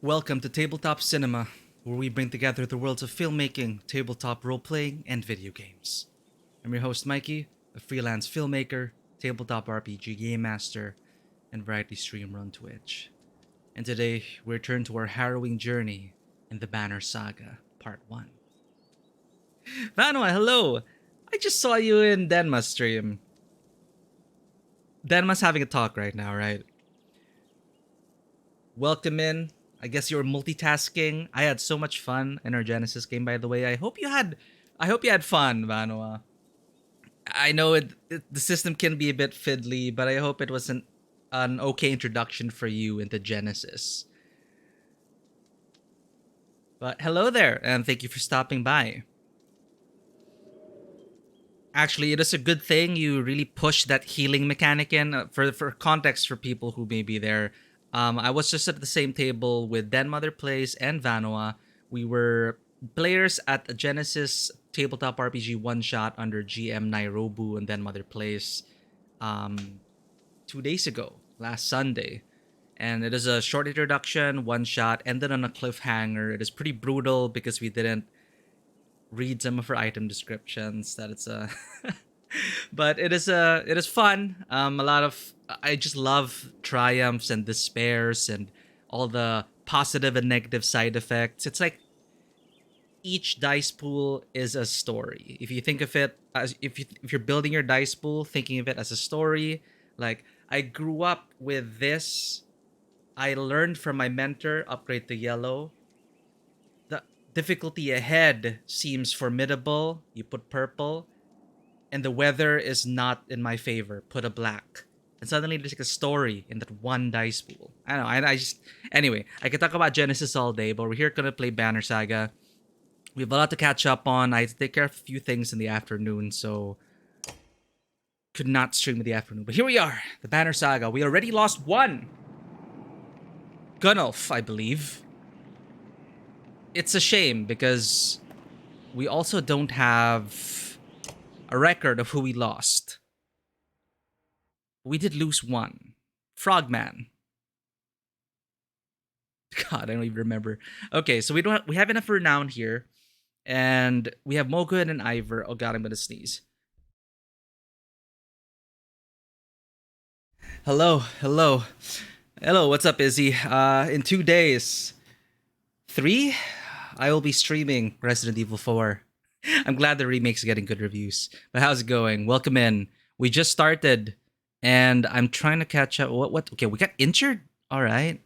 Welcome to Tabletop Cinema, where we bring together the worlds of filmmaking, tabletop role-playing, and video games. I'm your host, Mikey, a freelance filmmaker, tabletop RPG game master, and variety streamer on Twitch. And today, we return to our harrowing journey in the Banner Saga, Part 1. Vanwa, hello! I just saw you in Denma's stream. Denma's having a talk right now, right? Welcome in. I guess you're multitasking. I had so much fun in our Genesis game, by the way. I hope you had fun, Vanwa. I know the system can be a bit fiddly, but I hope it was an okay introduction for you into Genesis. But hello there, and thank you for stopping by. Actually, it is a good thing you really pushed that healing mechanic in. For context for people who may be there, I was just at the same table with Den Mother Plays and Vanoa. We were players at a Genesis tabletop RPG one-shot under GM Nairobu and Den Mother Plays 2 days ago, last Sunday. And it is a short introduction, one-shot, ended on a cliffhanger. It is pretty brutal because we didn't read some of her item descriptions. That it's a... But it is fun. I just love triumphs and despairs and all the positive and negative side effects. It's like each dice pool is a story. If you think of it as if you're building your dice pool, thinking of it as a story, like I grew up with this. I learned from my mentor, upgrade to yellow. The difficulty ahead seems formidable. You put purple. And the weather is not in my favor. Put a black. And suddenly there's like a story in that one dice pool. I don't know. I just... Anyway, I could talk about Genesis all day, but we're here gonna play Banner Saga. We have a lot to catch up on. I had to take care of a few things in the afternoon, so... Could not stream in the afternoon. But here we are. The Banner Saga. We already lost one. Gunnulf, I believe. It's a shame, because... we also don't have... a record of who we lost. We did lose one. Frogman. God, I don't even remember. Okay, so we have enough renown here. And we have Mogun and Ivor. Oh god, I'm gonna sneeze. Hello. Hello, what's up, Izzy? In 2 days. 3? I will be streaming Resident Evil 4. I'm glad the remake's getting good reviews. But how's it going? Welcome in. We just started, and I'm trying to catch up. What? Okay, we got injured? All right.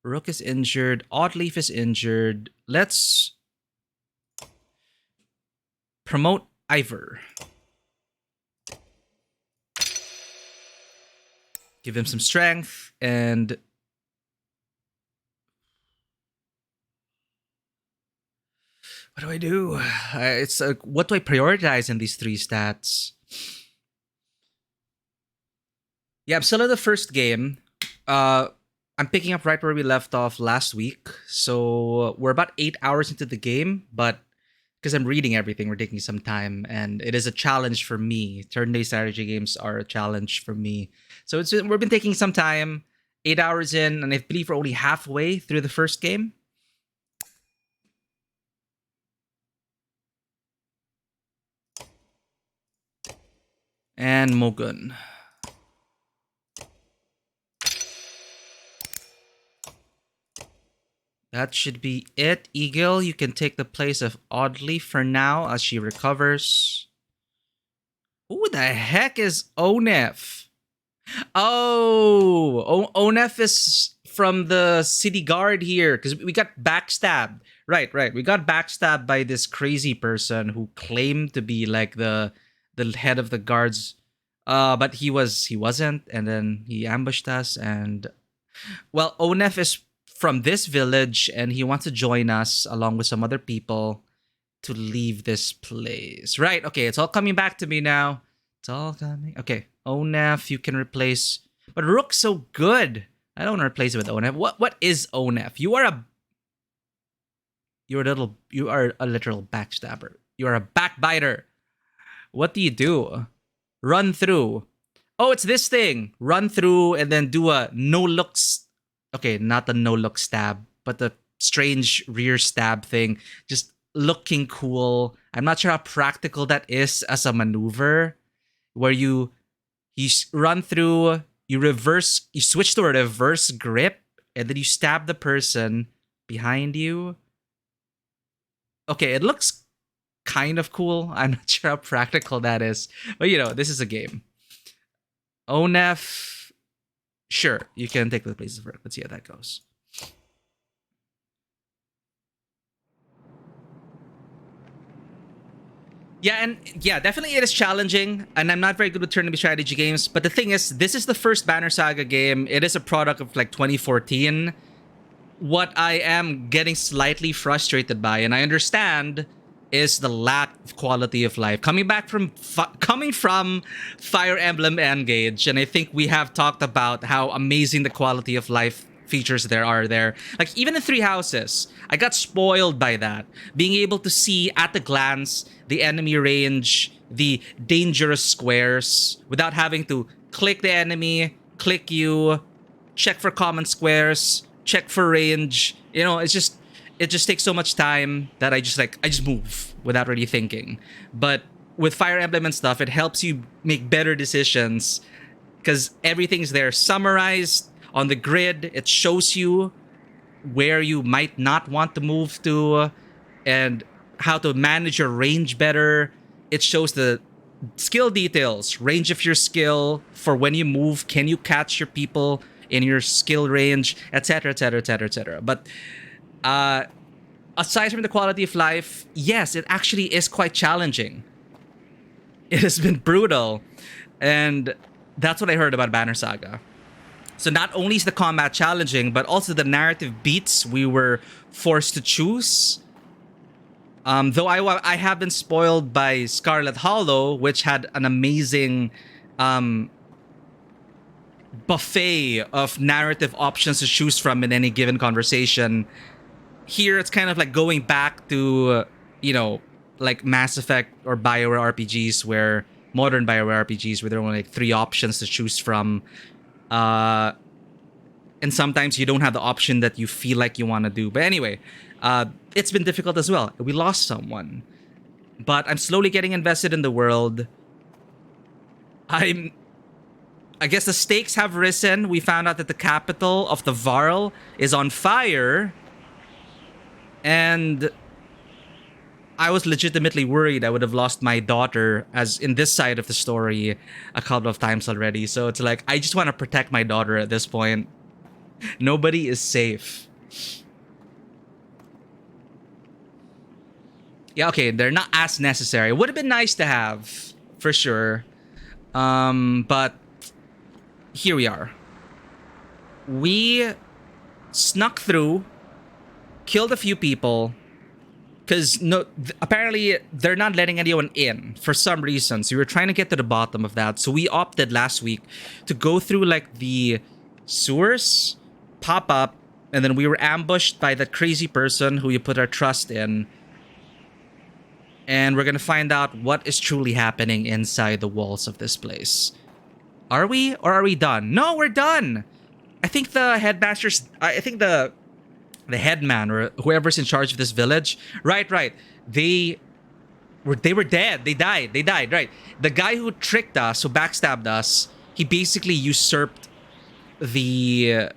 Rook is injured. Oddleaf is injured. Let's promote Ivor. Give him some strength, and... what do I do? It's what do I prioritize in these 3 stats? Yeah, I'm still in the first game. I'm picking up right where we left off last week. So we're about 8 hours into the game, but because I'm reading everything, we're taking some time, and it is a challenge for me. Turn-based strategy games are a challenge for me. So we've been taking some time, 8 hours in, and I believe we're only halfway through the first game. And Mogun. That should be it. Eagle, you can take the place of Oddly for now as she recovers. Who the heck is Onef? Oh, Onef is from the city guard here because we got backstabbed. Right. We got backstabbed by this crazy person who claimed to be like the head of the guards, but he wasn't, and then he ambushed us. And well, Onef is from this village, and he wants to join us along with some other people to leave this place. Right? Okay, it's all coming back to me now. It's all coming. Okay, Onef, you can replace, but Rook's so good. I don't want to replace it with Onef. What is Onef? You are a literal backstabber. You are a backbiter. What do you do? Run through. Oh, it's this thing. Run through and then do a no looks okay, not the no look stab, but the strange rear stab thing, just looking cool. I'm not sure how practical that is as a maneuver, where run through, you switch to a reverse grip, and then you stab the person behind you. Okay, it looks kind of cool. I'm not sure how practical that is, but this is a game. ONEF, sure, you can take the places of work. Let's see how that goes. Yeah, and yeah, definitely it is challenging, and I'm not very good with turn-based strategy games. But the thing is, this is the first Banner Saga game. It is a product of like 2014. What I am getting slightly frustrated by, and I understand, is the lack of quality of life coming from Fire Emblem Engage. And I think we have talked about how amazing the quality of life features there are there. Like even in Three Houses, I got spoiled by that. Being able to see at a glance the enemy range, the dangerous squares, without having to click the enemy, click you, check for common squares, check for range. It just takes so much time that I just move without really thinking. But with Fire Emblem and stuff, it helps you make better decisions because everything's there summarized on the grid. It shows you where you might not want to move to and how to manage your range better. It shows the skill details, range of your skill for when you move, can you catch your people in your skill range, etc., etc., etc., etc. But aside from the quality of life, yes, it actually is quite challenging. It has been brutal, and that's what I heard about Banner Saga. So not only is the combat challenging, but also the narrative beats we were forced to choose. Though I have been spoiled by Scarlet Hollow, which had an amazing buffet of narrative options to choose from in any given conversation. Here, it's kind of like going back to, like Mass Effect or BioWare RPGs, where modern BioWare RPGs, where there are only like 3 options to choose from. And sometimes you don't have the option that you feel like you want to do. But anyway, it's been difficult as well. We lost someone. But I'm slowly getting invested in the world. I guess the stakes have risen. We found out that the capital of the Varl is on fire. And I was legitimately worried I would have lost my daughter, as in this side of the story, a couple of times already. So it's like, I just want to protect my daughter at this point. Nobody is safe. Yeah, okay, they're not as necessary. Would have been nice to have, for sure. But here we are. We snuck through, killed a few people, because apparently they're not letting anyone in for some reason. So we were trying to get to the bottom of that. So we opted last week to go through like the sewers, pop up, and then we were ambushed by that crazy person who you put our trust in. And we're gonna find out what is truly happening inside the walls of this place. Are we? Or are we done? No, we're done! I think the headmasters... I think the headman or whoever's in charge of this village... Right. They were dead. They died, right. The guy who tricked us, who backstabbed us, he basically usurped the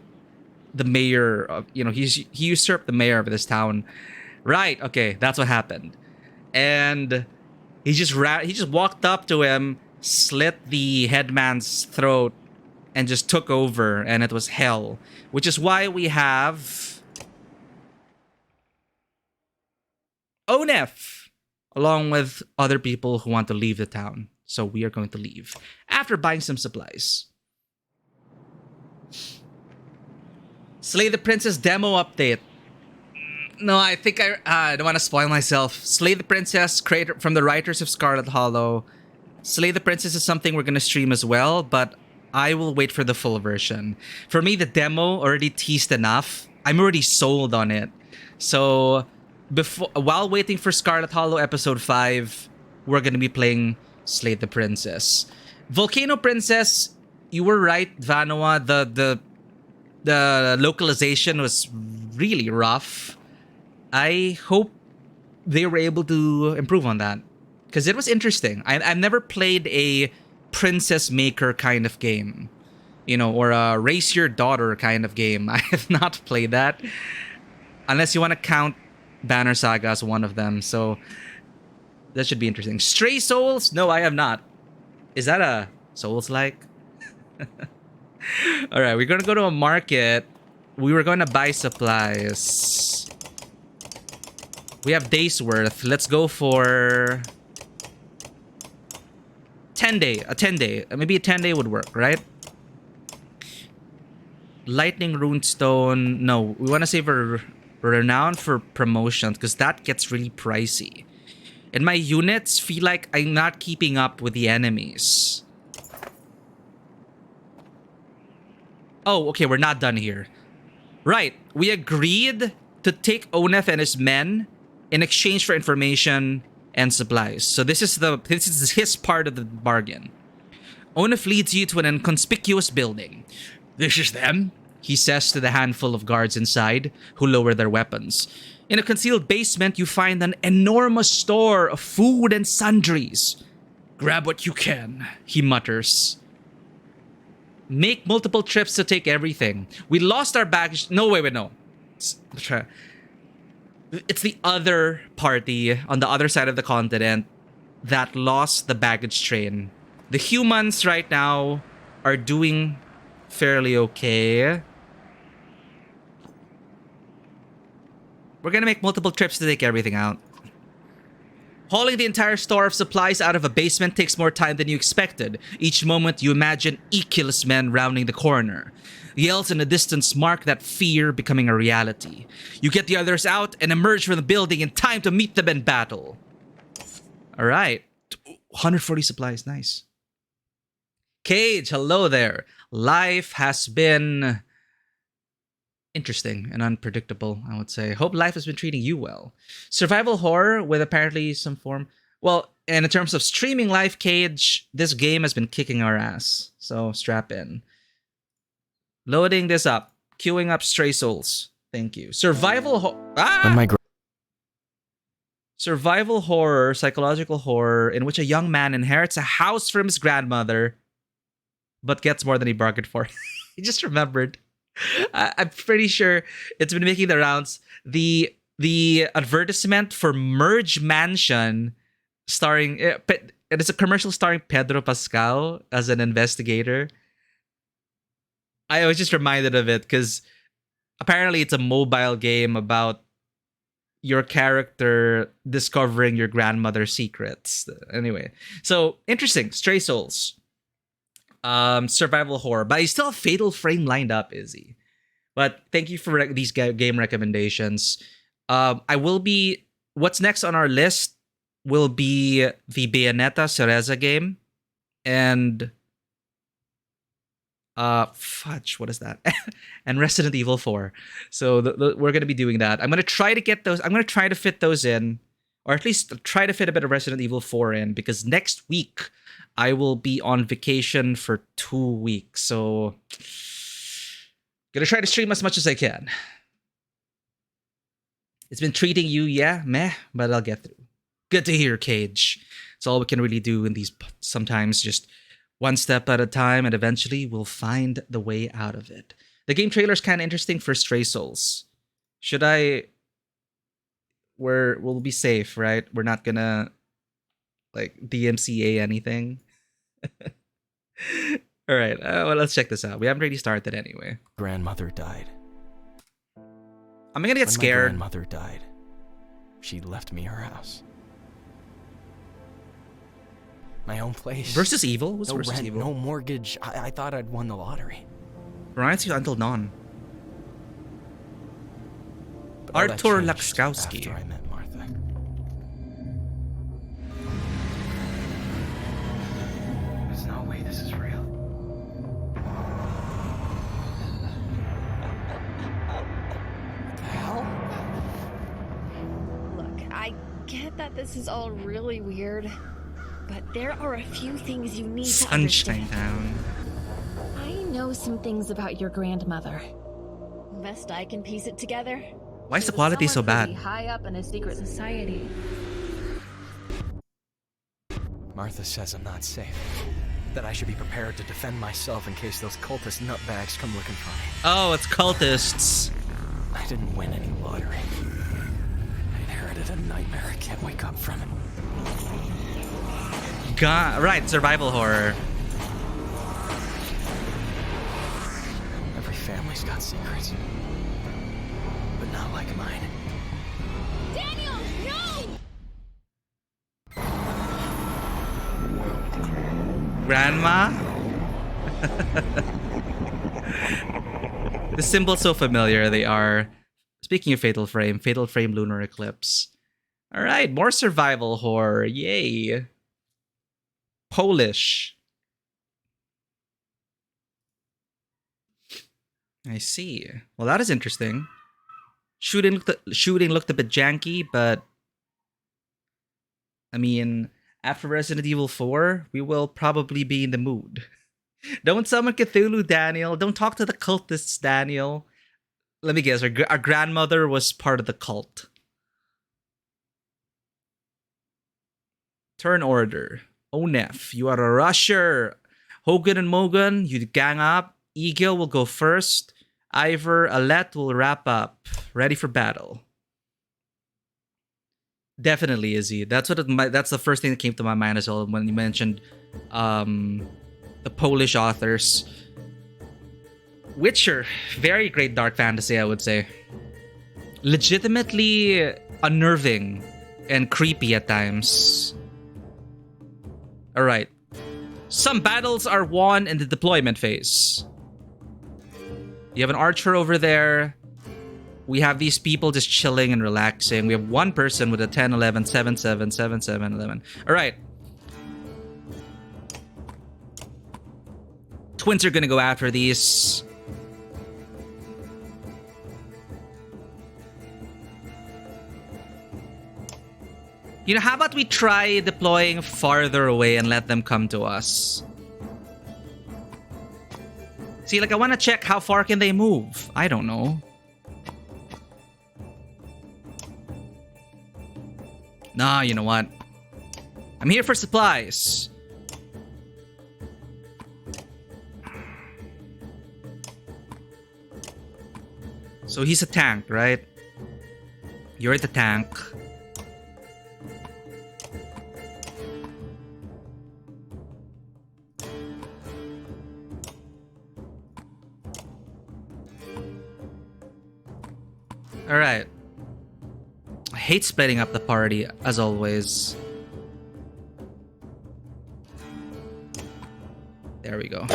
mayor of... he usurped the mayor of this town. Right, okay, that's what happened. And he just walked up to him, slit the headman's throat, and just took over, and it was hell. Which is why we have ONEF, along with other people who want to leave the town. So we are going to leave after buying some supplies. Slay the Princess demo update. No, I think I don't want to spoil myself. Slay the Princess, creator from the writers of Scarlet Hollow. Slay the Princess is something we're going to stream as well, but I will wait for the full version. For me, the demo already teased enough. I'm already sold on it. So, while waiting for Scarlet Hollow Episode 5, we're going to be playing Slay the Princess. Volcano Princess, you were right, Vanoa. The localization was really rough. I hope they were able to improve on that because it was interesting. I've never played a princess maker kind of game, or a raise your daughter kind of game. I have not played that unless you want to count Banner Saga as one of them. So that should be interesting. Stray Souls? No, I have not. Is that a Souls-like? All right, we're going to go to a market. We were going to buy supplies. We have days worth. Let's go for 10-day. A 10-day. Maybe a 10-day would work, right? Lightning Runestone. No, we want to save our renown for promotions because that gets really pricey. And my units feel like I'm not keeping up with the enemies. Oh, okay, we're not done here. Right, we agreed to take Onef and his men in exchange for information and supplies. So this is his part of the bargain. Onef leads you to an inconspicuous building. This is them, he says to the handful of guards inside, who lower their weapons. In a concealed basement, you find an enormous store of food and sundries. Grab what you can, he mutters. Make multiple trips to take everything. We lost our baggage. No, wait, no. It's the other party on the other side of the continent that lost the baggage train. The humans right now are doing fairly okay. We're gonna make multiple trips to take everything out. Hauling the entire store of supplies out of a basement takes more time than you expected. Each moment you imagine Eculus men rounding the corner. Yells in the distance mark that fear becoming a reality. You get the others out and emerge from the building in time to meet them in battle. Alright. 140 supplies, nice. Cage, hello there. Life has been interesting and unpredictable, I would say. Hope life has been treating you well. Survival horror with apparently some form. Well, and in terms of streaming life, Cage, this game has been kicking our ass. So strap in. Loading this up. Queuing up Stray Souls. Thank you. Survival Survival horror, psychological horror, in which a young man inherits a house from his grandmother, but gets more than he bargained for. He just remembered. I'm pretty sure it's been making the rounds. The advertisement for Merge Mansion, starring it is a commercial starring Pedro Pascal as an investigator. I was just reminded of it because apparently it's a mobile game about your character discovering your grandmother's secrets. Anyway, so interesting. Stray Souls. Survival horror, but I still have Fatal Frame lined up, Izzy. But thank you for these game recommendations. I will be. What's next on our list will be the Bayonetta Cereza game, and fudge, what is that? And Resident Evil 4. So we're gonna be doing that. I'm gonna try to get those. I'm gonna try to fit those in, or at least try to fit a bit of Resident Evil 4 in, because next week I will be on vacation for 2 weeks, so gonna try to stream as much as I can. It's been treating you, yeah, meh, but I'll get through. Good to hear, Cage. It's all we can really do in these, sometimes just one step at a time, and eventually we'll find the way out of it. The game trailer's kind of interesting for Stray Souls. Should I... We'll be safe, right? We're not gonna, like, DMCA anything. All right, well, let's check this out. We haven't really started anyway. Grandmother died. I'm gonna get scared. My grandmother died. She left me her house. My own place. Versus Evil? What's no Versus rent, Evil? no mortgage. I thought I'd won the lottery. Reminds you Until Dawn. But all that Artur changed Lakskowski. After I met Martha. There's no way this is real. What the hell? Look, I get that this is all really weird, but there are a few things you need to Sunshine understand. Town. I know some things about your grandmother. Best I can piece it together. Why is the It was quality so someone bad? pretty high up in a secret society. Martha says I'm not safe. That I should be prepared to defend myself in case those cultist nutbags come looking for me. Oh, it's cultists. I didn't win any lottery. I inherited a nightmare I can't wake up from. Right, survival horror. Every family's got secrets. But not like mine. Daniel, no! Grandma? The symbol's so familiar, they are. Speaking of Fatal Frame Lunar Eclipse. Alright, more survival horror. Yay. Polish. I see. Well, that is interesting. Shooting looked a bit janky, but I mean, after Resident Evil 4, we will probably be in the mood. Don't summon Cthulhu, Daniel. Don't talk to the cultists, Daniel. Let me guess, our grandmother was part of the cult. Turn order. Onef, you are a rusher. Hogan and Mogan, you gang up. Egil will go first. Ivor, Alette will wrap up. Ready for battle. Definitely, Izzy. That's the first thing that came to my mind as well when you mentioned the Polish authors. Witcher, very great dark fantasy, I would say. Legitimately unnerving and creepy at times. Alright. Some battles are won in the deployment phase. You have an archer over there. We have these people just chilling and relaxing. We have one person with a 10, 11, 7, 7, 7, 7, 11. Alright. Twins are gonna go after these. You know, how about we try deploying farther away and let them come to us? See, like, I want to check how far can they move. I don't know. Nah, you know what? I'm here for supplies. So he's a tank, right? You're the tank. Alright. I hate splitting up the party, as always. There we go.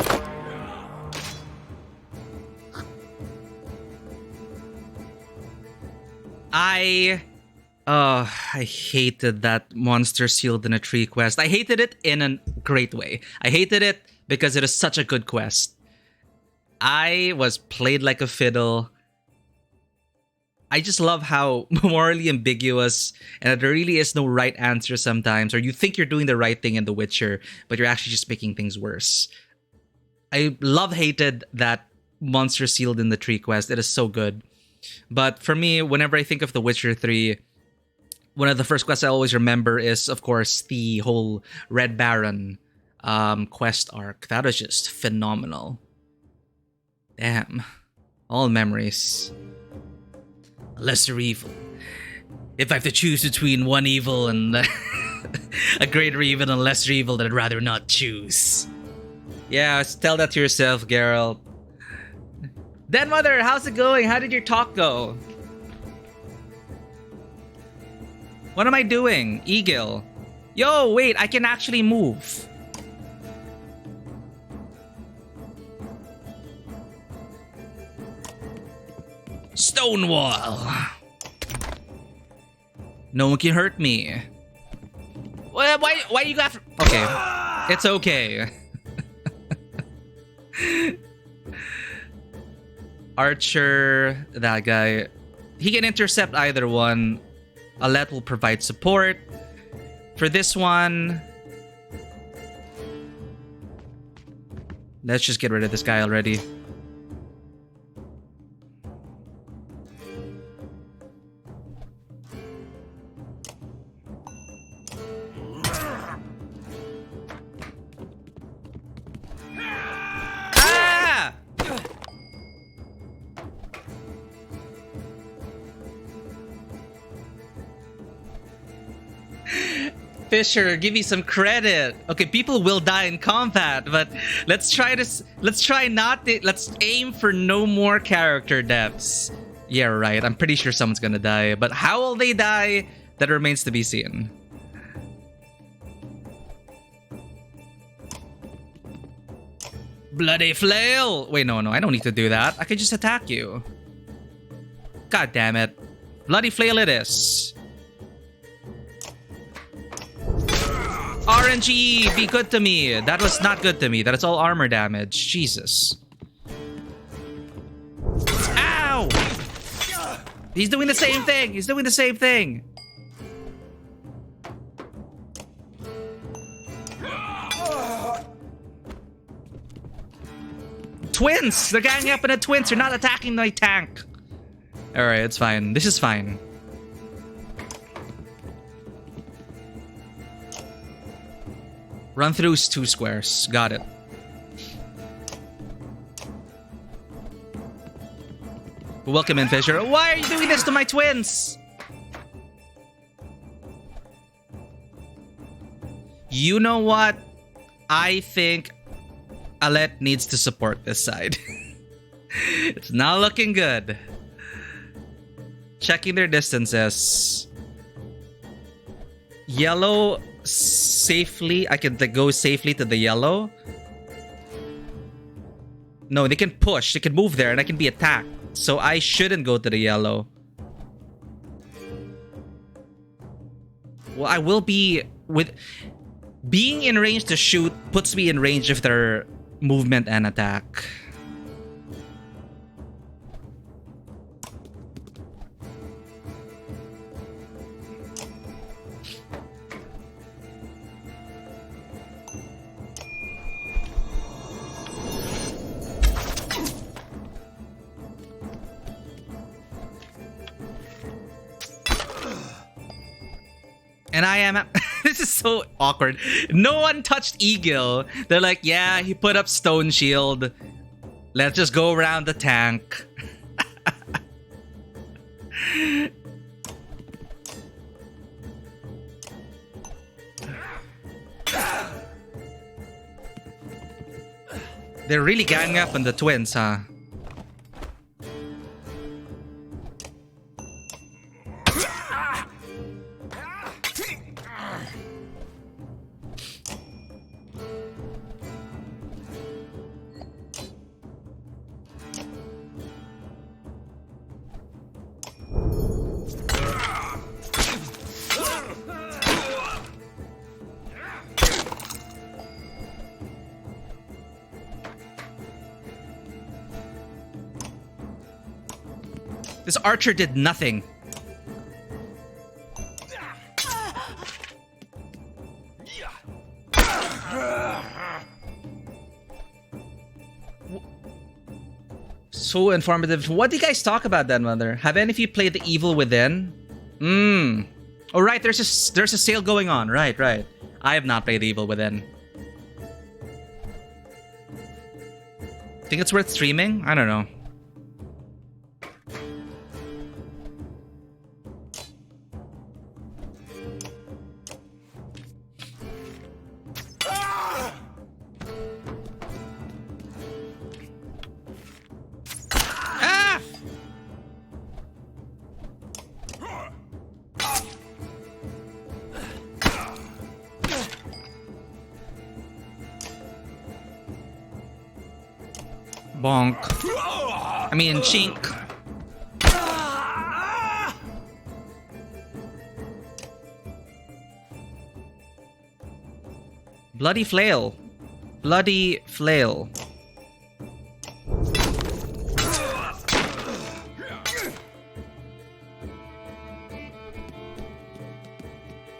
I hated that monster sealed in a tree quest. I hated it in a great way. I hated it because it is such a good quest. I was played like a fiddle. I just love how morally ambiguous and there really is no right answer sometimes, or you think you're doing the right thing in The Witcher, but you're actually just making things worse. I hated that monster sealed in the tree quest. It is so good. But for me, whenever I think of The Witcher 3, one of the first quests I always remember is, of course, the whole Red Baron quest arc. That was just phenomenal. Damn. All memories. Lesser evil. If I have to choose between one evil and a greater evil and a lesser evil, then I'd rather not choose. Yeah, tell that to yourself, Geralt. Den Mother, how's it going? How did your talk go? What am I doing? Egil. Yo, wait, I can actually move. Stonewall. No one can hurt me. Why you got... Okay. It's okay. Archer, that guy. He can intercept either one. Alette will provide support. For this one... Let's just get rid of this guy already. Fisher, give me some credit. Okay, people will die in combat, but let's try not to, let's aim for no more character deaths. Yeah, right. I'm pretty sure someone's gonna die, but how will they die? That remains to be seen. Bloody flail! Wait, no, I don't need to do that. I can just attack you. God damn it. Bloody flail it is. RNG, be good to me. That was not good to me. That is all armor damage. Jesus. Ow! He's doing the same thing. He's doing the same thing. Twins! They're ganging up in a twins. You're not attacking my tank. Alright, it's fine. This is fine. Run through 2 squares. Got it. Welcome in, Fisher. Why are you doing this to my twins? You know what? I think Alette needs to support this side. It's not looking good. Checking their distances. Yellow safely. I can go safely to the yellow. No, they can push. They can move there and I can be attacked. So I shouldn't go to the yellow. Well, I will be with... Being in range to shoot puts me in range of their movement and attack. And I am... This is so awkward. No one touched Eagle. They're like, yeah, he put up stone shield. Let's just go around the tank. They're really ganging up on the twins, huh? This archer did nothing. So informative. What do you guys talk about then, Mother? Have any of you played The Evil Within? Oh, right. There's a sale going on. Right. I have not played The Evil Within. Think it's worth streaming? I don't know. Bonk. I mean, chink. Bloody flail. Bloody flail.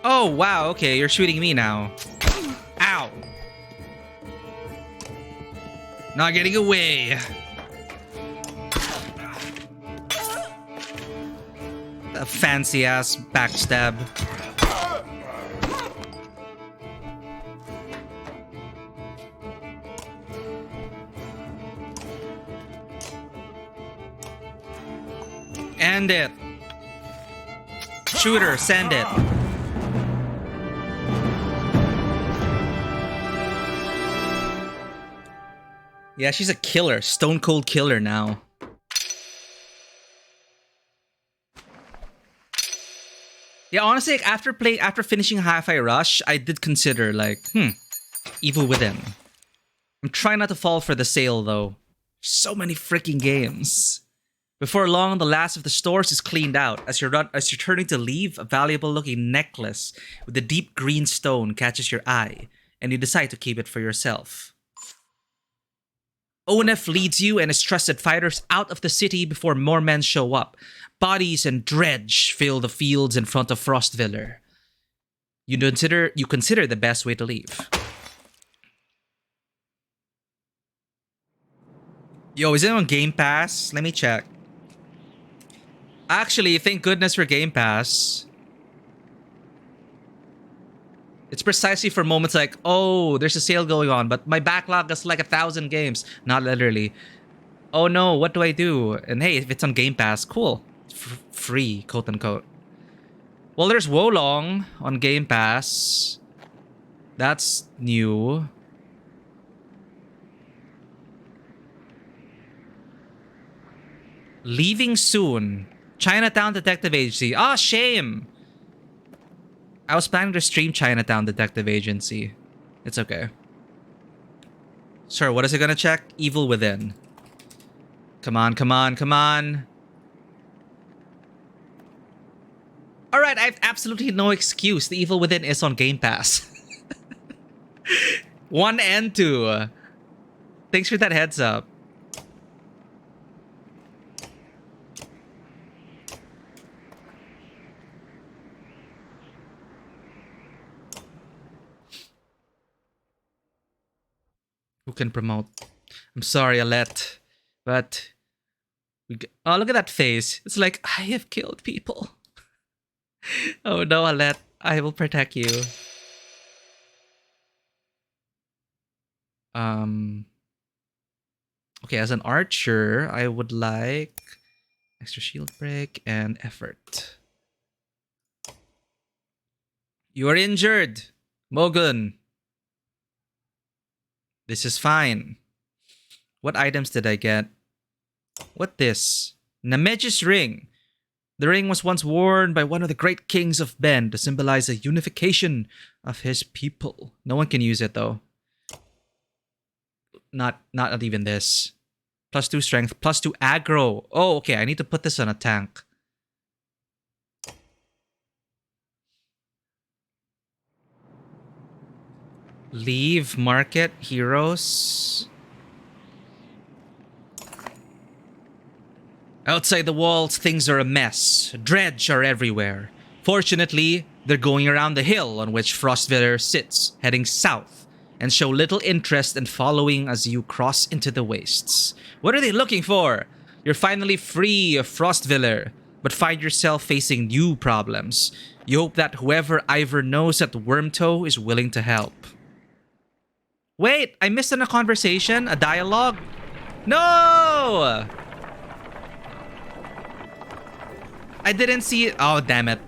Oh, wow. Okay, you're shooting me now. Ow. Not getting away. A fancy ass backstab. End it. Shooter, send it. Yeah, she's a killer. Stone cold killer now. Yeah, honestly, like, after finishing Hi-Fi Rush, I did consider like, Evil Within. I'm trying not to fall for the sale though. So many freaking games. Before long, the last of the stores is cleaned out. As you're turning to leave, a valuable-looking necklace with a deep green stone catches your eye, and you decide to keep it for yourself. Onef leads you and his trusted fighters out of the city before more men show up. Bodies and dredge fill the fields in front of Frostviller. You consider the best way to leave. Yo, is it on Game Pass? Let me check. Actually, thank goodness for Game Pass. It's precisely for moments like, oh, there's a sale going on, but my backlog is like 1,000 games. Not literally. Oh no, what do I do? And hey, if it's on Game Pass, cool. It's free, quote unquote. Well, there's Wolong on Game Pass. That's new. Leaving soon. Chinatown Detective Agency. Ah, shame. I was planning to stream Chinatown Detective Agency. It's okay. Sir, what is it gonna check? Evil Within. Come on, come on, come on. Alright, I have absolutely no excuse. The Evil Within is on Game Pass. 1 and 2. Thanks for that heads up. Who can promote? I'm sorry, Alette, but oh, look at that face. It's like, I have killed people. Oh no, Alette, I will protect you. Okay, as an archer, I would like extra shield break and effort. You are injured, Mogun. This is fine. What items did I get? What this? Nameji's ring. The ring was once worn by one of the great kings of Ben to symbolize the unification of his people. No one can use it though. Not even this. +2 strength, +2 aggro. Oh, okay. I need to put this on a tank. Leave market heroes. Outside the walls, things are a mess. Dredge are everywhere. Fortunately, they're going around the hill on which Frostviller sits, heading south, and show little interest in following as you cross into the wastes. What are they looking for? You're finally free of Frostviller, but find yourself facing new problems. You hope that whoever Ivor knows at Wormtoe is willing to help. Wait, I missed a conversation? A dialogue? No! I didn't see it. Oh, damn it.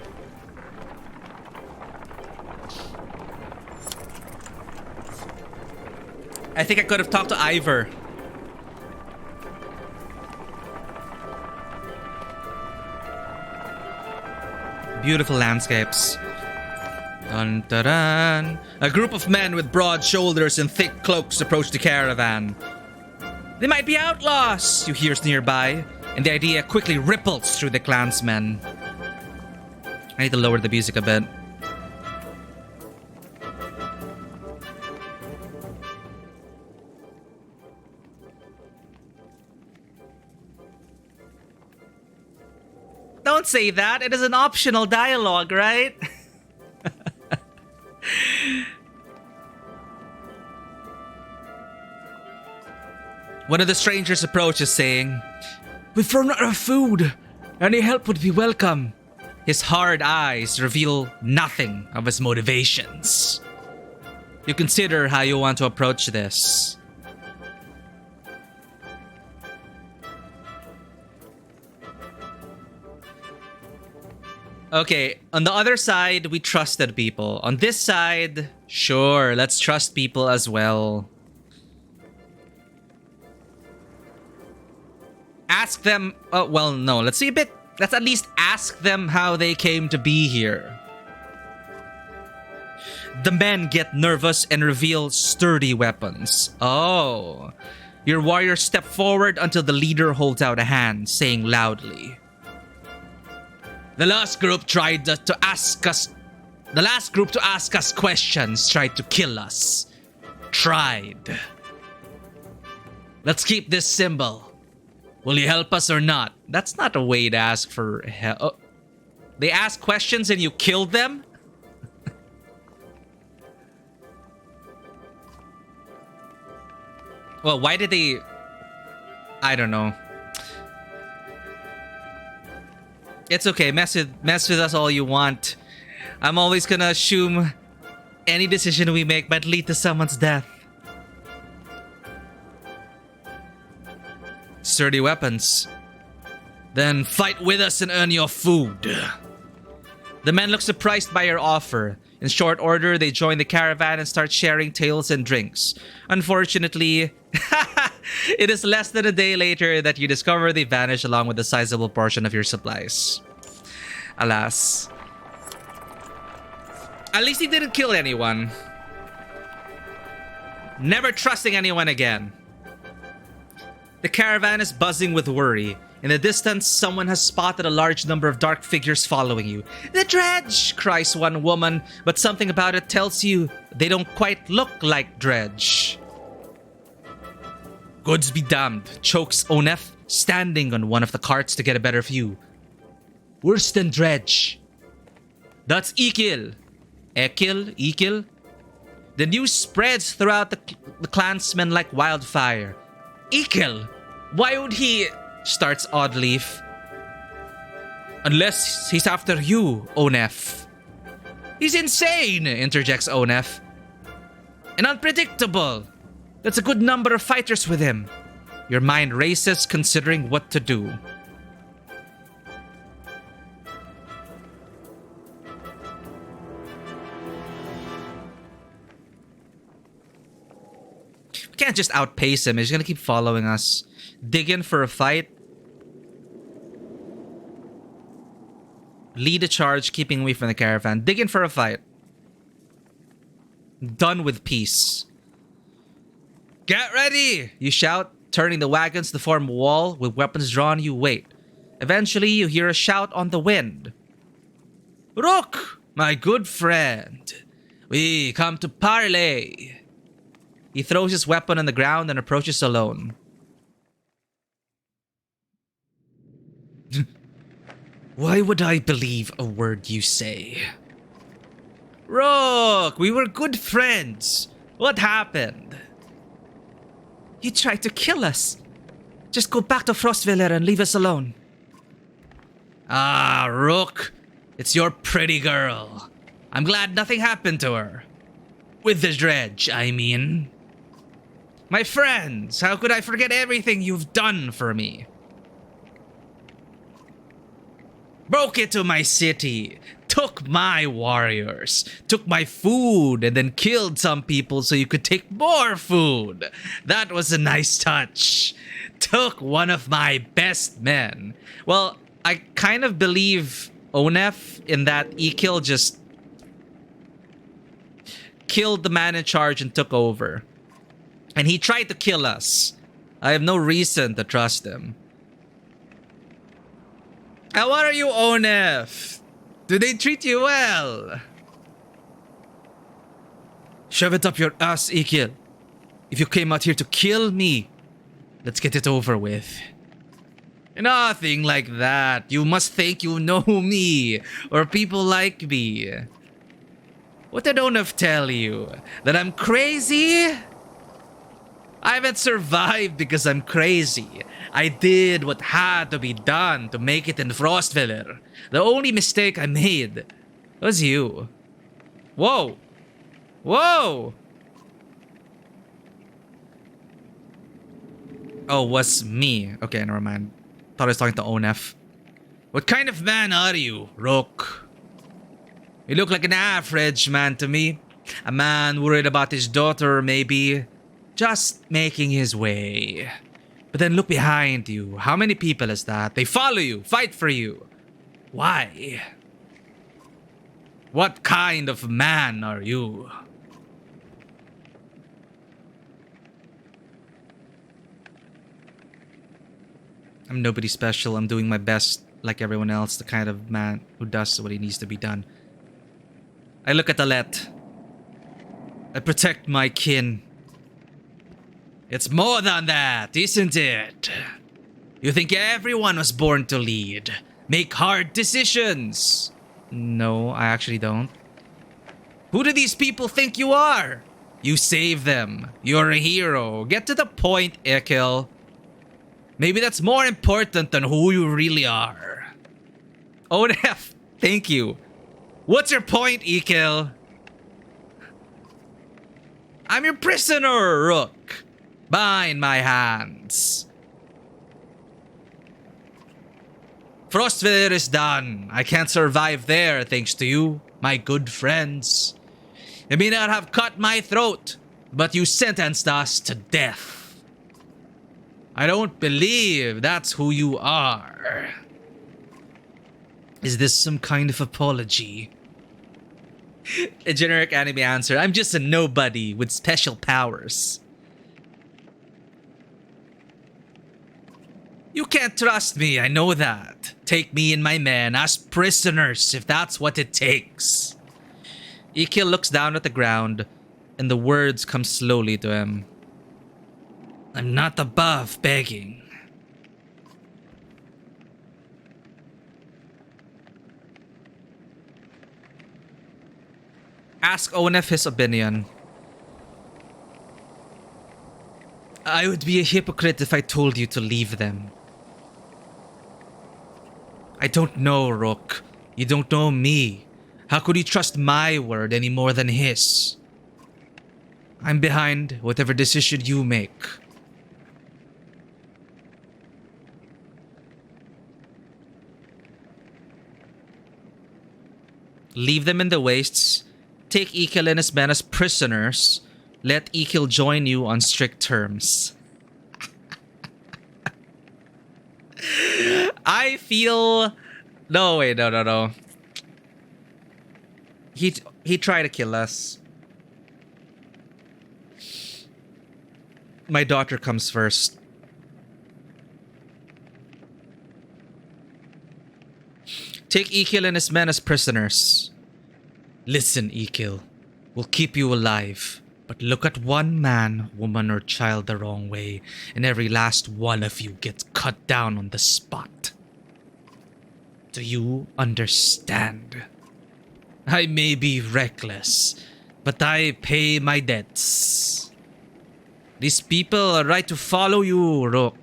I think I could have talked to Ivor. Beautiful landscapes. Dun, dun, dun. A group of men with broad shoulders and thick cloaks approach the caravan. They might be outlaws, you hear nearby, and the idea quickly ripples through the clansmen. I need to lower the music a bit. Don't say that. It is an optional dialogue, right? One of the strangers approaches, saying, "We've run out of food. Any help would be welcome." His hard eyes reveal nothing of his motivations. You consider how you want to approach this. Okay, on the other side, we trusted people. On this side, sure, let's trust people as well. ask them... well, no. Let's see a bit... Let's at least ask them how they came to be here. The men get nervous and reveal sturdy weapons. Oh. Your warriors step forward until the leader holds out a hand, saying loudly, The last group to ask us questions tried to kill us. Tried. Let's keep this symbol. Will you help us or not? That's not a way to ask for help. Oh. They ask questions and you killed them? Well, why did they... I don't know. It's okay. Mess with us all you want. I'm always gonna assume any decision we make might lead to someone's death. Sturdy weapons. Then fight with us and earn your food. The men look surprised by your offer. In short order, they join the caravan and start sharing tales and drinks. Unfortunately, it is less than a day later that you discover they vanish along with a sizable portion of your supplies. Alas. At least he didn't kill anyone. Never trusting anyone again. The caravan is buzzing with worry. In the distance, someone has spotted a large number of dark figures following you. The dredge, cries one woman, but something about it tells you they don't quite look like dredge. Goods be damned, chokes Onef, standing on one of the carts to get a better view. Worse than dredge. That's Ikil. Ekil? Ikil? The news spreads throughout the clansmen like wildfire. Ikil? Why would he... starts Oddleaf. Unless he's after you, Onef. He's insane, interjects Onef. And unpredictable. That's a good number of fighters with him. Your mind races considering what to do. We can't just outpace him. He's gonna keep following us. Dig in for a fight. Lead a charge, keeping away from the caravan. Dig in for a fight. Done with peace. Get ready! You shout, turning the wagons to form a wall. With weapons drawn, you wait. Eventually, you hear a shout on the wind. Rook, my good friend. We come to parley. He throws his weapon on the ground and approaches alone. Why would I believe a word you say? Rook, we were good friends. What happened? You tried to kill us. Just go back to Frostviller and leave us alone. Ah, Rook. It's your pretty girl. I'm glad nothing happened to her. With the dredge, I mean. My friends, how could I forget everything you've done for me? Broke into my city, took my warriors, took my food, and then killed some people so you could take more food. That was a nice touch. Took one of my best men. Well, I kind of believe Onef in that Ikil just killed the man in charge and took over. And he tried to kill us. I have no reason to trust him. How are you, Onef? Do they treat you well? Shove it up your ass, Ikil. If you came out here to kill me, let's get it over with. Nothing like that. You must think you know me, or people like me. What did Onef tell you? That I'm crazy? I haven't survived because I'm crazy. I did what had to be done to make it in Frostviller. The only mistake I made was you. Whoa! Whoa! Oh, was me. Okay, never mind. Thought I was talking to Onef. What kind of man are you, Rook? You look like an average man to me. A man worried about his daughter, maybe. Just making his way. But then look behind you. How many people is that? They follow you, fight for you. Why? What kind of man are you? I'm nobody special. I'm doing my best like everyone else, the kind of man who does what he needs to be done. I look at Alet. I protect my kin. It's more than that, isn't it? You think everyone was born to lead, make hard decisions? No, I actually don't. Who do these people think you are? You save them. You're a hero. Get to the point, Ikil. Maybe that's more important than who you really are. Onef, thank you. What's your point, Ikil? I'm your prisoner, Rook. Bind my hands. Frostwither is done. I can't survive there thanks to you, my good friends. You may not have cut my throat, but you sentenced us to death. I don't believe that's who you are. Is this some kind of apology? A generic anime answer. I'm just a nobody with special powers. You can't trust me, I know that. Take me and my men as prisoners if that's what it takes. Ikil looks down at the ground and the words come slowly to him. I'm not above begging. Ask Onef his opinion. I would be a hypocrite if I told you to leave them. I don't know, Rook. You don't know me. How could you trust my word any more than his? I'm behind whatever decision you make. Leave them in the wastes. Take Ikil and his men as prisoners. Let Ikil join you on strict terms. I feel... No, wait, no. He tried to kill us. My daughter comes first. Take Ikil and his men as prisoners. Listen, Ikil. We'll keep you alive. But look at one man, woman, or child the wrong way, and every last one of you gets cut down on the spot. Do you understand? I may be reckless, but I pay my debts. These people are right to follow you, Rook.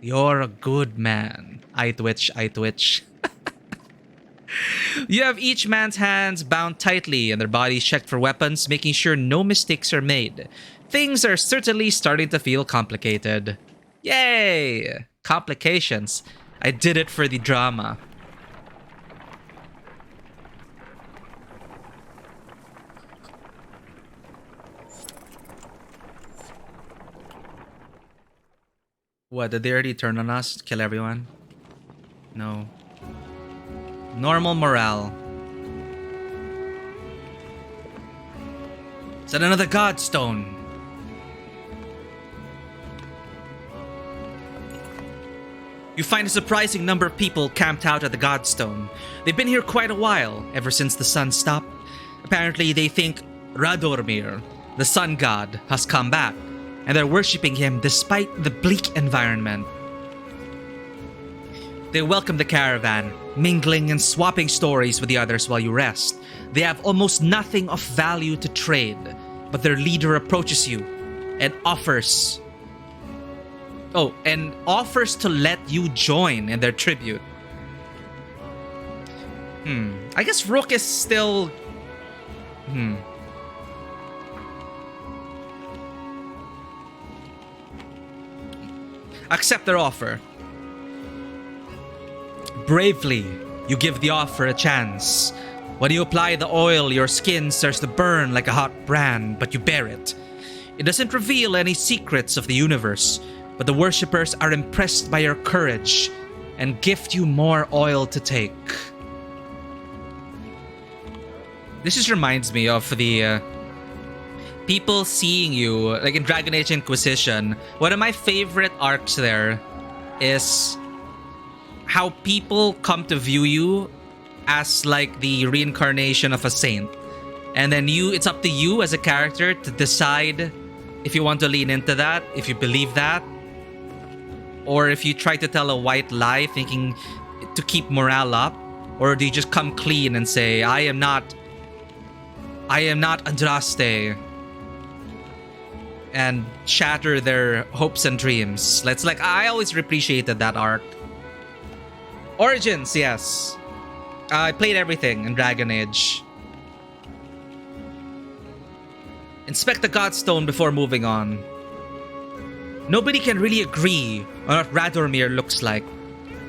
You're a good man. I twitch. You have each man's hands bound tightly and their bodies checked for weapons, making sure no mistakes are made. Things are certainly starting to feel complicated. Yay! Complications. I did it for the drama. What, did they already turn on us? Kill everyone? No. Normal morale. Is that another godstone? You find a surprising number of people camped out at the godstone. They've been here quite a while, ever since the sun stopped. Apparently they think Radormir, the sun god, has come back, and they're worshipping him despite the bleak environment. They welcome the caravan, mingling and swapping stories with the others while you rest. They have almost nothing of value to trade, but their leader approaches you and offers to let you join in their tribute. I guess Rook is still... Accept their offer. Bravely, you give the offer a chance. When you apply the oil, your skin starts to burn like a hot brand, but you bear it. It doesn't reveal any secrets of the universe. but the worshippers are impressed by your courage and gift you more oil to take. This just reminds me of the people seeing you, like in Dragon Age Inquisition. One of my favorite arcs there is how people come to view you as like the reincarnation of a saint. And then it's up to you as a character to decide if you want to lean into that, if you believe that, or if you try to tell a white lie thinking to keep morale up, or do you just come clean and say, I am not Andraste, and shatter their hopes and dreams. Let's like, I always appreciated that arc. Origins, yes. I played everything in Dragon Age. Inspect the Godstone before moving on. Nobody can really agree on what Radormir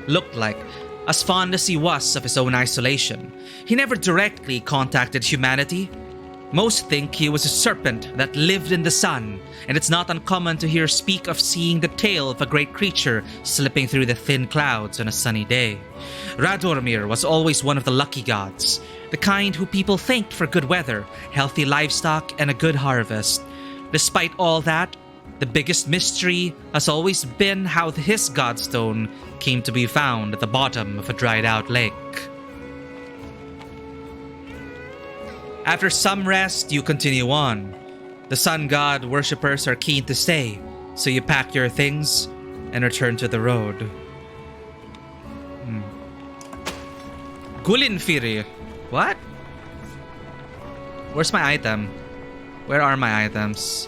looked like, as fond as he was of his own isolation. He never directly contacted humanity. Most think he was a serpent that lived in the sun, and it's not uncommon to hear speak of seeing the tail of a great creature slipping through the thin clouds on a sunny day. Radormir was always one of the lucky gods, the kind who people thanked for good weather, healthy livestock, and a good harvest. Despite all that, the biggest mystery has always been how his godstone came to be found at the bottom of a dried-out lake. After some rest, you continue on. The sun god worshippers are keen to stay, so you pack your things and return to the road. Gulinfiri. What? Where's my item? Where are my items?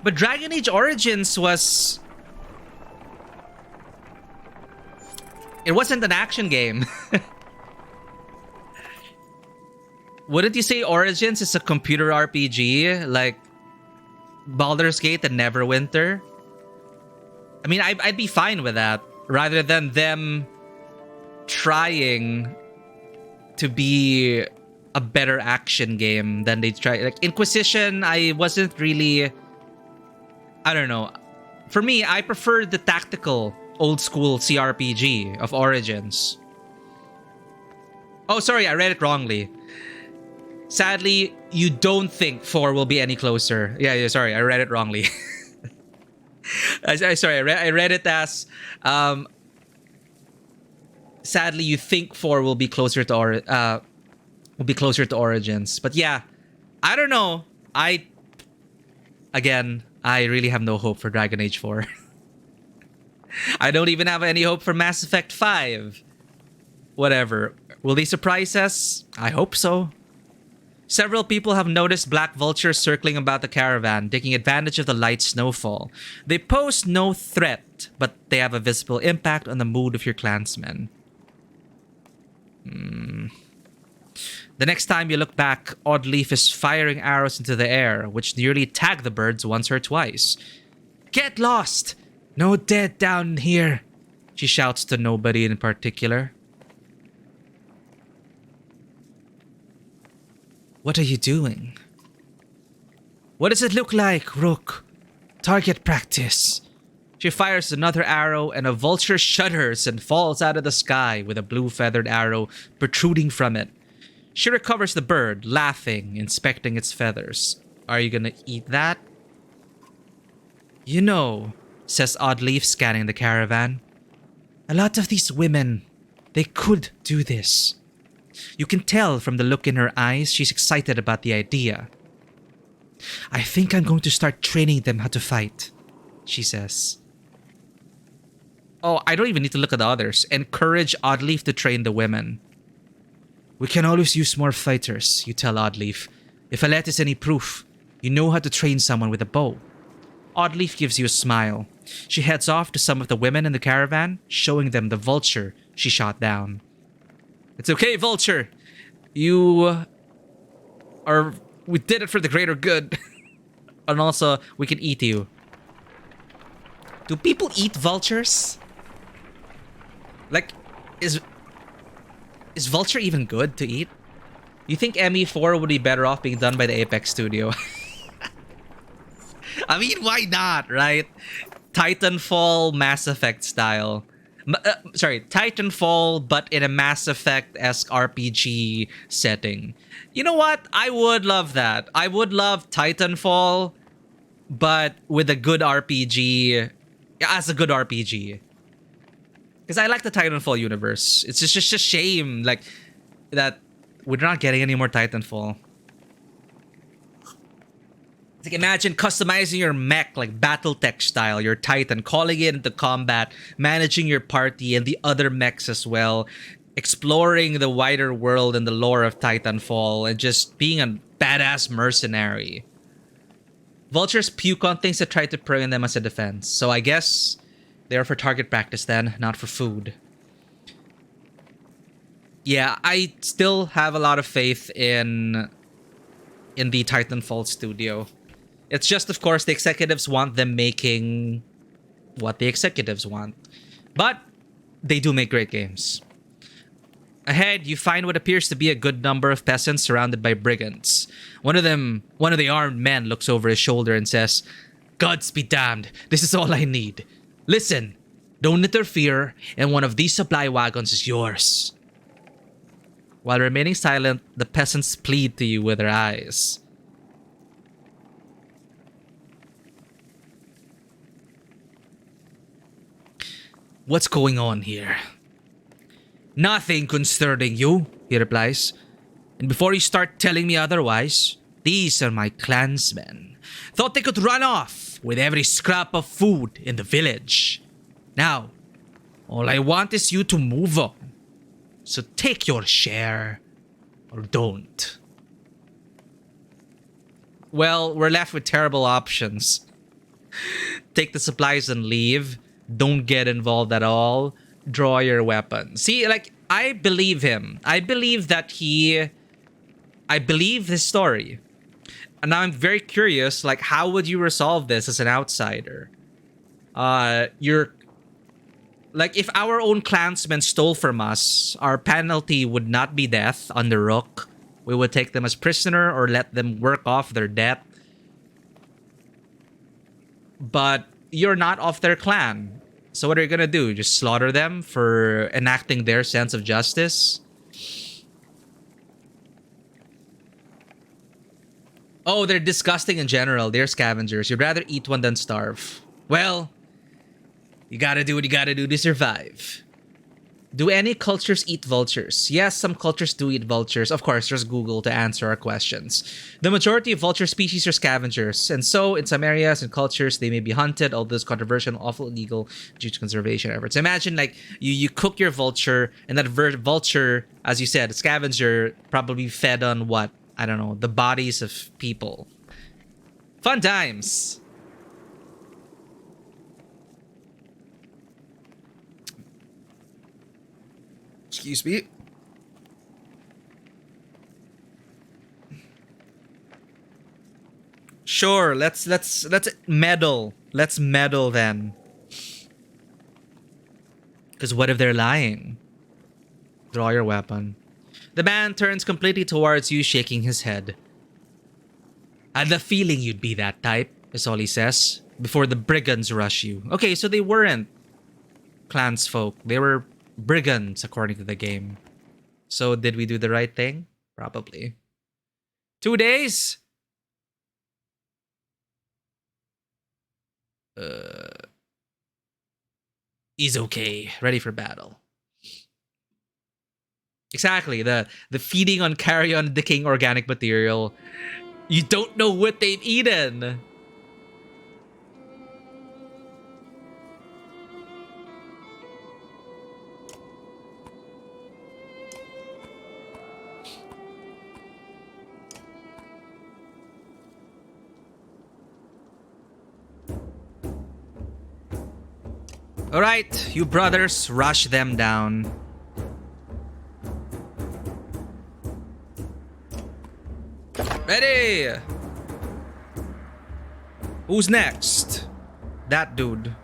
But Dragon Age Origins was... It wasn't an action game. Wouldn't you say Origins is a computer RPG like Baldur's Gate and Neverwinter? I mean, I'd be fine with that, rather than them trying to be a better action game than they try. Like Inquisition, I wasn't really... I don't know. For me, I prefer the tactical old school CRPG of Origins. Oh, sorry, I read it wrongly. Sadly, you don't think 4 will be any closer. Yeah, sorry, I read it wrongly. Sorry, I read it as... sadly, you think 4 will be closer to Origins. But yeah, I don't know. Again, I really have no hope for Dragon Age 4. I don't even have any hope for Mass Effect 5. Whatever. Will they surprise us? I hope so. Several people have noticed black vultures circling about the caravan, taking advantage of the light snowfall. They pose no threat, but they have a visible impact on the mood of your clansmen. The next time you look back, Oddleaf is firing arrows into the air, which nearly tag the birds once or twice. Get lost! No dead down here! She shouts to nobody in particular. What are you doing? What does it look like, Rook? Target practice. She fires another arrow and a vulture shudders and falls out of the sky with a blue feathered arrow protruding from it. She recovers the bird, laughing, inspecting its feathers. Are you gonna eat that? You know, says Oddleaf, scanning the caravan. A lot of these women, they could do this. You can tell from the look in her eyes she's excited about the idea. I think I'm going to start training them how to fight, she says. Oh, I don't even need to look at the others. Encourage Oddleaf to train the women. We can always use more fighters, you tell Oddleaf. If Alette is any proof, you know how to train someone with a bow. Oddleaf gives you a smile. She heads off to some of the women in the caravan, showing them the vulture she shot down. It's okay, vulture. We did it for the greater good. And also, we can eat you. Do people eat vultures? Like, Is Vulture even good to eat? You think ME4 would be better off being done by the Apex studio? I mean, why not, right? Titanfall, Mass Effect style. Sorry, Titanfall, but in a Mass Effect-esque RPG setting. You know what? I would love that. I would love Titanfall, but with a good RPG. As a good RPG. Because I like the Titanfall universe. It's just a shame, like, that we're not getting any more Titanfall. Like, imagine customizing your mech like Battletech style, your Titan, calling it into combat, managing your party and the other mechs as well, exploring the wider world and the lore of Titanfall, and just being a badass mercenary. Vultures puke on things that try to prey on them as a defense, so I guess they're for target practice then, not for food. Yeah, I still have a lot of faith in the Titanfall studio. It's just, of course, the executives want them making what the executives want. But they do make great games. Ahead, you find what appears to be a good number of peasants surrounded by brigands. One of the armed men looks over his shoulder and says, "Gods be damned, this is all I need. Listen, don't interfere, and one of these supply wagons is yours." While remaining silent, the peasants plead to you with their eyes. "What's going on here?" "Nothing concerning you," he replies. "And before you start telling me otherwise, these are my clansmen. Thought they could run off with every scrap of food in the village. Now, all I want is you to move on. So take your share, or don't." Well, we're left with terrible options. Take the supplies and leave. Don't get involved at all. Draw your weapon. See, like, I believe him. I believe his story. And now I'm very curious, like, how would you resolve this as an outsider? Like, if our own clansmen stole from us, our penalty would not be death under Rook. We would take them as prisoner or let them work off their debt. But you're not of their clan. So what are you gonna do? Just slaughter them for enacting their sense of justice? Oh, they're disgusting in general. They're scavengers. You'd rather eat one than starve. Well, you gotta do what you gotta do to survive. Do any cultures eat vultures? Yes, some cultures do eat vultures. Of course, there's Google to answer our questions. The majority of vulture species are scavengers, and so in some areas and cultures, they may be hunted, although it's controversial and awful illegal due to conservation efforts. Imagine, like, you cook your vulture, and that vulture, as you said, scavenger, probably fed on what? I don't know, the bodies of people. Fun times! Excuse me. Sure, let's meddle. Let's meddle then. Because what if they're lying? Draw your weapon. The man turns completely towards you, shaking his head. "I had the feeling you'd be that type," is all he says, "before the brigands rush you." Okay, so they weren't clansfolk. They were brigands, according to the game. So did we do the right thing? Probably. 2 days? He's okay. Ready for battle. Exactly. The feeding on carrion decaying organic material. You don't know what they've eaten. Alright, you brothers, rush them down. Ready! Who's next? That dude.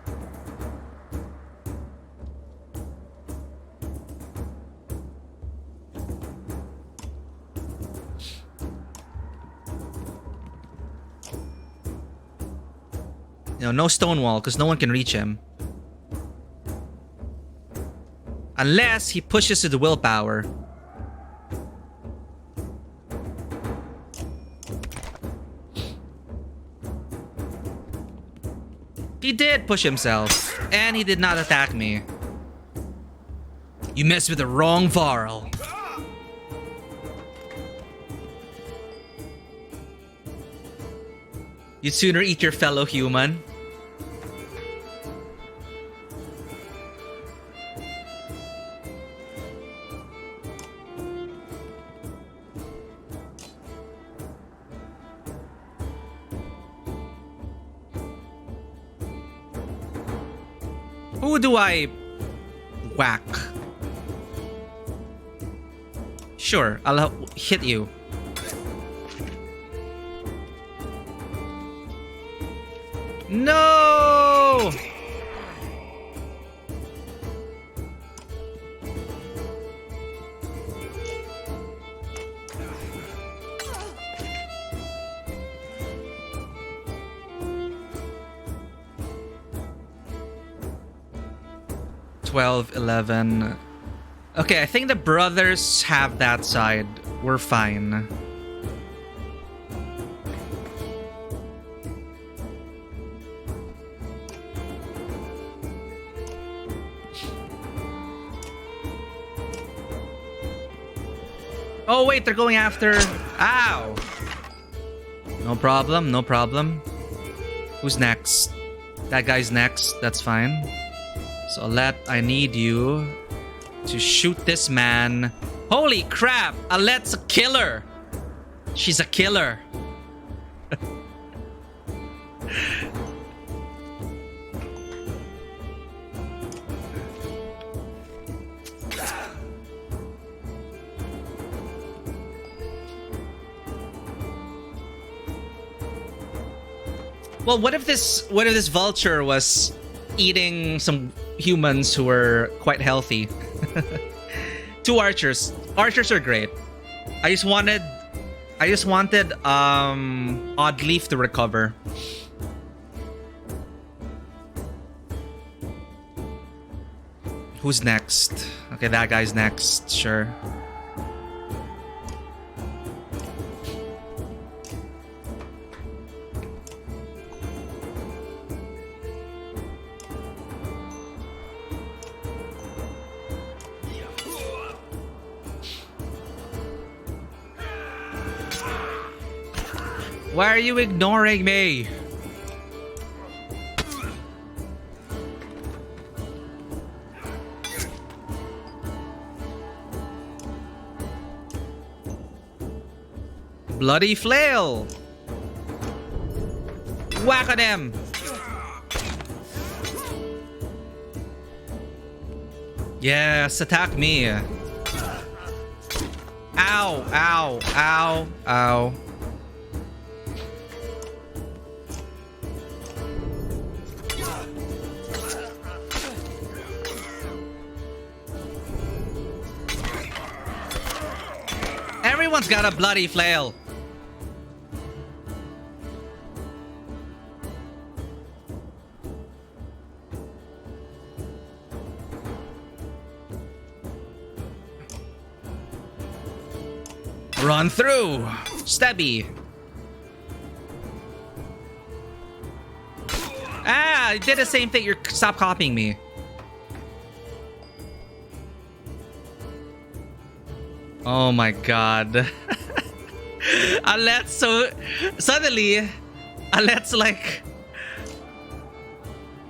no stone wall, because no one can reach him. Unless he pushes to the willpower. He did push himself, and he did not attack me. You messed with the wrong Varl. You'd sooner eat your fellow human. Who do I whack? Sure, I'll hit you. No! $12, $11. Okay, I think the brothers have that side. We're fine. Oh wait, they're going after... Ow! No problem, no problem. Who's next? That guy's next, that's fine. So Alette, I need you to shoot this man. Holy crap! Alette's a killer! She's a killer. Well, what if this vulture was eating some humans who were quite healthy? Two archers. Archers are great. I just wanted Oddleaf to recover. Who's next? Okay, that guy's next. Sure. Why are you ignoring me? Bloody flail! Whack at him! Yes, attack me. Ow, ow, ow, ow. Everyone's got a bloody flail. Run through. Stabby. Ah, you did the same thing. Stop copying me. Oh my god. Alette's so... Suddenly, Alette's like...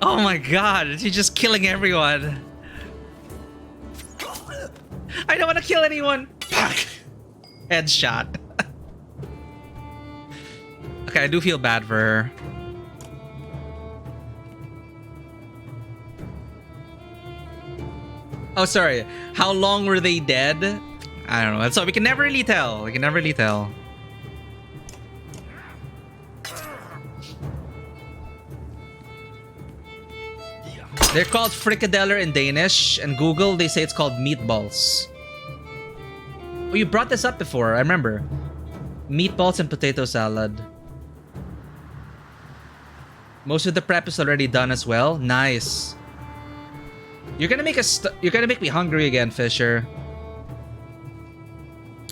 Oh my god, she's just killing everyone. I don't want to kill anyone. Headshot. Okay, I do feel bad for her. Oh, sorry. How long were they dead? I don't know. So we can never really tell. We can never really tell. They're called frikadeller in Danish, and Google, they say it's called meatballs. Oh, you brought this up before. I remember. Meatballs and potato salad. Most of the prep is already done as well. Nice. You're gonna make you're gonna make me hungry again, Fisher.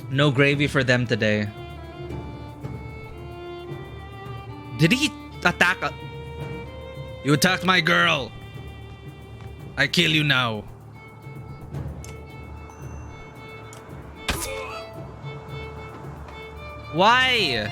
No gravy for them today. Did he attack? You attacked my girl. I kill you now. Why?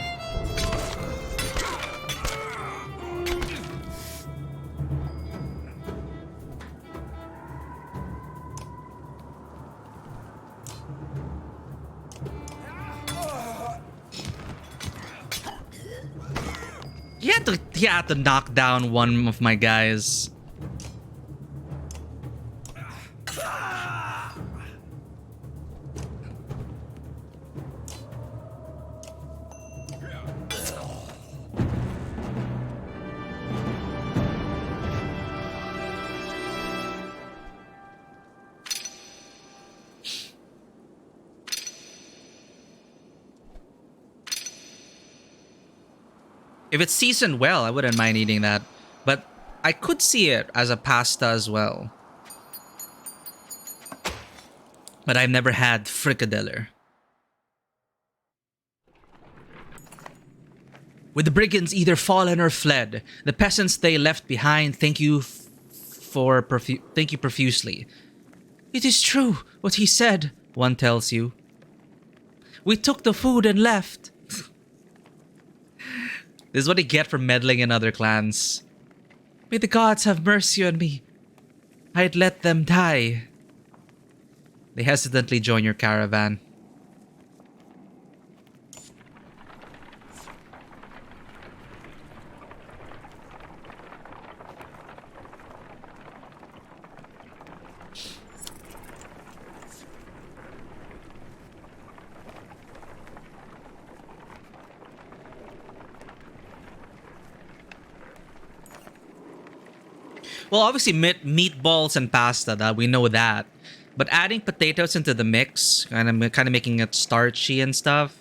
He had to knock down one of my guys. If it's seasoned well, I wouldn't mind eating that. But I could see it as a pasta as well. But I've never had frikadeller. With the brigands either fallen or fled, the peasants they left behind thank you profusely. It is true what he said, one tells you. We took the food and left. This is what they get for meddling in other clans. May the gods have mercy on me. I'd let them die. They hesitantly join your caravan. Well, obviously meatballs and pasta, that we know that. But adding potatoes into the mix, kind of making it starchy and stuff.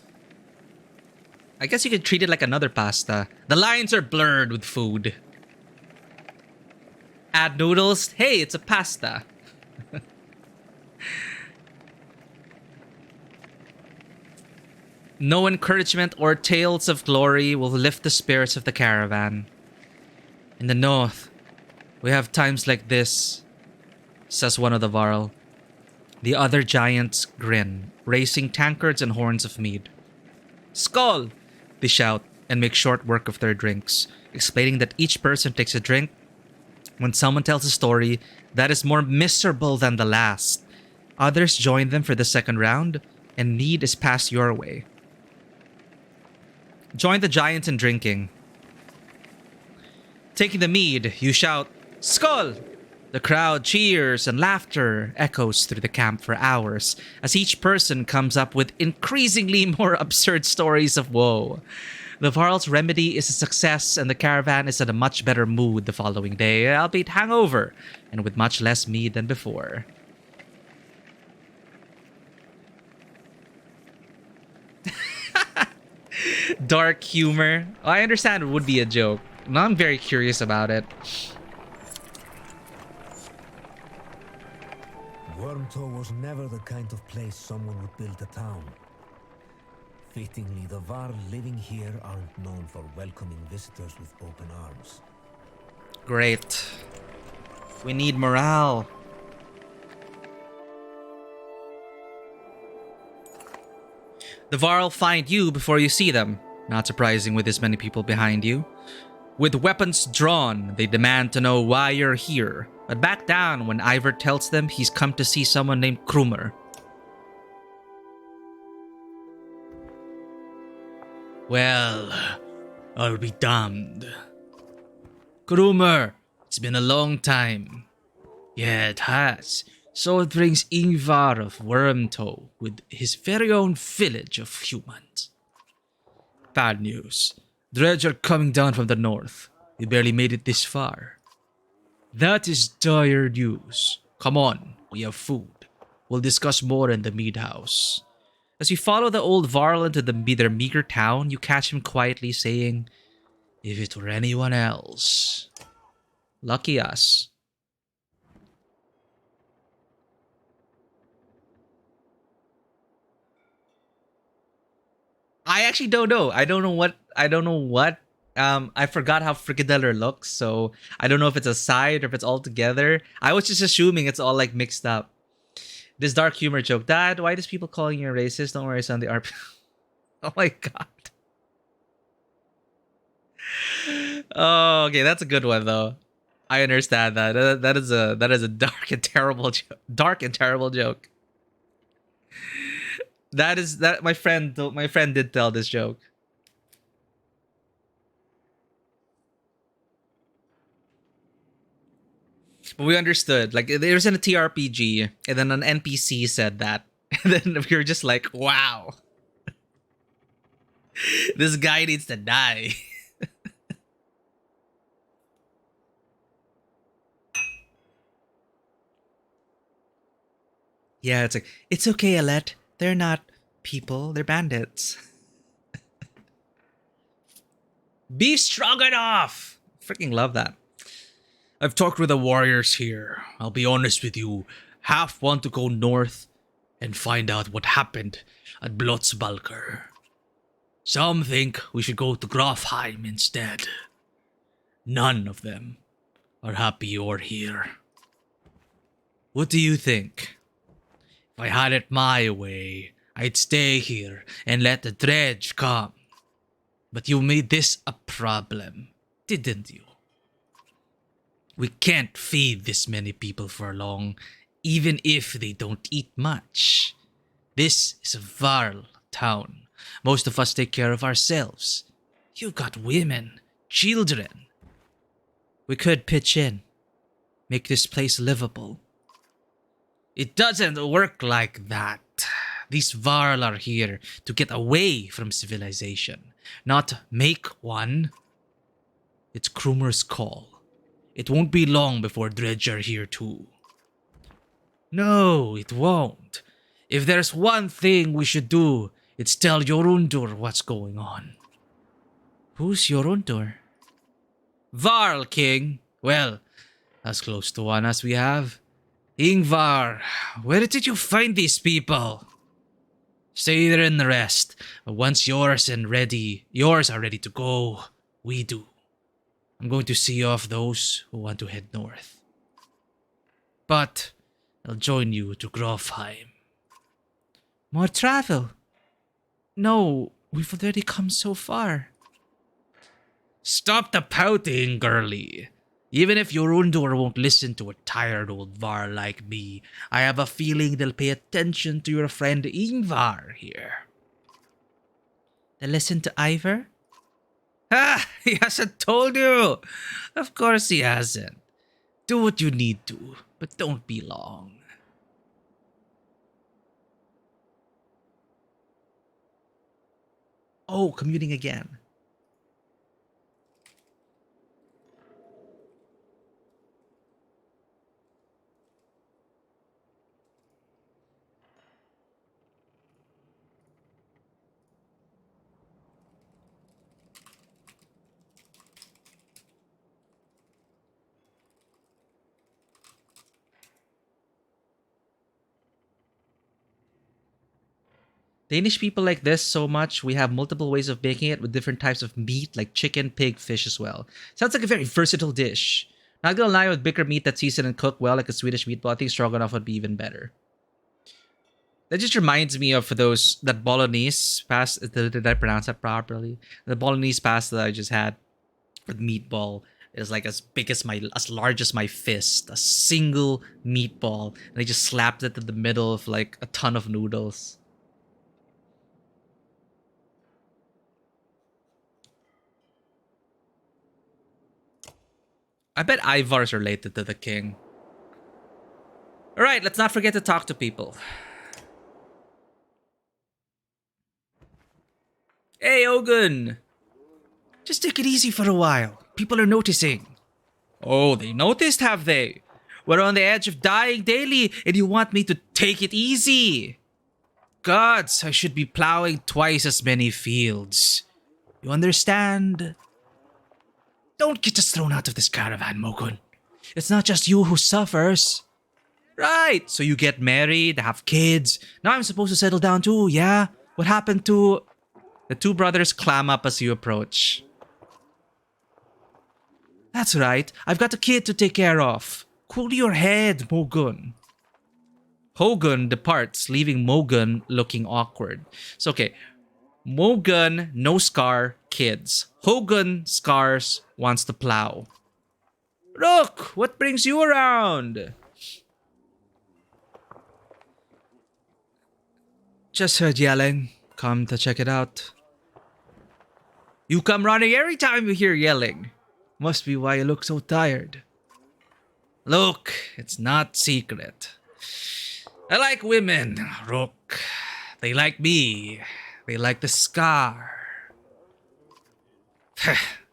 I guess you could treat it like another pasta. The lines are blurred with food. Add noodles. Hey, it's a pasta. No encouragement or tales of glory will lift the spirits of the caravan. In the north, we have times like this, says one of the Varl. The other giants grin, raising tankards and horns of mead. Skull! They shout and make short work of their drinks, explaining that each person takes a drink when someone tells a story that is more miserable than the last. Others join them for the second round, and mead is passed your way. Join the giants in drinking. Taking the mead, you shout, Skull! The crowd cheers and laughter echoes through the camp for hours as each person comes up with increasingly more absurd stories of woe. The Varl's remedy is a success and the caravan is in a much better mood the following day, albeit hangover and with much less mead than before. Dark humor. I understand it would be a joke. Now I'm very curious about it. Wormtow was never the kind of place someone would build a town. Fittingly, the Varl living here aren't known for welcoming visitors with open arms. Great. We need morale. The Varl find you before you see them. Not surprising with this many people behind you. With weapons drawn, they demand to know why you're here, but back down when Ivor tells them he's come to see someone named Krumer. Well, I'll be damned. Krumer, it's been a long time. Yeah, it has. So it brings Ingvar of Wormtow with his very own village of humans. Bad news. Dredge are coming down from the north. We barely made it this far. That is dire news. Come on, we have food. We'll discuss more in the mead house. As you follow the old Varl into their meager town, you catch him quietly saying, If it were anyone else. Lucky us. I actually don't know. I don't know what. I forgot how Frikadeller looks, so I don't know if it's a side or if it's all together. I was just assuming it's all like mixed up. This dark humor joke. Dad, why does people calling you racist? Don't worry, son. They are. Oh my god. Oh, okay, that's a good one though. I understand that. That is a dark and terrible dark and terrible joke. That my friend did tell this joke. But we understood. Like there's in a TRPG, and then an NPC said that, and then we were just like, "Wow, this guy needs to die." Yeah, it's like it's okay, Alette. They're not people. They're bandits. Beef stroganoff. Freaking love that. I've talked with the warriors here. I'll be honest with you. Half want to go north and find out what happened at Blotzbalker. Some think we should go to Grafheim instead. None of them are happy you're here. What do you think? If I had it my way, I'd stay here and let the dredge come. But you made this a problem, didn't you? We can't feed this many people for long, even if they don't eat much. This is a Varl town. Most of us take care of ourselves. You got women, children. We could pitch in, make this place livable. It doesn't work like that. These Varl are here to get away from civilization, not make one. It's Krumer's call. It won't be long before Dredge are here too. No, it won't. If there's one thing we should do, it's tell Jorundur what's going on. Who's Jorundur? Varl King. Well, as close to one as we have. Ingvar, where did you find these people? Stay there and rest. But once yours are ready to go, we do. I'm going to see off those who want to head north. But I'll join you to Grofheim. More travel? No, we've already come so far. Stop the pouting, girlie. Even if Jorundur won't listen to a tired old Var like me, I have a feeling they'll pay attention to your friend Ingvar here. They'll listen to Ivar? Ah, he hasn't told you. Of course he hasn't. Do what you need to, but don't be long. Oh, commuting again. Danish people like this so much, we have multiple ways of making it with different types of meat like chicken, pig, fish as well. Sounds like a very versatile dish. Not gonna lie, with bigger meat that's seasoned and cooked well like a Swedish meatball, I think stroganoff would be even better. That just reminds me of that bolognese pasta. Did I pronounce that properly? The bolognese pasta that I just had with meatball is like as large as my fist. A single meatball. And I just slapped it in the middle of like a ton of noodles. I bet Ivar's related to the king. Alright, let's not forget to talk to people. Hey, Ogun! Just take it easy for a while. People are noticing. Oh, they noticed, have they? We're on the edge of dying daily, and you want me to take it easy? Gods, I should be plowing twice as many fields. You understand? Don't get us thrown out of this caravan, Mogun. It's not just you who suffers. Right, so you get married, have kids. Now I'm supposed to settle down too, yeah? What happened to... The two brothers clam up as you approach. That's right, I've got a kid to take care of. Cool your head, Mogun. Hogun departs, leaving Mogun looking awkward. So, okay. Mogun, no scar, kids. Hogun, scars, wants to plow. Rook, what brings you around? Just heard yelling. Come to check it out. You come running every time you hear yelling. Must be why you look so tired. Look, it's not secret. I like women, Rook. They like me. They like the scar.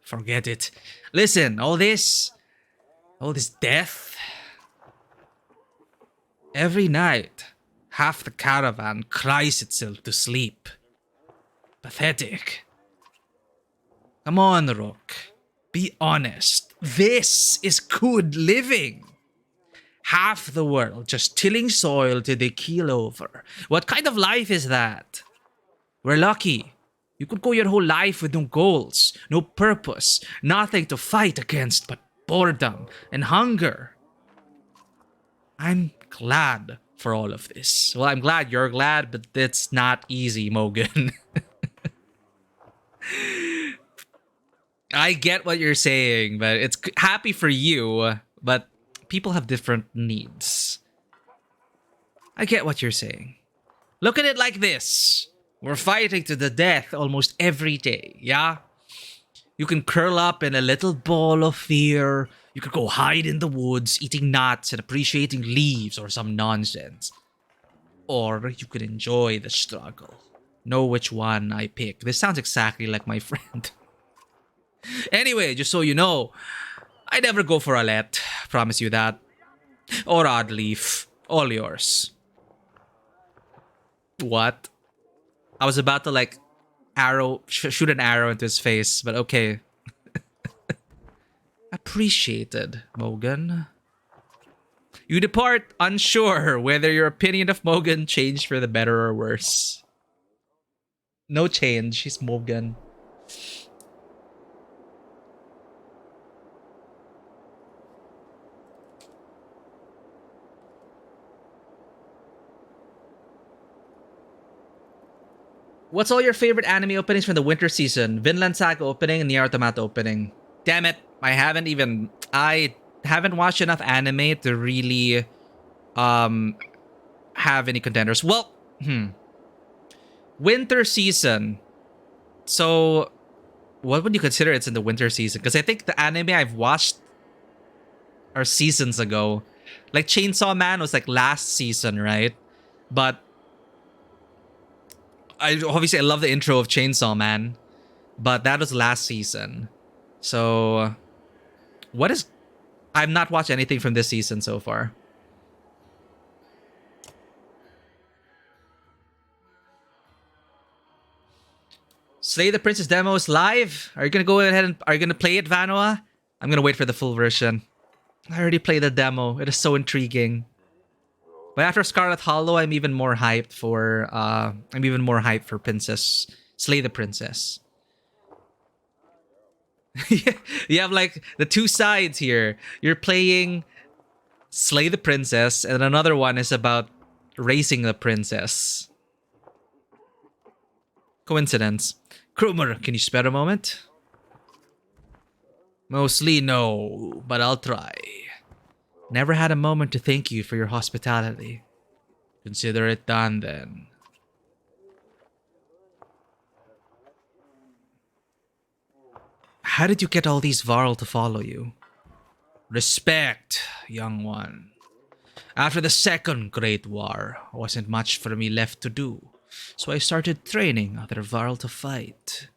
Forget it. Listen, all this death. Every night, half the caravan cries itself to sleep. Pathetic. Come on, Rook. Be honest. This is good living. Half the world just tilling soil till they keel over. What kind of life is that? We're lucky. You could go your whole life with no goals, no purpose, nothing to fight against but boredom and hunger. I'm glad for all of this. Well, I'm glad you're glad, but it's not easy, Mogun. I get what you're saying, but it's happy for you, but people have different needs. I get what you're saying. Look at it like this. We're fighting to the death almost every day, yeah? You can curl up in a little ball of fear. You could go hide in the woods, eating nuts and appreciating leaves or some nonsense. Or you could enjoy the struggle. Know which one I pick. This sounds exactly like my friend. Anyway, just so you know, I never go for a let. Promise you that. Or odd leaf. All yours. What? I was about to like shoot an arrow into his face, but okay. Appreciated, Mogun. You depart unsure whether your opinion of Mogun changed for the better or worse. No change, he's Mogun. What's all your favorite anime openings from the winter season? Vinland Saga opening and the Automata opening. Damn it, I haven't watched enough anime to really have any contenders. Well, winter season. So what would you consider it's in the winter season? Because I think the anime I've watched are seasons ago. Like Chainsaw Man was like last season, right? But I love the intro of Chainsaw Man, but that was last season. So, I've not watched anything from this season so far. Slay the Princess demo is live. Are you gonna go ahead and are you gonna play it, Vanoa? I'm gonna wait for the full version. I already played the demo. It is so intriguing. But after Scarlet Hollow, I'm even more hyped for Princess Slay the Princess. You have like the two sides here. You're playing Slay the Princess, and another one is about racing the princess. Coincidence. Krumer, can you spare a moment? Mostly no, but I'll try. Never had a moment to thank you for your hospitality. Consider it done then. How did you get all these Varl to follow you? Respect, young one. After the Second Great War, wasn't much for me left to do, so I started training other Varl to fight.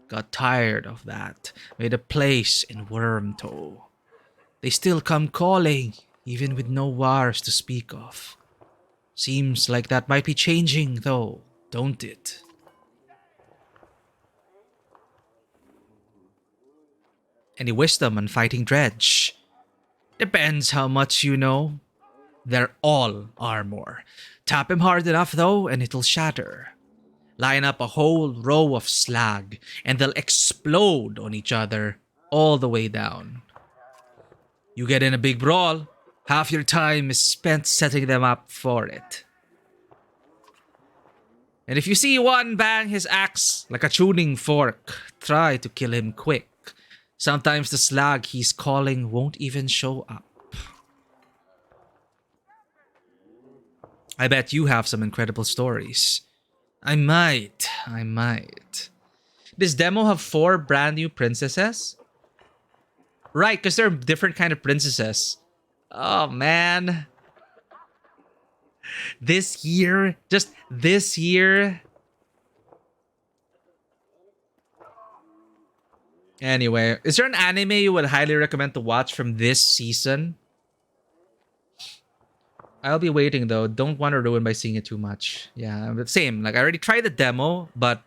Got tired of that, made a place in Wormtoe. They still come calling, even with no wars to speak of. Seems like that might be changing, though, don't it? Any wisdom on fighting Dredge? Depends how much you know. They're all armor. Tap him hard enough though, and it'll shatter. Line up a whole row of slag, and they'll explode on each other all the way down. You get in a big brawl, half your time is spent setting them up for it. And if you see one bang his axe like a tuning fork, try to kill him quick. Sometimes the slag he's calling won't even show up. I bet you have some incredible stories. I might. Does demo have 4 brand new princesses? Right, because they're different kind of princesses. Oh, man. This year? Just this year? Anyway, is there an anime you would highly recommend to watch from this season? I'll be waiting though. Don't want to ruin by seeing it too much. Yeah, but same. Like I already tried the demo, but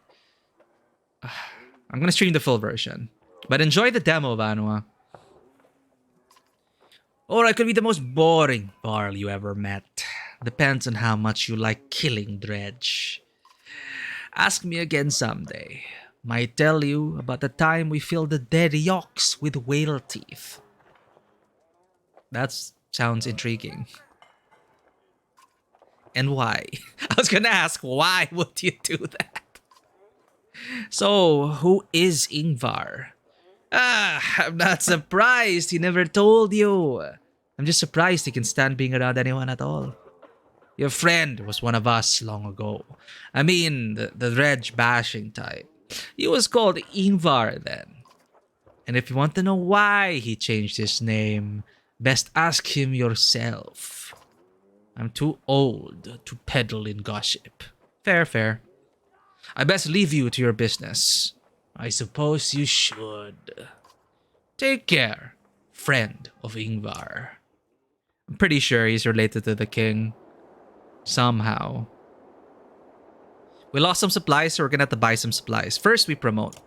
I'm gonna stream the full version. But enjoy the demo, Vanua. Or I could be the most boring Varl you ever met. Depends on how much you like killing Dredge. Ask me again someday. Might tell you about the time we filled the dead yolks with whale teeth. That sounds intriguing. And why? I was gonna ask, why would you do that? So, who is Ingvar? I'm not surprised he never told you. I'm just surprised he can stand being around anyone at all. Your friend was one of us long ago. I mean, the Dredge bashing type. He was called Ingvar then. And if you want to know why he changed his name, best ask him yourself. I'm too old to peddle in gossip. Fair. I best leave you to your business. I suppose you should. Take care, friend of Ingvar. I'm pretty sure he's related to the king. Somehow. We lost some supplies, so we're gonna have to buy some supplies. First, we promote.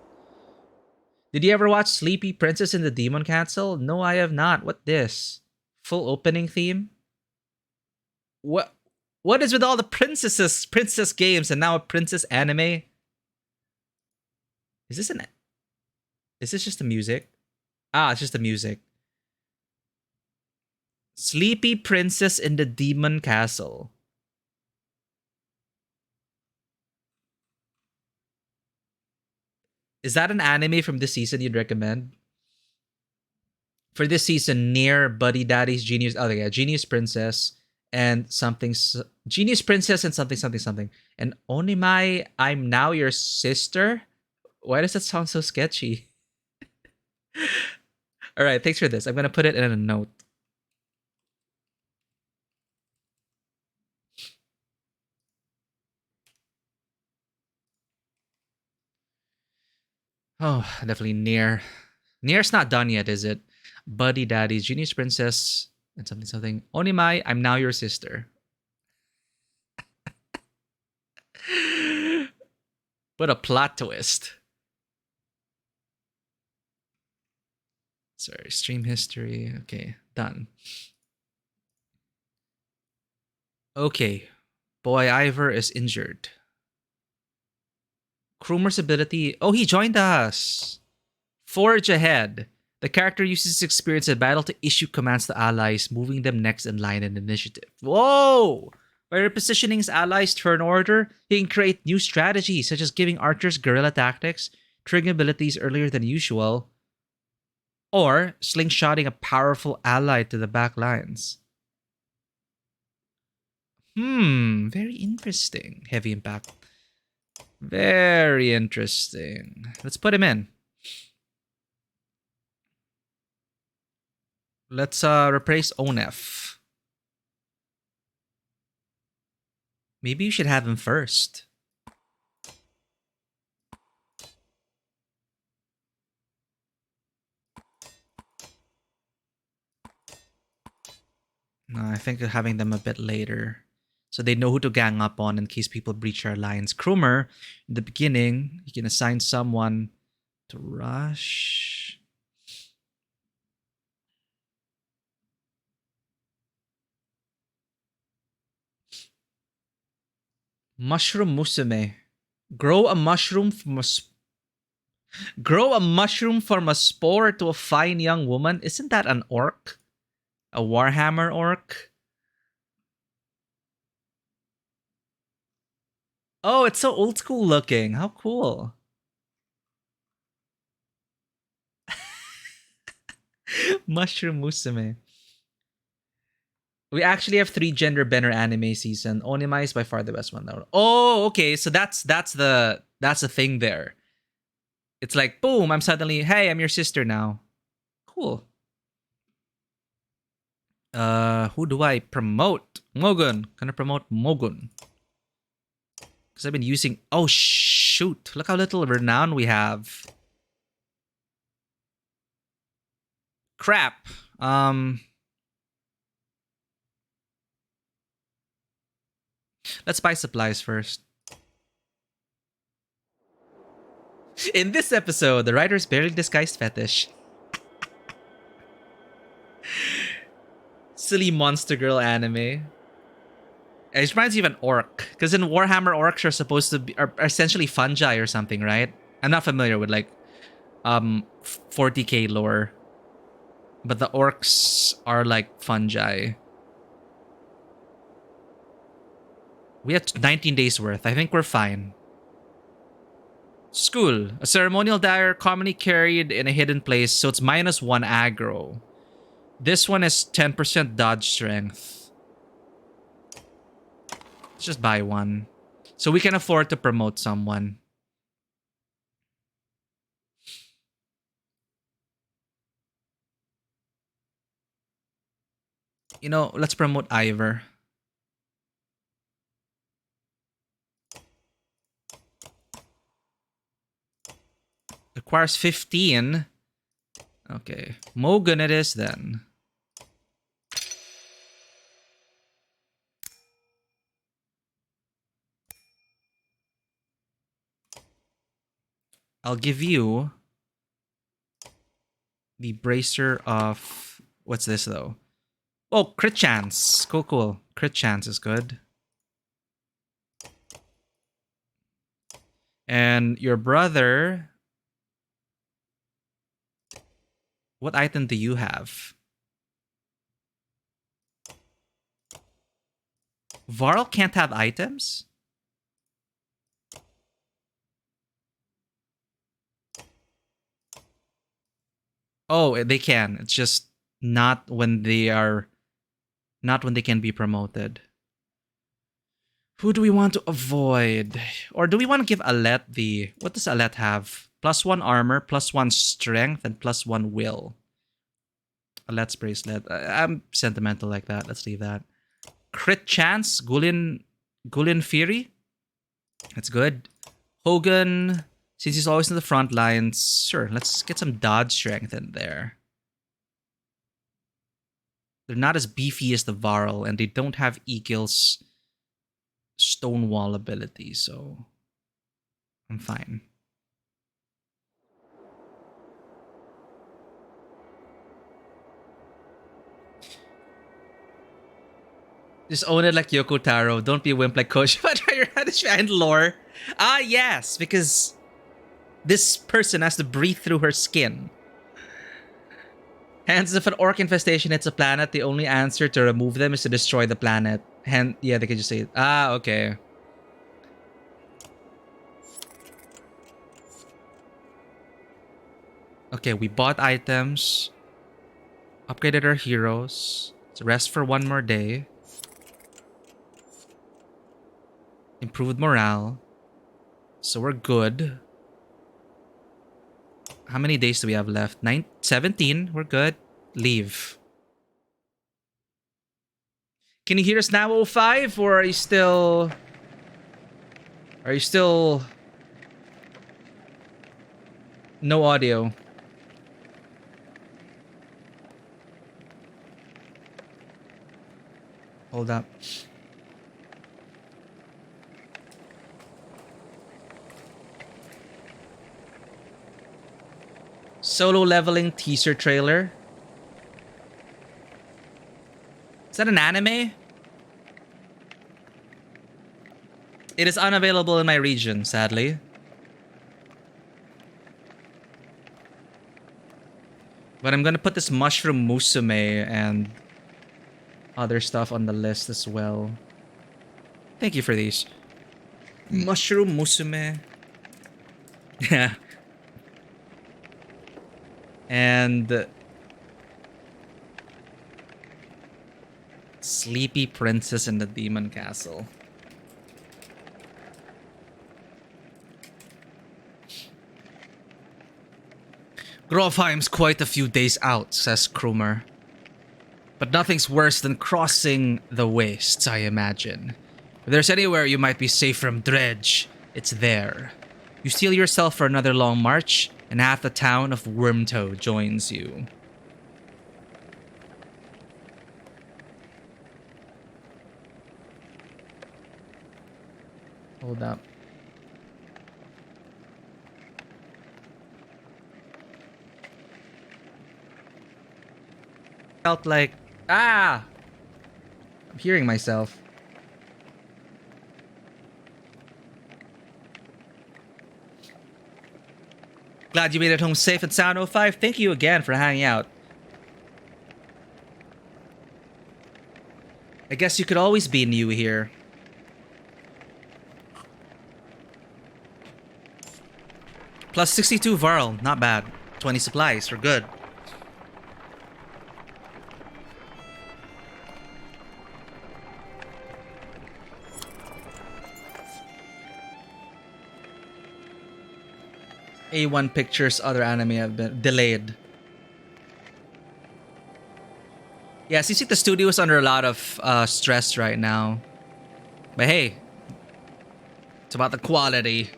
Did you ever watch Sleepy Princess in the Demon Castle? No, I have not. What this? Full opening theme? What is with all the princess games and now a princess anime? Is this just the music? Ah, it's just the music. Sleepy Princess in the Demon Castle. Is that an anime from this season you'd recommend? For this season, near Buddy Daddy's Genius. Oh yeah, Genius Princess and something. Genius Princess and something. And Onimai, I'm Now Your Sister. Why does that sound so sketchy? All right, thanks for this. I'm gonna put it in a note. Oh, definitely Near. Near's not done yet, is it? Buddy Daddy's Genius Princess and something. Onimai, I'm Now Your Sister. What a plot twist. Sorry, stream history. Okay, done. Okay, Boy Ivor is injured. Krumer's ability. Oh, he joined us. Forge ahead. The character uses his experience in battle to issue commands to allies, moving them next in line in initiative. Whoa! By repositioning his allies' turn order, he can create new strategies, such as giving archers guerrilla tactics, triggering abilities earlier than usual, or slingshotting a powerful ally to the back lines. Very interesting. Heavy impact. Very interesting. Let's put him in. Let's replace Onef. Maybe you should have him first. No, I think having them a bit later. So they know who to gang up on in case people breach our lines. Krumer, in the beginning, you can assign someone to rush. Mushroom musume. Grow a mushroom from a spore to a fine young woman. Isn't that an orc? A Warhammer orc? Oh, it's so old school looking. How cool. Mushroom musume. We actually have 3 gender bender anime season. Onima is by far the best one though. Oh, okay. So that's the thing there. It's like boom, I'm suddenly, hey, I'm your sister now. Cool. Who do I promote? Mogun. Gonna promote Mogun. Because I've been using, oh shoot. Look how little renown we have. Crap. Let's buy supplies first. In this episode, the writer's barely disguised fetish. Silly monster girl anime. It reminds you of an orc. Because in Warhammer, orcs are supposed to be are essentially fungi or something, right? I'm not familiar with like 40k lore. But the orcs are like fungi. We have 19 days worth. I think we're fine. School. A ceremonial dagger commonly carried in a hidden place, so it's -1 aggro. This one is 10% dodge strength. Let's just buy one. So we can afford to promote someone. You know, let's promote Ivor. Requires 15. Okay. Mogun it is then. I'll give you the bracer of... What's this though? Oh, crit chance. Cool, cool. Crit chance is good. And your brother... What item do you have? Varl can't have items? Oh, they can. It's just not when they are... Not when they can be promoted. Who do we want to avoid? Or do we want to give Alet the... What does Alet have? +1 armor, +1 strength, and +1 will. Alet's bracelet. I'm sentimental like that. Let's leave that. Crit chance, Gulin Fury. That's good. Hogan, since he's always in the front lines, sure, let's get some dodge strength in there. They're not as beefy as the Varl, and they don't have Egil's Stonewall ability, so I'm fine. Just own it like Yoko Taro. Don't be a wimp like Koshi. But try your hand behind lore. Ah, yes, because this person has to breathe through her skin. Hence, if an orc infestation hits a planet, the only answer to remove them is to destroy the planet. Yeah, they can just say, ah, okay. Okay, we bought items. Upgraded our heroes. Let's rest for 1 more day. Improved morale. So we're good. How many days do we have left? 17. We're good. Leave. Can you hear us now, 05? Or are you still... Are you still... No audio? Hold up. Solo leveling teaser trailer. Is that an anime? It is unavailable in my region, sadly. But I'm gonna put this mushroom musume and other stuff on the list as well. Thank you for these. Mushroom musume. Yeah. And Sleepy Princess in the Demon Castle. Grofheim's quite a few days out, says Krumer. But nothing's worse than crossing the wastes, I imagine. If there's anywhere you might be safe from Dredge, it's there. You steel yourself for another long march, and half the town of Wormtoe joins you. Hold up. Felt like... I'm hearing myself. Glad you made it home safe and sound, 05. Thank you again for hanging out. I guess you could always be new here. Plus 62 Varl, not bad. 20 supplies, we're good. A1 Pictures, other anime have been delayed. Yeah, seems like the studio is under a lot of stress right now. But hey, it's about the quality.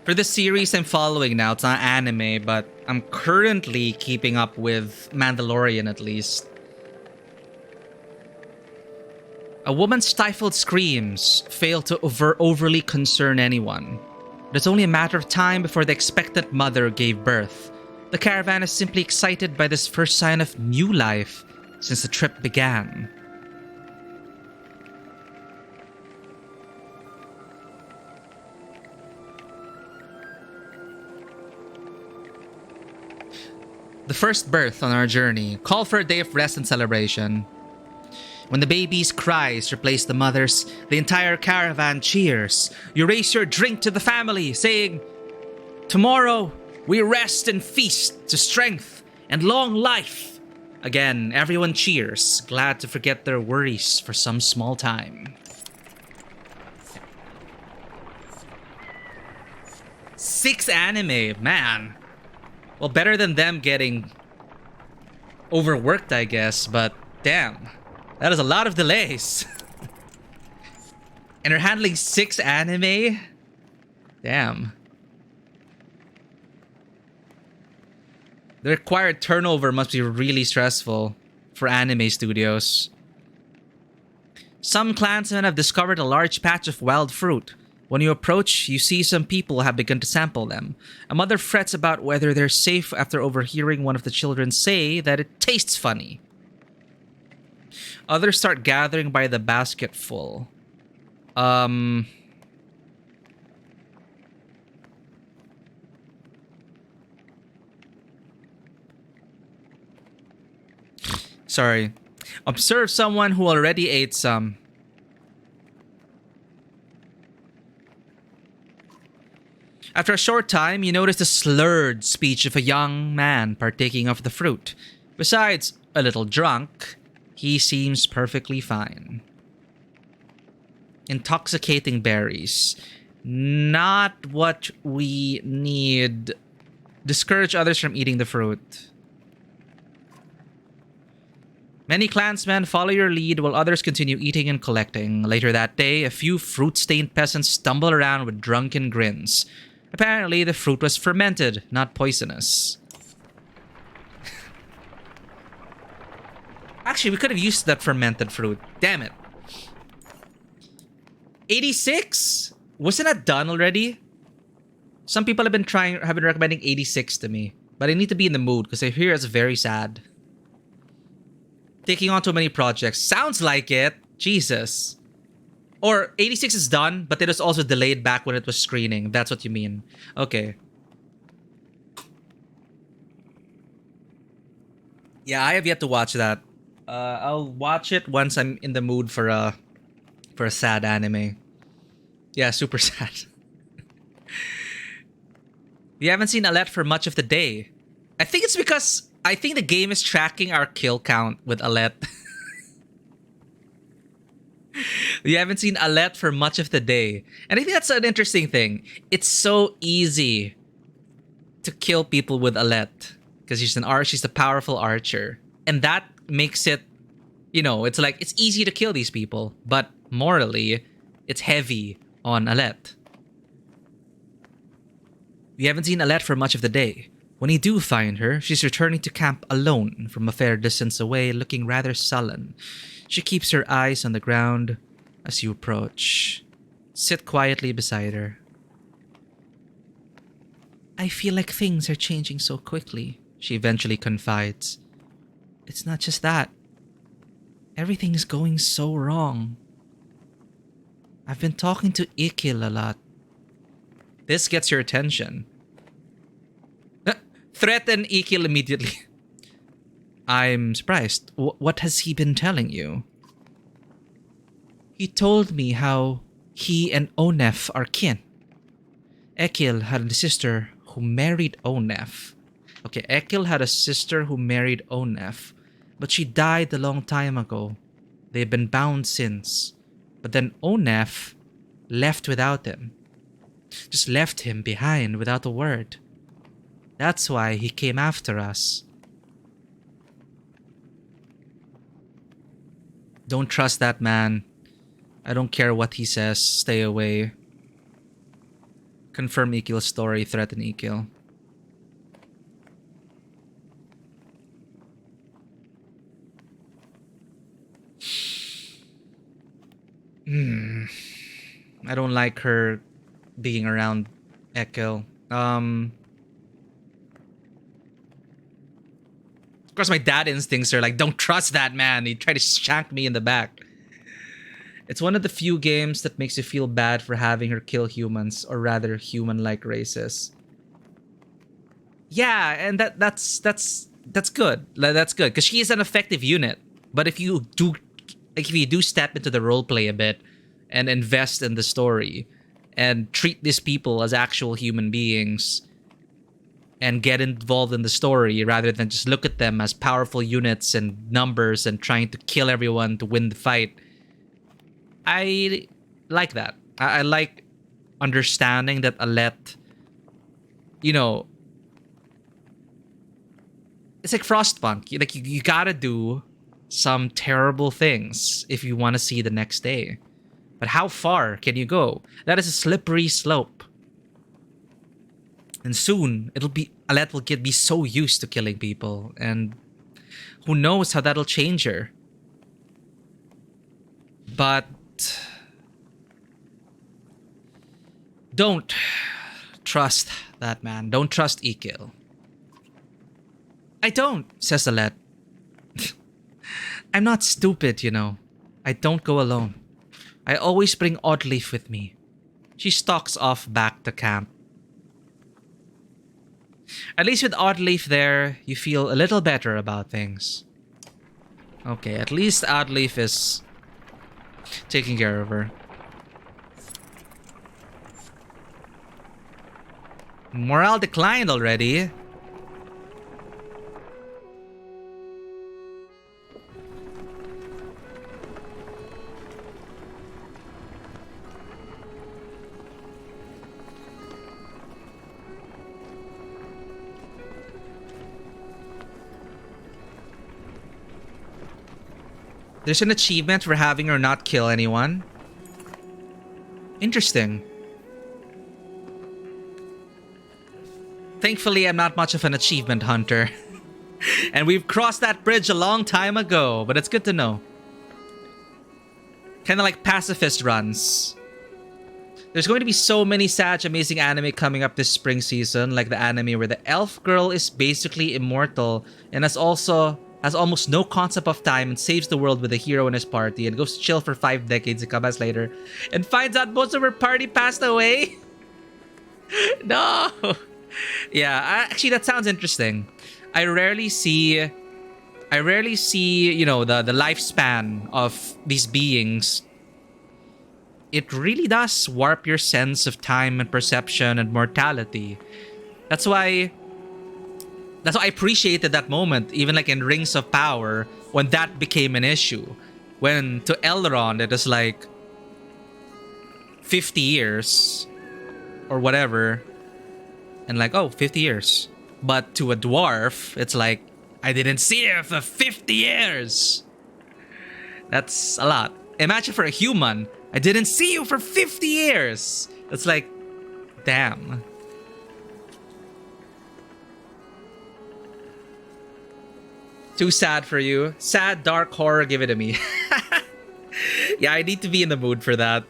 For this series I'm following now, it's not anime, but I'm currently keeping up with Mandalorian at least. A woman's stifled screams fail to overly concern anyone. It's only a matter of time before the expectant mother gave birth. The caravan is simply excited by this first sign of new life since the trip began. The first birth on our journey called for a day of rest and celebration. When the baby's cries replace the mother's, the entire caravan cheers. You raise your drink to the family, saying, "Tomorrow we rest and feast to strength and long life." Again, everyone cheers, glad to forget their worries for some small time. 6 anime, man. Well, better than them getting overworked, I guess, but damn. That is a lot of delays. And they're handling 6 anime? Damn. The required turnover must be really stressful for anime studios. Some clansmen have discovered a large patch of wild fruit. When you approach, you see some people have begun to sample them. A mother frets about whether they're safe after overhearing one of the children say that it tastes funny. Others start gathering by the basketful. Sorry. Observe someone who already ate some. After a short time, you notice the slurred speech of a young man partaking of the fruit. Besides, a little drunk, he seems perfectly fine. Intoxicating berries. Not what we need. Discourage others from eating the fruit. Many clansmen follow your lead while others continue eating and collecting. Later that day, a few fruit-stained peasants stumble around with drunken grins. Apparently, the fruit was fermented, not poisonous. Actually, we could have used that fermented fruit. Damn it. 86? Wasn't that done already? Some people have been recommending 86 to me. But I need to be in the mood because I hear it's very sad. Taking on too many projects. Sounds like it. Jesus. Or 86 is done, but it was also delayed back when it was screening. That's what you mean. Okay. Yeah, I have yet to watch that. I'll watch it once I'm in the mood for a sad anime. Yeah, super sad. You haven't seen Alette for much of the day. I think it's because I think the game is tracking our kill count with Alette. You haven't seen Alette for much of the day. And I think that's an interesting thing. It's so easy to kill people with Alette because she's a powerful archer. And that makes it, it's like it's easy to kill these people, but morally, it's heavy on Alette. We haven't seen Alette for much of the day. When you do find her, she's returning to camp alone from a fair distance away, looking rather sullen. She keeps her eyes on the ground as you approach. Sit quietly beside her. I feel like things are changing so quickly, she eventually confides. It's not just that. Everything is going so wrong. I've been talking to Ikil a lot. This gets your attention. Threaten Ikil immediately. I'm surprised. What has he been telling you? He told me how he and Onef are kin. Ekil had a sister who married Onef. Okay, Ekil had a sister who married Onef, but she died a long time ago. They've been bound since. But then Onef left without him. Just left him behind without a word. That's why he came after us. Don't trust that man. I don't care what he says. Stay away. Confirm Ikil's story. Threaten Ikil. I don't like her being around Ekil. Of course, my dad instincts are like, don't trust that man. He tried to shank me in the back. It's one of the few games that makes you feel bad for having her kill humans, or rather human-like races. Yeah, and that's good. That's good because she is an effective unit. But if you do step into the roleplay a bit and invest in the story and treat these people as actual human beings and get involved in the story rather than just look at them as powerful units and numbers and trying to kill everyone to win the fight, I like that. I like understanding that Alette, it's like Frostpunk. Like you gotta do some terrible things if you want to see the next day. But how far can you go? That is a slippery slope. And soon Alette will be so used to killing people, and who knows how that'll change her. But don't trust that man. Don't trust Ikil. I don't, says Alette. I'm not stupid, I don't go alone. I always bring Oddleaf with me. She stalks off back to camp. At least with Oddleaf there, you feel a little better about things. Okay, at least Oddleaf is taking care of her. Morale declined already. There's an achievement for having her not kill anyone. Interesting. Thankfully, I'm not much of an achievement hunter. And we've crossed that bridge a long time ago, but it's good to know. Kind of like pacifist runs. There's going to be so many such amazing anime coming up this spring season, like the anime where the elf girl is basically immortal and has also has almost no concept of time and saves the world with a hero in his party and goes to chill for 5 decades and comes back later and finds out most of her party passed away. No. Yeah, actually that sounds interesting. I rarely see, you know, the lifespan of these beings. It really does warp your sense of time and perception and mortality. That's why I appreciated that moment, even like in Rings of Power, when that became an issue. When to Elrond it is like 50 years or whatever. And like, oh, 50 years. But to a dwarf, it's like, I didn't see her for 50 years. That's a lot. Imagine for a human, I didn't see you for 50 years. It's like, damn. Too sad for you. Sad, dark horror, give it to me. Yeah, I need to be in the mood for that.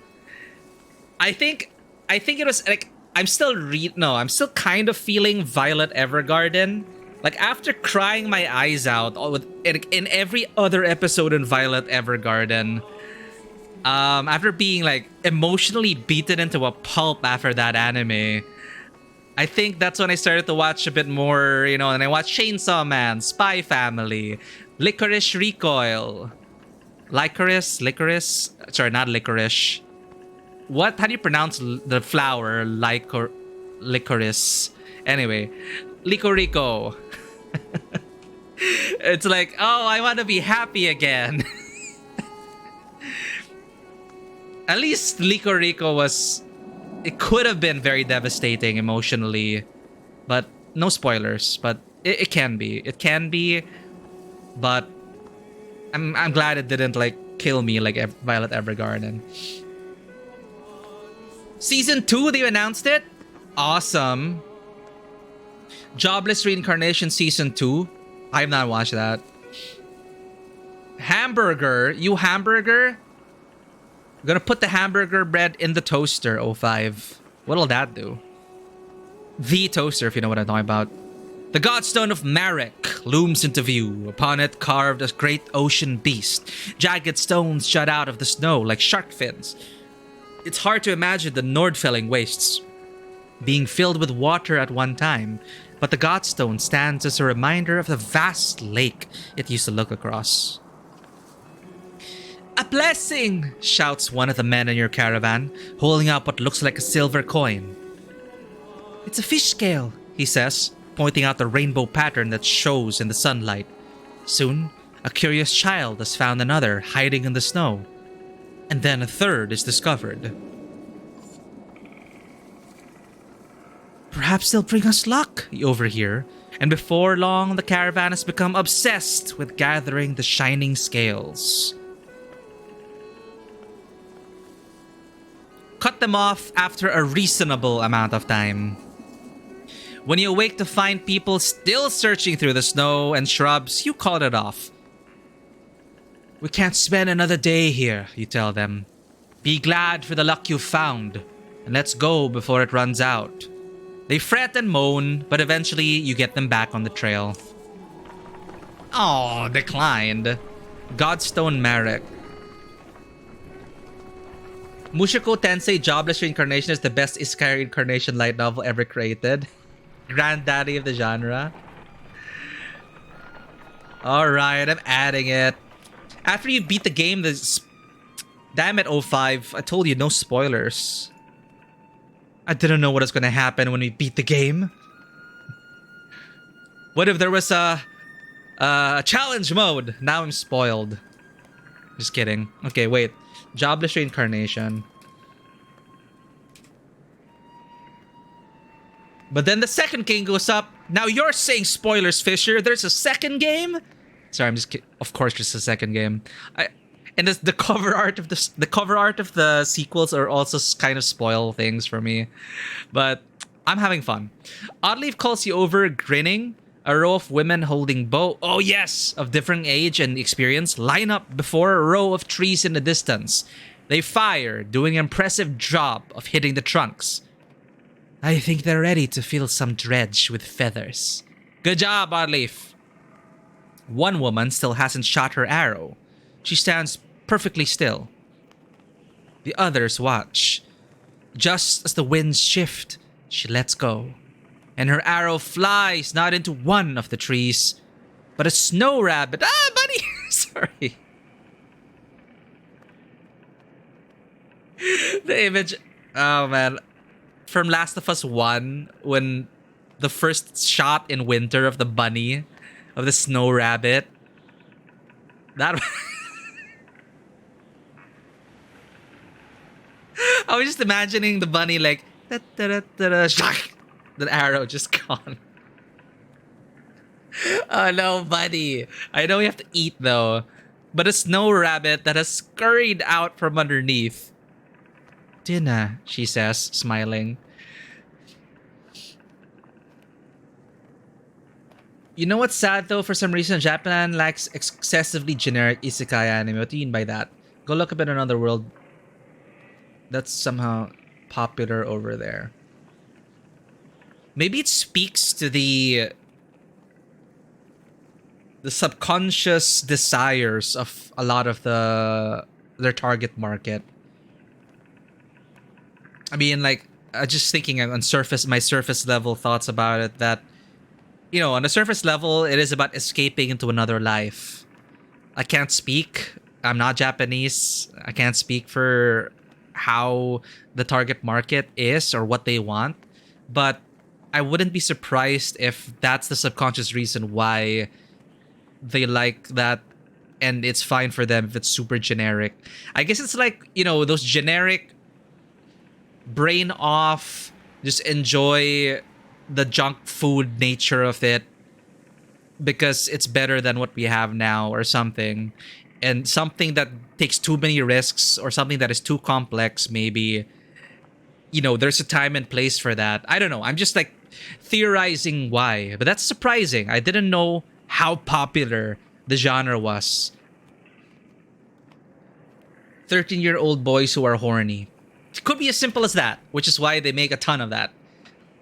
I think it was like, I'm still kind of feeling Violet Evergarden. Like after crying my eyes out in every other episode in Violet Evergarden, after being like emotionally beaten into a pulp after that anime, I think that's when I started to watch a bit more, you know, and I watched Chainsaw Man, Spy Family, Licorice Recoil. Licorice? Sorry, not licorice. What? How do you pronounce the flower? Licorice. Anyway, Licorico. It's like, oh, I want to be happy again. At least Licorico was... It could have been very devastating emotionally. But no spoilers. But it can be. It can be. But I'm glad it didn't like kill me like Violet Evergarden. Season 2, they announced it. Awesome. Jobless Reincarnation Season 2. I have not watched that. Hamburger. You hamburger? I'm gonna put the hamburger bread in the toaster, 05. What'll that do? The toaster, if you know what I'm talking about. The Godstone of Marek looms into view. Upon it carved a great ocean beast. Jagged stones shut out of the snow like shark fins. It's hard to imagine the Nordfelling wastes being filled with water at one time, but the Godstone stands as a reminder of the vast lake it used to look across. A blessing! Shouts one of the men in your caravan, holding up what looks like a silver coin. It's a fish scale, he says, pointing out the rainbow pattern that shows in the sunlight. Soon, a curious child has found another hiding in the snow. And then a third is discovered. Perhaps they'll bring us luck, you overhear, and before long the caravan has become obsessed with gathering the shining scales. Cut them off after a reasonable amount of time. When you awake to find people still searching through the snow and shrubs, you call it off. We can't spend another day here, you tell them. Be glad for the luck you found, and let's go before it runs out. They fret and moan, but eventually you get them back on the trail. Oh, declined. Godstone Marek. Mushoku Tensei Jobless Reincarnation is the best Isekai reincarnation light novel ever created. Granddaddy of the genre. Alright, I'm adding it. After you beat the game, damn it, 05. I told you, no spoilers. I didn't know what was going to happen when we beat the game. What if there was a challenge mode? Now I'm spoiled. Just kidding. Okay, wait. Jobless Reincarnation. But then the second game goes up. Now you're saying spoilers, Fisher. There's a second game? Sorry, I'm just kidding. Of course, just a second game. And the cover art of the sequels are also kind of spoil things for me, but I'm having fun. Oddleaf calls you over, grinning. A row of women holding bow. Oh yes, of different age and experience line up before a row of trees in the distance. They fire, doing an impressive job of hitting the trunks. I think they're ready to fill some dredge with feathers. Good job, Oddleaf. One woman still hasn't shot her arrow. She stands perfectly still. The others watch. Just as the winds shift, she lets go, and her arrow flies not into one of the trees, but a snow rabbit. Ah, buddy! Sorry. The image. Oh, man. From Last of Us 1, when the first shot in winter of the bunny, of the snow rabbit. That. I was just imagining the bunny like. The arrow just gone. Oh no, buddy. I know you have to eat though. But a snow rabbit that has scurried out from underneath. Dinner, she says, smiling. You know what's sad though? For some reason, Japan lacks excessively generic isekai anime. What do you mean by that? Go look up in another world that's somehow popular over there. Maybe it speaks to the subconscious desires of a lot of their target market. I mean, like, just thinking on my surface level thoughts about it, that, you know, on a surface level, it is about escaping into another life. I can't speak. I'm not Japanese. I can't speak for how the target market is or what they want. But I wouldn't be surprised if that's the subconscious reason why they like that, and it's fine for them if it's super generic. I guess it's like, you know, those generic brain off, just enjoy the junk food nature of it because it's better than what we have now or something. And something that takes too many risks or something that is too complex, maybe, you know, there's a time and place for that. I don't know. I'm just like theorizing why, but that's surprising. I didn't know how popular the genre was. 13-year-old boys who are horny. It could be as simple as that, which is why they make a ton of that.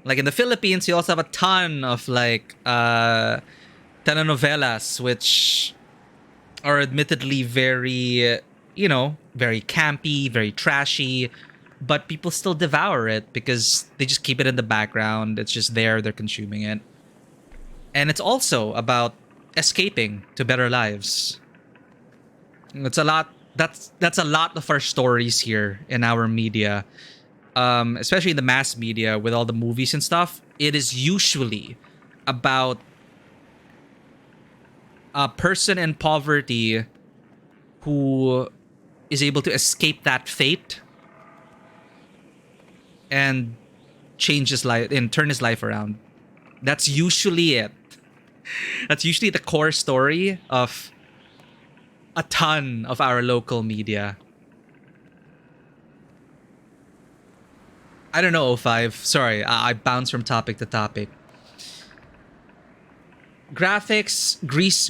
Like in the Philippines, you also have a ton of like telenovelas, which are admittedly very, you know, very campy, very trashy, but people still devour it because they just keep it in the background. It's just there, they're consuming it. And it's also about escaping to better lives. It's a lot. That's a lot of our stories here in our media, especially in the mass media with all the movies and stuff. It is usually about a person in poverty who is able to escape that fate and change his life and turn his life around. That's usually it. That's usually the core story of a ton of our local media. I don't know, O5. Sorry, I bounce from topic to topic. Graphics,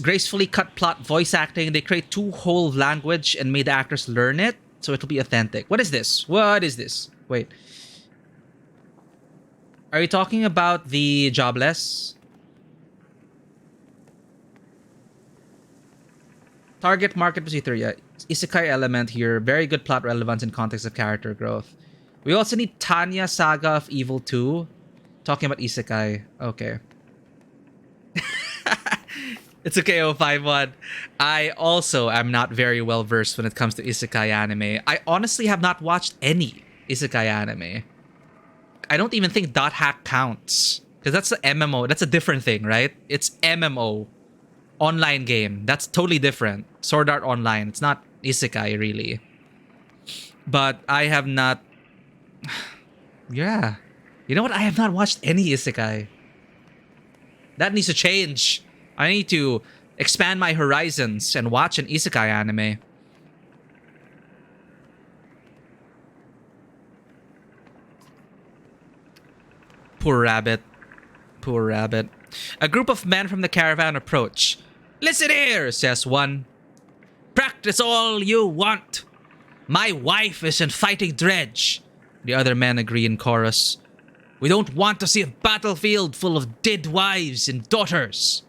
gracefully cut plot, voice acting. They create two whole language and made the actors learn it, so it'll be authentic. What is this? What is this? Wait. Are you talking about the Jobless? Target market procedure, yeah. Isekai element here. Very good plot relevance in context of character growth. We also need Tanya Saga of Evil 2. Talking about Isekai. Okay. It's okay, 051. I also am not very well versed when it comes to Isekai anime. I honestly have not watched any Isekai anime. I don't even think Dot Hack counts. Because that's the MMO. That's a different thing, right? It's MMO. Online game. That's totally different. Sword Art Online. It's not Isekai, really. But I have not... Yeah. You know what? I have not watched any Isekai. That needs to change. I need to expand my horizons and watch an Isekai anime. Poor rabbit. Poor rabbit. A group of men from the caravan approach. "Listen here," says one. "Practice all you want. My wife is in fighting dredge." The other men agree in chorus. "We don't want to see a battlefield full of dead wives and daughters."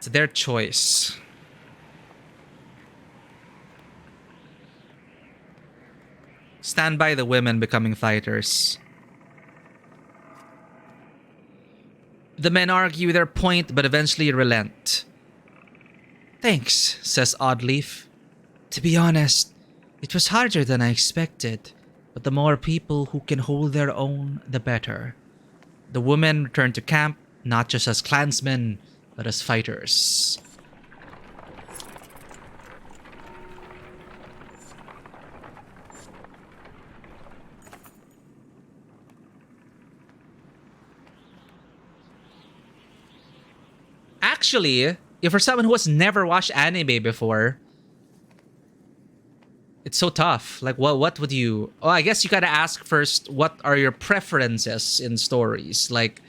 It's their choice. Stand by the women becoming fighters. The men argue their point, but eventually relent. Thanks, says Oddleaf. To be honest, it was harder than I expected, but the more people who can hold their own, the better. The women return to camp, not just as clansmen, but as fighters. Actually, if for someone who has never watched anime before, it's so tough. Like, what would you... Oh, I guess you gotta ask first, what are your preferences in stories? Like,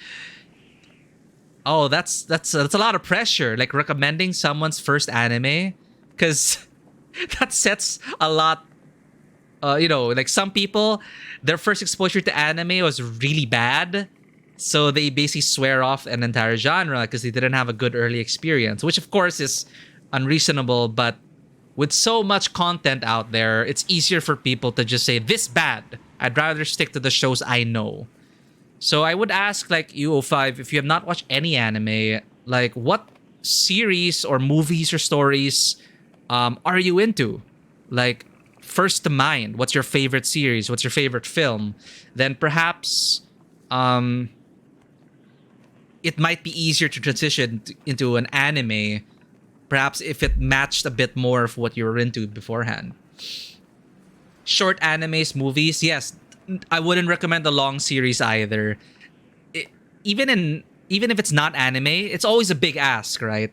oh, that's a lot of pressure. Like, recommending someone's first anime, because that sets a lot... like some people, their first exposure to anime was really bad, so they basically swear off an entire genre because they didn't have a good early experience, which of course is unreasonable, but with so much content out there, it's easier for people to just say, this bad. I'd rather stick to the shows I know. So I would ask, like, you, 05, if you have not watched any anime, like, what series or movies or stories are you into? Like, first to mind, what's your favorite series? What's your favorite film? Then perhaps it might be easier to transition into an anime, perhaps if it matched a bit more of what you were into beforehand. Short animes, movies, yes. I wouldn't recommend the long series either. Even if it's not anime, it's always a big ask, right?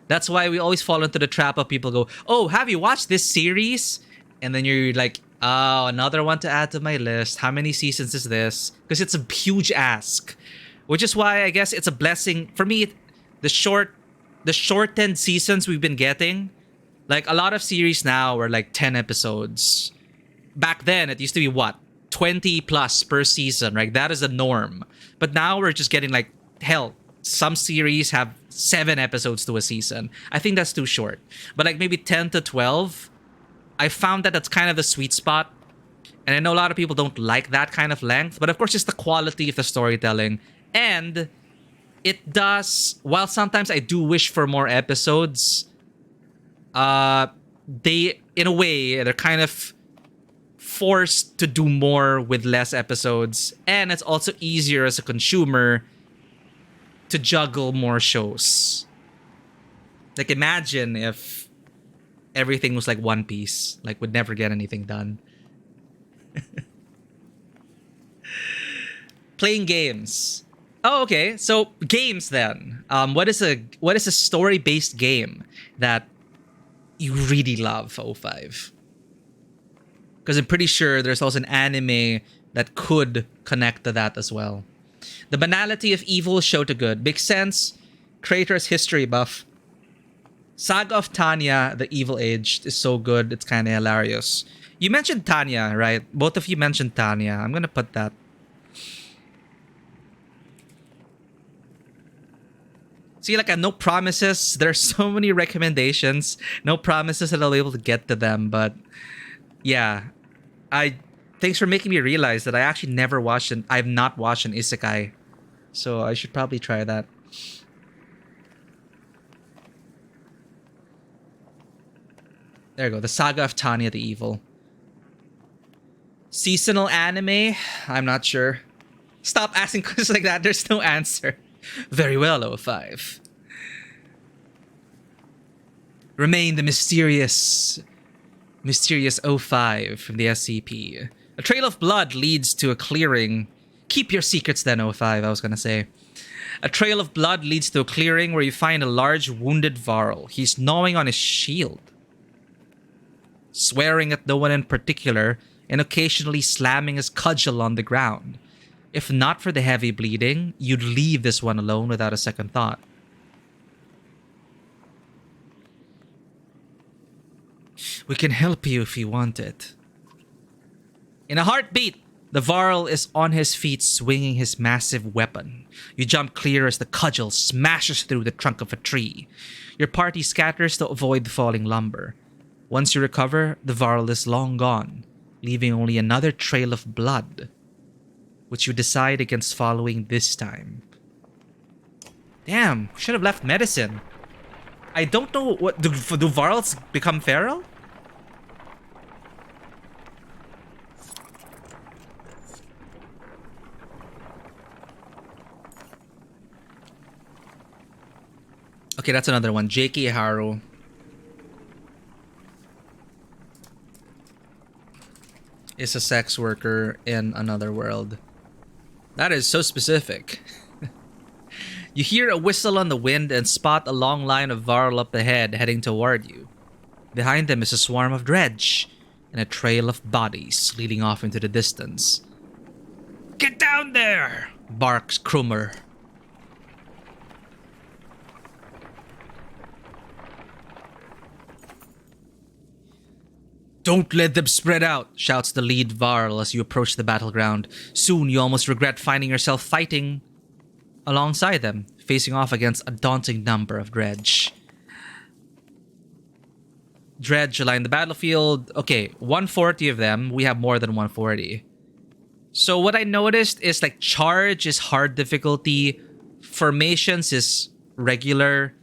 That's why we always fall into the trap of people go, oh, have you watched this series? And then you're like, oh, another one to add to my list. How many seasons is this? Because it's a huge ask. Which is why I guess it's a blessing. For me, the shortened seasons we've been getting, like a lot of series now are like 10 episodes. Back then, it used to be what? 20 plus per season, right? That is the norm. But now we're just getting like, hell, some series have 7 episodes to a season. I think that's too short. But like maybe 10 to 12, I found that that's kind of the sweet spot. And I know a lot of people don't like that kind of length, but of course it's the quality of the storytelling. And it does, while sometimes I do wish for more episodes, they, in a way, they're kind of forced to do more with less episodes. And it's also easier as a consumer to juggle more shows. Like, imagine if everything was like One Piece, like would never get anything done. Playing games. Oh, okay. So games then. What is a story-based game that you really love, 05? Because I'm pretty sure there's also an anime that could connect to that as well. The banality of evil show to good. Makes sense. Creator's history buff. Saga of Tanya, The Evil Age, is so good. It's kind of hilarious. You mentioned Tanya, right? Both of you mentioned Tanya. I'm going to put that. See, like, no promises. There's so many recommendations. No promises that I'll be able to get to them. But yeah, thanks for making me realize that I actually never watched I've not watched an isekai. So I should probably try that. There you go. The Saga of Tanya the Evil. Seasonal anime? I'm not sure. Stop asking questions like that. There's no answer. Very well, 05. Remain the mysterious 05 from the SCP. A trail of blood leads to a clearing. Keep your secrets then, 05, I was gonna say. A trail of blood leads to a clearing where you find a large wounded Varl. He's gnawing on his shield, swearing at no one in particular, and occasionally slamming his cudgel on the ground. If not for the heavy bleeding, you'd leave this one alone without a second thought. We can help you if you want it. In a heartbeat, the Varl is on his feet swinging his massive weapon. You jump clear as the cudgel smashes through the trunk of a tree. Your party scatters to avoid the falling lumber. Once you recover, the Varl is long gone, leaving only another trail of blood, which you decide against following this time. Damn, should have left medicine. I don't know what do Varls become feral? Okay, that's another one. J.K. Haru. Is a sex worker in another world. That is so specific. You hear a whistle on the wind and spot a long line of Varl up ahead heading toward you. Behind them is a swarm of dredge and a trail of bodies leading off into the distance. Get down there! Barks Krummer. Don't let them spread out, shouts the lead Varl as you approach the battleground. Soon you almost regret finding yourself fighting alongside them, facing off against a daunting number of dredge. Dredge line the battlefield. Okay, 140 of them. We have more than 140. So what I noticed is like charge is hard difficulty, formations is regular,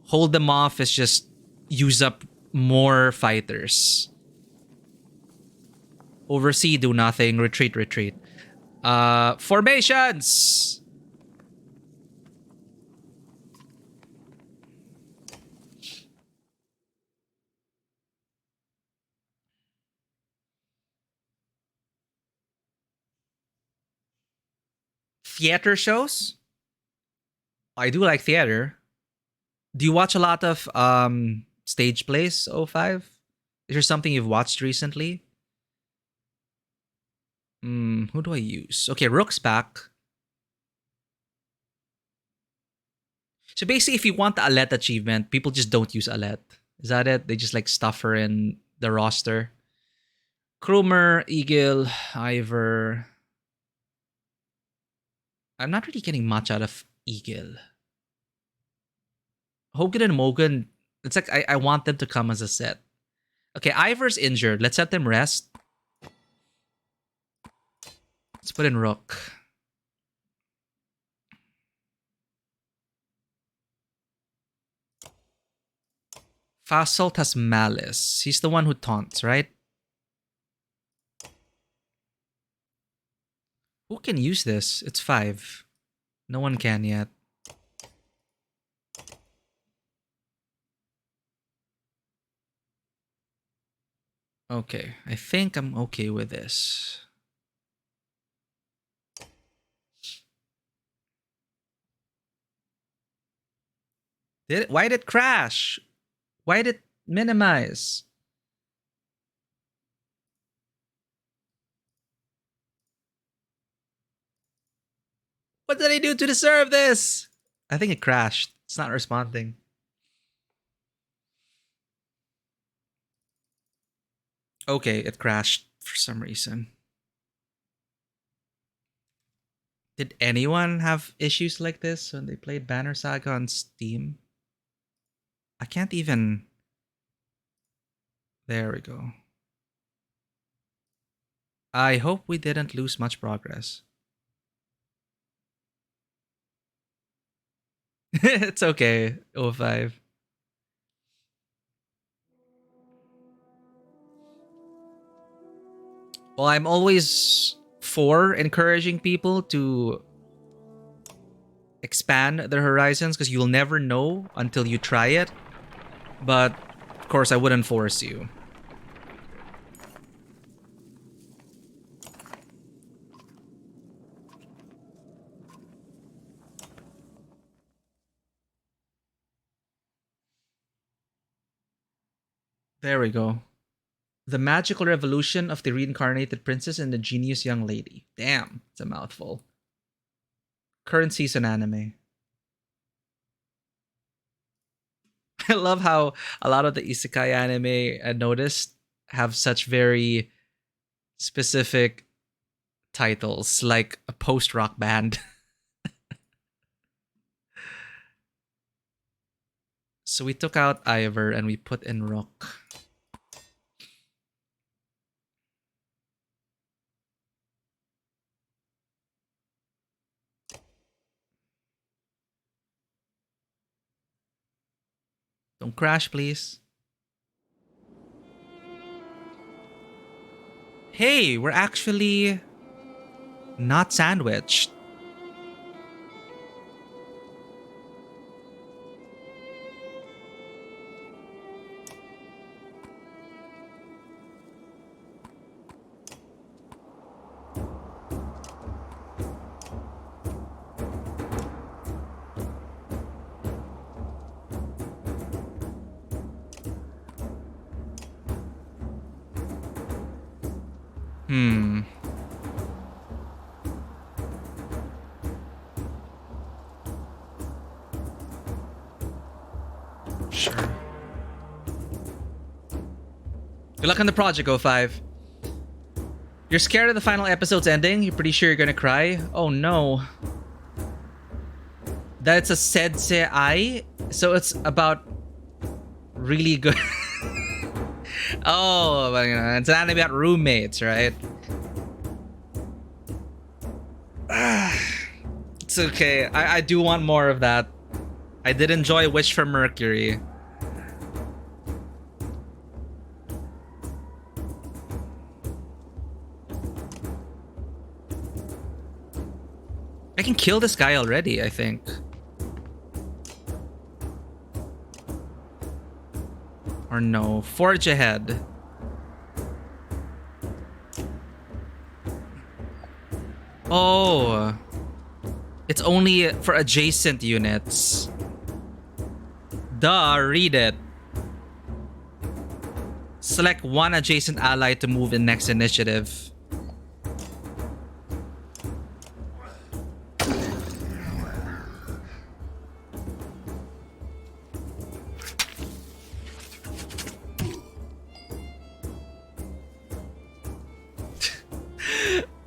hold them off is just use up more fighters. Oversee, do nothing. Retreat, retreat. Formations! Theater shows? I do like theater. Do you watch a lot of stage plays, O5? Is there something you've watched recently? Who do I use? Okay, Rook's back. So basically, if you want the Alet achievement, people just don't use Alet. Is that it? They just like stuff her in the roster. Krumer, Eagle, Ivor. I'm not really getting much out of Eagle. Hogan and Mogan, it's like I want them to come as a set. Okay, Ivor's injured. Let's let them rest. Let's put in Rook. Fasolt has Malice. He's the one who taunts, right? Who can use this? It's 5. No one can yet. Okay, I think I'm okay with this. Why did it crash? Why did it minimize? What did I do to deserve this? I think it crashed. It's not responding. Okay, it crashed for some reason. Did anyone have issues like this when they played Banner Saga on Steam? I can't even... There we go. I hope we didn't lose much progress. It's okay, O5. Well, I'm always for encouraging people to expand their horizons because you'll never know until you try it. But, of course, I wouldn't force you. There we go. The magical revolution of the reincarnated princess and the genius young lady. Damn, it's a mouthful. Current season anime. I love how a lot of the isekai anime I noticed have such very specific titles, like a post-rock band. So we took out Ivor and we put in Rook. Don't crash, please. Hey, we're actually not sandwiched. Sure. Good luck on the project, 05. You're scared of the final episode's ending? You're pretty sure you're gonna cry? Oh no. That's a Sedse Ai? So it's about really good. Oh, well, you know, it's not about roommates, right? It's okay. I do want more of that. I did enjoy Wish for Mercury. I can kill this guy already, I think. Or no, forge ahead. Oh. It's only for adjacent units. Duh, read it. Select one adjacent ally to move in next initiative.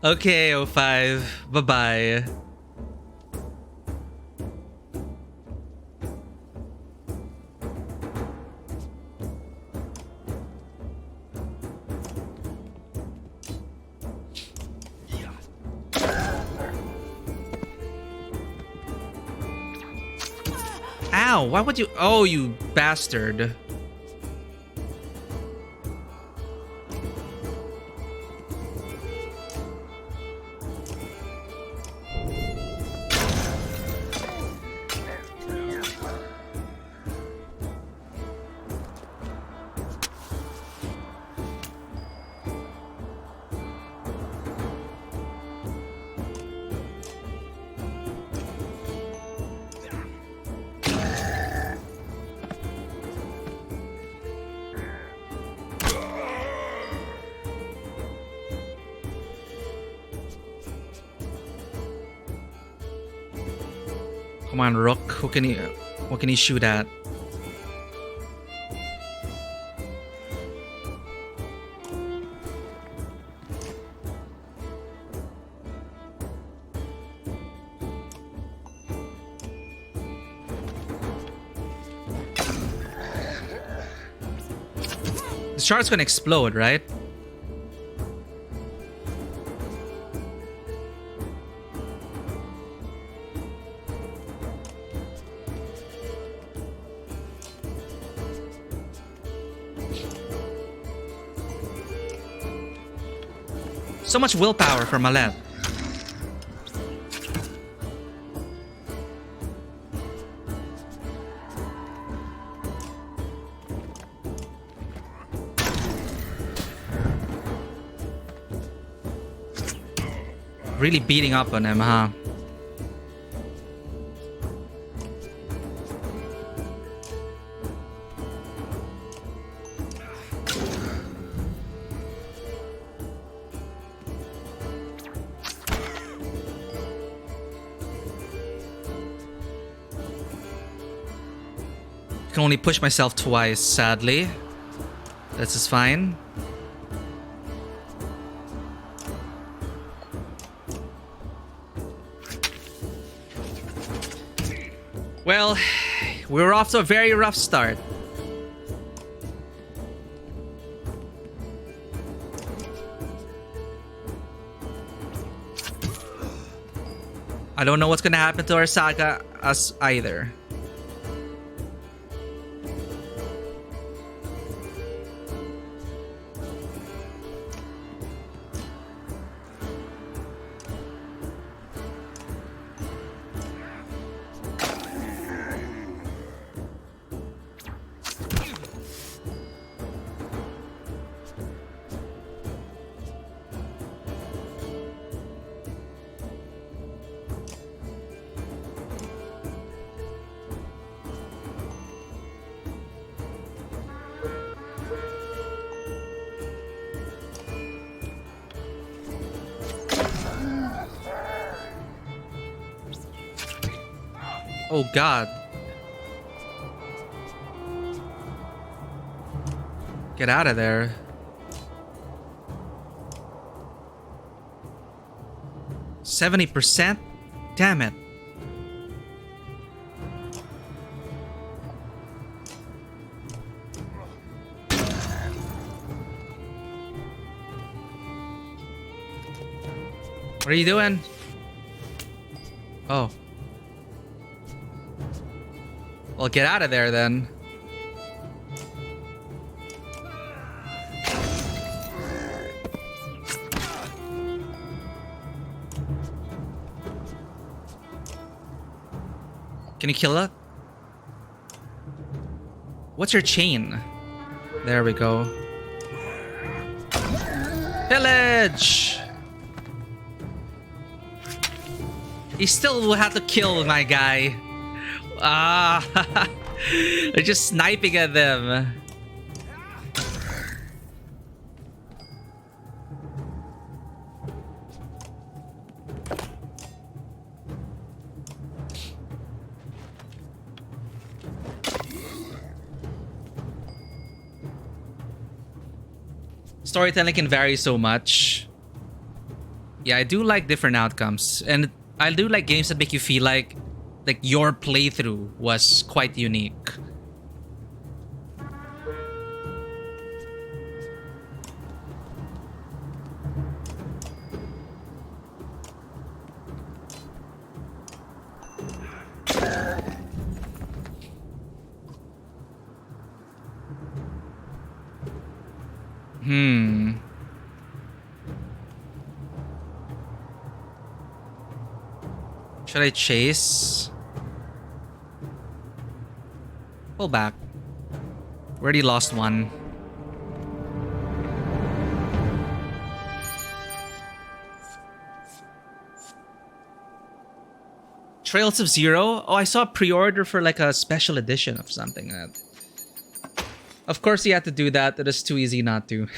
Okay, 05. Bye-bye. Ow, why would you... Oh, you bastard. Come on, Rook. What can he shoot at? The shard's gonna explode, right? So much willpower for Malet. Really beating up on him, huh? Can only push myself twice, sadly. This is fine. Well, we were off to a very rough start. I don't know what's gonna happen to our Saga us either. Oh god. Get out of there. %70%? Damn it. What are you doing? Oh. Well, get out of there then. Can you kill it? What's your chain? There we go. Pillage! He still will have to kill my guy. Ah, they're just sniping at them. Storytelling can vary so much. Yeah, I do like different outcomes, and I do like games that make you feel like your playthrough was quite unique. Should I chase? Pull back. We already lost one. Trails of Zero? Oh, I saw a pre-order for like a special edition of something. Of course you had to do that. It is too easy not to.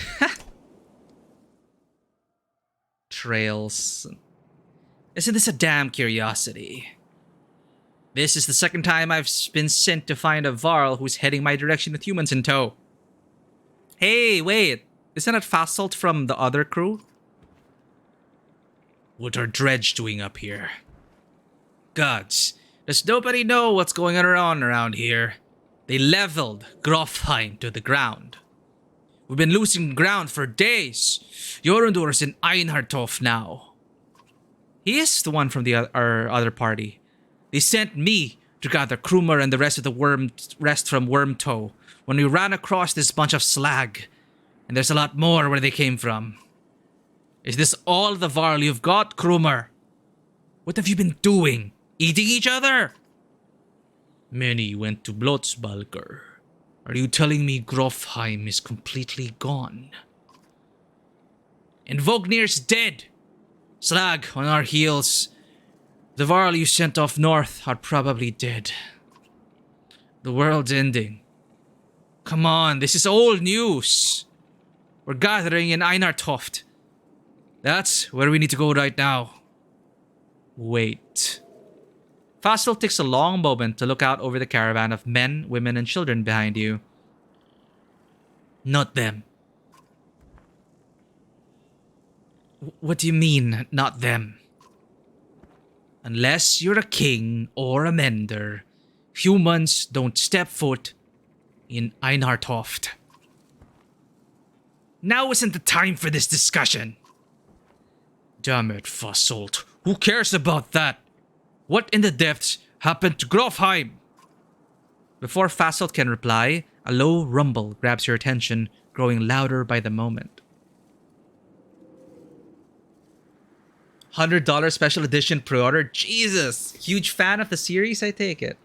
Trails. Isn't this a damn curiosity? This is the second time I've been sent to find a Varl who's heading my direction with humans in tow. Hey, wait. Isn't that Fasalt from the other crew? What are Dredge doing up here? Gods, does nobody know what's going on around here? They leveled Grofheim to the ground. We've been losing ground for days. Jorundur's in Einhartoft now. He is the one from our other party. They sent me to gather Krumer and the rest of the rest from Wormtoe when we ran across this bunch of slag. And there's a lot more where they came from. Is this all the Varl you've got, Krumer? What have you been doing? Eating each other? Many went to Blotzbalker. Are you telling me Grofheim is completely gone? And Vognir's dead. Slag on our heels. The Varl you sent off north are probably dead. The world's ending. Come on, this is old news. We're gathering in Einartoft. That's where we need to go right now. Wait. Fastel takes a long moment to look out over the caravan of men, women, and children behind you. Not them. What do you mean, not them? Unless you're a king or a mender, Humans don't step foot in Einartoft. Now isn't the time for this discussion. Damn it, Fossolt. Who cares about that? What in the depths happened to Grofheim? Before Fasselt can reply, a low rumble grabs your attention, growing louder by the moment. $100 special edition pre-order? Jesus! Huge fan of the series, I take it.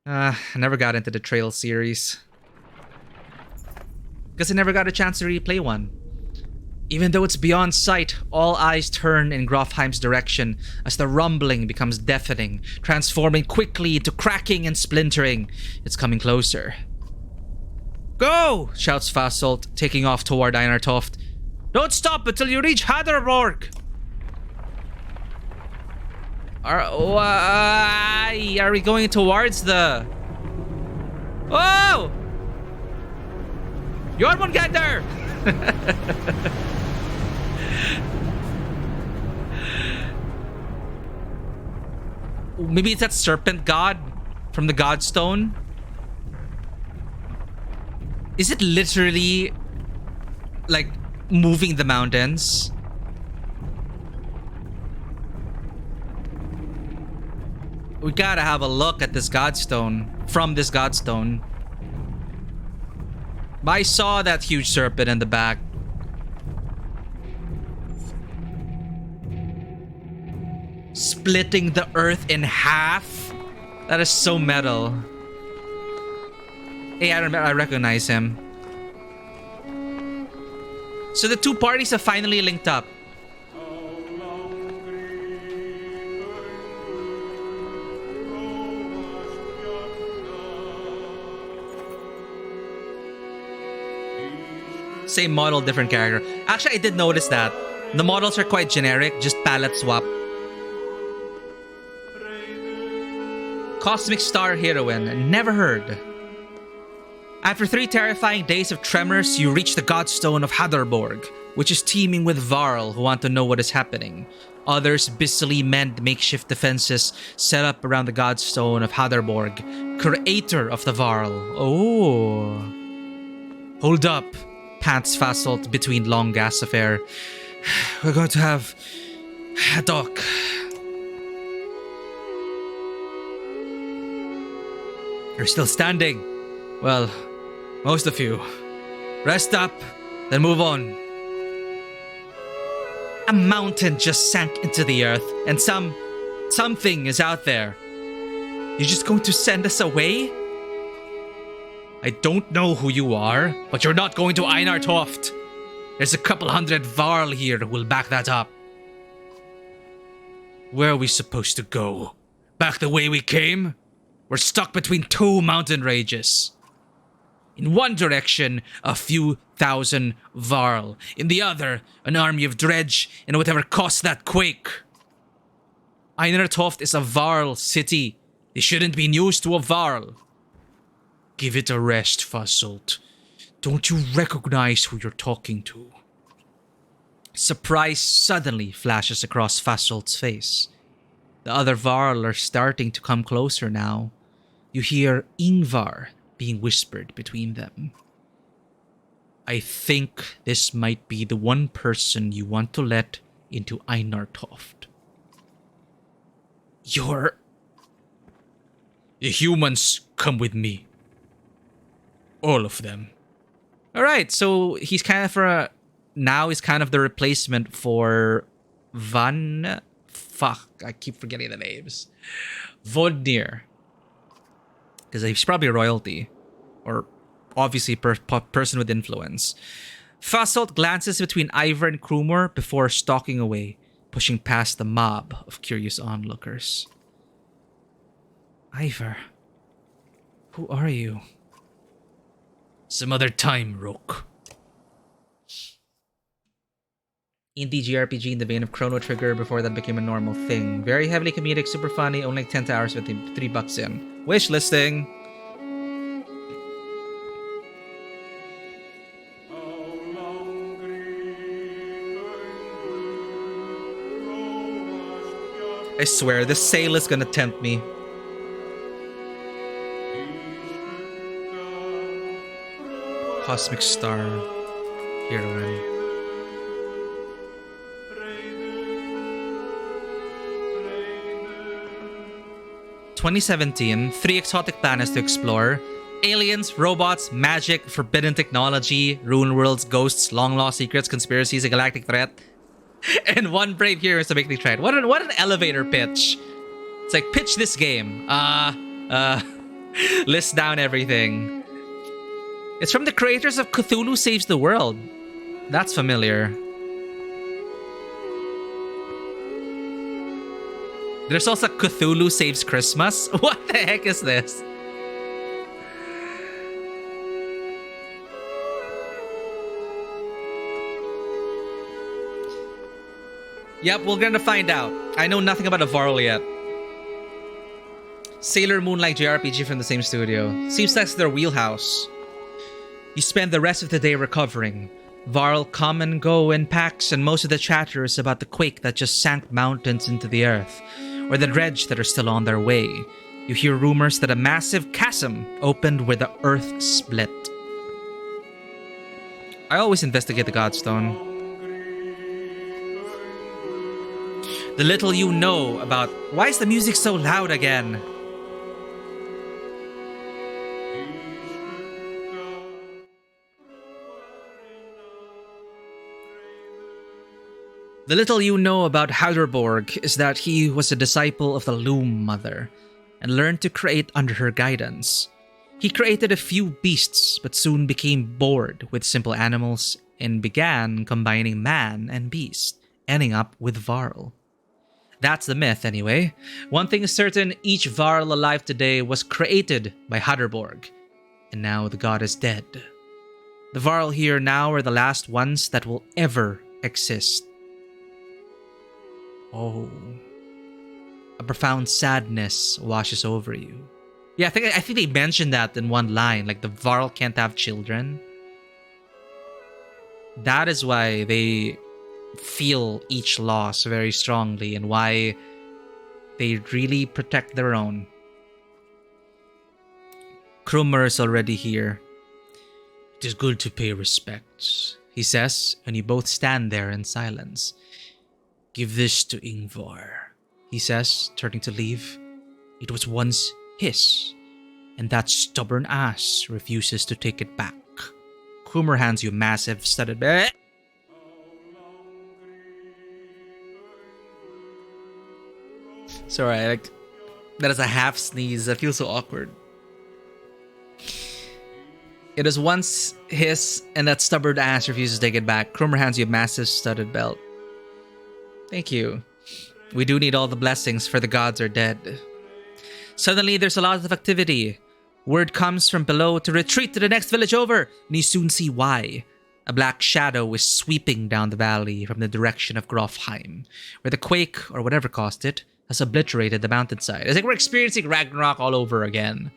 I never got into the Trail series. Because I never got a chance to replay one. Even though it's beyond sight, all eyes turn in Grofheim's direction as the rumbling becomes deafening, transforming quickly into cracking and splintering. It's coming closer. Go! Shouts Fasselt, taking off toward Einartoft. Don't stop until you reach Haderborg! Are we going towards the... Oh! Jormungandr! Maybe it's that serpent god from the Godstone. Is it literally like moving the mountains? We gotta have a look at this Godstone, from this Godstone. I saw that huge serpent in the back. Splitting the earth in half? That is so metal. Hey, I recognize him. So the two parties have finally linked up. Same model, different character. Actually, I did notice that. The models are quite generic, just palette swap. Cosmic Star Heroine, never heard. After 3 terrifying days of tremors, you reach the Godstone of Haderborg, which is teeming with Varl who want to know what is happening. Others busily mend makeshift defenses set up around the Godstone of Haderborg, creator of the Varl. Oh. Hold up, pants Fasselt between long gasps of air. We're going to have a talk. You're still standing. Well, most of you. Rest up, then move on. A mountain just sank into the earth, and something is out there. You're just going to send us away? I don't know who you are, but you're not going to Einartoft. There's a couple hundred Varl here who will back that up. Where are we supposed to go? Back the way we came? We're stuck between 2 mountain rages. In one direction, a few thousand Varl. In the other, an army of dredge and whatever caused that quake. Einartoft is a Varl city. They shouldn't be news to a Varl. Give it a rest, Fasselt. Don't you recognize who you're talking to? Surprise suddenly flashes across Fasselt's face. The other Varl are starting to come closer now. You hear Ingvar being whispered between them. I think this might be the one person you want to let into Einartoft. The humans come with me. All of them. Alright, so he's kind of now he's kind of the replacement for I keep forgetting the names. Vodnir. Because he's probably royalty. Or obviously person with influence. Fasselt glances between Ivar and Krumor before stalking away, pushing past the mob of curious onlookers. Ivar, who are you? Some other time, Rook. Indie JRPG in the vein of Chrono Trigger before that became a normal thing. Very heavily comedic, super funny, only like 10 hours with $3 in. Wish listing. I swear, this sale is gonna tempt me. cosmic star heroine. "2017, 3 exotic planets to explore. Aliens, robots, magic, forbidden technology, ruined worlds, ghosts, long-lost secrets, conspiracies, a galactic threat, and 1 brave hero to make the trend." What an elevator pitch. It's like, pitch this game. List down everything. It's from the creators of Cthulhu Saves the World. That's familiar. There's also Cthulhu Saves Christmas. What the heck is this? Yep, we're gonna find out. I know nothing about a Varl yet. Sailor Moon-like JRPG from the same studio. Seems like their wheelhouse. You spend the rest of the day recovering. Varl come and go in packs, and most of the chatter is about the quake that just sank mountains into the earth, or the dredge that are still on their way. You hear rumors that a massive chasm opened where the earth split. I always investigate the Godstone. The little you know about... Why is the music so loud again? The little you know about Halderborg is that he was a disciple of the Loom Mother and learned to create under her guidance. He created a few beasts but soon became bored with simple animals and began combining man and beast, ending up with Varl. That's the myth anyway. One thing is certain, each Varl alive today was created by Halderborg, and now the god is dead. The Varl here now are the last ones that will ever exist. Oh. A profound sadness washes over you. Yeah, I think they mentioned that in one line, like the Varl can't have children. That is why they feel each loss very strongly and why they really protect their own. Krummer is already here. "It is good to pay respects," he says, and you both stand there in silence. "Give this to Ingvar," he says, turning to leave. "It was once his, and that stubborn ass refuses to take it back." Krummer hands you a massive studded bag. Sorry, like that is a half sneeze. That feels so awkward. "It is once his, and that stubborn ass refuses to take it back." Krummer hands you a massive studded belt. Thank you. We do need all the blessings, for the gods are dead. Suddenly, there's a lot of activity. Word comes from below to retreat to the next village over, and you soon see why. A black shadow is sweeping down the valley from the direction of Grofheim, where the quake, or whatever caused it, has obliterated the mountainside. It's like we're experiencing Ragnarok all over again.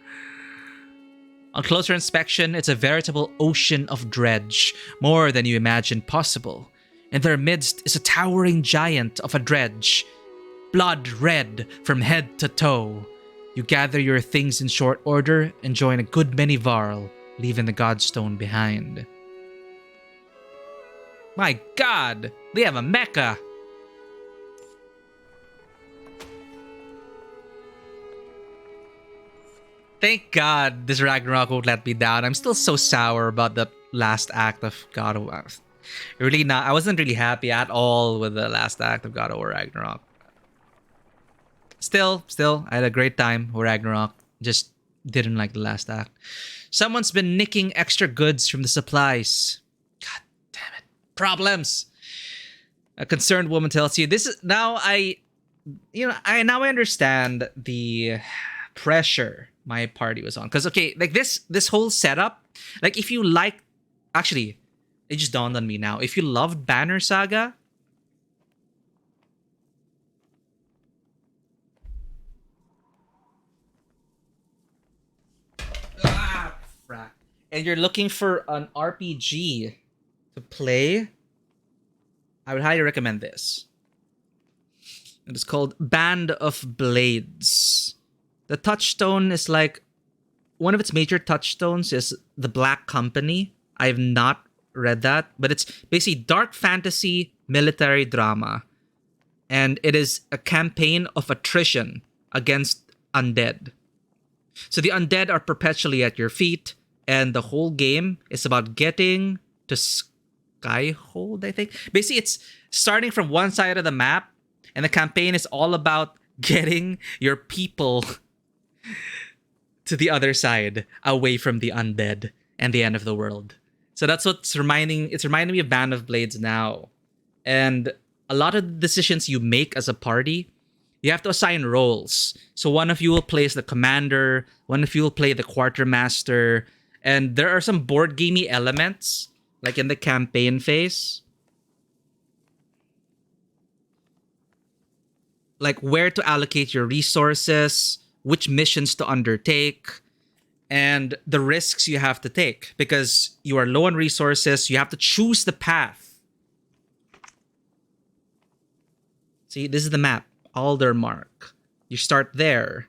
On closer inspection, it's a veritable ocean of dredge, more than you imagined possible. In their midst is a towering giant of a dredge, blood red from head to toe. You gather your things in short order and join a good many Varl, leaving the Godstone behind. My god, they have a mecha! Thank god this Ragnarok won't let me down. I'm still so sour about the last act of God of War. Really not. I wasn't really happy at all with the last act of God of War Ragnarok. Still, I had a great time with Ragnarok. Just didn't like the last act. Someone's been nicking extra goods from the supplies. God damn it. Problems. A concerned woman tells you, this is now I understand the pressure my party was on. Because, okay, like this whole setup, like if you like, actually, it just dawned on me now. If you loved Banner Saga, frack, and you're looking for an RPG to play, I would highly recommend this. It is called Band of Blades. The touchstone is like, one of its major touchstones is the Black Company. I've not read that, but it's basically dark fantasy military drama, and it is a campaign of attrition against undead. So the undead are perpetually at your feet, and the whole game is about getting to Skyhold, I think. Basically, it's starting from one side of the map, and the campaign is all about getting your people to the other side, away from the undead and the end of the world. So that's what's reminding me of Band of Blades now. And a lot of the decisions you make as a party, you have to assign roles. So one of you will play as the commander, one of you will play the quartermaster, and there are some board gamey elements, like in the campaign phase, like where to allocate your resources, which missions to undertake, and the risks you have to take because you are low on resources. You have to choose the path. See, this is the map, Aldermark. You start there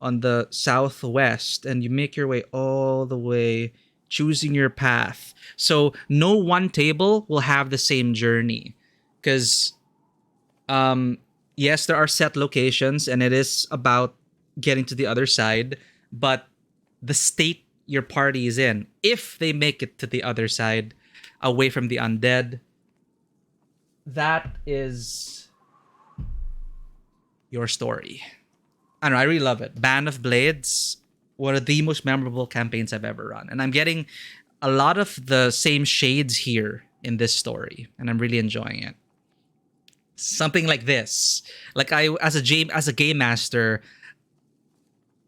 on the southwest and you make your way all the way, choosing your path. So no one table will have the same journey because yes, there are set locations and it is about getting to the other side, but the state your party is in, if they make it to the other side, away from the undead, that is your story. I don't know, I really love it. Band of Blades, one of the most memorable campaigns I've ever run. And I'm getting a lot of the same shades here in this story, and I'm really enjoying it. Something like this. Like as a game master,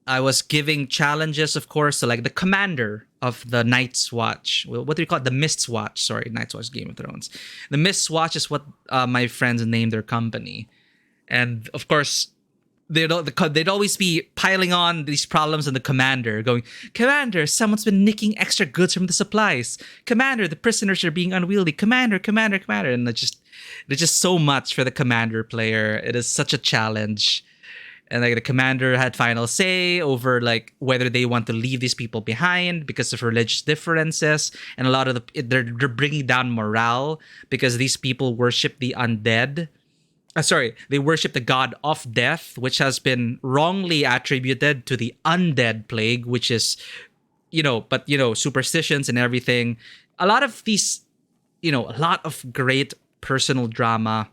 I was giving challenges, of course, to like the commander of the Night's Watch. Well, what do you call it? The Mist's Watch. Sorry, Night's Watch, Game of Thrones. The Mist's Watch is what my friends named their company. And of course, they'd always be piling on these problems on the commander, going, "Commander, someone's been nicking extra goods from the supplies. Commander, the prisoners are being unwieldy. Commander, commander, commander." And there's just so much for the commander player. It is such a challenge. And like the commander had final say over like whether they want to leave these people behind because of religious differences, and a lot of they're bringing down morale because these people worship the undead. They worship the god of death, which has been wrongly attributed to the undead plague, which is, superstitions and everything. A lot of these, a lot of great personal drama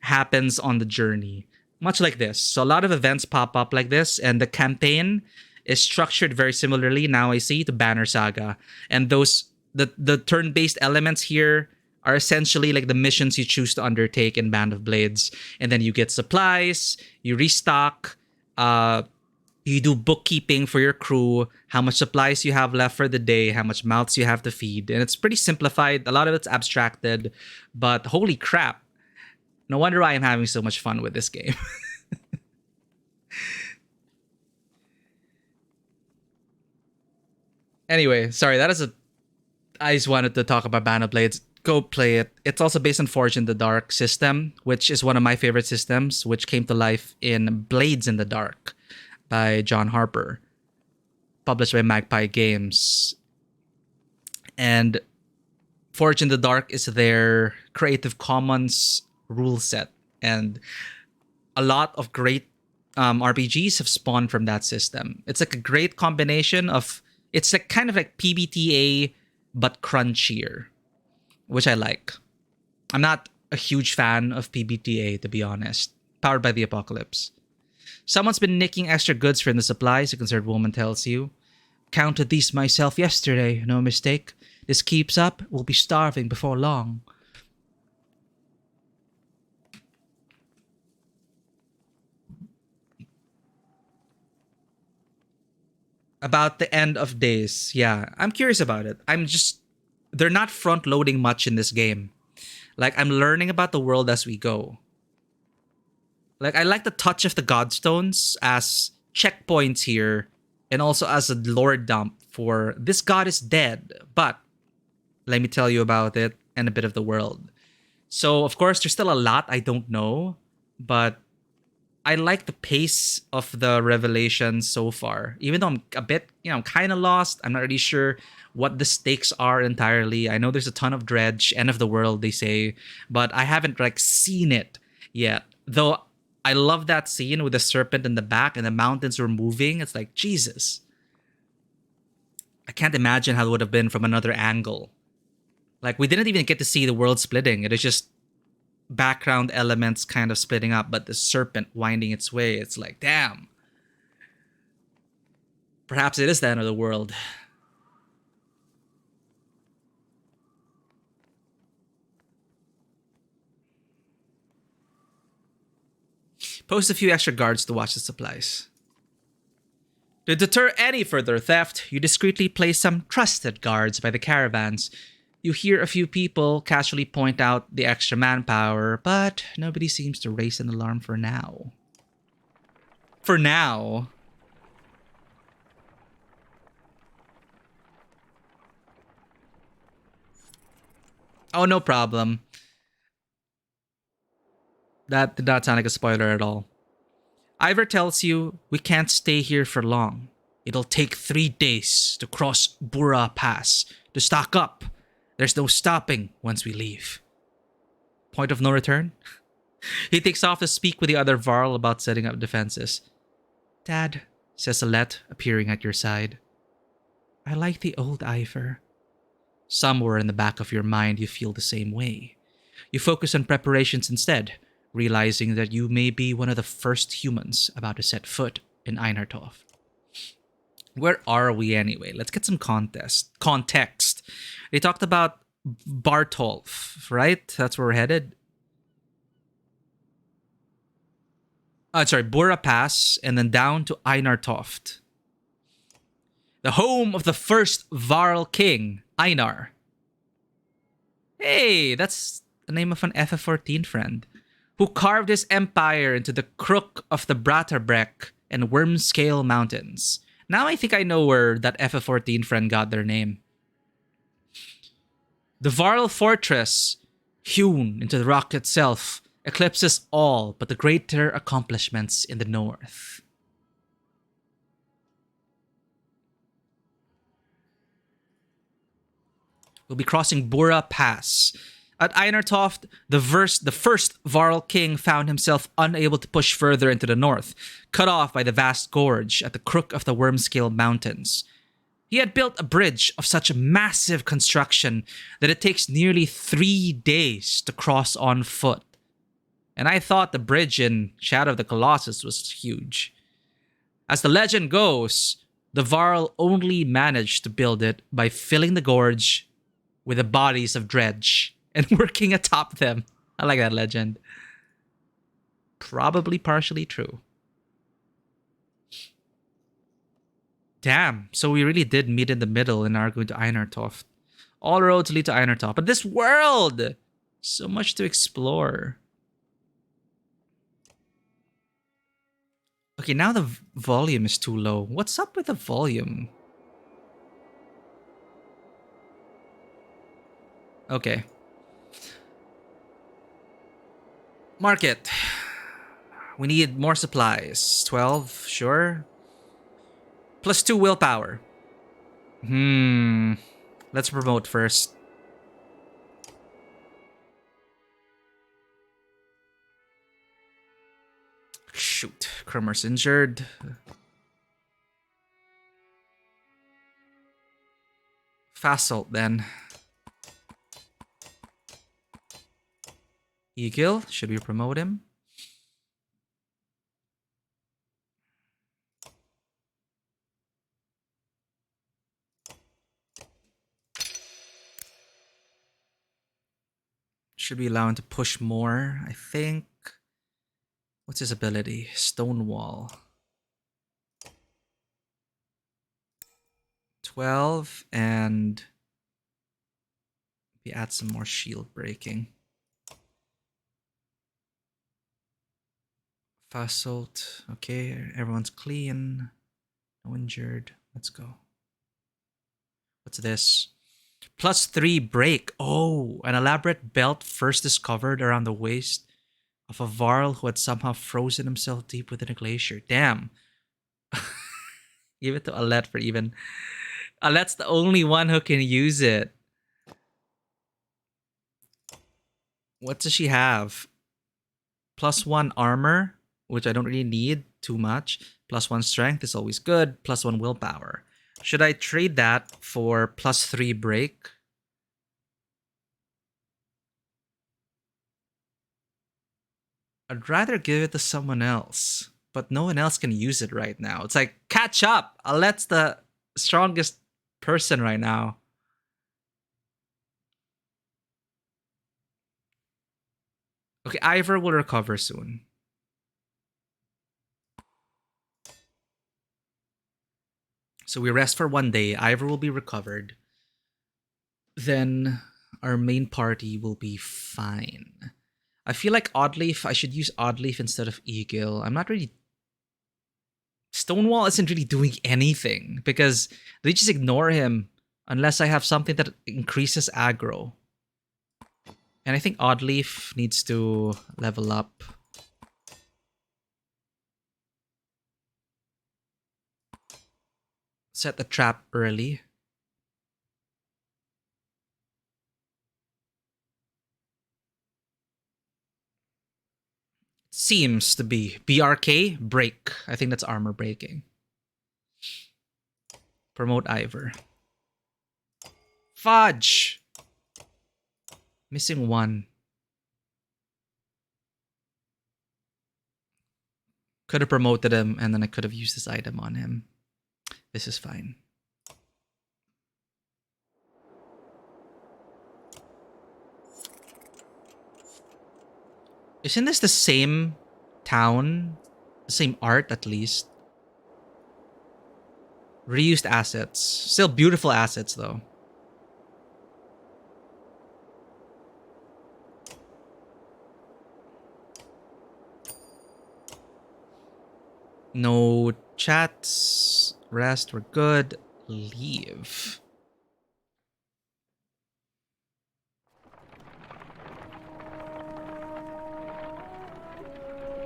happens on the journey. Much like this. So a lot of events pop up like this, and the campaign is structured very similarly, now I see, to Banner Saga. And the turn-based elements here are essentially like the missions you choose to undertake in Band of Blades. And then you get supplies, you restock, you do bookkeeping for your crew, how much supplies you have left for the day, how much mouths you have to feed. And it's pretty simplified. A lot of it's abstracted, but holy crap. No wonder why I'm having so much fun with this game. Anyway, sorry, I just wanted to talk about Band of Blades. Go play it. It's also based on Forge in the Dark system, which is one of my favorite systems, which came to life in Blades in the Dark by John Harper, published by Magpie Games. And Forge in the Dark is their Creative Commons rule set, and a lot of great RPGs have spawned from that system. It's like a great combination of, it's like kind of like PBTA but crunchier, which I like. I'm not a huge fan of PBTA, to be honest. Powered by the Apocalypse. Someone's been nicking extra goods from the supplies, a concerned woman tells you. Counted these myself yesterday, no mistake. This keeps up, we'll be starving before long. About the end of days. Yeah, I'm curious about it. They're not front loading much in this game. Like, I'm learning about the world as we go. Like, I like the touch of the Godstones as checkpoints here, and also as a lore dump for this god is dead, but let me tell you about it and a bit of the world. So, of course, there's still a lot I don't know, but I like the pace of the revelation so far. Even though I'm a bit, I'm kind of lost. I'm not really sure what the stakes are entirely. I know there's a ton of dredge, end of the world, they say, but I haven't like seen it yet. Though I love that scene with the serpent in the back and the mountains were moving. It's like, Jesus. I can't imagine how it would have been from another angle. Like, we didn't even get to see the world splitting. It is just background elements kind of splitting up, but the serpent winding its way. It's like, damn. Perhaps it is the end of the world. Post a few extra guards to watch the supplies. To deter any further theft, you discreetly place some trusted guards by the caravans. You hear a few people casually point out the extra manpower, but nobody seems to raise an alarm for now. For now. Oh, no problem. That did not sound like a spoiler at all. Ivor tells you we can't stay here for long. It'll take 3 days to cross Bura Pass to stock up. There's no stopping once we leave. Point of no return? He takes off to speak with the other Varl about setting up defenses. Dad, says Alette, appearing at your side. I like the old Ivor. Somewhere in the back of your mind you feel the same way. You focus on preparations instead, realizing that you may be one of the first humans about to set foot in Einartoft. Where are we anyway? Let's get some context. They talked about Bartolf, right? That's where we're headed. Bura Pass, and then down to Einartoft. The home of the first Varl king, Einar. Hey, that's the name of an FF14 friend who carved his empire into the crook of the Bratterbrek and Wormscale Mountains. Now I think I know where that FF14 friend got their name. The Varl fortress, hewn into the rock itself, eclipses all but the greater accomplishments in the north. We'll be crossing Bura Pass. At Einartoft, the first Varl king found himself unable to push further into the north, cut off by the vast gorge at the crook of the Wormscale Mountains. He had built a bridge of such massive construction that it takes nearly 3 days to cross on foot. And I thought the bridge in Shadow of the Colossus was huge. As the legend goes, the Varl only managed to build it by filling the gorge with the bodies of dredge and working atop them. I like that legend. Probably partially true. Damn, so we really did meet in the middle and are going to Einartoft. All roads lead to Einartoft. But this world! So much to explore. Okay, now the volume is too low. What's up with the volume? Okay. Market. We need more supplies. 12, sure. +2 willpower. Let's promote first. Shoot. Krummer's injured. Fasolt then. Egil, should we promote him? Should we allow him to push more? I think. What's his ability? Stonewall. 12 and we add some more shield breaking. Fasolt. Okay, everyone's clean. No injured. Let's go. What's this? +3 break. Oh, an elaborate belt first discovered around the waist. of a Varl who had somehow frozen himself deep within a glacier. Damn. Give it to Alette for even. Alette's the only one who can use it. What does she have? +1 armor, which I don't really need too much. +1 strength is always good. +1 willpower. Should I trade that for +3 break? I'd rather give it to someone else, but no one else can use it right now. It's like, catch up! Alette's the strongest person right now. Okay, Ivor will recover soon. So we rest for 1 day. Ivor will be recovered. Then our main party will be fine. I feel like Oddleaf, I should use Oddleaf instead of Eagle. I'm not really... Stonewall isn't really doing anything because they just ignore him unless I have something that increases aggro. And I think Oddleaf needs to level up. Set the trap early. Seems to be BRK, break. I think that's armor breaking. Promote Ivor. Fudge! Missing 1. Could have promoted him and then I could have used this item on him. This is fine. Isn't this the same town? The same art, at least. Reused assets. Still beautiful assets, though. No chats. Rest, we're good. Leave.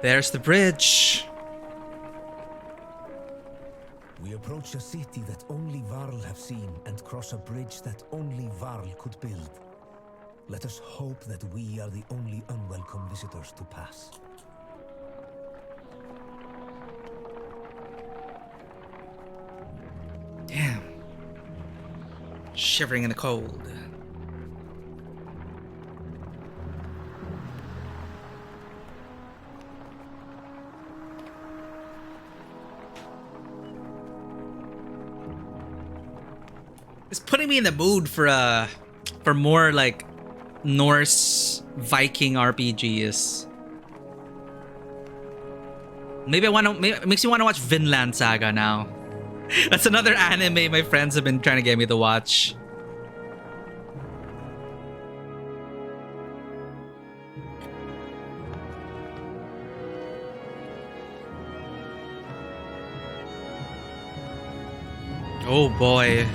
There's the bridge. We approach a city that only Varl have seen and cross a bridge that only Varl could build. Let us hope that we are the only unwelcome visitors to pass. Damn. Shivering in the cold. It's putting me in the mood for more like Norse Viking RPGs. Maybe it makes me want to watch Vinland Saga now. That's another anime my friends have been trying to get me to watch. Oh boy.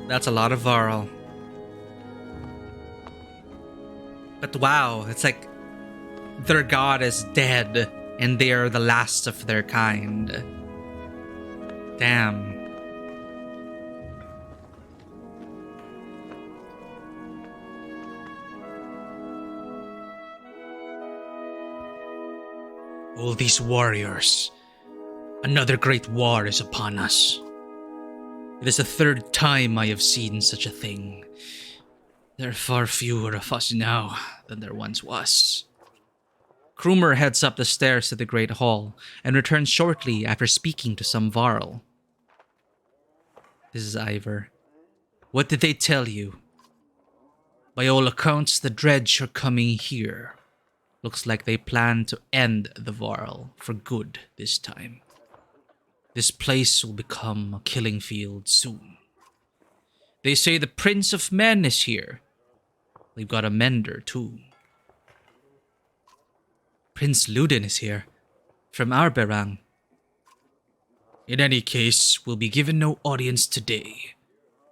That's a lot of Varl. But wow, it's like their god is dead and they are the last of their kind. Damn. All these warriors. Another great war is upon us. It is the 3rd time I have seen such a thing. There are far fewer of us now than there once was. Krumer heads up the stairs to the Great Hall and returns shortly after speaking to some Varl. This is Ivor. What did they tell you? By all accounts, the Dredge are coming here. Looks like they plan to end the Varl for good this time. This place will become a killing field soon. They say the Prince of Men is here. They've got a mender too. Prince Ludin is here, from our Berang. In any case, we'll be given no audience today.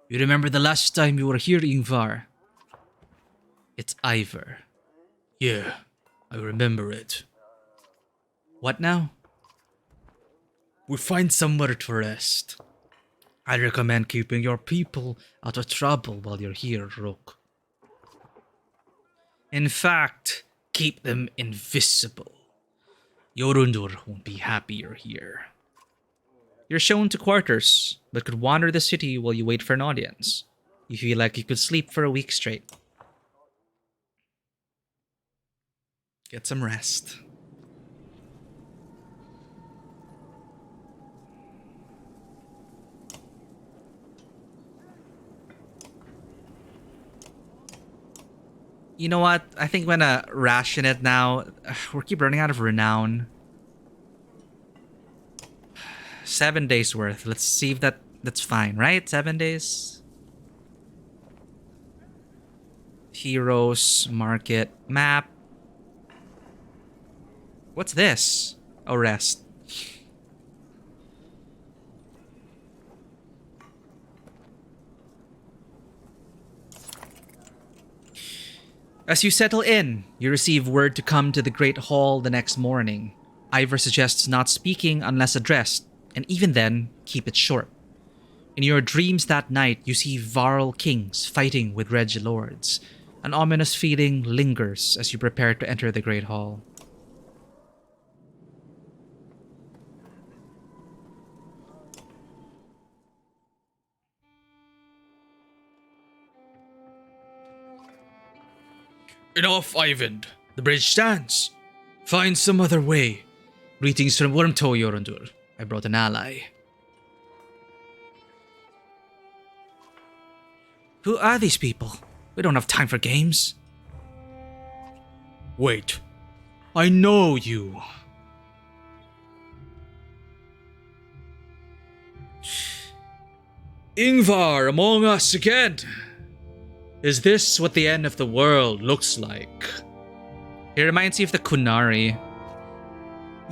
You remember the last time you were here, Ingvar? It's Ivor. Yeah, I remember it. What now? We find somewhere to rest. I recommend keeping your people out of trouble while you're here, Rook. In fact, keep them invisible. Jorundur won't be happy you're here. You're shown to quarters, but could wander the city while you wait for an audience. You feel like you could sleep for a week straight. Get some rest. You know what? I think I'm gonna ration it now. We keep running out of renown. 7 days worth. Let's see if that's fine, right? 7 days. Heroes, market, map. What's this? Oh, rest. As you settle in, you receive word to come to the Great Hall the next morning. Ivor suggests not speaking unless addressed, and even then, keep it short. In your dreams that night, you see Varl kings fighting with Reg lords. An ominous feeling lingers as you prepare to enter the Great Hall. Enough, Eyvind. The bridge stands. Find some other way. Greetings from Wormtoe, Jorundur. I brought an ally. Who are these people? We don't have time for games. Wait. I know you. Ingvar among us again. Is this what the end of the world looks like? It reminds you of the Kunari.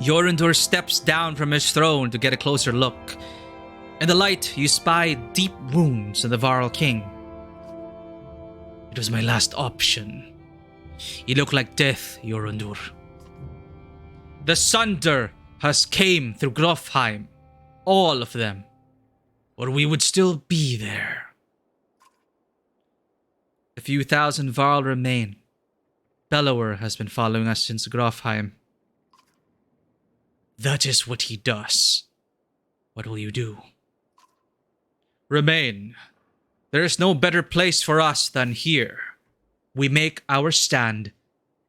Jorundur steps down from his throne to get a closer look. In the light, you spy deep wounds in the Varl King. It was my last option. You look like death, Jorundur. The Sunder has came through Grofheim. All of them. Or we would still be there. A few thousand Varl remain. Bellower has been following us since Grofheim. That is what he does. What will you do? Remain. There is no better place for us than here. We make our stand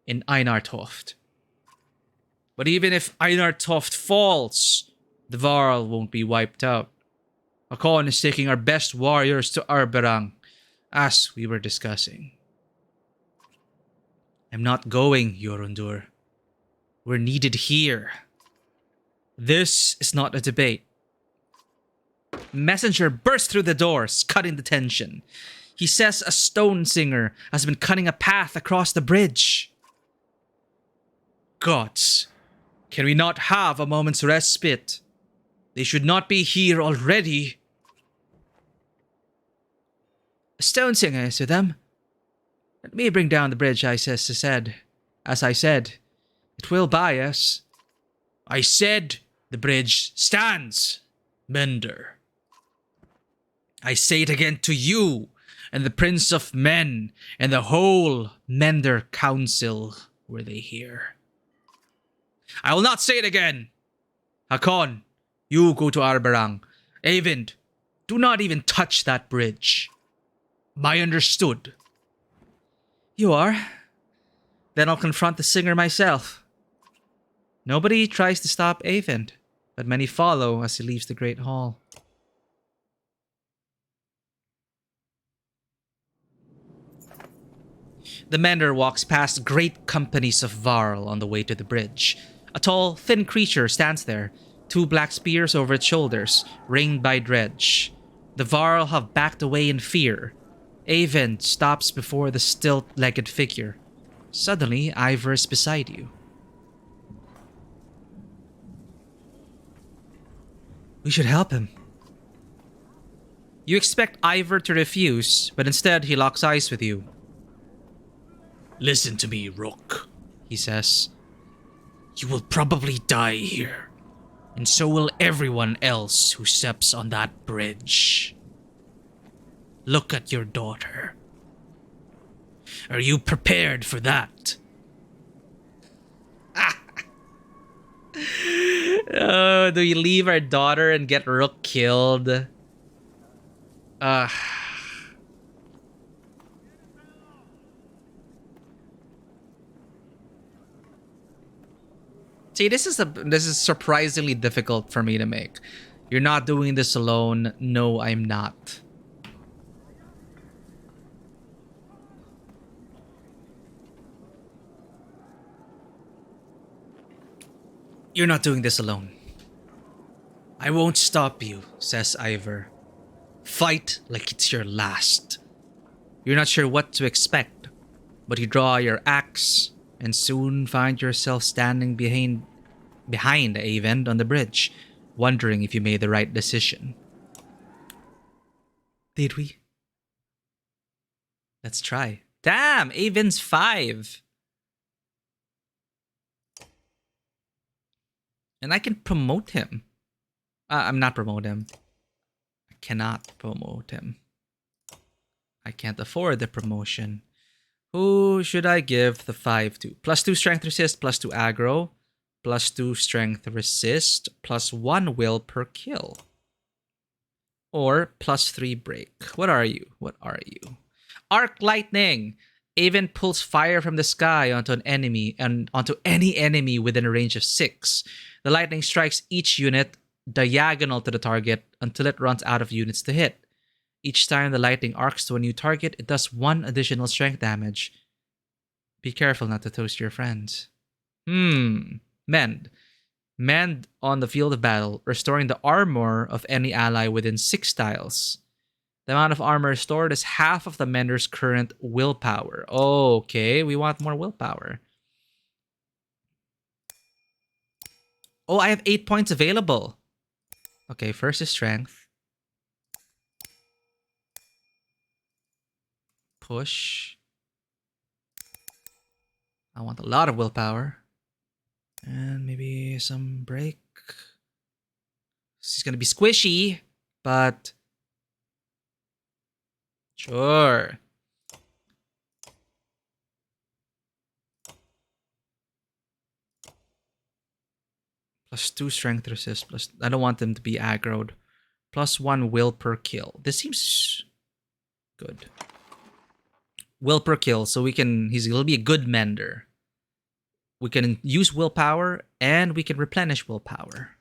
in Einartoft. But even if Einartoft falls, the Varl won't be wiped out. Hakon is taking our best warriors to Arberang, as we were discussing. I'm not going, Jorundur. We're needed here. This is not a debate. Messenger bursts through the doors, cutting the tension. He says a stone singer has been cutting a path across the bridge. Gods, can we not have a moment's respite? They should not be here already. A stone singer is to them. Let me bring down the bridge, as I said. It will buy us. I said the bridge stands, Mender. I say it again to you, and the Prince of Men, and the whole Mender Council, were they here. I will not say it again. Hakon, you go to Arberang. Eyvind, do not even touch that bridge. My understood. You are? Then I'll confront the singer myself. Nobody tries to stop Eyvind, but many follow as he leaves the Great Hall. The Mender walks past great companies of Varl on the way to the bridge. A tall, thin creature stands there, 2 black spears over its shoulders, ringed by dredge. The Varl have backed away in fear. Eyvind stops before the stilt-legged figure. Suddenly, Ivor is beside you. We should help him. You expect Ivor to refuse, but instead he locks eyes with you. Listen to me, Rook, he says. You will probably die here, and so will everyone else who steps on that bridge. Look at your daughter. Are you prepared for that? Oh, do we leave our daughter and get Rook killed? See, this is surprisingly difficult for me to make. You're not doing this alone. No, I'm not. You're not doing this alone. I won't stop you, says Ivor. Fight like it's your last. You're not sure what to expect, but you draw your axe and soon find yourself standing behind a vent on the bridge, wondering if you made the right decision. Did we? Let's try. Damn, Avon's 5. And I can promote him. I'm not promote him. I cannot promote him. I can't afford the promotion. Who should I give the 5 to? +2 strength resist, +2 aggro, +2 strength resist, +1 will per kill. Or +3 break. What are you? What are you? Arc lightning. Avon pulls fire from the sky onto an enemy and onto any enemy within a range of 6. The lightning strikes each unit diagonal to the target until it runs out of units to hit. Each time the lightning arcs to a new target, it does 1 additional strength damage. Be careful not to toast your friends. Mend. Mend on the field of battle, restoring the armor of any ally within 6 tiles. The amount of armor stored is half of the mender's current willpower. Okay, we want more willpower. Oh, I have 8 points available. Okay, first is strength. Push. I want a lot of willpower. And maybe some break. This is gonna be squishy, but sure. +2 strength resist. Plus, I don't want them to be aggroed. +1 will per kill. This seems good. Will per kill, so he'll be a good mender. We can use willpower and we can replenish willpower.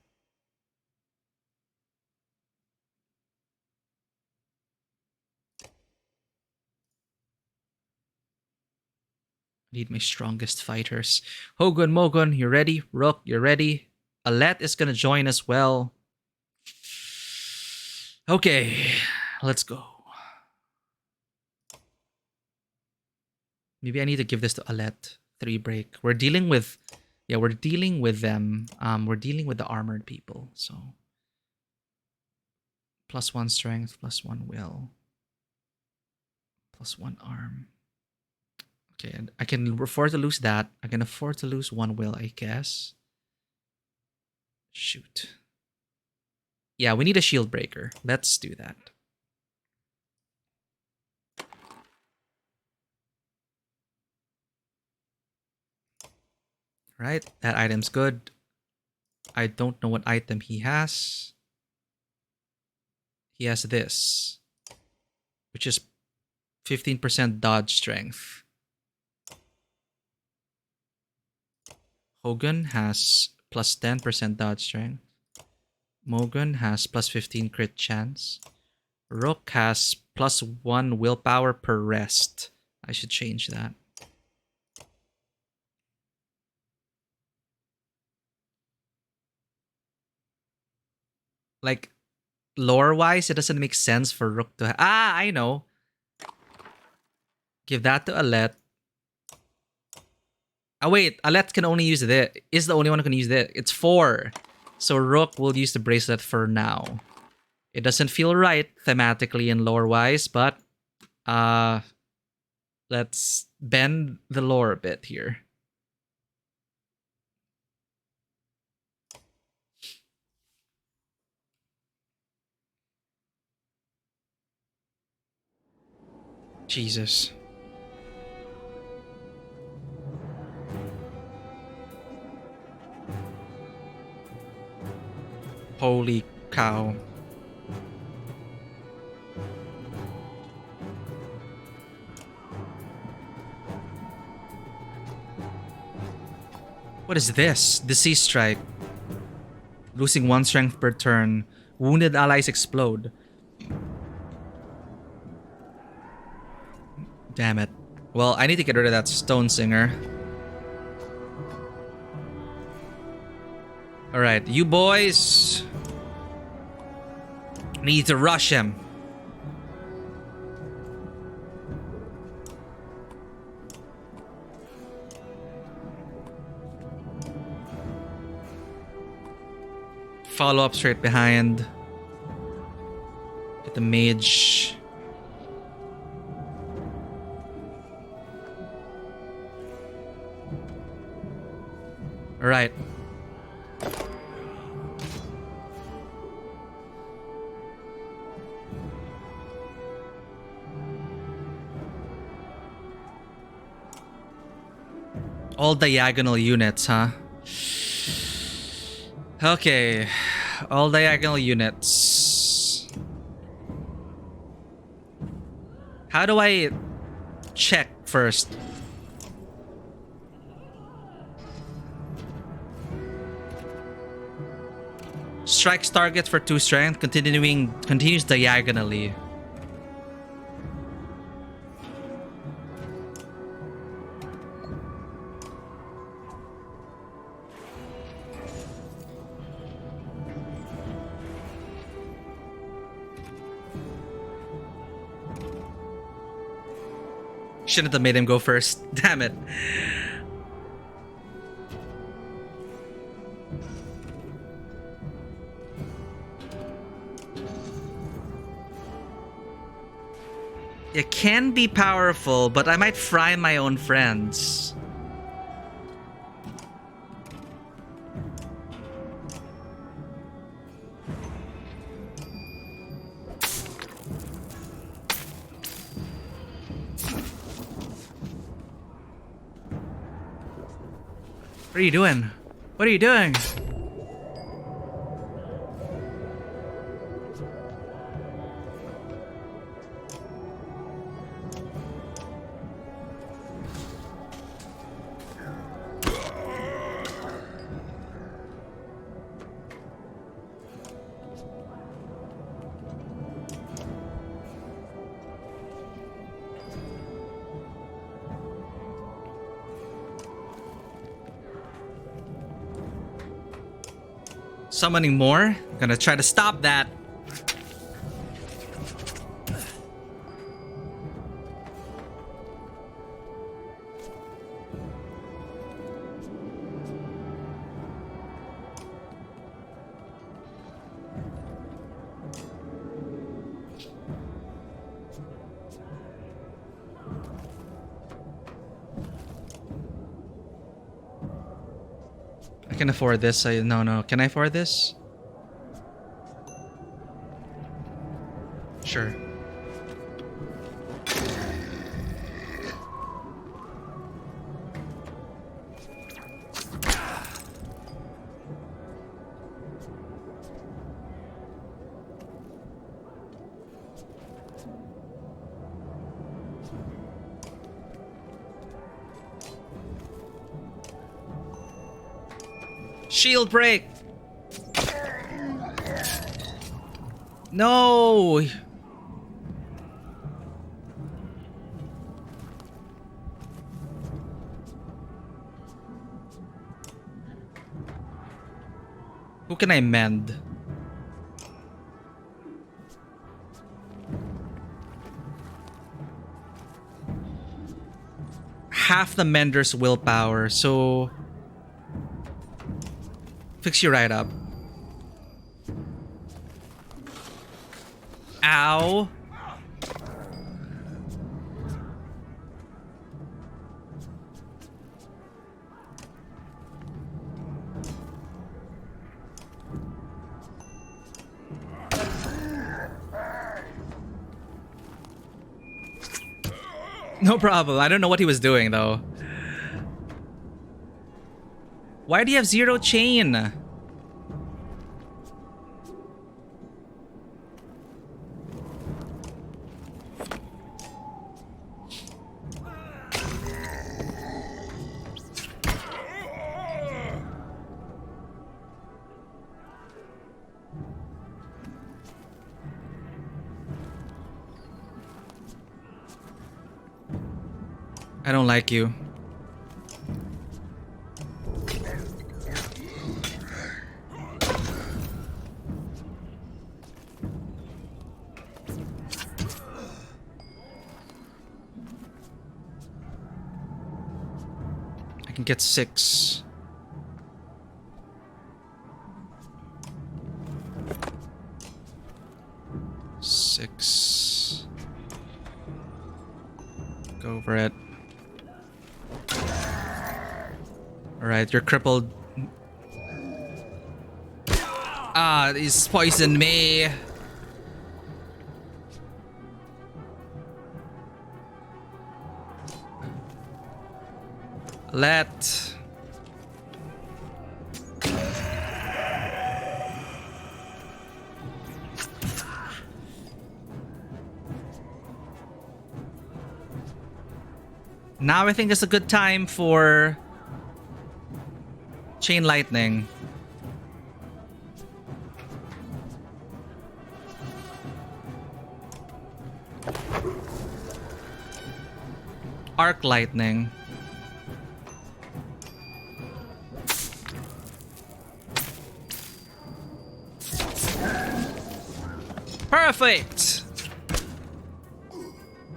Need my strongest fighters. Hogun, Mogun, you ready? Rook, you ready? Alette is gonna join as well. Okay, let's go. Maybe I need to give this to Alette. 3 break. We're dealing with them. We're dealing with the armored people, so +1 strength, +1 will, +1 arm. Okay, and I can afford to lose that. I can afford to lose 1 will, I guess. Shoot. Yeah, we need a shield breaker. Let's do that. Right, that item's good. I don't know what item he has. He has this, which is 15% dodge strength. Hogan has +10% dodge strength. Mogun has +15 crit chance. Rook has +1 willpower per rest. I should change that. Like, lore-wise, it doesn't make sense for Rook to I know. Give that to Alette. Oh, wait. Alette can only use this. Is the only one who can use this. It's 4. So Rook will use the bracelet for now. It doesn't feel right thematically and lore-wise, but let's bend the lore a bit here. Jesus. Holy cow. What is this? Disease strike. Losing 1 strength per turn. Wounded allies explode. Damn it. Well, I need to get rid of that Stone Singer. Alright, you boys need to rush him. Follow up straight behind. Get the mage. Alright. All diagonal units, huh? Okay. All diagonal units. How do I check first? Strikes targets for 2 strength, continues diagonally. Shouldn't have made him go first. Damn it. It can be powerful, but I might fry my own friends. What are you doing? What are you doing? Summoning more. Gonna try to stop that. I can afford this. No. Can I afford this? Sure. Shield break. No. Who can I mend? Half the mender's willpower, so fix you right up. Ow. No problem. I don't know what he was doing though. Why do you have 0 chain? I don't like you. I can get 6. Six. Go over it. Alright, you're crippled. Ah, he's poisoned me. Let. Now I think it's a good time for chain lightning. Arc lightning. Perfect.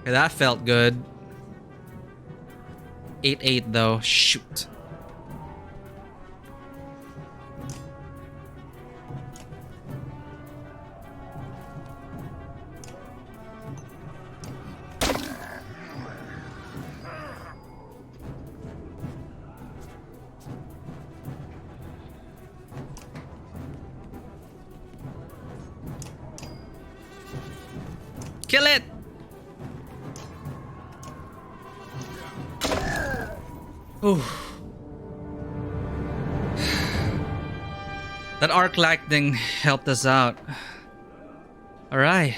Okay, that felt good. 8-8 though. Shoot. Kill it! Ooh. That arc lightning helped us out. Alright.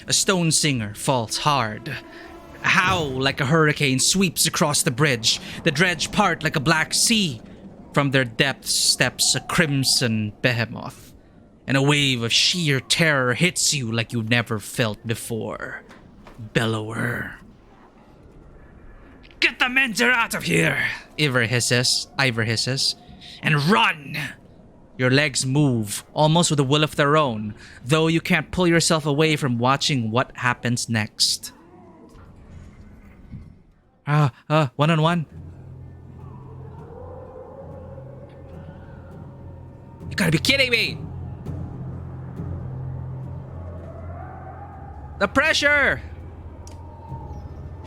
A stone singer falls hard. A howl like a hurricane sweeps across the bridge. The dredge part like a black sea. From their depths steps a crimson behemoth, and a wave of sheer terror hits you like you never felt before. Bellower. Get the mentor out of here, Ivor hisses, and run! Your legs move, almost with a will of their own, though you can't pull yourself away from watching what happens next. One-on-one. You gotta be kidding me! The pressure!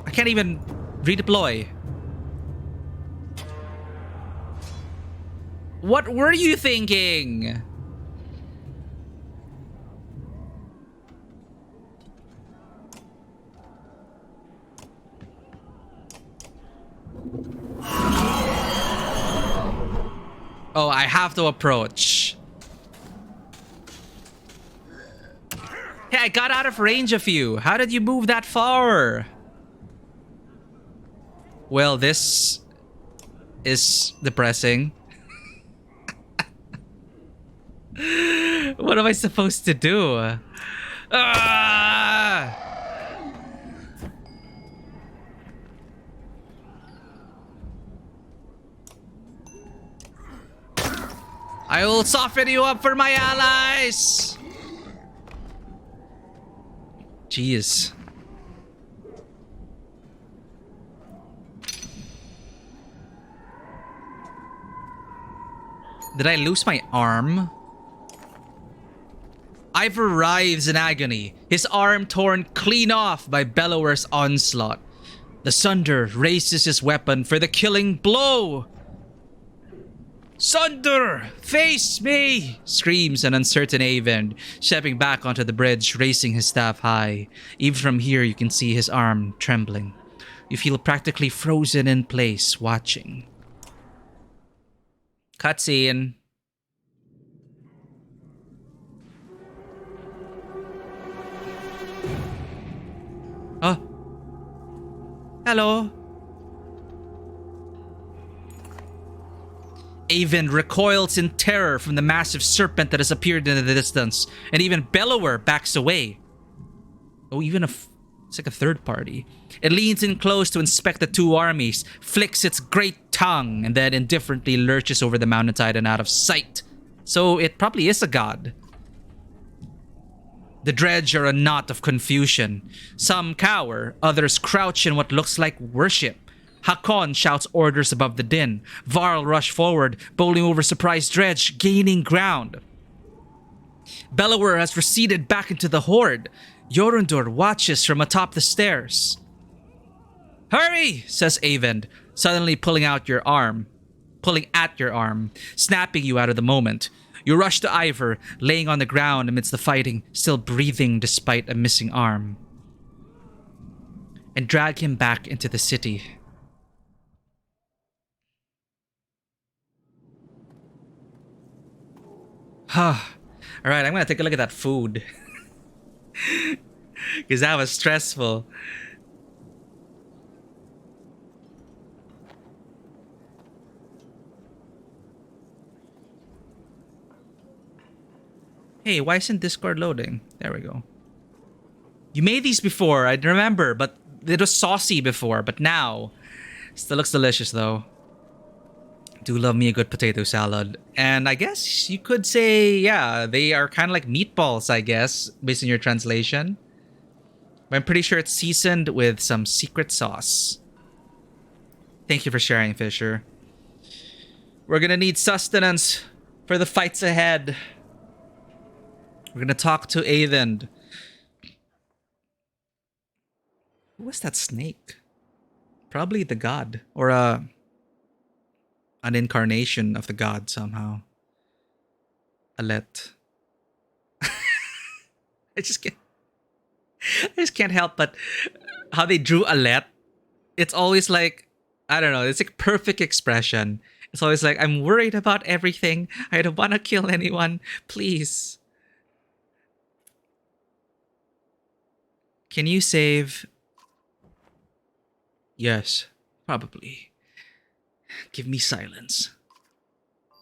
I can't even redeploy. What were you thinking? Oh, I have to approach. Hey, I got out of range of you. How did you move that far? Well, this is depressing. What am I supposed to do? Ah! I will soften you up for my allies! Jeez. Did I lose my arm? Ivor writhes in agony, his arm torn clean off by Bellower's onslaught. The Sunder raises his weapon for the killing blow. Sunder, face me! Screams an uncertain Avon, stepping back onto the bridge, raising his staff high. Even from here, you can see his arm trembling. You feel practically frozen in place, watching. Cutscene. Oh. Hello. Avon recoils in terror from the massive serpent that has appeared in the distance, and even Bellower backs away. Oh, even it's like a third party. It leans in close to inspect the two armies, flicks its great tongue, and then indifferently lurches over the mountainside and out of sight. So it probably is a god. The dredge are a knot of confusion. Some cower, others crouch in what looks like worship. Hakon shouts orders above the din. Varl rush forward, bowling over surprised dredge, gaining ground. Bellower has receded back into the horde. Jorundur watches from atop the stairs. Hurry, says Avon, suddenly pulling at your arm, snapping you out of the moment. You rush to Ivor, laying on the ground amidst the fighting, still breathing despite a missing arm, and drag him back into the city. Alright, I'm gonna take a look at that food. Because that was stressful. Hey, why isn't Discord loading? There we go. You made these before, I remember, but it was saucy before, but now still looks delicious though. Do love me a good potato salad. And I guess you could say, yeah, they are kind of like meatballs, I guess, based on your translation. But I'm pretty sure it's seasoned with some secret sauce. Thank you for sharing, Fisher. We're gonna need sustenance for the fights ahead. We're gonna talk to Avon. Who was that snake? Probably the god. Or an incarnation of the god somehow. Alet. I just can't help but how they drew Alet. It's always like, I don't know, it's like perfect expression. It's always like, I'm worried about everything. I don't want to kill anyone. Please. Can you save? Yes, probably. Give me silence.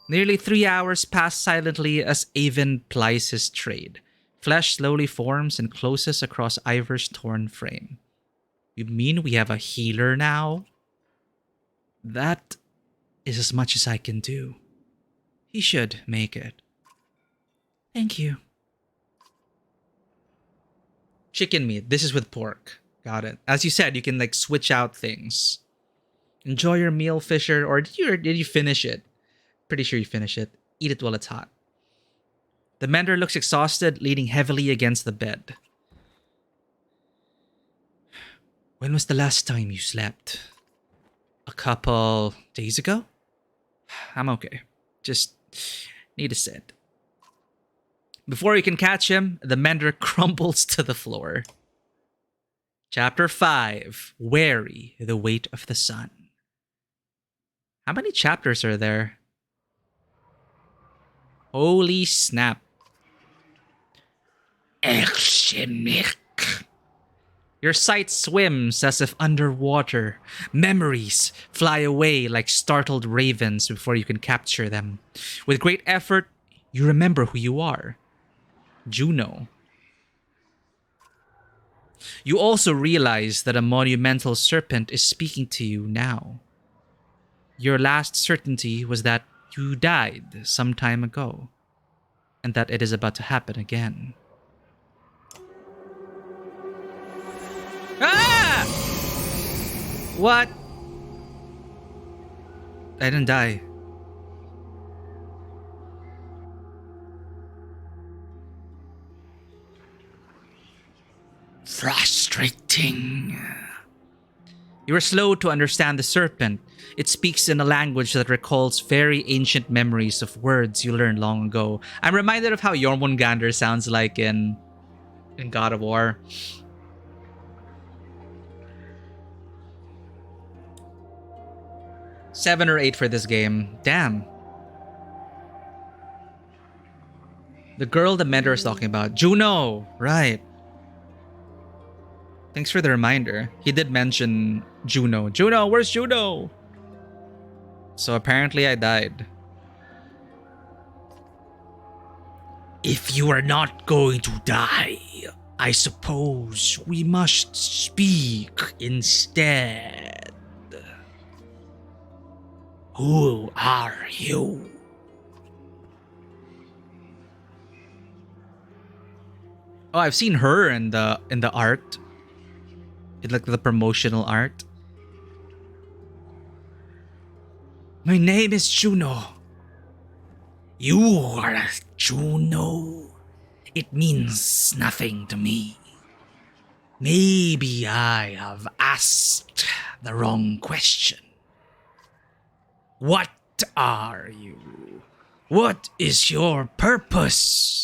Nearly 3 hours pass silently as Avon plies his trade. Flesh slowly forms and closes across Ivor's torn frame. You mean we have a healer now? That is as much as I can do. He should make it. Thank you. Chicken meat. This is with pork. Got it. As you said, you can like switch out things. Enjoy your meal, Fisher. Or did you finish it? Pretty sure you finish it. Eat it while it's hot. The mender looks exhausted, leaning heavily against the bed. When was the last time you slept? A couple days ago? I'm okay. Just need to sit. Before you can catch him, the mender crumbles to the floor. Chapter 5. Wary the weight of the sun. How many chapters are there? Holy snap. Your sight swims as if underwater. Memories fly away like startled ravens before you can capture them. With great effort, you remember who you are. Juno. You also realize that a monumental serpent is speaking to you now. Your last certainty was that you died some time ago, and that it is about to happen again. Ah! What? I didn't die. Frustrating. You are slow to understand the serpent. It speaks in a language that recalls very ancient memories of words you learned long ago. I'm reminded of how Jormungandr sounds like in God of War. Seven or 8 for this game. Damn. The girl the mentor is talking about. Juno! Right. Thanks for the reminder. He did mention Juno. Juno, where's Juno? So apparently I died. If you are not going to die, I suppose we must speak instead. Who are you? Oh, I've seen her in the art. In like the promotional art. My name is Juno. You are a Juno. It means nothing to me. Maybe I have asked the wrong question. What are you? What is your purpose?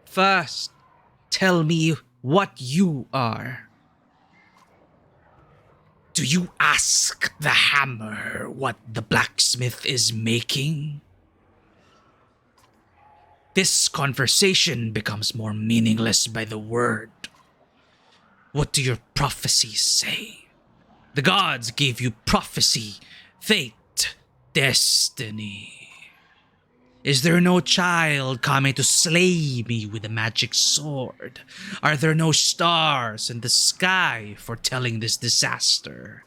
First, tell me what you are. Do you ask the hammer what the blacksmith is making? This conversation becomes more meaningless by the word. What do your prophecies say? The gods gave you prophecy, fate, destiny. Is there no child coming to slay me with a magic sword? Are there no stars in the sky foretelling this disaster?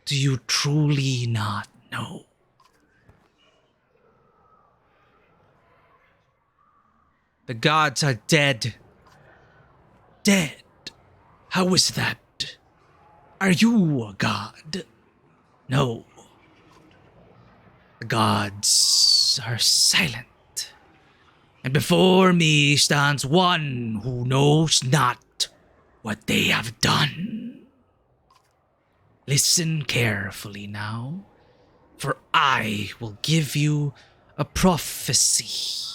Do you truly not know? The gods are dead. Dead? How is that? Are you a god? No. The gods are silent. And before me stands one who knows not what they have done. Listen carefully now, for I will give you a prophecy.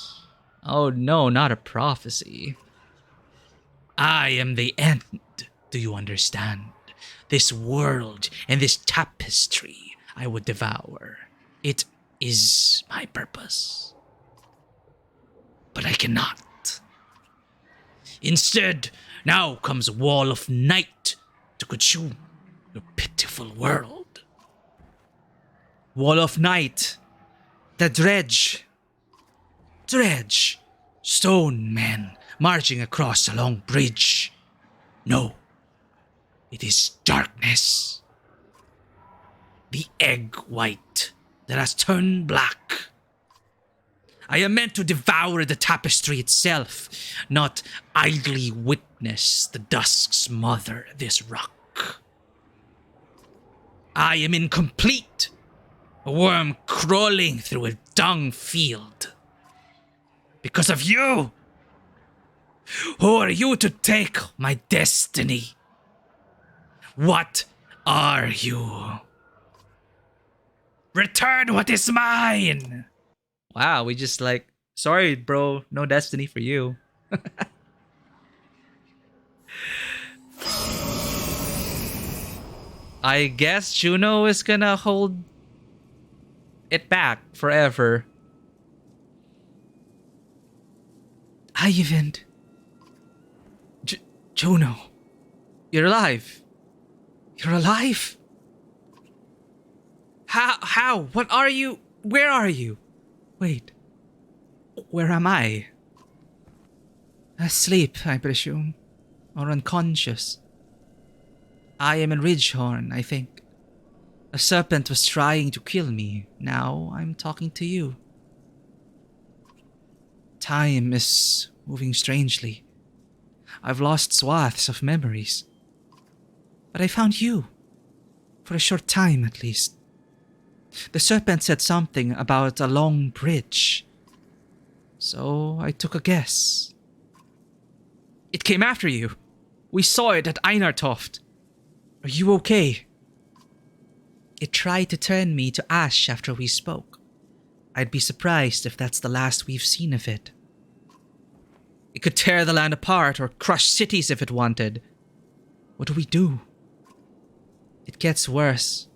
Oh no, not a prophecy. I am the end, do you understand? This world and this tapestry I would devour. It is my purpose. But I cannot. Instead, now comes a wall of night to consume your pitiful world. Wall of night. The dredge. Dredge. Stone men marching across a long bridge. No. It is darkness. The egg white that has turned black. I am meant to devour the tapestry itself, not idly witness the dusk's mother this rock. I am incomplete, a worm crawling through a dung field. Because of you! Who are you to take my destiny? What are you? Return what is mine! Wow, we just like, sorry bro, no destiny for you. I guess Juno is gonna hold it back forever. Ivan. Juno. You're alive. You're alive? How? What are you? Where are you? Wait. Where am I? Asleep, I presume. Or unconscious. I am in Ridgehorn, I think. A serpent was trying to kill me. Now I'm talking to you. Time is moving strangely. I've lost swaths of memories. But I found you. For a short time, at least. The serpent said something about a long bridge. So I took a guess. It came after you. We saw it at Einartoft. Are you okay? It tried to turn me to ash after we spoke. I'd be surprised if that's the last we've seen of it. It could tear the land apart or crush cities if it wanted. What do we do? It gets worse.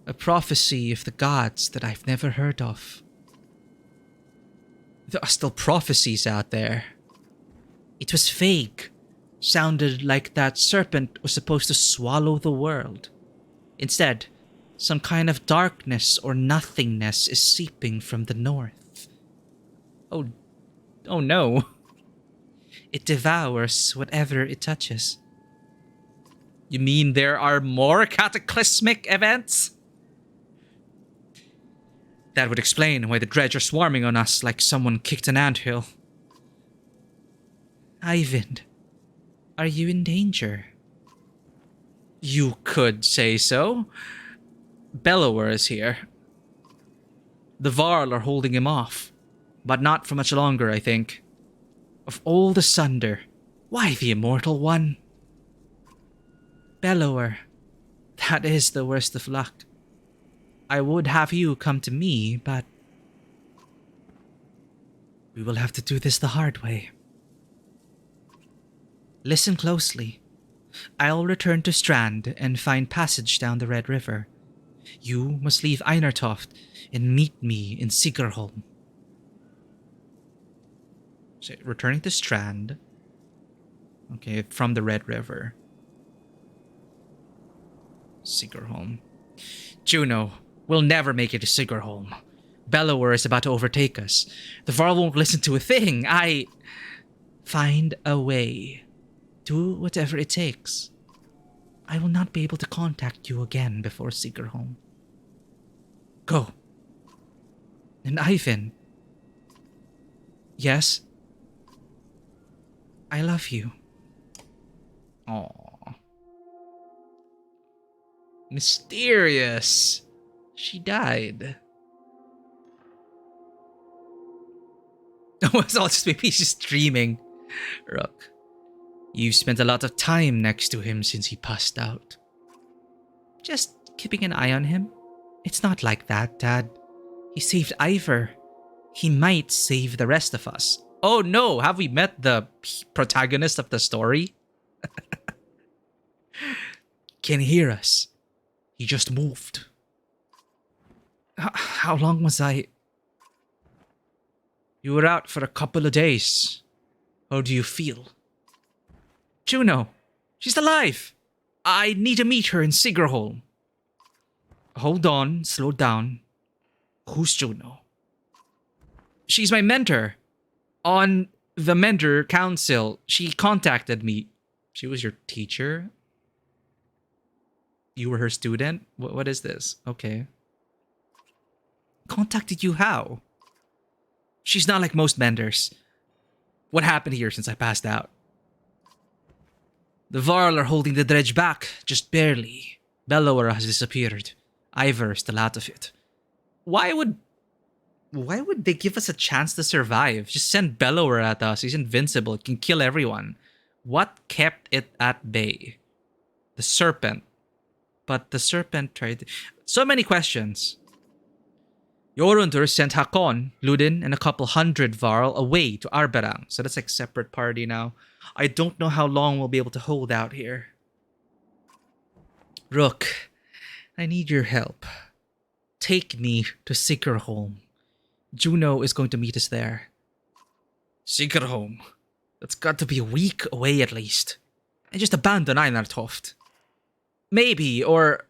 A prophecy of the gods that I've never heard of. There are still prophecies out there. It was vague. Sounded like that serpent was supposed to swallow the world. Instead, some kind of darkness or nothingness is seeping from the north. Oh no. It devours whatever it touches. You mean there are more cataclysmic events? That would explain why the dredge are swarming on us like someone kicked an anthill. Ivan, are you in danger? You could say so. Bellower is here. The Varl are holding him off, but not for much longer, I think. Of all the Sunder, why the Immortal One? Bellower, that is the worst of luck. I would have you come to me, but we will have to do this the hard way. Listen closely. I'll return to Strand and find passage down the Red River. You must leave Einartoft and meet me in Sigerholm. So, returning to Strand. Okay, from the Red River. Sigerholm. Juno, we'll never make it to Sigerholm. Bellower is about to overtake us. The Varl won't listen to a thing. Find a way. Do whatever it takes. I will not be able to contact you again before Sigerholm. Go. And Ivan. Yes? I love you. Aww. Mysterious. She died. Oh, it's all just maybe she's dreaming. Rook, you've spent a lot of time next to him since he passed out. Just keeping an eye on him? It's not like that, Dad. He saved Ivor. He might save the rest of us. Oh no, have we met the protagonist of the story? Can hear us. He just moved. How long was I? You were out for a couple of days. How do you feel? Juno, she's alive. I need to meet her in Sigerholm. Hold on, slow down. Who's Juno? She's my mentor. On the mentor council, she contacted me. She was your teacher? You were her student? What is this? Okay. Contacted you how? She's not like most menders. What happened here since I passed out? The Varl are holding the dredge back, just barely. Bellower has disappeared. Ivor is still out of it. Why would they give us a chance to survive? Just send Bellower at us. He's invincible. He can kill everyone. What kept it at bay? The serpent. But the serpent tried... So many questions. Jorundur sent Hakon, Ludin, and a couple hundred Varl away to Arberang. So that's like separate party now. I don't know how long we'll be able to hold out here. Rook, I need your help. Take me to Sigerholm. Juno is going to meet us there. Sigerholm? That's got to be a week away at least. And just abandon Einartoft. Maybe, or...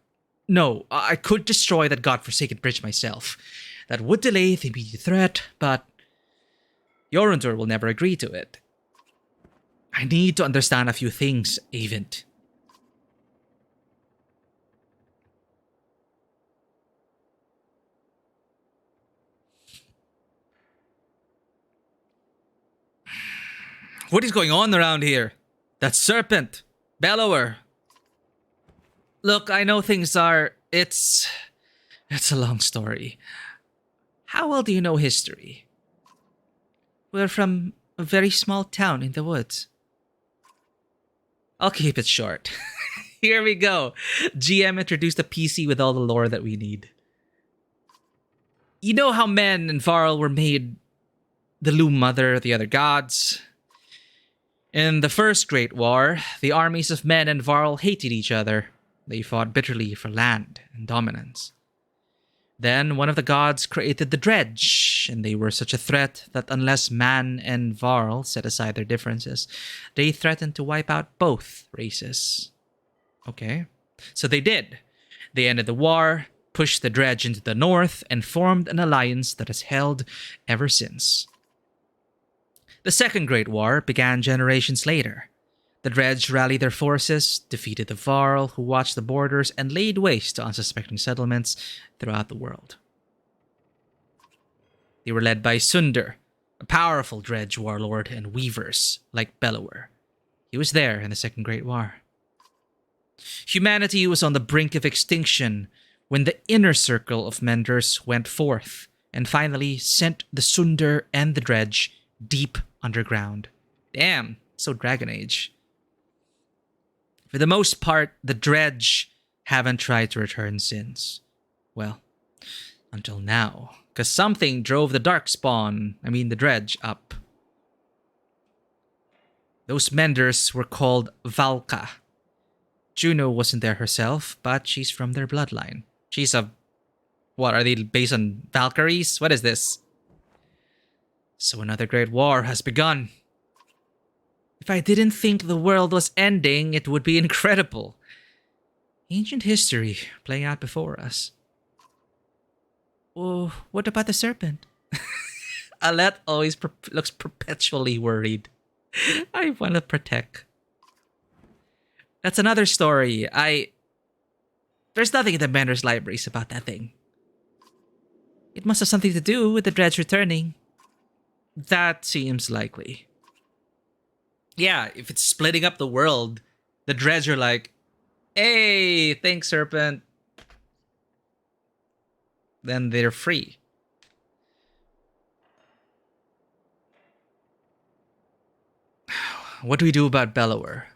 No, I could destroy that godforsaken bridge myself. That would delay the immediate threat, but... Jorundur will never agree to it. I need to understand a few things, Avent. What is going on around here? That serpent! Bellower! Look, I know things are... It's a long story. How well do you know history? We're from a very small town in the woods. I'll keep it short. Here we go. GM introduced a PC with all the lore that we need. You know how men and Varl were made the Loom Mother, the other gods? In the First Great War, the armies of men and Varl hated each other. They fought bitterly for land and dominance. Then one of the gods created the Dredge, and they were such a threat that unless Man and Varl set aside their differences, they threatened to wipe out both races. Okay, so they did. They ended the war, pushed the Dredge into the north, and formed an alliance that has held ever since. The Second Great War began generations later. The Dredge rallied their forces, defeated the Varl, who watched the borders, and laid waste to unsuspecting settlements throughout the world. They were led by Sunder, a powerful Dredge warlord, and weavers like Bellower. He was there in the Second Great War. Humanity was on the brink of extinction when the inner circle of Menders went forth and finally sent the Sunder and the Dredge deep underground. Damn, so Dragon Age. For the most part, the Dredge haven't tried to return since. Well, until now. Because something drove the the Dredge, up. Those Menders were called Valka. Juno wasn't there herself, but she's from their bloodline. She's a... What, are they based on Valkyries? What is this? So another great war has begun. If I didn't think the world was ending, it would be incredible. Ancient history playing out before us. Oh, what about the serpent? Alette always looks perpetually worried. I want to protect. That's another story. There's nothing in the Menders libraries about that thing. It must have something to do with the Dredge returning. That seems likely. Yeah, if it's splitting up the world, the Dredge are like, hey, thanks, Serpent. Then they're free. What do we do about Bellower?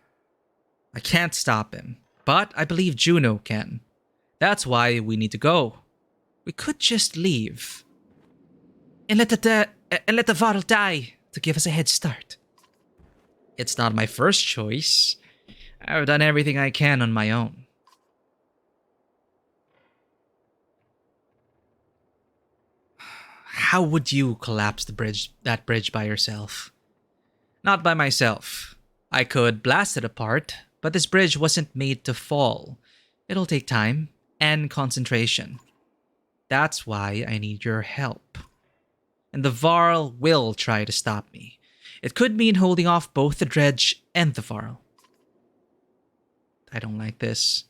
I can't stop him, but I believe Juno can. That's why we need to go. We could just leave. And let the Varl die to give us a head start. It's not my first choice. I've done everything I can on my own. How would you collapse that bridge by yourself? Not by myself. I could blast it apart, but this bridge wasn't made to fall. It'll take time and concentration. That's why I need your help. And the Varl will try to stop me. It could mean holding off both the Dredge and the Varl. I don't like this.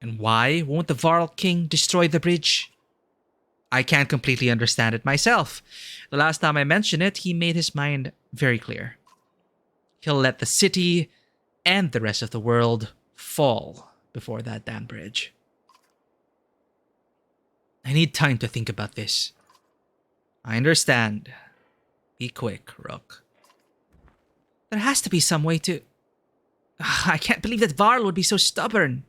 And why won't the Varl King destroy the bridge? I can't completely understand it myself. The last time I mentioned it, he made his mind very clear. He'll let the city and the rest of the world fall before that damn bridge. I need time to think about this. I understand. Be quick, Rook. There has to be some way to... I can't believe that Varl would be so stubborn.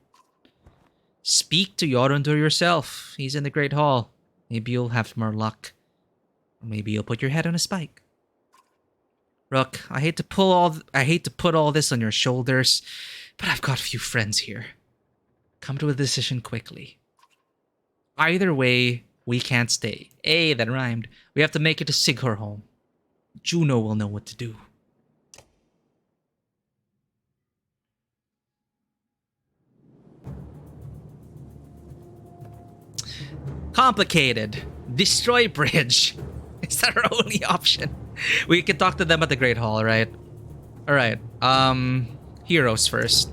Speak to Jorundur yourself. He's in the Great Hall. Maybe you'll have more luck. Or maybe you'll put your head on a spike. Rook, I hate to put all this on your shoulders, but I've got a few friends here. Come to a decision quickly. Either way, we can't stay. Hey, that rhymed. We have to make it to Sighorholm. Juno will know what to do. Complicated. Destroy bridge. Is that our only option? We can talk to them at the Great Hall, right? Alright. Heroes first.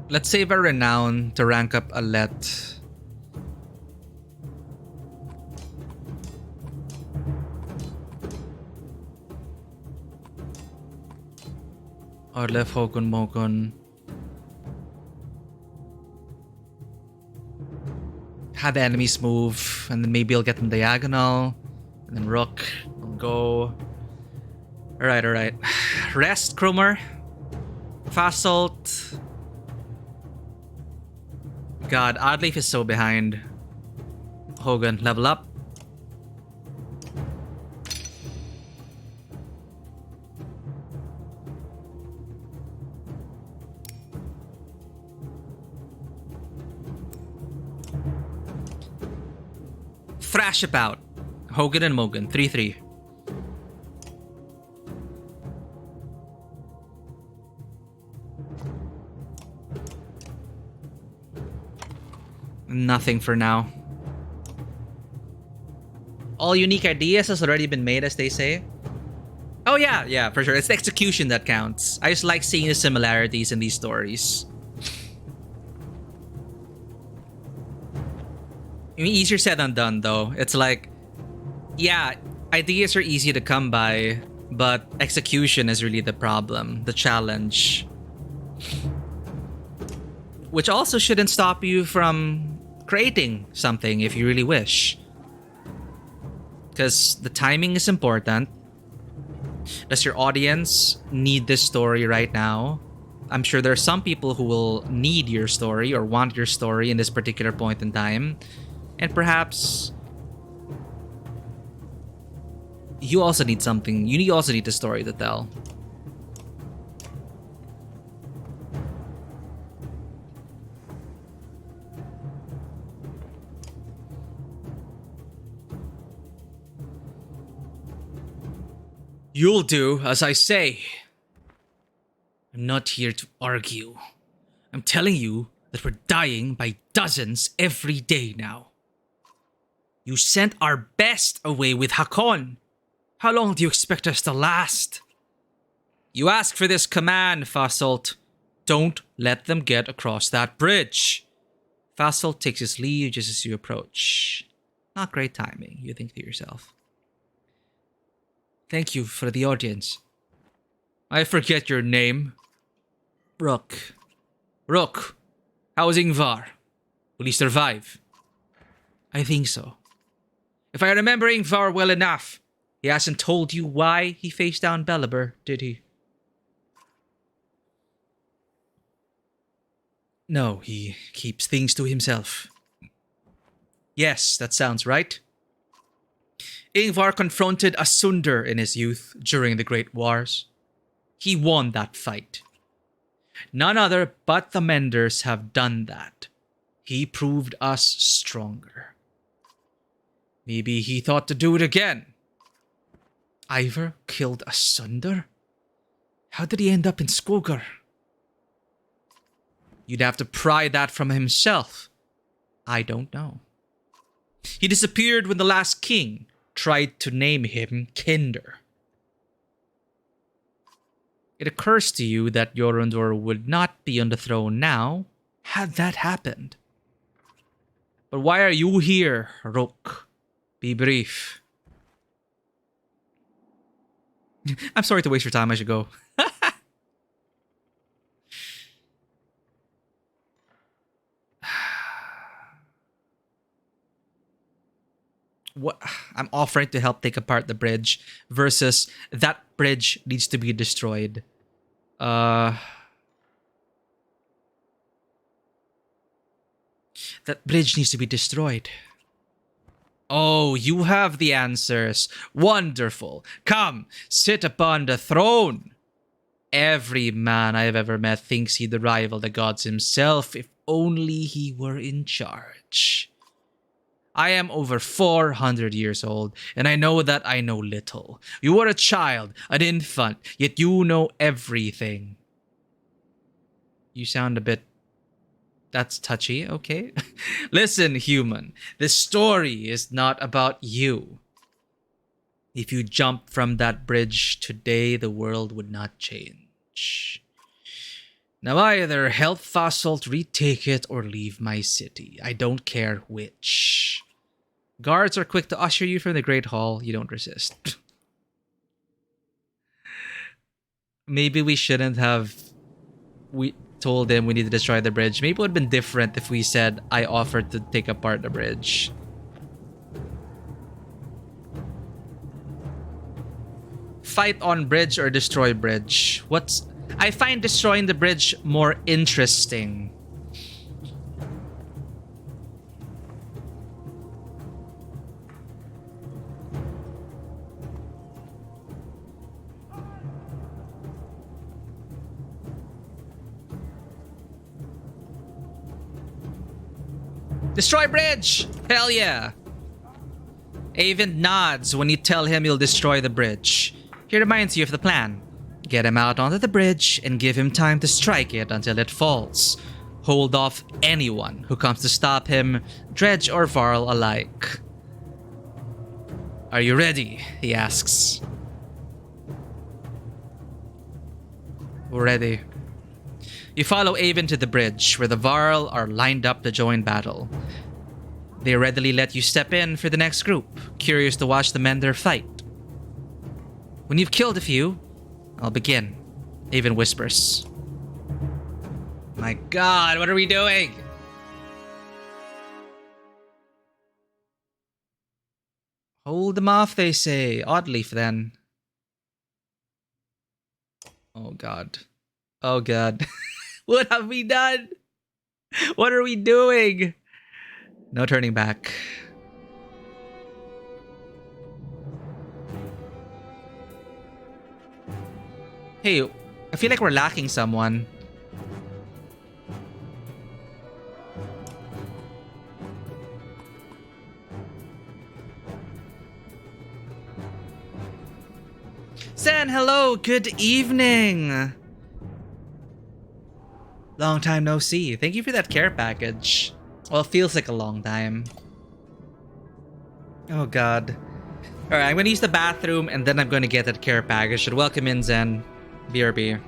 Let's save our renown to rank up Alette. Or left Hokun Mokun. Have the enemies move, and then maybe I'll get them diagonal. And then Rook will go. Alright, alright. Rest, Cromer. Fast Salt. God, Oddleaf is so behind. Hogan, level up. Thrash about. Hogan and Mogan, 3-3. Nothing for now. All unique ideas has already been made, as they say. Oh yeah, for sure. It's the execution that counts. I just like seeing the similarities in these stories. I mean, easier said than done, though. It's like, yeah, ideas are easy to come by, but execution is really the problem, the challenge. Which also shouldn't stop you from creating something if you really wish. Because the timing is important. Does your audience need this story right now? I'm sure there are some people who will need your story or want your story in this particular point in time. And perhaps you also need something. You also need a story to tell. You'll do as I say. I'm not here to argue. I'm telling you that we're dying by dozens every day now. You sent our best away with Hakon. How long do you expect us to last? You asked for this command, Fasolt. Don't let them get across that bridge. Fasolt takes his leave just as you approach. Not great timing, you think to yourself. Thank you for the audience. I forget your name. Rook. Rook, how's Ingvar? Will he survive? I think so. If I remember Ingvar well enough, he hasn't told you why he faced down Belliber, did he? No, he keeps things to himself. Yes, that sounds right. Ingvar confronted Asunder in his youth during the Great Wars. He won that fight. None other but the Menders have done that. He proved us stronger. Maybe he thought to do it again. Ivar killed Asunder? How did he end up in Skogar? You'd have to pry that from himself. I don't know. He disappeared when the last king tried to name him Kinder. It occurs to you that Jorundur would not be on the throne now had that happened. But why are you here, Rook? Be brief. I'm sorry to waste your time, I should go. What I'm offering to help take apart the bridge versus that bridge needs to be destroyed. That bridge needs to be destroyed. Oh, you have the answers. Wonderful. Come, sit upon the throne. Every man I've ever met thinks he'd rival the gods himself if only he were in charge. I am over 400 years old, and I know that I know little. You are a child, an infant, yet you know everything. You sound a bit... That's touchy, okay? Listen, human, this story is not about you. If you jump from that bridge today, the world would not change. Now either help Fasolt retake it or leave my city. I don't care which. Guards are quick to usher you from the Great Hall. You don't resist. maybe we shouldn't have we told him we need to destroy the bridge. Maybe it would have been different if we said I offered to take apart the bridge. Fight on bridge or destroy bridge? I find destroying the bridge more interesting. Destroy bridge! Hell yeah! Avon nods when you tell him you'll destroy the bridge. He reminds you of the plan. Get him out onto the bridge and give him time to strike it until it falls. Hold off anyone who comes to stop him, Dredge or Varl alike. Are you ready? He asks. We're ready. You follow Avon to the bridge, where the Varl are lined up to join battle. They readily let you step in for the next group, curious to watch the men there fight. When you've killed a few, I'll begin, Avon whispers. My god, what are we doing? Hold them off, they say. Oddleaf, then. Oh god. Oh god. What have we done? What are we doing? No turning back. Hey, I feel like we're lacking someone. San, hello, good evening. Long time no see. Thank you for that care package. Well, it feels like a long time. Oh god. Alright, I'm gonna use the bathroom and then I'm gonna get that care package. Should welcome in Zen. BRB.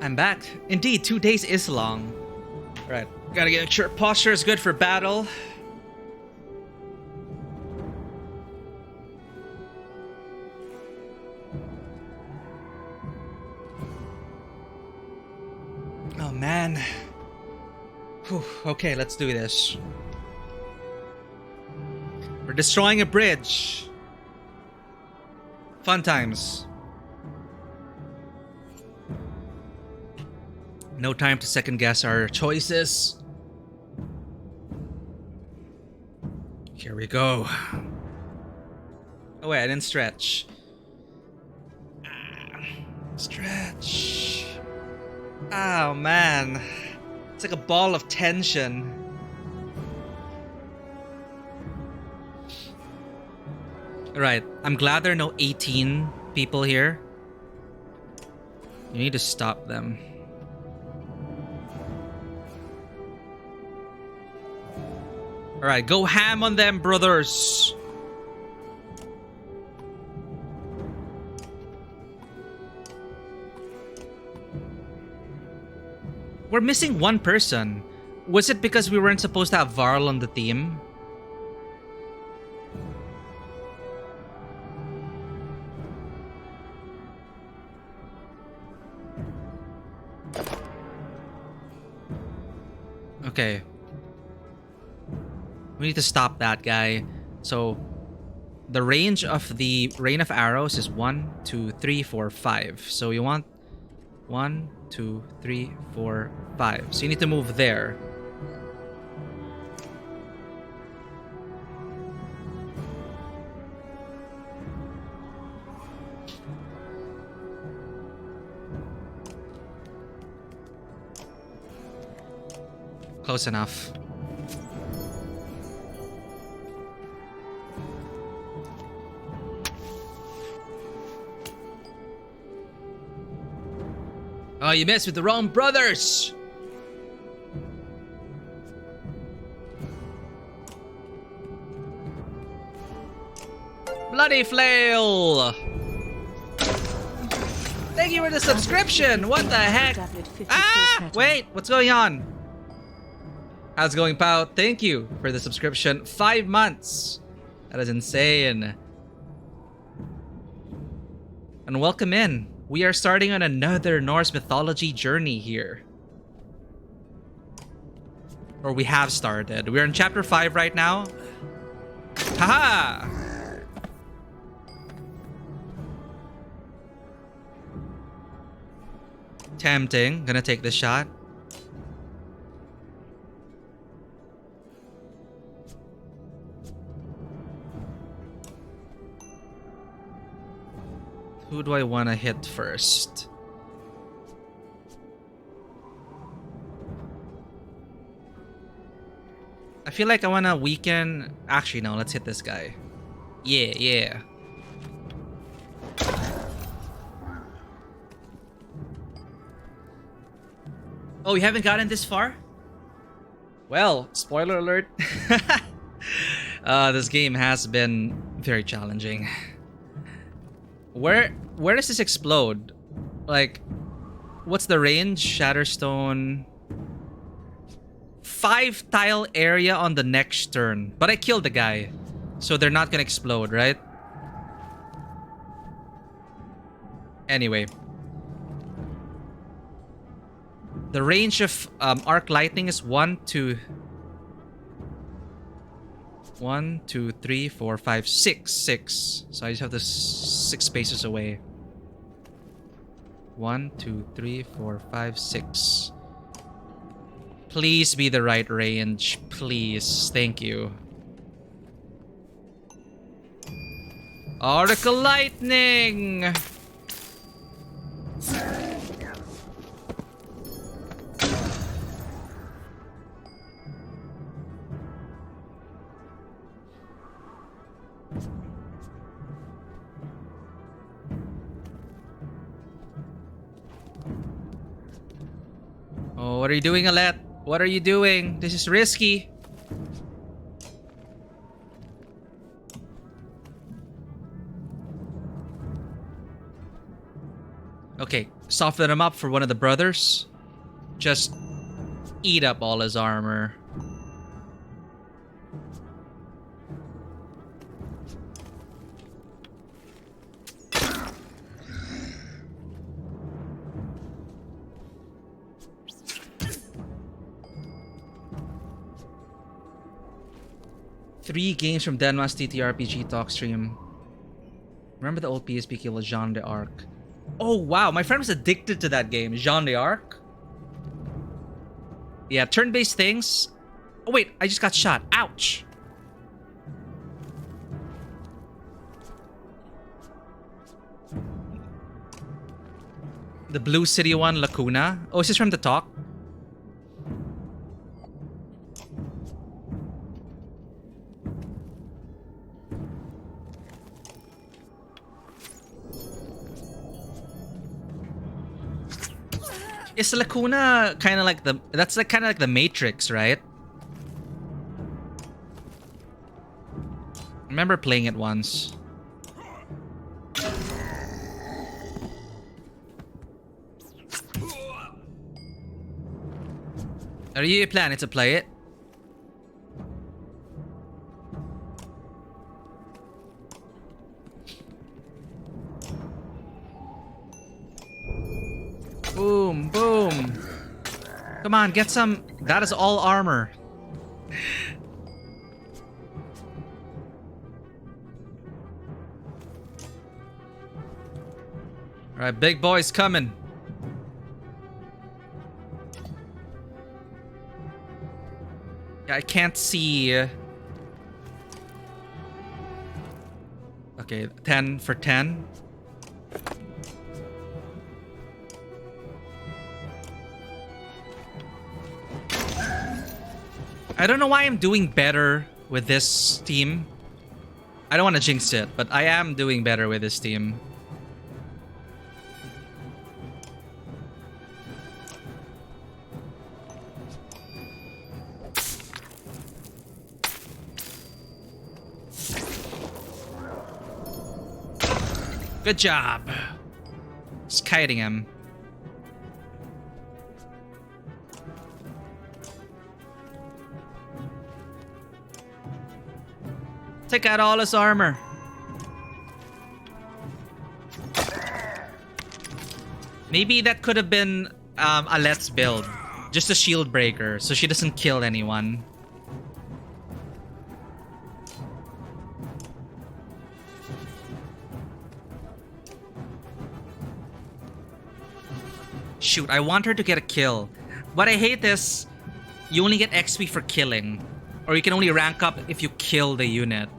I'm back. Indeed, 2 days is long. Right, gotta get sure posture is good for battle. Oh man. Whew, okay, let's do this. We're destroying a bridge. Fun times. No time to second guess our choices. Here we go. Oh wait, I didn't stretch. Stretch. Oh man. It's like a ball of tension. Alright, I'm glad there are no 18 people here. You need to stop them. Alright, go ham on them, brothers. We're missing one person. Was it because we weren't supposed to have Varl on the team? Okay. We need to stop that guy. So the range of the rain of arrows is 1, 2, 3, 4, 5. So you want 1, 2, 3, 4, 5. So you need to move there. Close enough. Oh, you messed with the wrong brothers! Bloody flail! Thank you for the subscription! What the heck? Ah! Wait, what's going on? How's it going, pal? Thank you for the subscription. 5 months. That is insane. And welcome in. We are starting on another Norse mythology journey here. Or we have started. We're in chapter 5 right now. Haha! Tempting. Gonna take this shot. Who do I want to hit first? I feel like I want to weaken... Actually, no. Let's hit this guy. Yeah, yeah. Oh, you haven't gotten this far? Well, spoiler alert. This game has been very challenging. Where does this explode? Like, what's the range? Shatterstone. 5 tile area on the next turn. But I killed the guy. So they're not gonna explode, right? Anyway. The range of arc lightning is 1, 2... 1, 2, 3, 4, 5, 6. 6. So I just have this 6 spaces away. 1, 2, 3, 4, 5, 6. Please be the right range. Please. Thank you. Oracle Lightning! Oh, what are you doing, Alette? What are you doing? This is risky. Okay, soften him up for one of the brothers. Just eat up all his armor. Three games from Denmark's TTRPG talk stream. Remember the old PSP game was Jean d'Arc? Oh wow, my friend was addicted to that game. Jean d'Arc? Yeah, turn-based things. Oh wait, I just got shot. Ouch! The Blue City one, Lacuna. Oh, is this from the talk? Is Lacuna kind of like the... That's like kind of like the Matrix, right? I remember playing it once. Are you planning to play it? Boom, boom. Come on, get some. That is all armor. Alright, big boy's coming. Yeah, I can't see. Okay, 10 for 10. I don't know why I'm doing better with this team. I don't want to jinx it, but I am doing better with this team. Good job. Just kiting him. Take out all his armor. Maybe that could have been a let's build. Just a shield breaker, so she doesn't kill anyone. Shoot, I want her to get a kill. But I hate this. You only get XP for killing. Or you can only rank up if you kill the unit.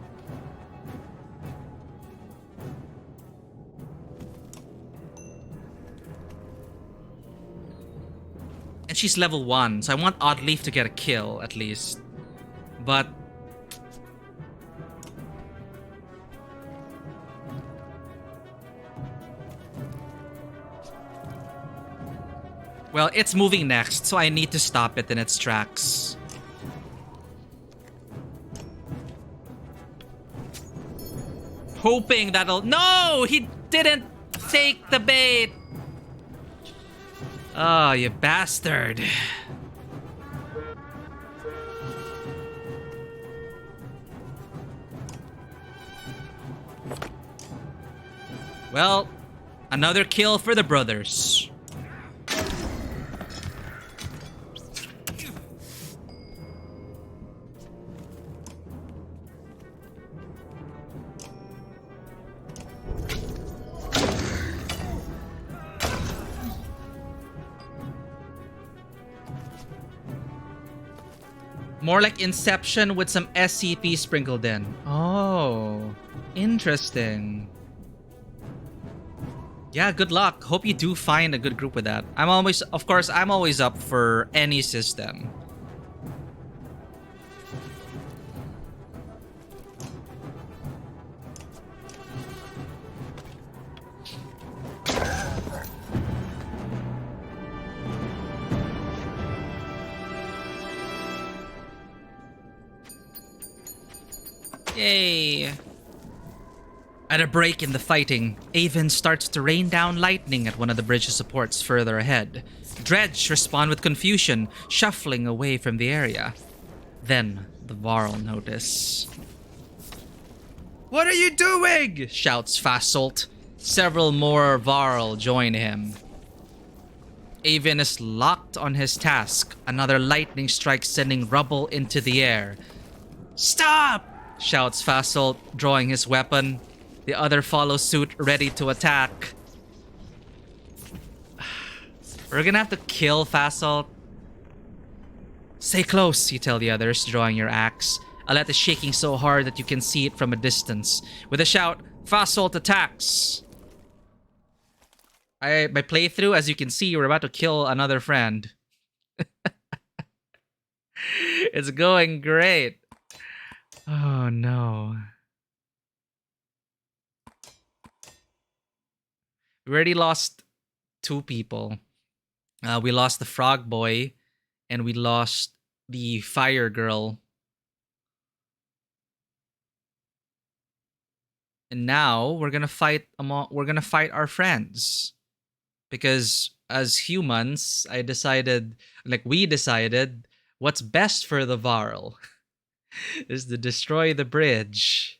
And she's level 1, so I want Oddleaf to get a kill, at least. But... well, it's moving next, so I need to stop it in its tracks. Hoping that'll... no! He didn't take the bait! Oh, you bastard. Well, another kill for the brothers. More like Inception with some SCP sprinkled in. Oh, interesting. Yeah, good luck. Hope you do find a good group with that. I'm always up for any system. Yay! At a break in the fighting, Avon starts to rain down lightning at one of the bridge's supports further ahead. Dredge respond with confusion, shuffling away from the area. Then, the Varl notice. "What are you doing?" shouts Fasolt. Several more Varl join him. Avon is locked on his task, another lightning strike sending rubble into the air. "Stop!" shouts Fasolt, drawing his weapon. The other follow suit, ready to attack. We're gonna have to kill Fasolt. "Stay close," you tell the others, drawing your axe. Alette is shaking so hard that you can see it from a distance. With a shout, Fasolt attacks. My playthrough, as you can see, we're about to kill another friend. It's going great. Oh no. We already lost 2 people. We lost the frog boy, and we lost the fire girl. And now we're gonna fight our friends, because as humans, we decided what's best for the Varl is to destroy the bridge.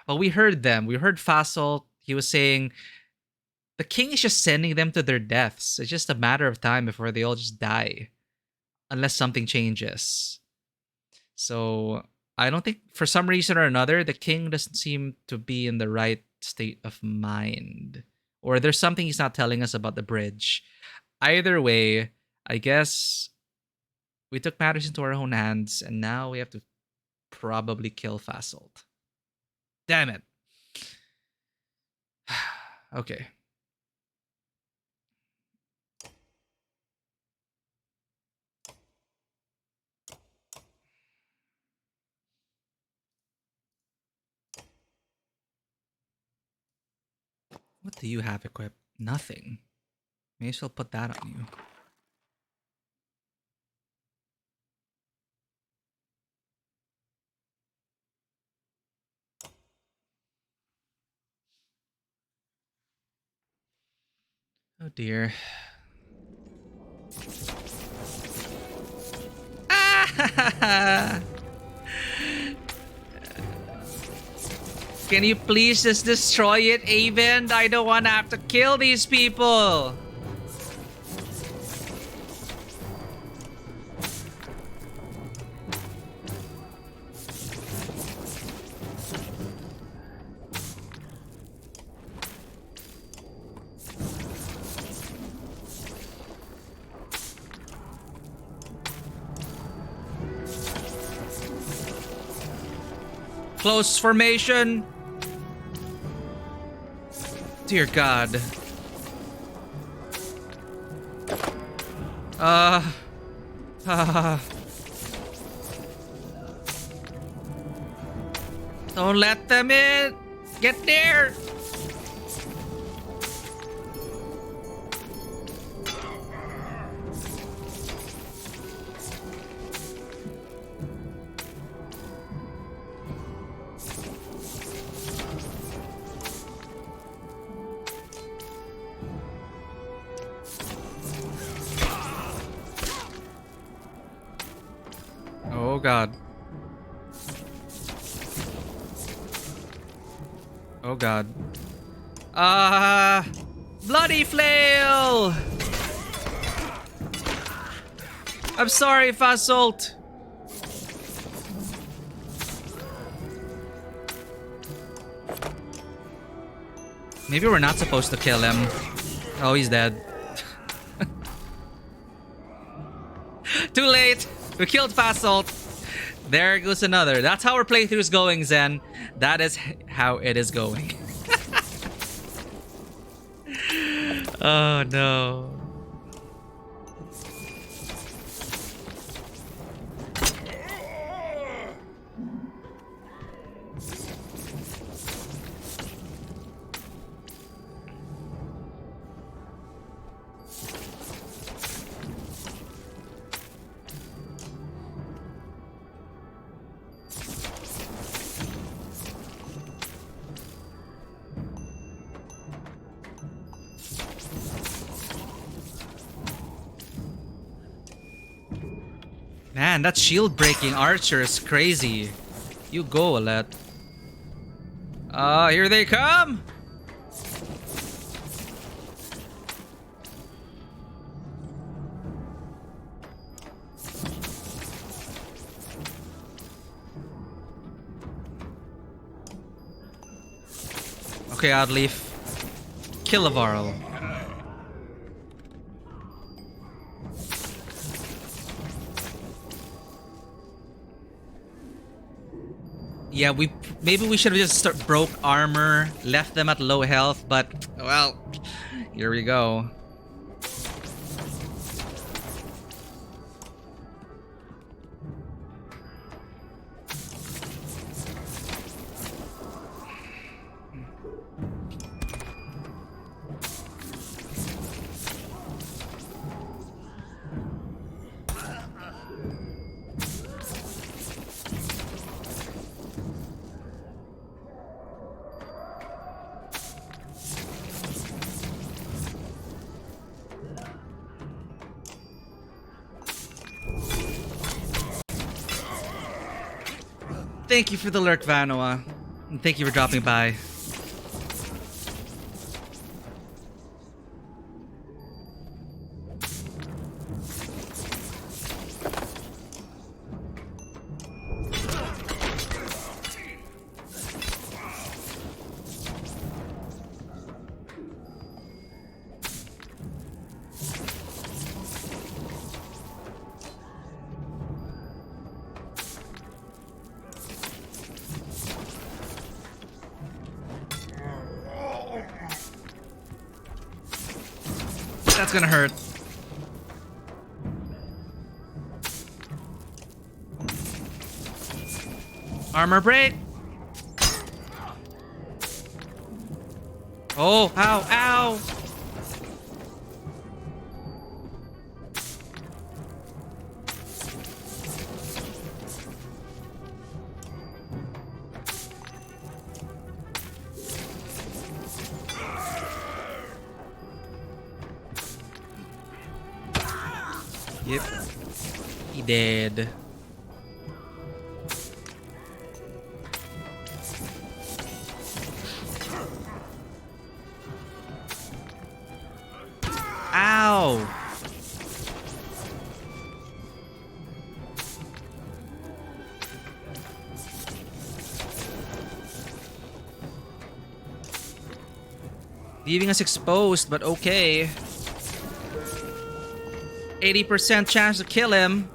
But we heard them. We heard Fasolt. He was saying, The king is just sending them to their deaths. It's just a matter of time before they all just die. Unless something changes. So I don't think, for some reason or another, the king doesn't seem to be in the right state of mind. Or there's something he's not telling us about the bridge. Either way, I guess we took matters into our own hands, and now we have to probably kill Fasolt. Damn it. Okay. What do you have equipped? Nothing. May as well put that on you. Oh dear. Ah! Can you please just destroy it, Avon? I don't want to have to kill these people. Close formation. Dear God. Don't let them in. Get there. Oh God. Oh God. Bloody flail! I'm sorry, Fasolt. Maybe we're not supposed to kill him. Oh, he's dead. Too late! We killed Fasolt. There goes another. That's how our playthrough is going, Zen. That is how it is going. Oh no. Man, that shield breaking archer is crazy. You go, Alette. Here they come! Okay, Oddleaf. Kill a Varl. Yeah, maybe we should have just broke armor, left them at low health, but well, here we go. Thank you for the lurk, Vanoa. And thank you for dropping by. That's gonna hurt. Armor break. Oh, ow, ow. Yep. He dead. Ow! Leaving us exposed, but okay. 80% chance to kill him.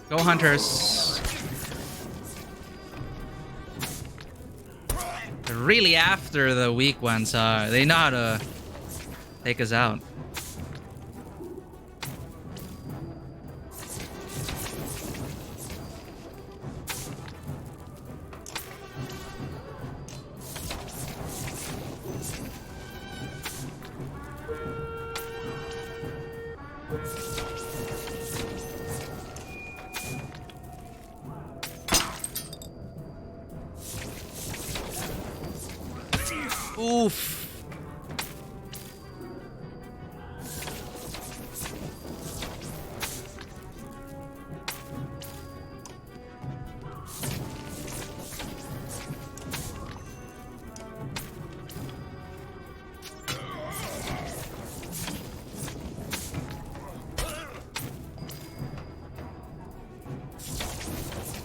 Go hunters. They're really after the weak ones. They know how to take us out. Oof.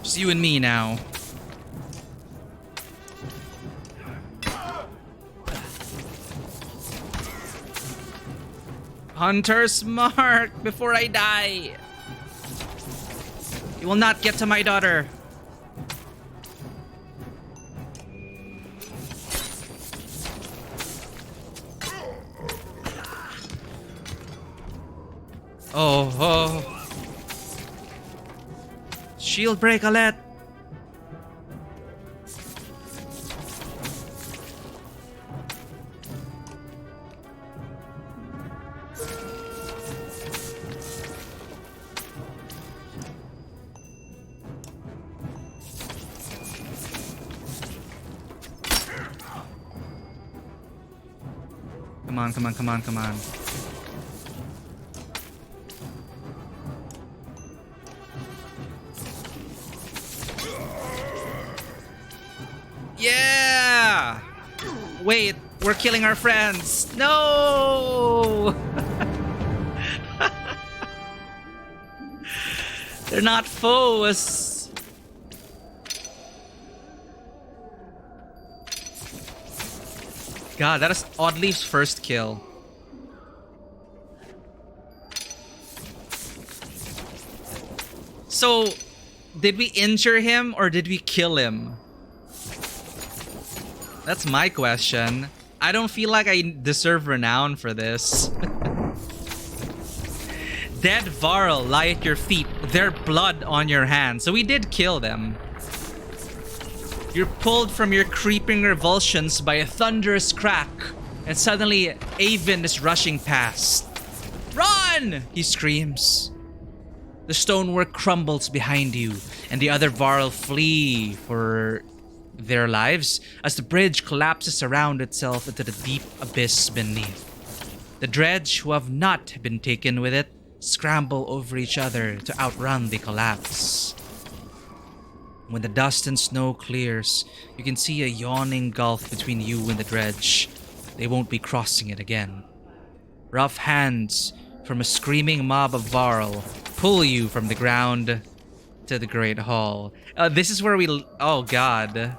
Just you and me now. Hunter's mark before I die. You will not get to my daughter. Oh, oh. Shield break, Alette. Come on, come on, come on, come on. Yeah! Wait, we're killing our friends. No! They're not foes. God, that is Oddly's first kill. So, did we injure him or did we kill him? That's my question. I don't feel like I deserve renown for this. Dead Varl lie at your feet, their blood on your hands. So we did kill them. You're pulled from your creeping revulsions by a thunderous crack, and suddenly Avon is rushing past. Run! He screams. The stonework crumbles behind you, and the other Varl flee for their lives as the bridge collapses around itself into the deep abyss beneath. The dredge, who have not been taken with it, scramble over each other to outrun the collapse. When the dust and snow clears, you can see a yawning gulf between you and the dredge. They won't be crossing it again. Rough hands from a screaming mob of Varl pull you from the ground to the Great Hall. This is where we... Oh, God.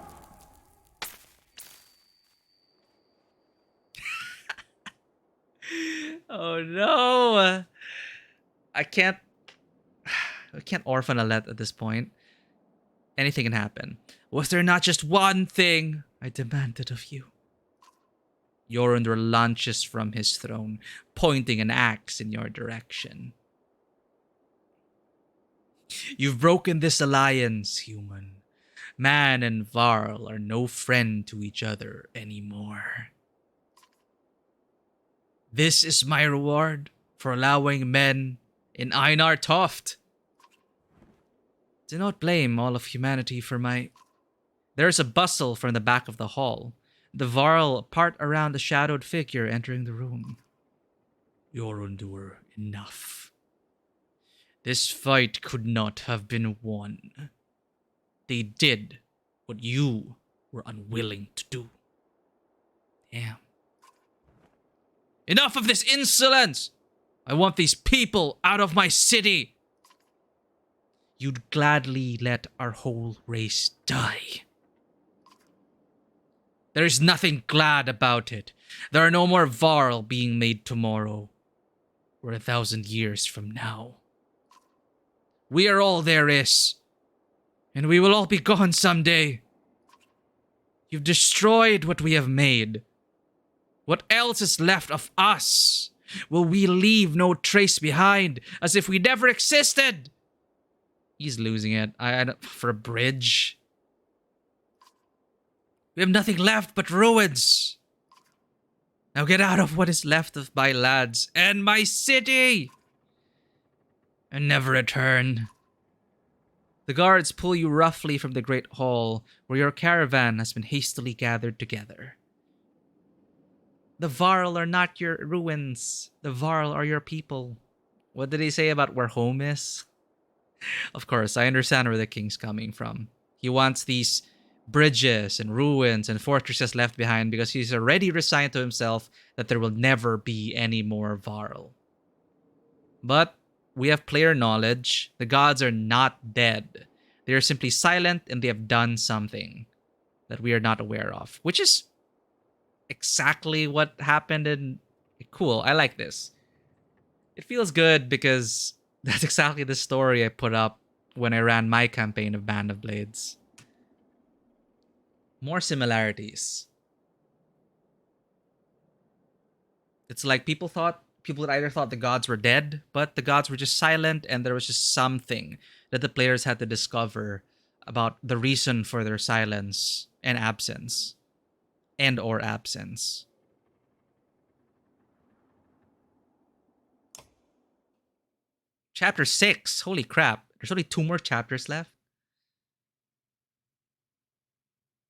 Oh, no. I can't I can't orphan Alette at this point. Anything can happen. Was there not just one thing I demanded of you? Yorundor launches from his throne, pointing an axe in your direction. You've broken this alliance, human. Man and Varl are no friend to each other anymore. This is my reward for allowing men in Einar Toft. Do not blame all of humanity for my... There's a bustle from the back of the hall. The Varl part around the shadowed figure entering the room. Yorundur, enough. This fight could not have been won. They did what you were unwilling to do. Damn. Enough of this insolence! I want these people out of my city! You'd gladly let our whole race die. There is nothing glad about it. There are no more Varl being made tomorrow, or 1,000 years from now. We are all there is, and we will all be gone someday. You've destroyed what we have made. What else is left of us? Will we leave no trace behind, as if we never existed? He's losing it. For a bridge. We have nothing left but ruins. Now get out of what is left of my lads and my city, and never return. The guards pull you roughly from the great hall where your caravan has been hastily gathered together. The Varl are not your ruins. The Varl are your people. What did he say about where home is? Of course, I understand where the king's coming from. He wants these bridges and ruins and fortresses left behind because he's already resigned to himself that there will never be any more Varl. But we have player knowledge. The gods are not dead. They are simply silent and they have done something that we are not aware of, which is exactly what happened in... Cool, I like this. It feels good because that's exactly the story I put up when I ran my campaign of Band of Blades. More similarities. It's like people had either thought the gods were dead, but the gods were just silent, and there was just something that the players had to discover about the reason for their silence and absence. And/or absence. Chapter 6. Holy crap. There's only 2 more chapters left.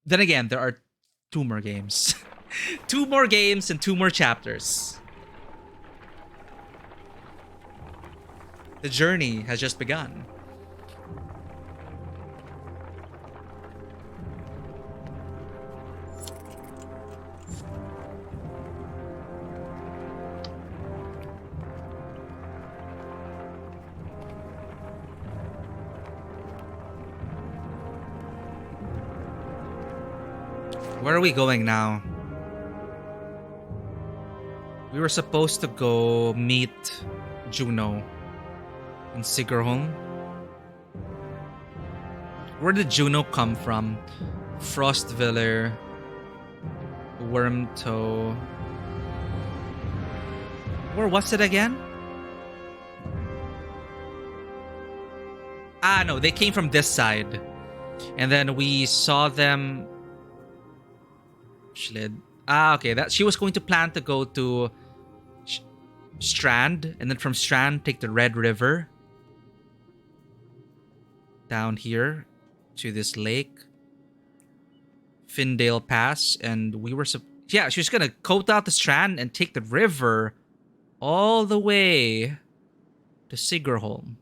Then again, there are 2 more games. 2 more games and 2 more chapters. The journey has just begun. Where are we going now? We were supposed to go meet Juno in Sigerholm. Where did Juno come from? Frostviller, Wormtoe. Where was it again? Ah, no, they came from this side. And then we saw them... okay, that she was going to plan to go to Strand, and then from Strand take the Red River down here to this lake, Findale Pass, and we were she was gonna coat out the Strand and take the river all the way to Sigerholm,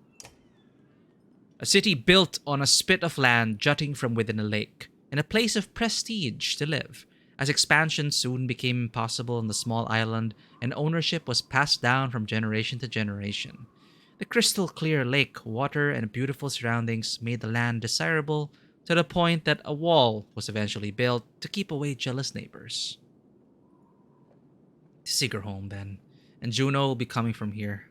a city built on a spit of land jutting from within a lake, and a place of prestige to live. As expansion soon became impossible on the small island, and ownership was passed down from generation to generation. The crystal clear lake, water, and beautiful surroundings made the land desirable to the point that a wall was eventually built to keep away jealous neighbors. To Sigerholm, then, and Juno will be coming from here.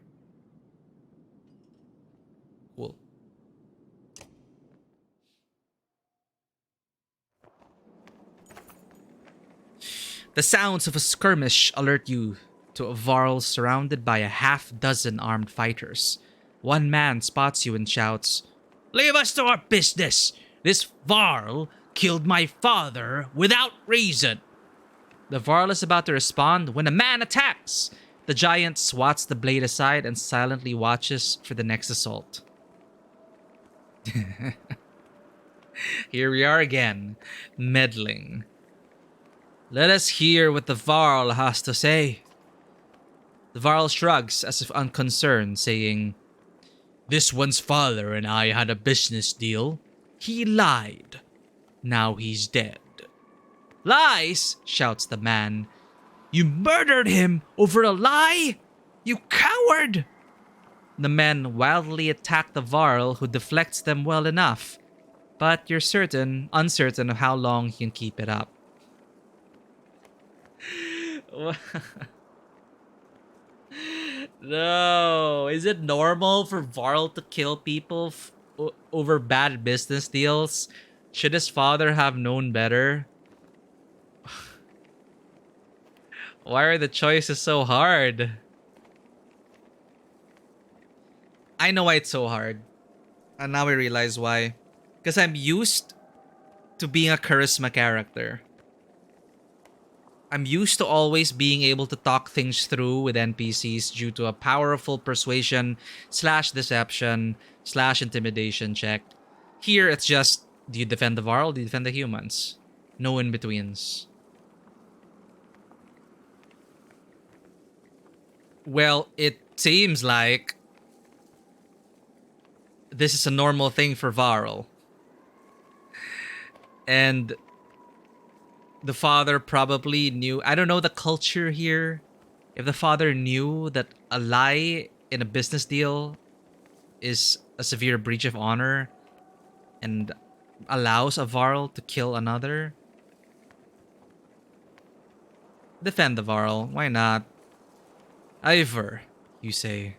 The sounds of a skirmish alert you to a Varl surrounded by a half-dozen armed fighters. One man spots you and shouts, "Leave us to our business! This Varl killed my father without reason!" The Varl is about to respond when a man attacks. The giant swats the blade aside and silently watches for the next assault. Here we are again, meddling. Let us hear what the Varl has to say. The Varl shrugs as if unconcerned, saying, "This one's father and I had a business deal. He lied. Now he's dead." "Lies?" shouts the man. "You murdered him over a lie? You coward!" The men wildly attack the Varl, who deflects them well enough. But you're uncertain of how long he can keep it up. No. Is it normal for Varl to kill people over bad business deals? Should his father have known better? Why are the choices so hard? I know why it's so hard. And now I realize why. Because I'm used to being a charisma character. I'm used to always being able to talk things through with NPCs due to a powerful persuasion / deception / intimidation check. Here it's just, do you defend the Varl? Do you defend the humans? No in-betweens. Well, it seems like this is a normal thing for Varl. And the father probably knew. I don't know the culture here. If the father knew that a lie in a business deal is a severe breach of honor and allows a Varl to kill another, defend the Varl. Why not? Ivor, you say.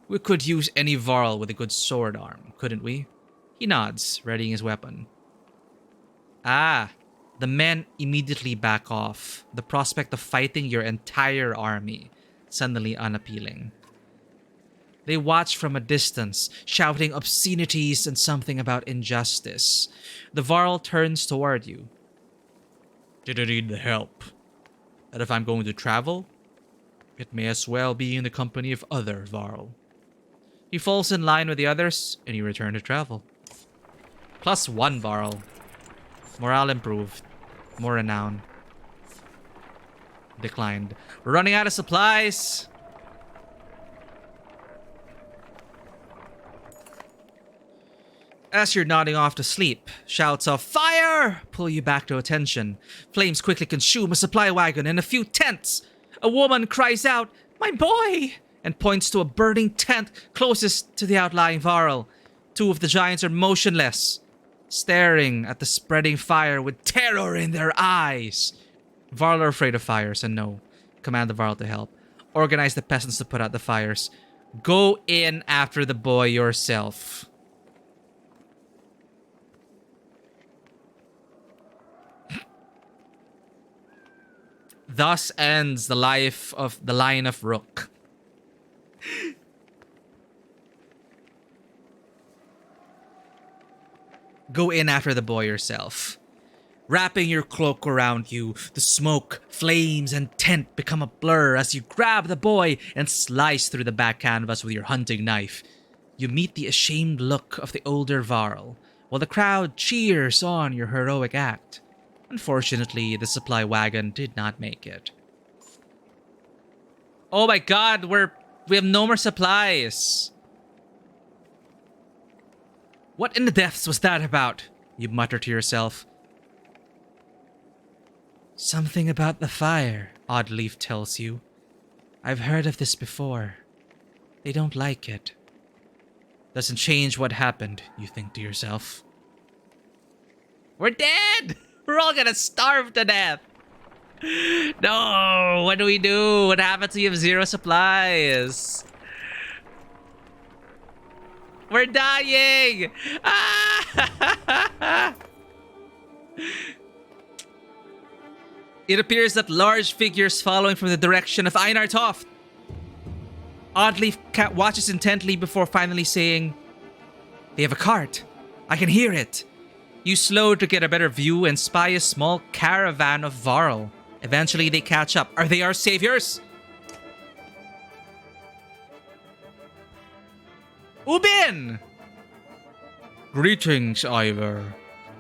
We could use any Varl with a good sword arm, couldn't we? He nods, readying his weapon. Ah, the men immediately back off, the prospect of fighting your entire army suddenly unappealing. They watch from a distance, shouting obscenities and something about injustice. The Varl turns toward you. Did I need the help? And if I'm going to travel, it may as well be in the company of other Varl. He falls in line with the others, and you return to travel. +1 Varl. Morale improved. More renown. Declined. We're running out of supplies! As you're nodding off to sleep, shouts of "Fire!" pull you back to attention. Flames quickly consume a supply wagon and a few tents. A woman cries out, "My boy!" and points to a burning tent closest to the outlying Varl. Two of the giants are motionless, staring at the spreading fire with terror in their eyes. Varl are afraid of fires and no. Command the Varl to help. Organize the peasants to put out the fires. Go in after the boy yourself. Thus ends the life of the Lion of Rook. Go in after the boy yourself. Wrapping your cloak around you, the smoke, flames, and tent become a blur as you grab the boy and slice through the back canvas with your hunting knife. You meet the ashamed look of the older Varl, while the crowd cheers on your heroic act. Unfortunately, the supply wagon did not make it. Oh my god, we have no more supplies. What in the depths was that about? You mutter to yourself. Something about the fire, Oddleaf tells you. I've heard of this before. They don't like it. Doesn't change what happened, you think to yourself. We're dead! We're all gonna starve to death! No! What do we do? What happens if we have 0 supplies? We're dying! Ah! It appears that large figures following from the direction of Einar Toft. Oddly, Cat watches intently before finally saying, "They have a cart. I can hear it." You slow to get a better view and spy a small caravan of Varl. Eventually, they catch up. Are they our saviors? Ubin! Greetings, Ivor.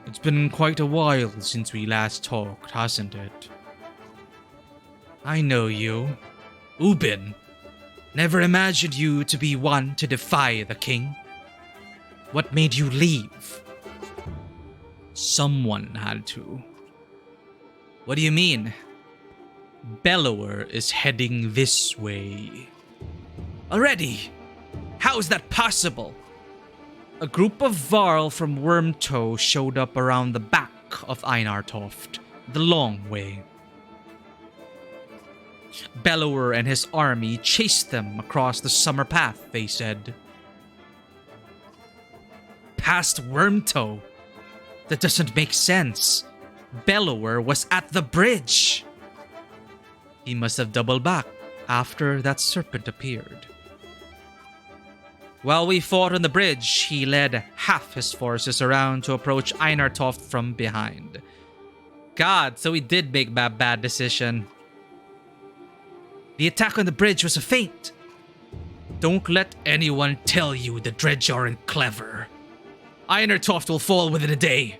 It's been quite a while since we last talked, hasn't it? I know you. Ubin. Never imagined you to be one to defy the king. What made you leave? Someone had to. What do you mean? Bellower is heading this way. Already? How is that possible? A group of Varl from Wormtoe showed up around the back of Einar Toft, the long way. Bellower and his army chased them across the summer path, they said. Past Wormtoe? That doesn't make sense. Bellower was at the bridge. He must have doubled back after that serpent appeared. While we fought on the bridge, he led half his forces around to approach Einar Toft from behind. God, so he did make that bad decision. The attack on the bridge was a feint. Don't let anyone tell you the Dredge aren't clever. Einar Toft will fall within a day.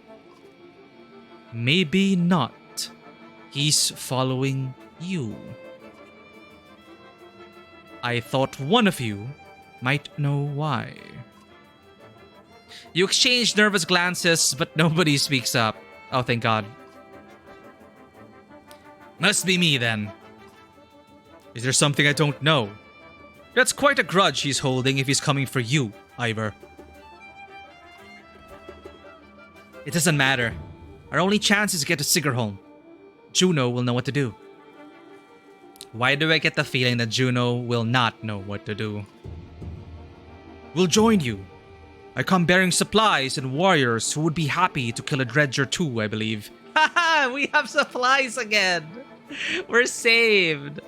Maybe not. He's following you. I thought one of you might know why. You exchange nervous glances, but nobody speaks up. Oh, thank God. Must be me, then. Is there something I don't know? That's quite a grudge he's holding if he's coming for you, Ivor. It doesn't matter. Our only chance is to get to Sigerholm. Juno will know what to do. Why do I get the feeling that Juno will not know what to do? We'll join you. I come bearing supplies and warriors who would be happy to kill a dredge or two, I believe. Haha, we have supplies again. We're saved.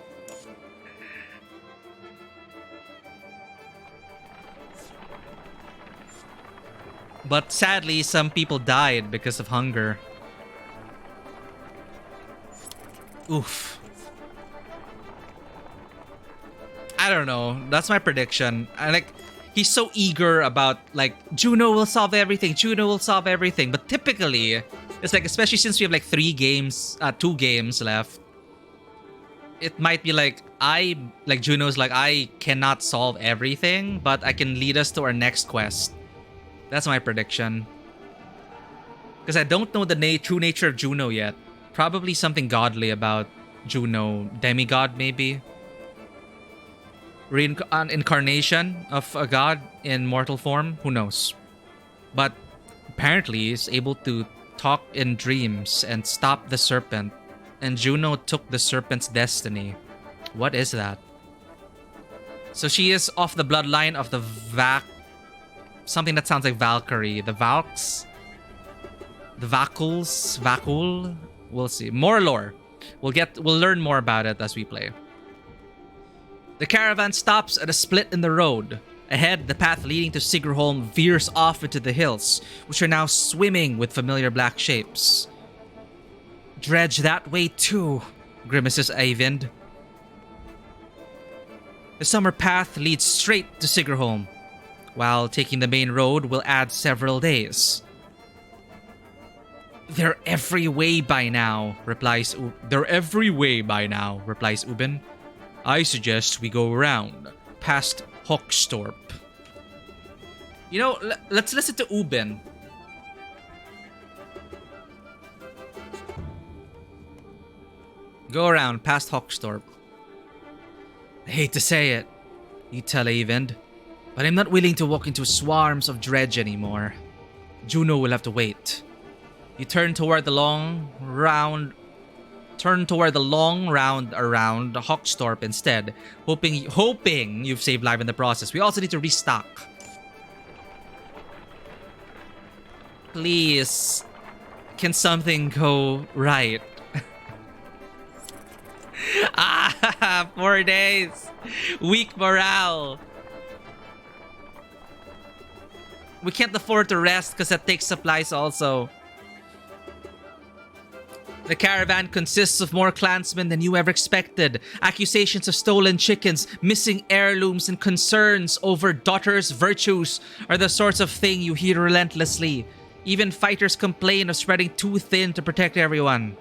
But sadly, some people died because of hunger. Oof. I don't know. That's my prediction. He's so eager about, Juno will solve everything. Juno will solve everything. But typically, it's especially since we have 2 games left, it might be Juno's I cannot solve everything, but I can lead us to our next quest. That's my prediction. Because I don't know the true nature of Juno yet. Probably something godly about Juno. Demigod, maybe? An incarnation of a god in mortal form? Who knows? But apparently he's able to talk in dreams and stop the serpent. And Juno took the serpent's destiny. What is that? So she is of the bloodline of the something that sounds like Valkyrie. The Valks? The Vakuls? Vakul? We'll see. More lore. We'll learn more about it as we play. The caravan stops at a split in the road. Ahead, the path leading to Sigerholm veers off into the hills, which are now swimming with familiar black shapes. Dredge that way too, grimaces Eyvind. The summer path leads straight to Sigerholm, while taking the main road will add several days. They're every way by now, replies Ubin. I suggest we go around, past Hockstorp. You know, let's listen to Ubin. Go around, past Hockstorp. I hate to say it, you tell Eyvind, but I'm not willing to walk into swarms of dredge anymore. Juno will have to wait. You turn toward the long round around Hockstorp instead, hoping you've saved life in the process. We also need to restock. Please, can something go right? Ah, 4 days. Weak morale. We can't afford to rest because that takes supplies also. The caravan consists of more clansmen than you ever expected. Accusations of stolen chickens, missing heirlooms, and concerns over daughters' virtues are the sorts of thing you hear relentlessly. Even fighters complain of spreading too thin to protect everyone.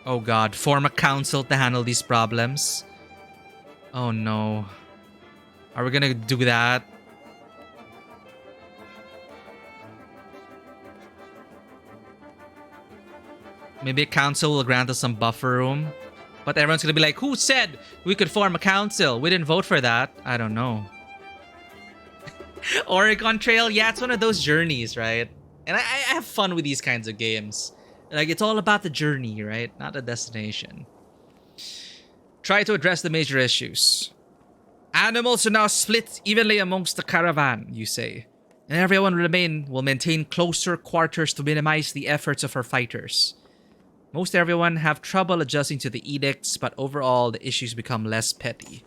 Oh god, form a council to handle these problems. Oh no. Are we gonna do that? Maybe a council will grant us some buffer room. But everyone's gonna be like, who said we could form a council? We didn't vote for that. I don't know. Oregon Trail, yeah, it's one of those journeys, right? And I have fun with these kinds of games. Like, it's all about the journey, right? Not the destination. Try to address the major issues. Animals are now split evenly amongst the caravan, you say. And everyone will maintain closer quarters to minimize the efforts of our fighters. Most everyone have trouble adjusting to the edicts, but overall the issues become less petty.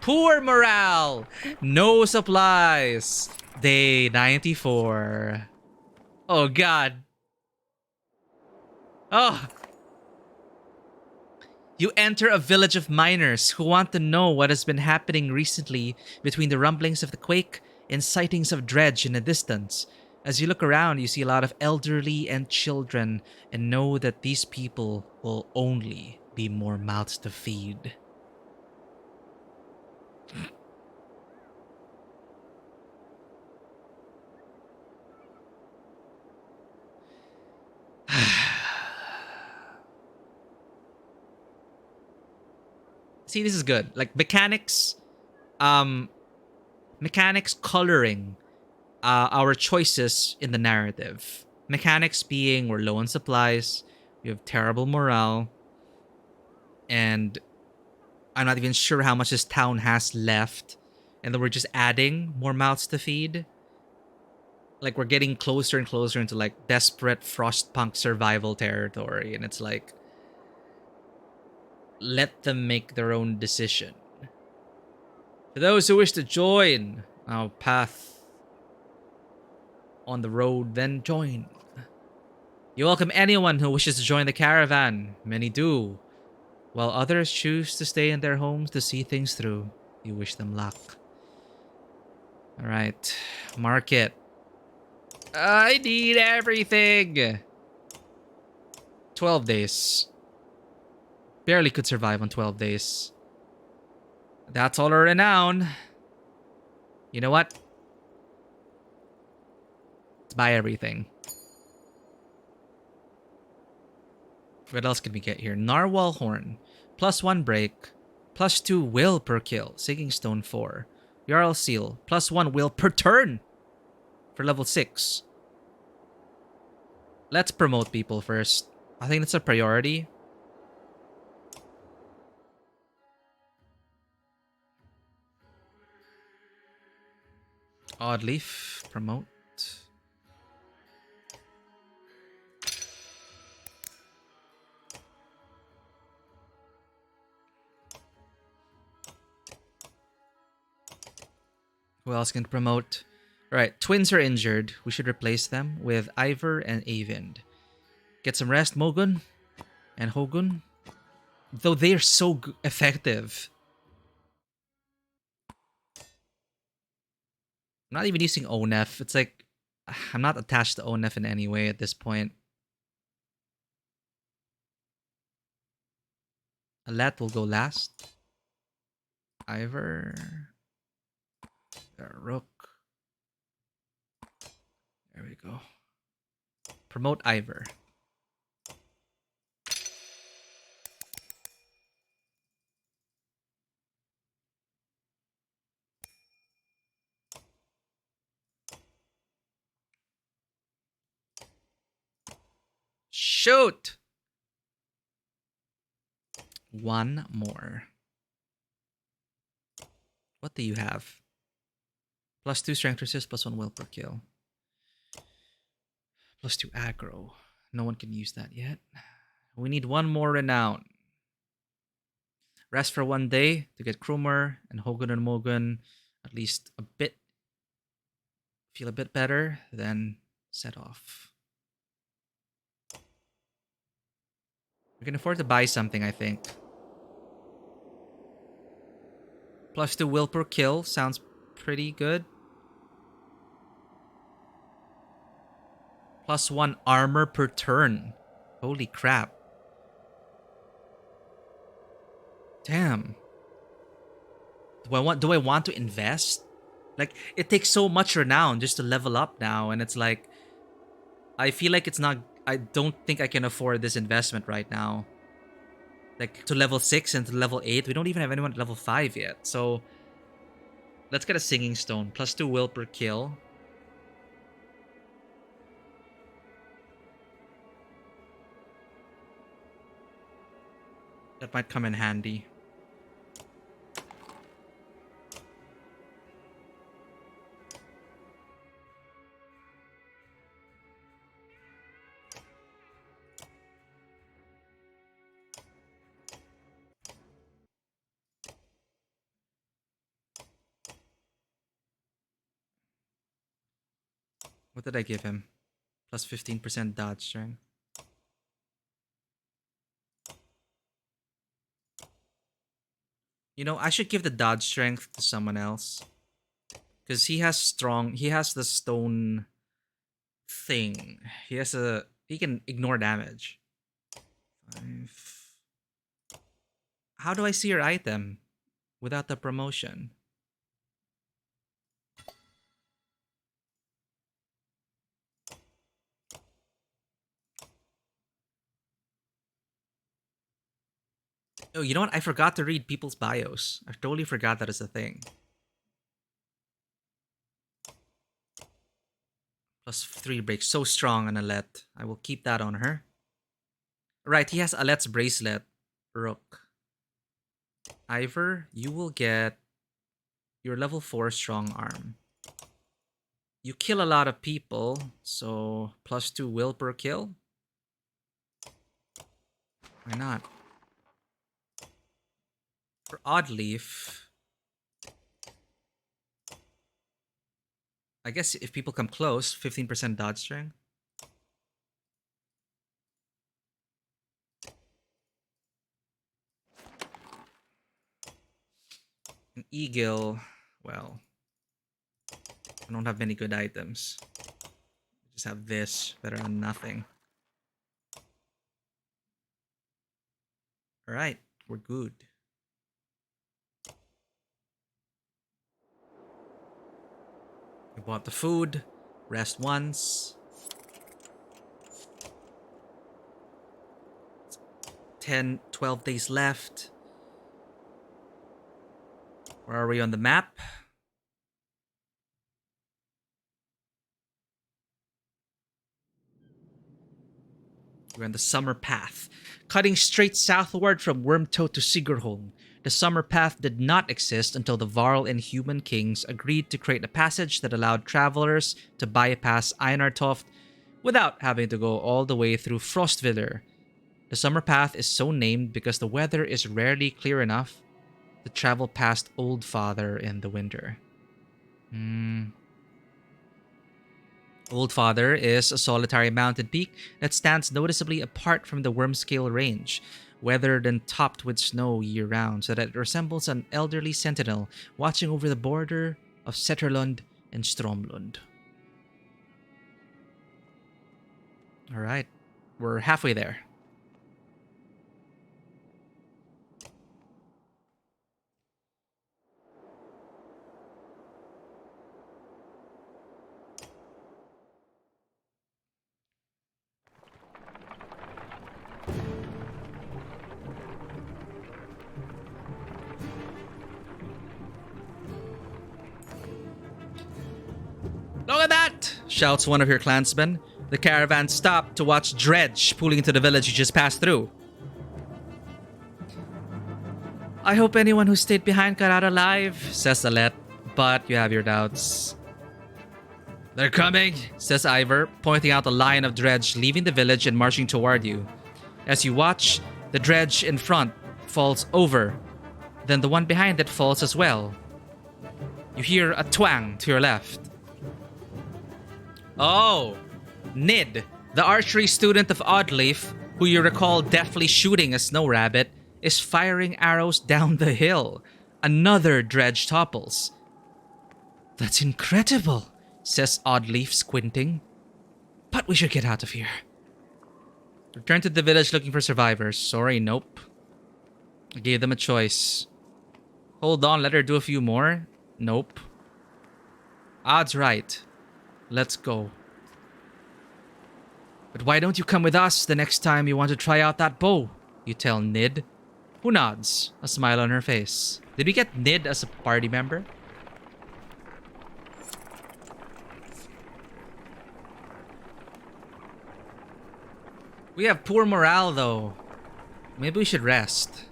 Poor morale! No supplies! Day 94. Oh god. Oh! You enter a village of miners who want to know what has been happening recently between the rumblings of the quake and sightings of dredge in the distance. As you look around, you see a lot of elderly and children and know that these people will only be more mouths to feed. See, this is good. Like um, mechanics coloring our choices in the narrative. Mechanics being we're low on supplies, we have terrible morale, and I'm not even sure how much this town has left, and then we're just adding more mouths to feed. Like, we're getting closer and closer into like desperate frostpunk survival territory, and it's like, let them make their own decision. For those who wish to join our path on the road, then join. You welcome anyone who wishes to join the caravan. Many do, while others choose to stay in their homes to see things through. You wish them luck. Alright, market. I need everything! 12 days. Barely could survive on 12 days. That's all our renown. You know what? Let's buy everything. What else can we get here? Narwhal Horn. +1 break. +2 will per kill. Sinking Stone 4. Jarl Seal. +1 will per turn. For level 6. Let's promote people first. I think that's a priority. Oddleaf. Promote. Who else can promote? Right, twins are injured. We should replace them with Ivor and Avind. Get some rest, Mogun and Hogun. Though they are so effective. I'm not even using ONEF. It's like, I'm not attached to ONEF in any way at this point. Alet will go last. Ivor. Rook. There we go. Promote Ivor. Shoot! One more. What do you have? +2 strength resist, +1 will per kill. +2 aggro. No one can use that yet. We need one more renown. Rest for 1 day to get Krumer and Hogan and Mogun at least a bit, feel a bit better, then set off. We can afford to buy something, I think. +2 will per kill sounds pretty good. +1 armor per turn. Holy crap. Damn. Do I want to invest? Like, it takes so much renown just to level up now, and it's like, I feel like it's not, I don't think I can afford this investment right now. Like, to level 6 and to level 8, we don't even have anyone at level 5 yet. So, let's get a Singing Stone. +2 will per kill. That might come in handy. What did I give him? +15% dodge strength. You know, I should give the dodge strength to someone else. Because he has the stone thing. He can ignore damage. 5. How do I see your item without the promotion? Oh, you know what? I forgot to read people's bios. I totally forgot that is a thing. +3 break. So strong on Alette. I will keep that on her. Right, he has Alette's bracelet. Rook. Ivor, you will get your level 4 strong arm. You kill a lot of people, so +2 will per kill. Why not? For Oddleaf, I guess if people come close, 15% dodge strength. An Eagle, well, I don't have many good items. I just have this, better than nothing. Alright, we're good. We bought the food, rest once. 10, 12 days left. Where are we on the map? We're on the Summer Path, cutting straight southward from Wormtoe to Sigerholm. The Summer Path did not exist until the Varl and Human Kings agreed to create a passage that allowed travelers to bypass Einartoft without having to go all the way through Frostviller. The Summer Path is so named because the weather is rarely clear enough to travel past Old Father in the winter. Old Father is a solitary mountain peak that stands noticeably apart from the Wormscale range, weathered and topped with snow year-round, so that it resembles an elderly sentinel watching over the border of Setterlund and Stromlund. Alright, we're halfway there. Look at that! Shouts one of your clansmen. The caravan stopped to watch dredge pulling into the village you just passed through. I hope anyone who stayed behind got out alive, says Alette, but you have your doubts. "They're coming," says Ivor, pointing out a line of dredge leaving the village and marching toward you. As you watch, the dredge in front falls over. Then the one behind it falls as well. You hear a twang to your left. Oh, Nid, the archery student of Oddleaf, who you recall deftly shooting a snow rabbit, is firing arrows down the hill. Another dredge topples. "That's incredible," says Oddleaf, squinting. "But we should get out of here." Return to the village looking for survivors. Sorry, nope. I gave them a choice. Hold on, let her do a few more. Nope. Odds right. Let's go. "But why don't you come with us the next time you want to try out that bow?" you tell Nid, who nods, a smile on her face. Did we get Nid as a party member? We have poor morale though. Maybe we should rest.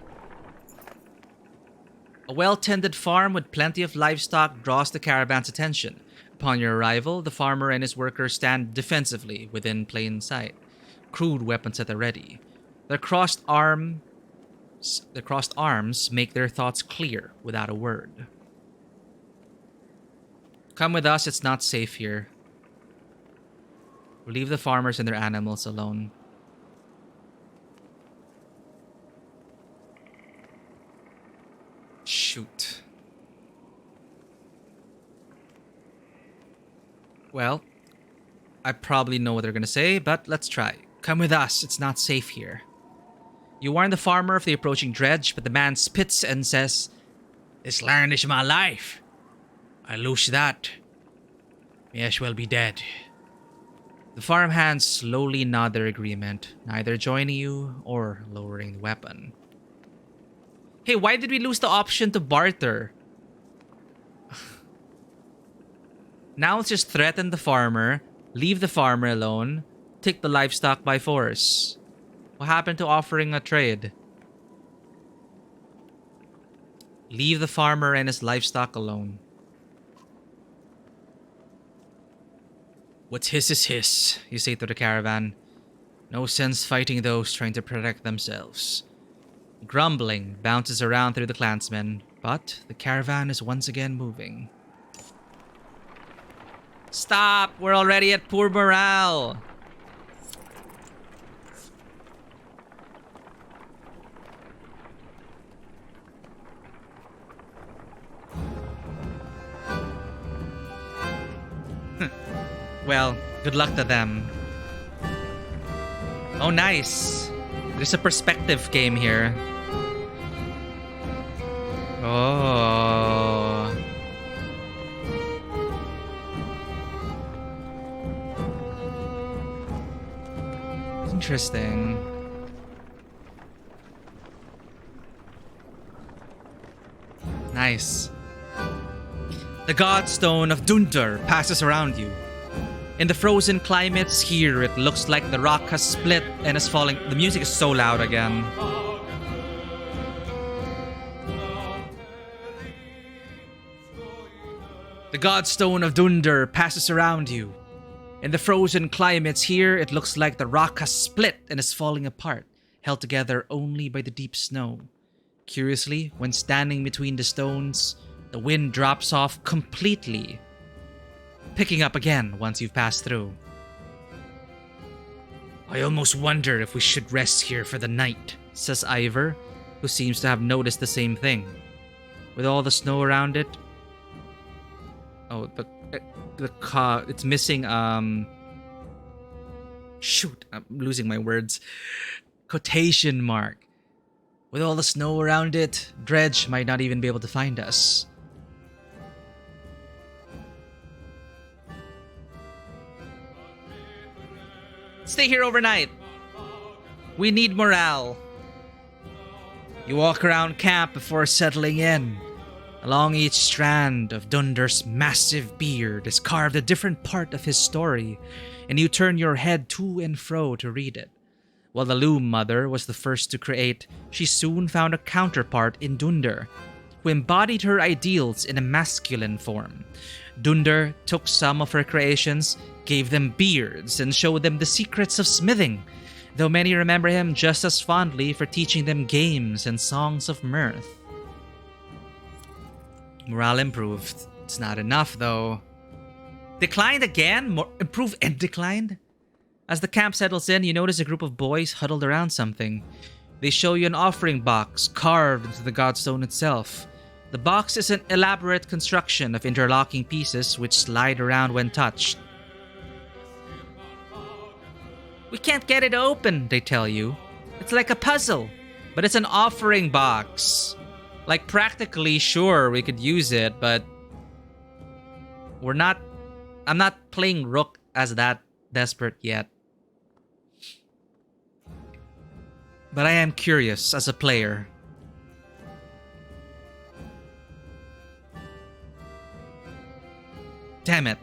A well-tended farm with plenty of livestock draws the caravan's attention. Upon your arrival, the farmer and his workers stand defensively within plain sight, crude weapons at the ready. Their crossed arms make their thoughts clear without a word. "Come with us, it's not safe here." We'll leave the farmers and their animals alone. Shoot. Well, I probably know what they're gonna say, but let's try. "Come with us, it's not safe here." You warn the farmer of the approaching dredge, but the man spits and says, "This land is my life. I lose that, may as well be dead." The farmhands slowly nod their agreement, neither joining you or lowering the weapon. Hey, why did we lose the option to barter? Now let's just threaten the farmer, leave the farmer alone, take the livestock by force. What happened to offering a trade? Leave the farmer and his livestock alone. "What's his is his," you say to the caravan. "No sense fighting those trying to protect themselves." Grumbling bounces around through the clansmen, but the caravan is once again moving. Stop! We're already at poor morale! Well, good luck to them. Oh, nice. There's a perspective game here. Oh. Interesting. Nice. The Godstone of Dundar passes around you. In the frozen climates here, it looks like the rock has split and is falling. The music is so loud again. The Godstone of Dundar passes around you. In the frozen climates here, it looks like the rock has split and is falling apart, held together only by the deep snow. Curiously, when standing between the stones, the wind drops off completely, picking up again once you've passed through. I almost wonder if we should rest here for the night, says Ivor, who seems to have noticed the same thing. With all the snow around it. Oh, it's missing, shoot, I'm losing my words. Quotation mark. With all the snow around it, Dredge might not even be able to find us. Stay here overnight. We need morale. You walk around camp before settling in. Along each strand of Dundar's massive beard is carved a different part of his story, and you turn your head to and fro to read it. While the Loom Mother was the first to create, she soon found a counterpart in Dundar, who embodied her ideals in a masculine form. Dunder took some of her creations, gave them beards, and showed them the secrets of smithing, though many remember him just as fondly for teaching them games and songs of mirth. Morale improved. It's not enough, though. Declined again? More improved and declined? As the camp settles in, you notice a group of boys huddled around something. They show you an offering box carved into the godstone itself. The box is an elaborate construction of interlocking pieces which slide around when touched. We can't get it open, they tell you. It's like a puzzle, but it's an offering box. Like, practically, sure, we could use it, but I'm not playing Rook as that desperate yet. But I am curious as a player. Damn it.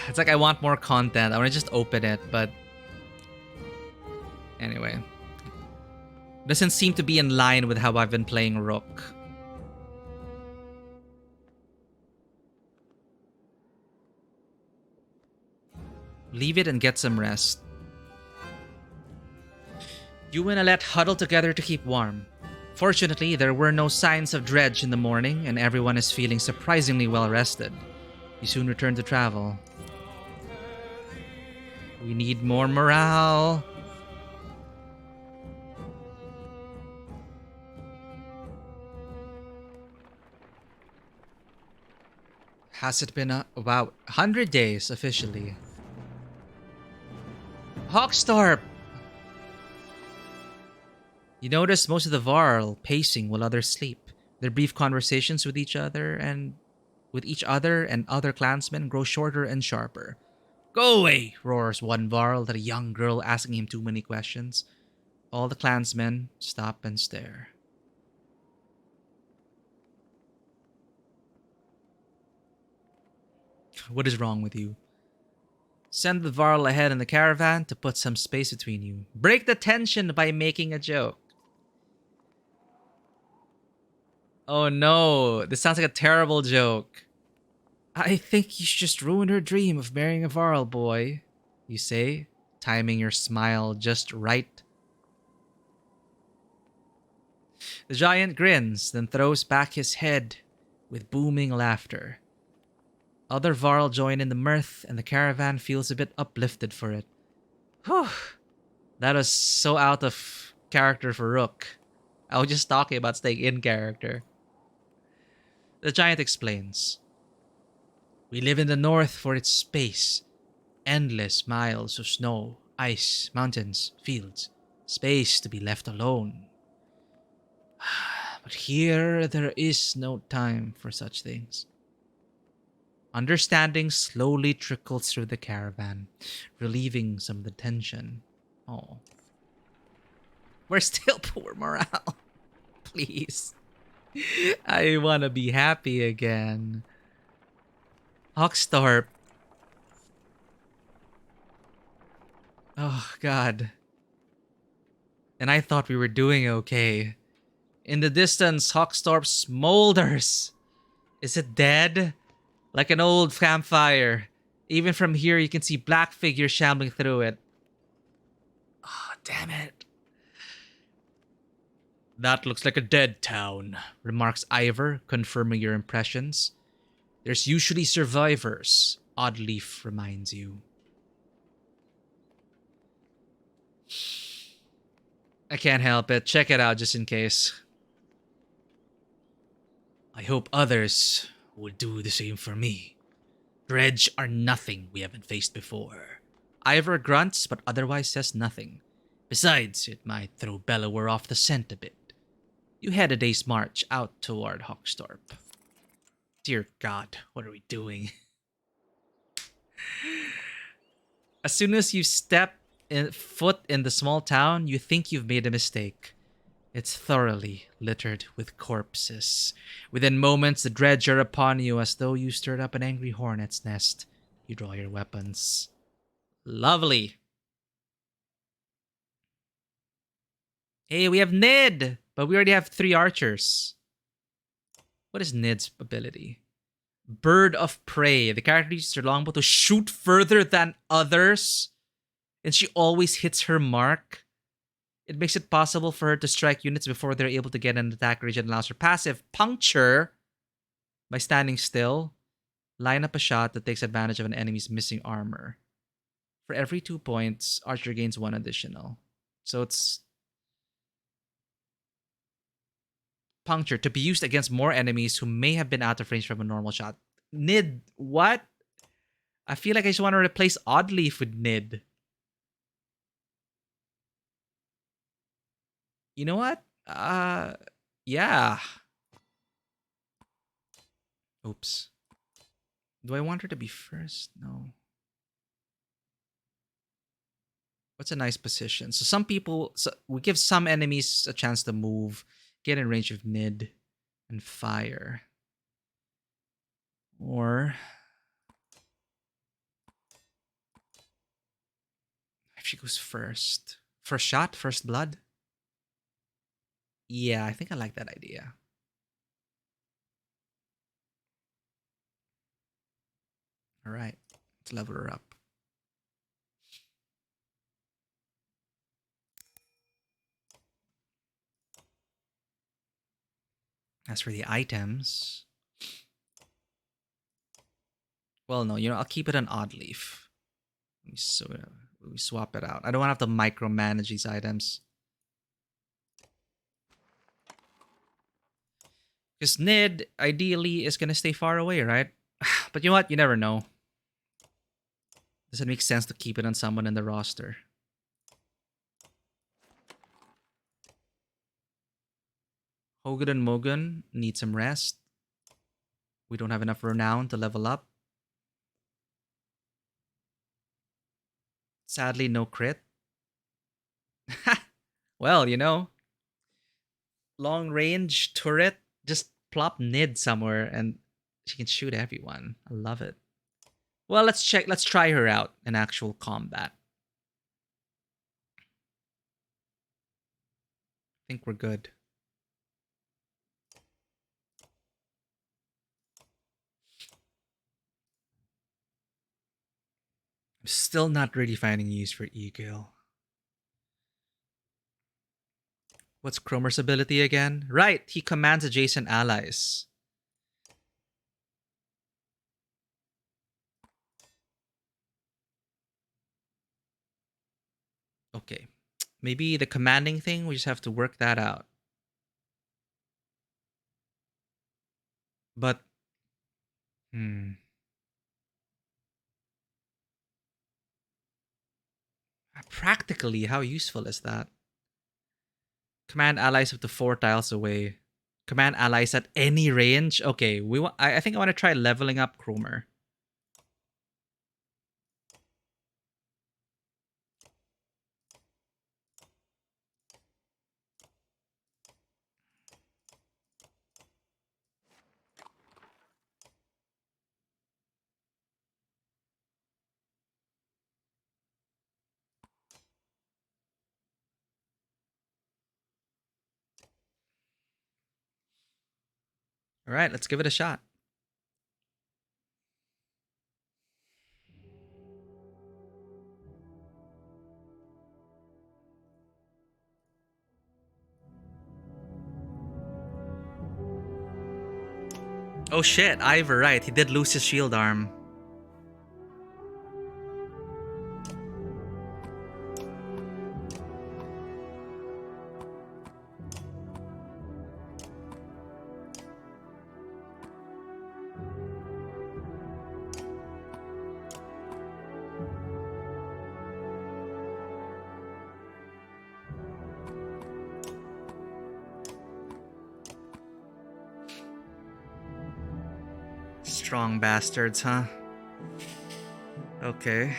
It's like I want more content. I want to just open it, but anyway. Doesn't seem to be in line with how I've been playing Rook. Leave it and get some rest. You and Alette huddle together to keep warm. Fortunately, there were no signs of dredge in the morning, and everyone is feeling surprisingly well rested. You soon return to travel. We need more morale. Has it been about 100 days officially? Hawkstorp! You notice most of the Varl pacing while others sleep. Their brief conversations with each other and other clansmen grow shorter and sharper. Go away, roars one Varl at a young girl asking him too many questions. All the clansmen stop and stare. What is wrong with you? Send the Varl ahead in the caravan to put some space between you. Break the tension by making a joke. Oh no, this sounds like a terrible joke. I think you just ruined her dream of marrying a Varl boy, you say, timing your smile just right. The giant grins, then throws back his head with booming laughter. Other Varl join in the mirth, and the caravan feels a bit uplifted for it. Whew. That was so out of character for Rook. I was just talking about staying in character. The giant explains. We live in the north for its space. Endless miles of snow, ice, mountains, fields. Space to be left alone. But here there is no time for such things. Understanding slowly trickles through the caravan, relieving some of the tension. Oh. We're still poor morale. Please. I want to be happy again. Hawkstorp. Oh, God. And I thought we were doing okay. In the distance, Hawkstorp smolders. Is it dead? Like an old campfire. Even from here, you can see black figures shambling through it. Oh, damn it. That looks like a dead town, remarks Ivor, confirming your impressions. There's usually survivors, Oddleaf reminds you. I can't help it. Check it out just in case. I hope others will do the same for me. Dredge are nothing we haven't faced before. Ivor grunts, but otherwise says nothing. Besides, it might throw Bellower off the scent a bit. You head a day's march out toward Hawkstorp. Dear God, what are we doing? As soon as you step foot in the small town, you think you've made a mistake. It's thoroughly littered with corpses. Within moments, the dredge are upon you as though you stirred up an angry hornet's nest. You draw your weapons. Lovely. Hey, we have Ned, but we already have 3 archers. What is Nid's ability? Bird of Prey. The character uses her longbow to shoot further than others, and she always hits her mark. It makes it possible for her to strike units before they're able to get an attack range and allows her passive Puncture by standing still. Line up a shot that takes advantage of an enemy's missing armor. For every 2 points, Archer gains 1 additional. So it's Puncture to be used against more enemies who may have been out of range from a normal shot. Nid, what? I feel like I just want to replace Oddleaf with Nid. You know what? Yeah. Oops. Do I want her to be first? No. What's a nice position? So some people, we give some enemies a chance to move, get in range of Nid, and fire. Or if she goes first. First shot, first blood. Yeah, I think I like that idea. All right, let's level her up. As for the items, well, no, I'll keep it an Oddleaf. So we swap it out. I don't want to have to micromanage these items. Because Nid, ideally, is going to stay far away, right? But you know what? You never know. Does it make sense to keep it on someone in the roster? Hogan and Mogun need some rest. We don't have enough renown to level up. Sadly, no crit. Well, long range turret. Just plop Nid somewhere and she can shoot everyone. I love it. Well, let's check. Let's try her out in actual combat. I think we're good. I'm still not really finding use for Eagle. What's Cromer's ability again? Right, he commands adjacent allies. Okay. Maybe the commanding thing, we just have to work that out. But, practically, how useful is that? Command allies up to 4 tiles away. Command allies at any range. Okay, I think I want to try leveling up Cromer. All right, let's give it a shot. Oh shit, Ivor, right. He did lose his shield arm. Strong bastards, huh? Okay.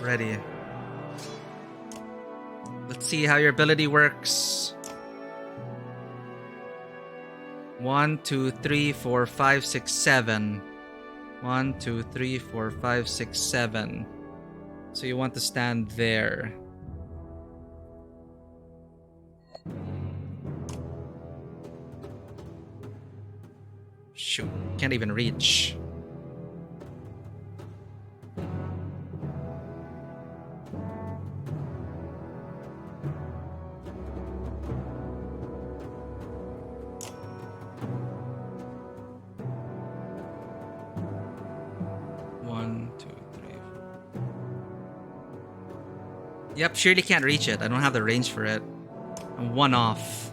Ready. Let's see how your ability works. 1, 2, 3, 4, 5, 6, 7. 1, 2, 3, 4, 5, 6, 7. So you want to stand there. Shoot, can't even reach. One, two, three. Yep, surely can't reach it. I don't have the range for it. I'm one off.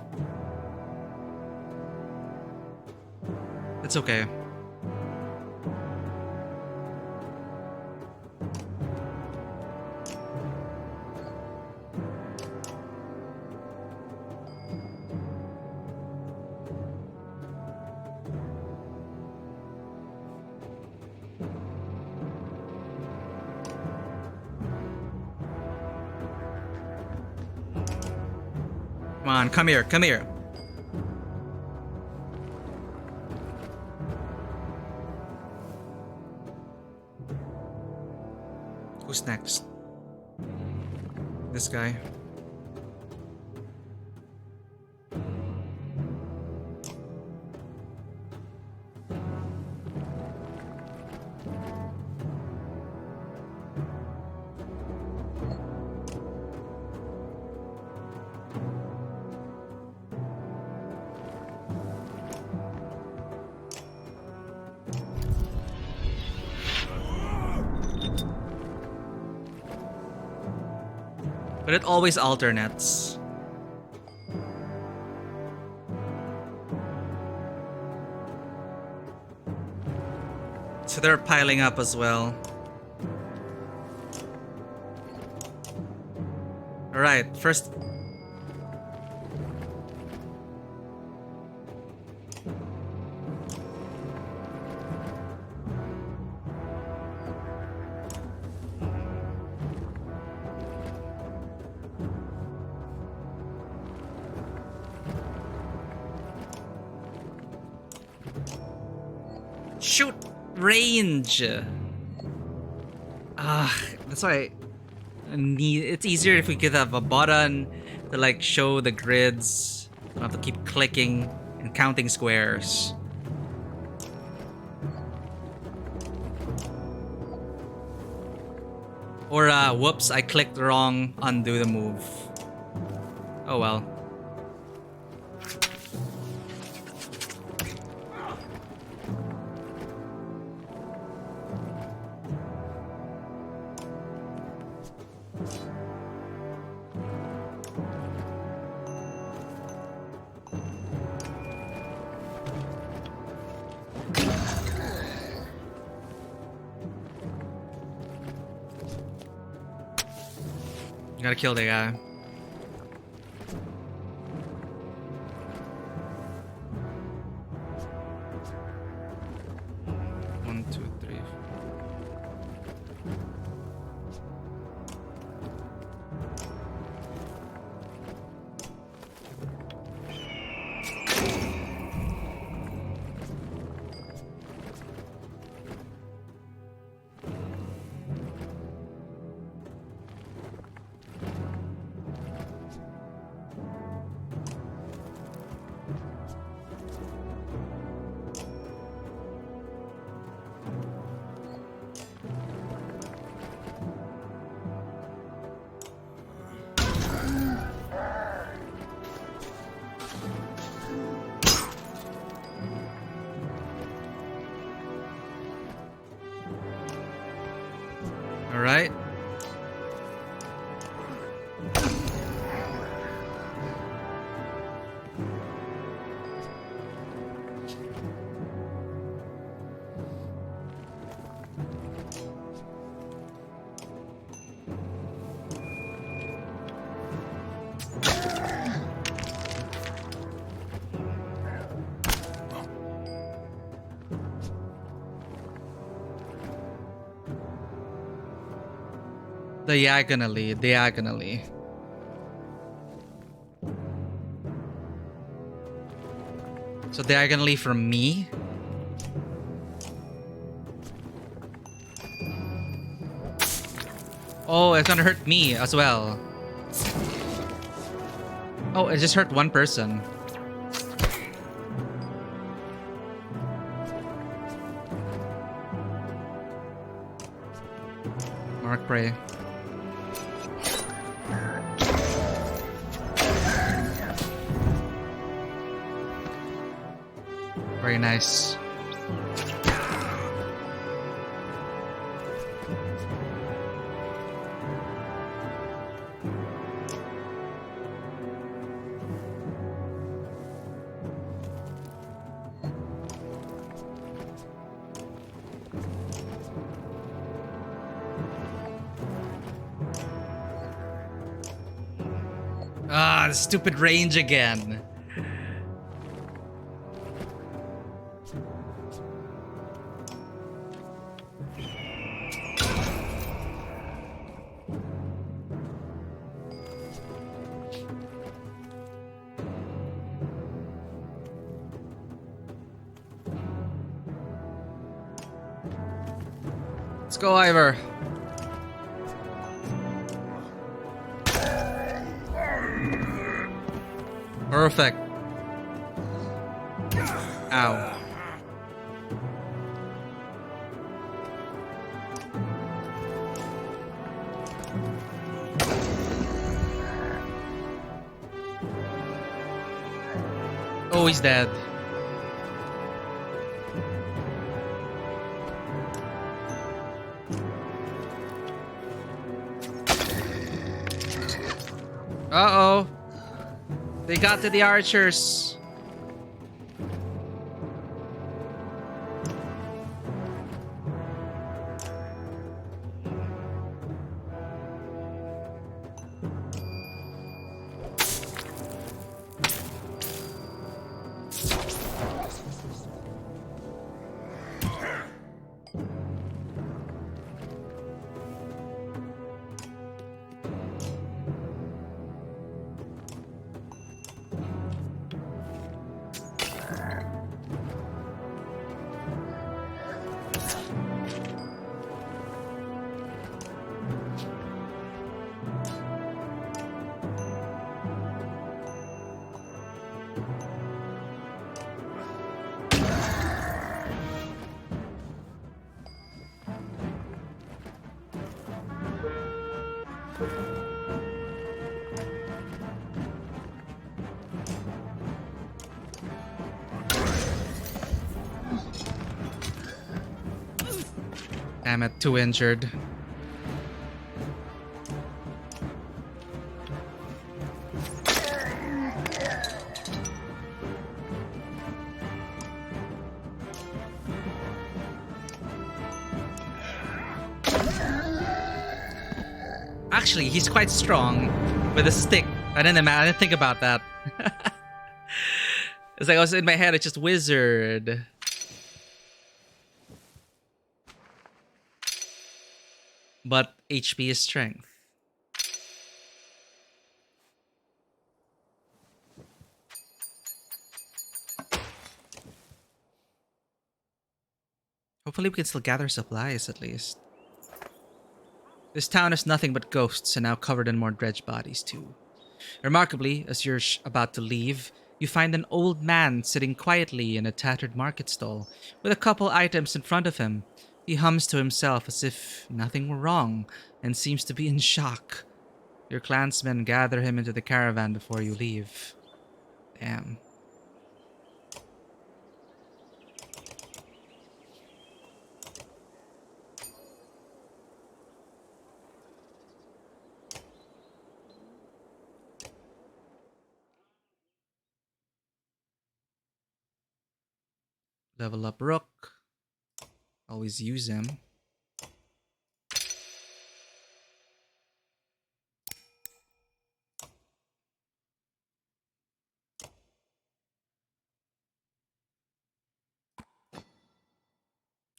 It's okay. Come on, come here, come here. Who's next? This guy. But it always alternates. So they're piling up as well. Alright, first. Shoot! Range! That's why I need. It's easier if we could have a button to like show the grids. I don't have to keep clicking and counting squares. Or whoops, I clicked wrong, undo the move. Oh well. Gotta kill the guy. One, two, three. All right. Diagonally. So diagonally from me. Oh, it's gonna hurt me as well. Oh, it just hurt one person. Mark Prey. Very nice. Ah, the stupid range again. Let's go, Ivor. Perfect. Ow. Oh, he's dead. Uh-oh. They got to the archers. Damn it, too injured. Actually, he's quite strong with a stick. I didn't think about that. It's like I was in my head, it's just wizard. But HP is strength. Hopefully we can still gather supplies at least. This town is nothing but ghosts and now covered in more dredged bodies too. Remarkably, as you're about to leave, you find an old man sitting quietly in a tattered market stall with a couple items in front of him. He hums to himself as if nothing were wrong and seems to be in shock. Your clansmen gather him into the caravan before you leave. Damn. Level up Rook. Always use him.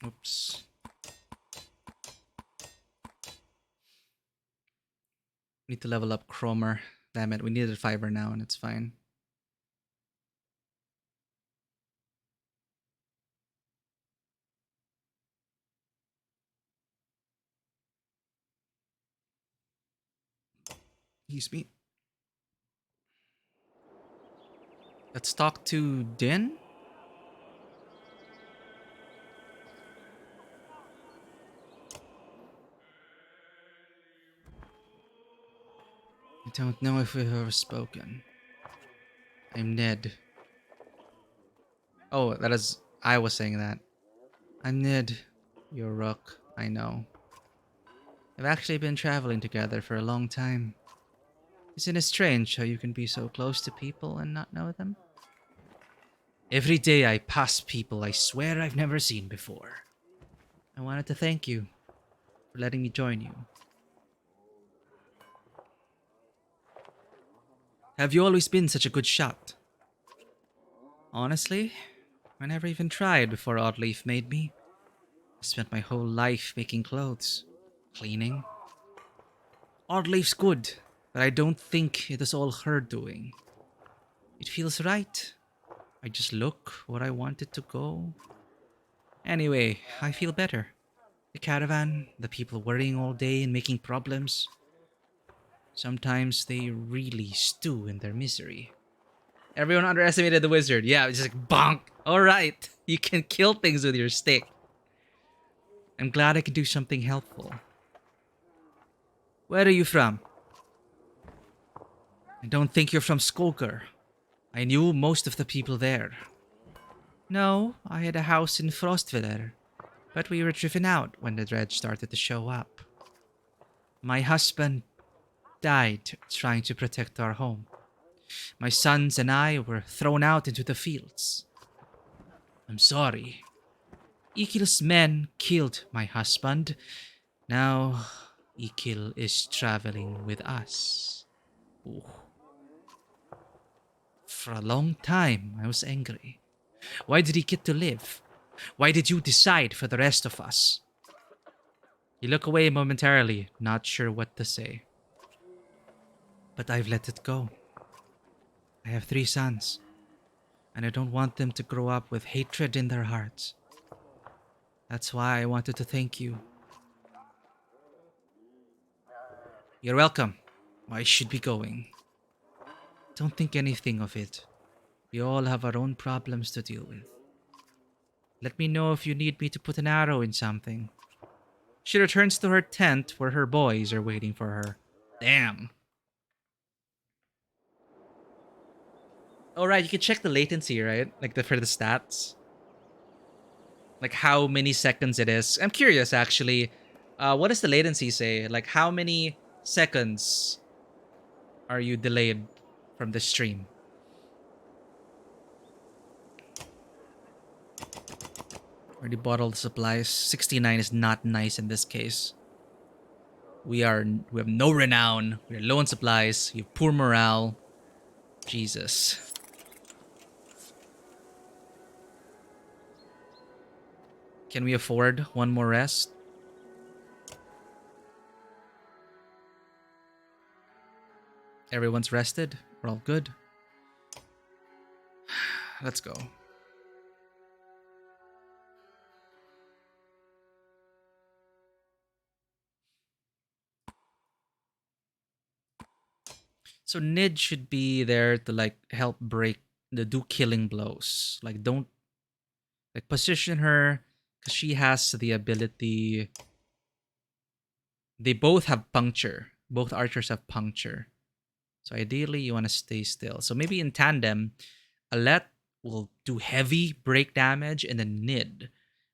Oops. Need to level up Cromer. Damn it, we needed a fiver now and it's fine. Excuse me. Let's talk to Din. don't know if we've ever spoken. I'm Ned. Oh, that is... I was saying that. I'm Ned. You're Rook. I know. We've actually been traveling together for a long time. Isn't it strange how you can be so close to people and not know them? Every day I pass people I swear I've never seen before. I wanted to thank you for letting me join you. Have you always been such a good shot? Honestly, I never even tried before Oddleaf made me. I spent my whole life making clothes, cleaning. Oddleaf's good, but I don't think it is all her doing. It feels right. I just look where I want it to go. Anyway, I feel better. The caravan, the people worrying all day and making problems. Sometimes they really stew in their misery. Everyone underestimated the wizard. Yeah, it's just like bonk. Alright, you can kill things with your stick. I'm glad I could do something helpful. Where are you from? I don't think you're from Skulker. I knew most of the people there. No, I had a house in Frostviller, but we were driven out when the dredge started to show up. My husband died trying to protect our home. My sons and I were thrown out into the fields. I'm sorry. Ikil's men killed my husband. Now, Ikil is traveling with us. Ooh. For a long time, I was angry. Why did he get to live? Why did you decide for the rest of us? You look away momentarily, not sure what to say. But I've let it go. I have 3 sons, and I don't want them to grow up with hatred in their hearts. That's why I wanted to thank you. You're welcome. I should be going. Don't think anything of it. We all have our own problems to deal with. Let me know if you need me to put an arrow in something. She returns to her tent where her boys are waiting for her. Damn. Alright, you can check the latency, right? Like for the stats. Like how many seconds it is. I'm curious actually. What does the latency say? Like how many seconds are you delayed from the stream? Already bought all the supplies. 69 is not nice in this case. We have no renown. We're low on supplies. We have poor morale. Jesus. Can we afford one more rest? Everyone's rested. We're all good. Let's go. So Nid should be there to like help do killing blows. Like don't like position her because she has the ability. They both have puncture. Both archers have puncture. So ideally you want to stay still. So maybe in tandem, Alet will do heavy break damage and then Nid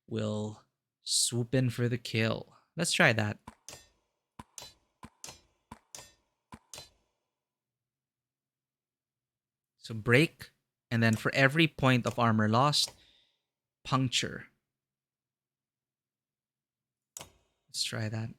will swoop in for the kill. Let's try that. So break, and then for every point of armor lost, puncture. Let's try that.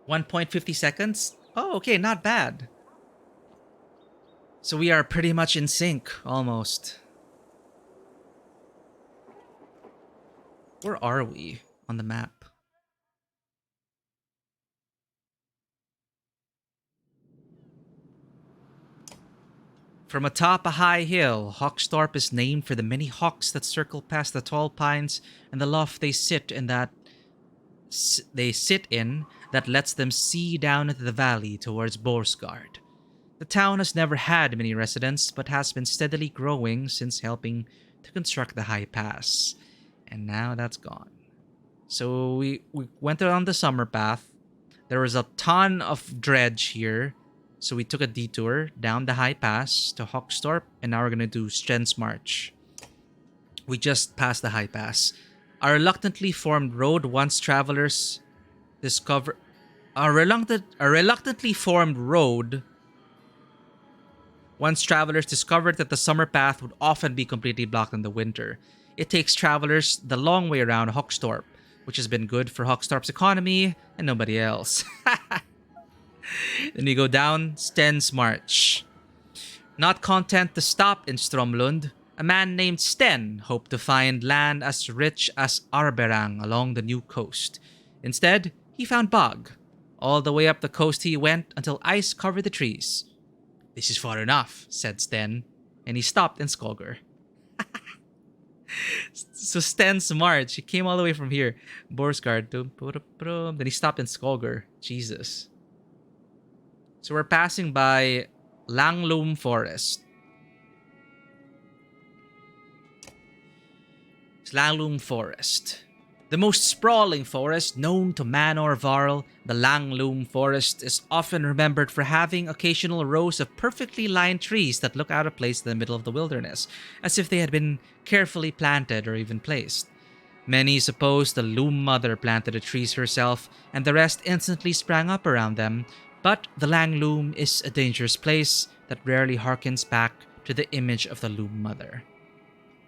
$1.50. Oh, okay, not bad. So we are pretty much in sync, almost. Where are we on the map? From atop a high hill, Hawkstorp is named for the many hawks that circle past the tall pines and the loft they sit in that lets them see down into the valley towards Borsgard. The town has never had many residents, but has been steadily growing since helping to construct the high pass. And now that's gone. So we went around the summer path. There was a ton of dredge here. So we took a detour down the high pass to Hoxtorp, and now we're going to do Strens March. We just passed the high pass. A reluctantly formed road once travelers discover... A reluctantly formed road once travelers discovered that the summer path would often be completely blocked in the winter. It takes travelers the long way around Hoxtorp, which has been good for Hoxtorp's economy and nobody else. Then we go down Stens March. Not content to stop in Stromlund, a man named Sten hoped to find land as rich as Arberang along the new coast. Instead, he found bog. All the way up the coast he went until ice covered the trees. This is far enough, said Sten, and he stopped in Skolger. So Sten's March, he came all the way from here. Borsgard, then he stopped in Skolger. Jesus. So we're passing by Langlum Forest. It's Langlum Forest. The most sprawling forest known to Manor Varl, the Langlum Forest is often remembered for having occasional rows of perfectly lined trees that look out of place in the middle of the wilderness, as if they had been carefully planted or even placed. Many suppose the Loom Mother planted the trees herself, and the rest instantly sprang up around them, but the Langloom is a dangerous place that rarely harkens back to the image of the Loom Mother.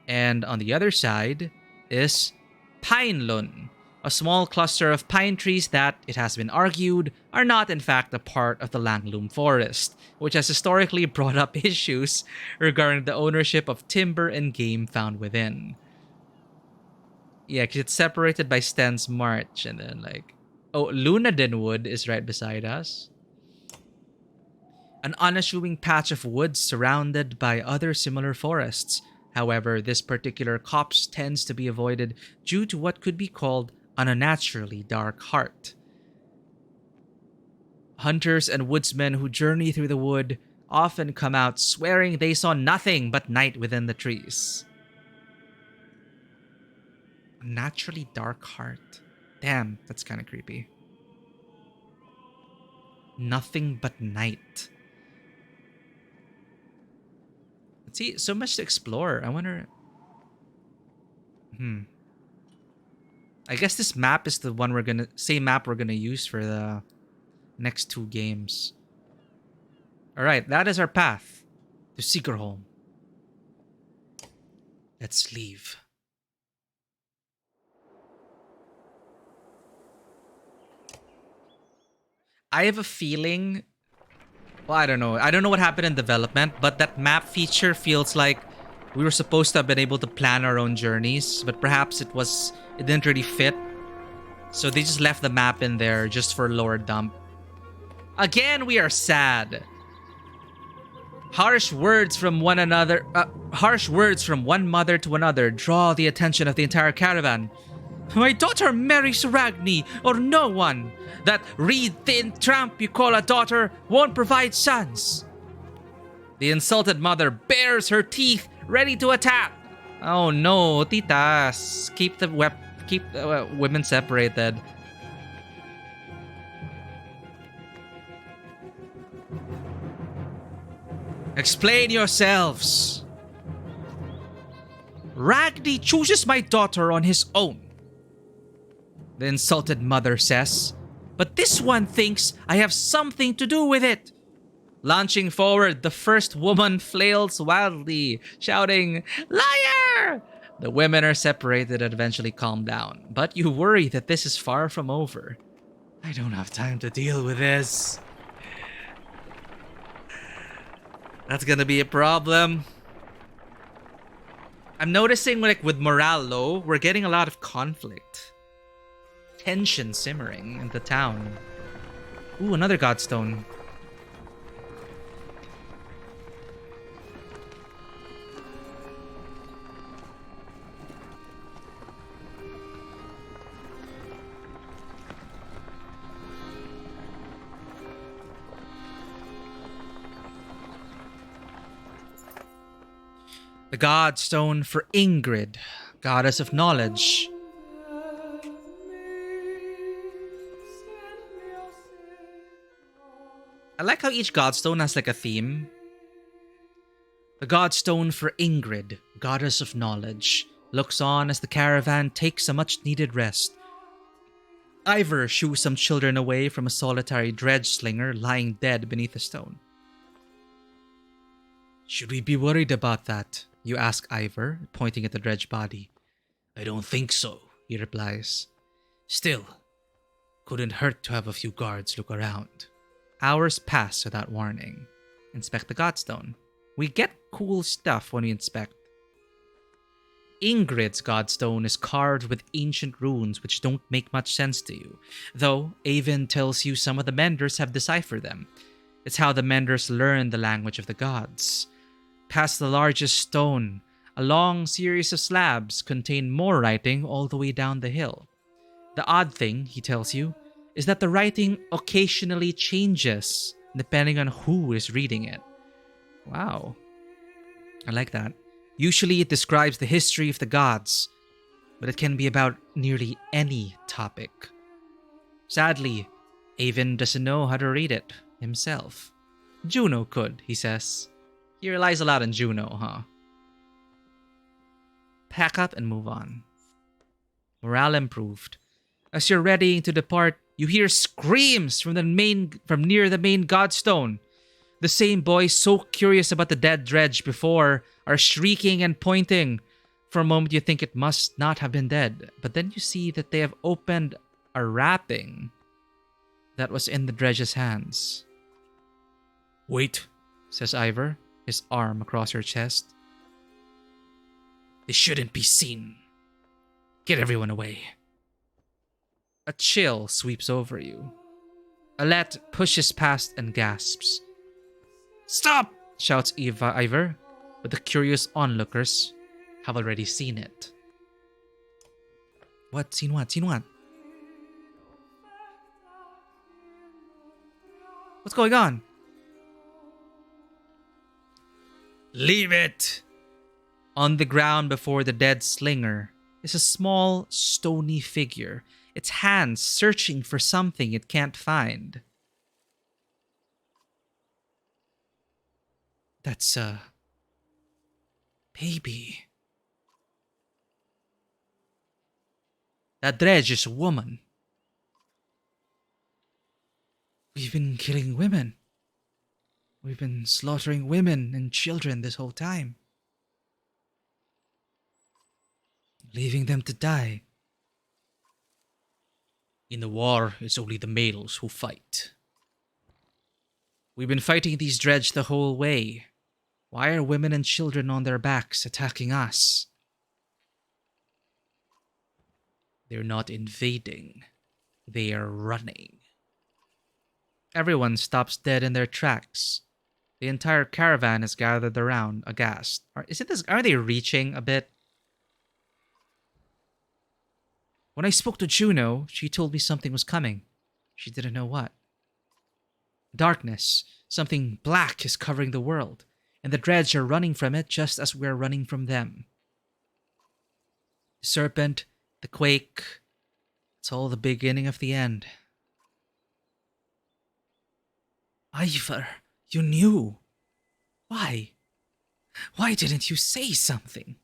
And on the other side is Pinelun, a small cluster of pine trees that, it has been argued, are not in fact a part of the Langloom Forest, which has historically brought up issues regarding the ownership of timber and game found within. Yeah, because it's separated by Sten's March, and then Lunadin Wood is right beside us. An unassuming patch of woods surrounded by other similar forests. However, this particular copse tends to be avoided due to what could be called an unnaturally dark heart. Hunters and woodsmen who journey through the wood often come out swearing they saw nothing but night within the trees. A naturally dark heart. Damn, that's kind of creepy. Nothing but night. Let's see, so much to explore. I wonder... I guess this map is the one same map we're gonna use for the next two games. Alright, that is our path to Seekerholm. Let's leave. I have a feeling... Well, I don't know. I don't know what happened in development, but that map feature feels like we were supposed to have been able to plan our own journeys, but perhaps it didn't really fit. So they just left the map in there just for lore dump. Again, we are sad. Harsh words from one mother to another draw the attention of the entire caravan. My daughter marries Ragni, or no one. That reed-thin tramp you call a daughter won't provide sons. The insulted mother bares her teeth, ready to attack. Oh no, titas. Keep the women separated. Explain yourselves. Ragni chooses my daughter on his own, the insulted mother says, but this one thinks I have something to do with it. Launching forward, the first woman flails wildly, shouting, "Liar!" The women are separated and eventually calm down, but you worry that this is far from over. I don't have time to deal with this. That's gonna be a problem. I'm noticing with morale low, we're getting a lot of conflict. Tension simmering in the town. Ooh, another godstone. The god stone for Ingrid, goddess of knowledge. I like how each godstone has like a theme. The godstone for Ingrid, goddess of knowledge, looks on as the caravan takes a much-needed rest. Ivor shoos some children away from a solitary dredge slinger lying dead beneath a stone. Should we be worried about that? You ask Ivor, pointing at the dredge body. I don't think so, he replies. Still, couldn't hurt to have a few guards look around. Hours pass without warning. Inspect the godstone. We get cool stuff when we inspect. Ingrid's godstone is carved with ancient runes which don't make much sense to you, though Avon tells you some of the menders have deciphered them. It's how the menders learn the language of the gods. Past the largest stone, a long series of slabs contain more writing all the way down the hill. The odd thing, he tells you, is that the writing occasionally changes depending on who is reading it. Wow. I like that. Usually it describes the history of the gods, but it can be about nearly any topic. Sadly, Avon doesn't know how to read it himself. Juno could, he says. He relies a lot on Juno, huh? Pack up and move on. Morale improved. As you're ready to depart, you hear screams from near the main godstone. The same boys so curious about the dead dredge before are shrieking and pointing. For a moment you think it must not have been dead, but then you see that they have opened a wrapping that was in the dredge's hands. Wait, says Ivor, his arm across her chest. This shouldn't be seen. Get everyone away. A chill sweeps over you. Alette pushes past and gasps. Stop! Shouts Ivor, but the curious onlookers have already seen it. What? Seen what? Seen what? What's going on? Leave it! On the ground before the dead slinger is a small, stony figure, its hands searching for something it can't find. That's a baby. That dredge is a woman. We've been killing women. We've been slaughtering women and children this whole time. Leaving them to die. In the war, it's only the males who fight. We've been fighting these dredge the whole way. Why are women and children on their backs attacking us? They're not invading. They are running. Everyone stops dead in their tracks. The entire caravan is gathered around, aghast. Are they reaching a bit? When I spoke to Juno, she told me something was coming. She didn't know what. Darkness, something black is covering the world, and the dredge are running from it just as we're running from them. The serpent, the quake, it's all the beginning of the end. Ivor, you knew. Why? Why didn't you say something?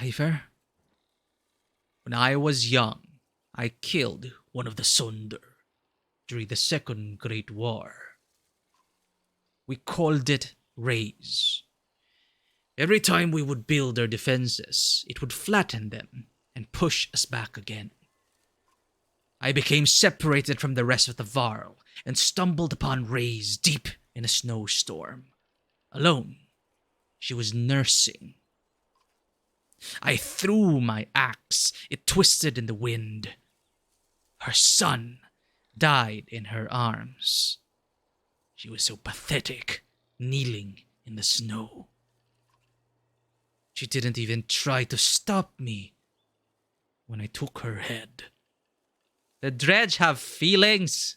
Ivor? When I was young, I killed one of the Sonder during the Second Great War. We called it Raise. Every time we would build our defenses, it would flatten them and push us back again. I became separated from the rest of the Varl and stumbled upon Raise deep in a snowstorm. Alone, she was nursing. I threw my axe. It twisted in the wind. Her son died in her arms. She was so pathetic, kneeling in the snow. She didn't even try to stop me when I took her head. The dredge have feelings?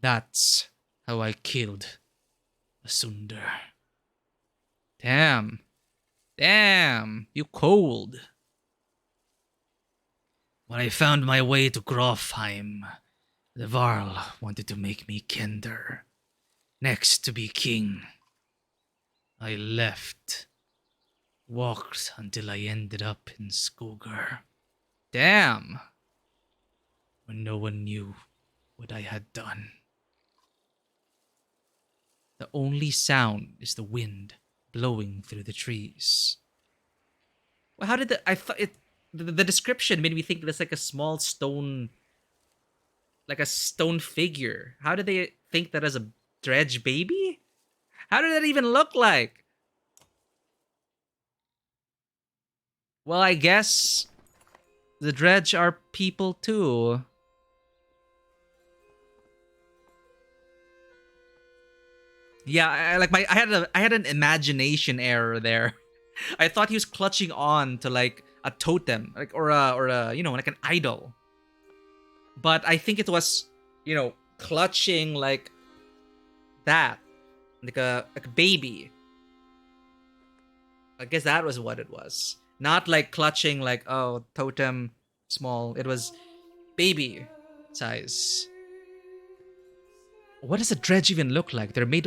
That's how I killed a Sunder. Damn. Damn, you cold. When I found my way to Grofheim, the Varl wanted to make me Kender. Next to be king. I left. Walked until I ended up in Skogar. Damn. When no one knew what I had done. The only sound is the wind blowing through the trees. Well, how did I thought it? The description made me think it was like a small stone, like a stone figure. How did they think that as a dredge baby? How did that even look like? Well, I guess the dredge are people too. Yeah, I had an imagination error there. I thought he was clutching on to like a totem, like or a like an idol. But I think it was, clutching like that, like a baby. I guess that was what it was. Not like clutching like, oh, totem small. It was baby size. What does a dredge even look like? They're made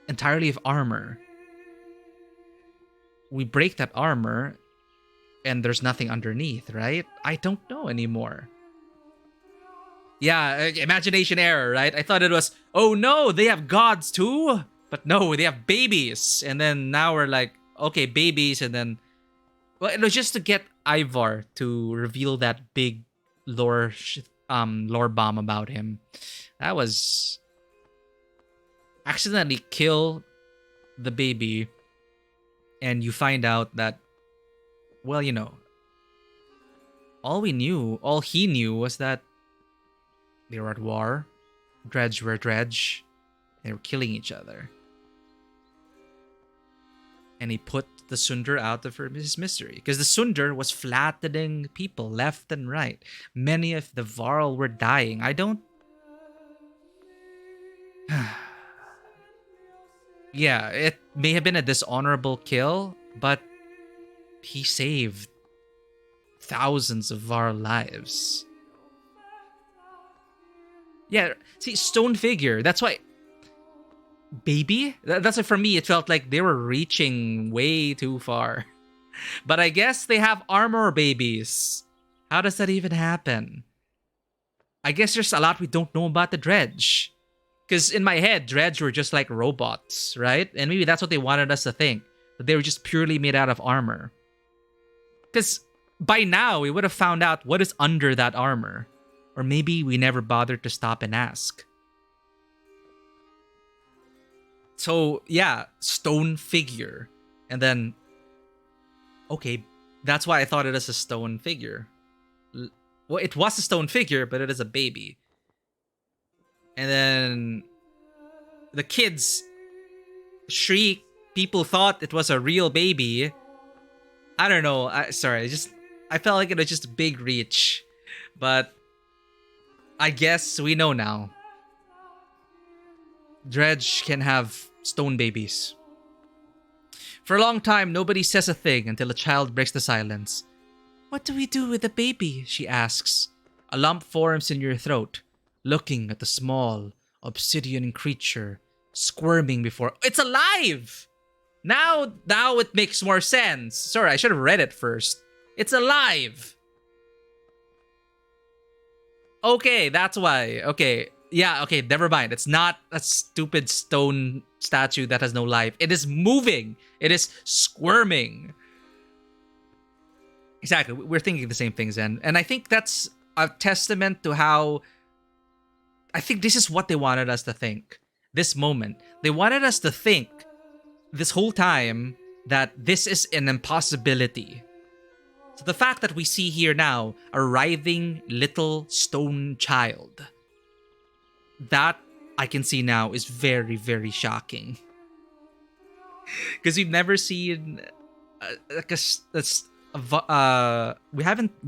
entirely of armor. We break that armor and there's nothing underneath, right? I don't know anymore. Yeah, imagination error, right? I thought it was, oh no, they have gods too? But no, they have babies. And then now we're like, okay, babies, and then... Well, it was just to get Ivar to reveal that big lore bomb about him. That was... Accidentally kill the baby, and you find out that, well, all he knew was that they were at war, dredge were dredge, they were killing each other. And he put the Sundar out of his misery. Because the Sundar was flattening people left and right. Many of the Varl were dying. I don't... Yeah, it may have been a dishonorable kill, but he saved thousands of Varl lives. Yeah, see, stone figure. That's why... Baby? That's why for me, it felt like they were reaching way too far. But I guess they have armor babies. How does that even happen? I guess there's a lot we don't know about the dredge. Because in my head, dredge were just like robots, right? And maybe that's what they wanted us to think. That they were just purely made out of armor. Because by now, we would have found out what is under that armor. Or maybe we never bothered to stop and ask. So, yeah, stone figure. And then, okay, that's why I thought it is a stone figure. Well, it was a stone figure, but it is a baby. And then the kids shriek. People thought it was a real baby. I don't know. I felt like it was just a big reach. But I guess we know now. Dredge can have stone babies. For a long time, nobody says a thing until a child breaks the silence. What do we do with the baby? She asks. A lump forms in your throat, looking at the small, obsidian creature squirming before... It's alive! Now it makes more sense. Sorry, I should have read it first. It's alive! Okay, that's why. Okay. Yeah, okay, never mind. It's not a stupid stone statue that has no life. It is moving. It is squirming. Exactly. We're thinking the same things then. And I think that's a testament to how... I think this is what they wanted us to think. This moment. They wanted us to think this whole time that this is an impossibility. So the fact that we see here now a writhing little stone child... That I can see now is very, very shocking. Because we've never seen we've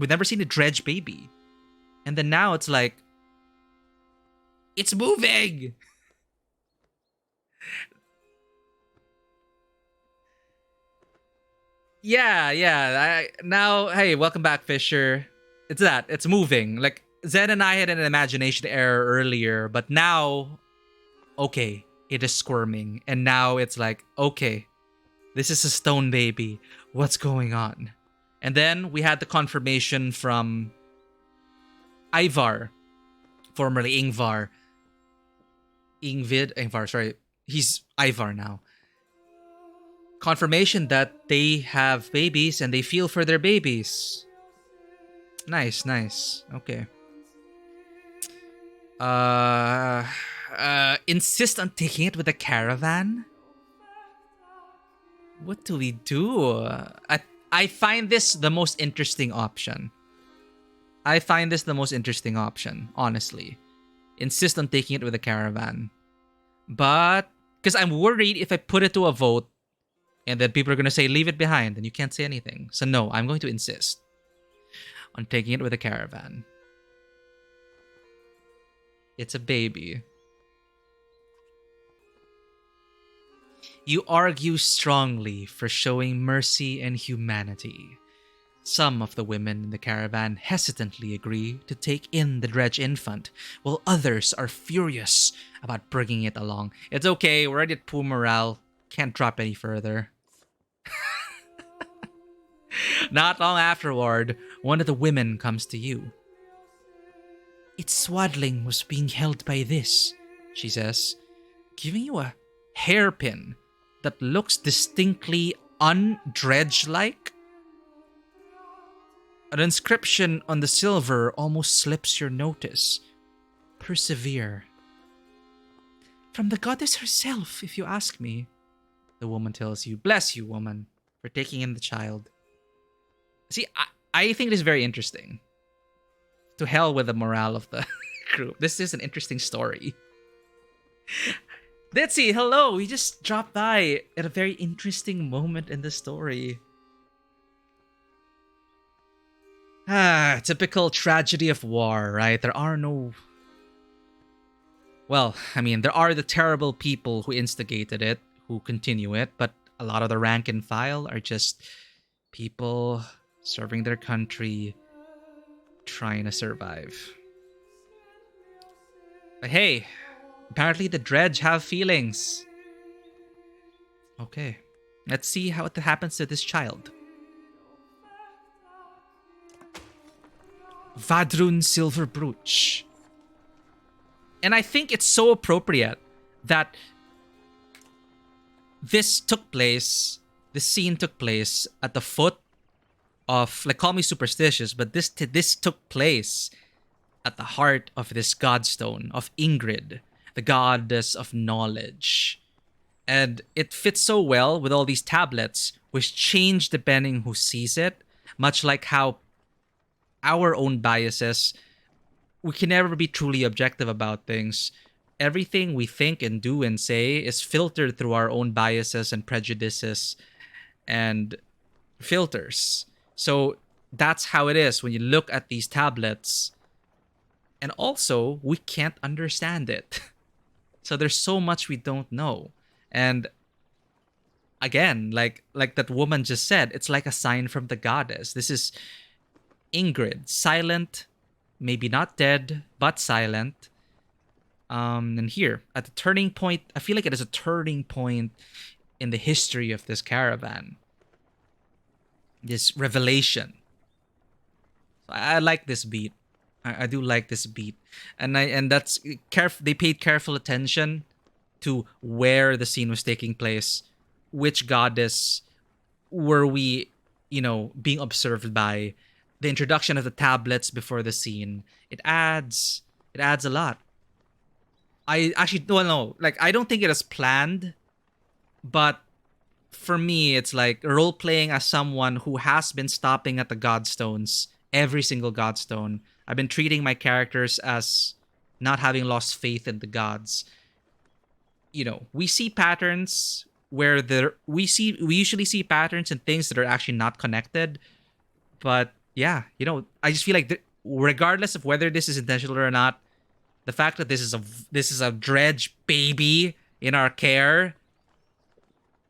never seen a dredge baby. And then now it's like, It's moving. Yeah. Now, hey, welcome back, Fisher. It's that. It's moving. Like, Zen and I had an imagination error earlier, but now, okay, it is squirming. And now it's like, okay, this is a stone baby. What's going on? And then we had the confirmation from Ivar, formerly Ingvar. Ingvar, sorry. He's Ivar now. Confirmation that they have babies and they feel for their babies. Nice. Okay. Insist on taking it with a caravan? What do we do? I find this the most interesting option. Honestly. Insist on taking it with a caravan. But, because I'm worried if I put it to a vote, and then people are going to say, leave it behind, and you can't say anything. So no, I'm going to insist on taking it with a caravan. It's a baby. You argue strongly for showing mercy and humanity. Some of the women in the caravan hesitantly agree to take in the dredge infant, while others are furious about bringing it along. It's okay, we're already at poor morale. Can't drop any further. Not long afterward, one of the women comes to you. Its swaddling was being held by this, she says, giving you a hairpin that looks distinctly undredge-like. An inscription on the silver almost slips your notice. Persevere. From the goddess herself, if you ask me, the woman tells you. Bless you, woman, for taking in the child. See, I think this is very interesting. To hell with the morale of the group. This is an interesting story. Betsy, hello! We just dropped by at a very interesting moment in the story. Typical tragedy of war, right? There are no... Well, I mean, there are the terrible people who instigated it, who continue it, but a lot of the rank and file are just people serving their country, trying to survive. But hey, apparently the dredge have feelings. Okay, let's see how it happens to this child. Vadrun Silver Brooch. And I think it's so appropriate that this scene took place at the foot of, like, call me superstitious, but this took place at the heart of this godstone of Ingrid, the goddess of knowledge. And it fits so well with all these tablets, which change depending who sees it, much like how our own biases, we can never be truly objective about things. Everything we think and do and say is filtered through our own biases and prejudices and filters. So that's how it is when you look at these tablets. And also, we can't understand it. So there's so much we don't know. And again, like that woman just said, it's like a sign from the goddess. This is Ingrid, silent, maybe not dead, but silent. And here, at the turning point, I feel like it is a turning point in the history of this caravan. This revelation. I like this beat. I do like this beat. And that's they paid careful attention to where the scene was taking place. Which goddess were we, being observed by? The introduction of the tablets before the scene. It adds a lot. I actually don't know. Like, I don't think it is planned, but for me, it's like role playing as someone who has been stopping at the godstones, every single godstone. I've been treating my characters as not having lost faith in the gods. We see patterns where we usually see patterns in things that are actually not connected, but yeah, I just feel like regardless of whether this is intentional or not, The fact that this is a dredge baby in our care,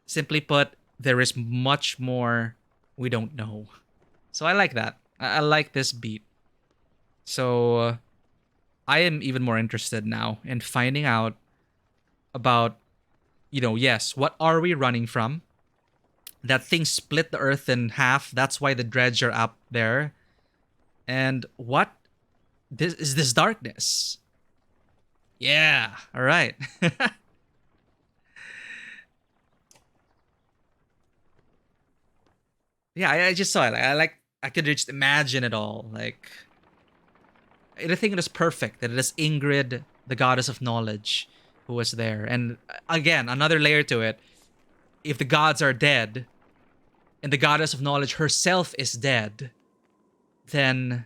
simply put, there is much more we don't know. So I like that. I like this beat. So I am even more interested now in finding out about, yes, what are we running from? That thing split the earth in half. That's why the dredge are up there. And what is this darkness? Yeah. All right. Yeah, I just saw it. I could just imagine it all. Like, I think it is perfect that it is Ingrid, the goddess of knowledge, who was there. And again, another layer to it. If the gods are dead, and the goddess of knowledge herself is dead, then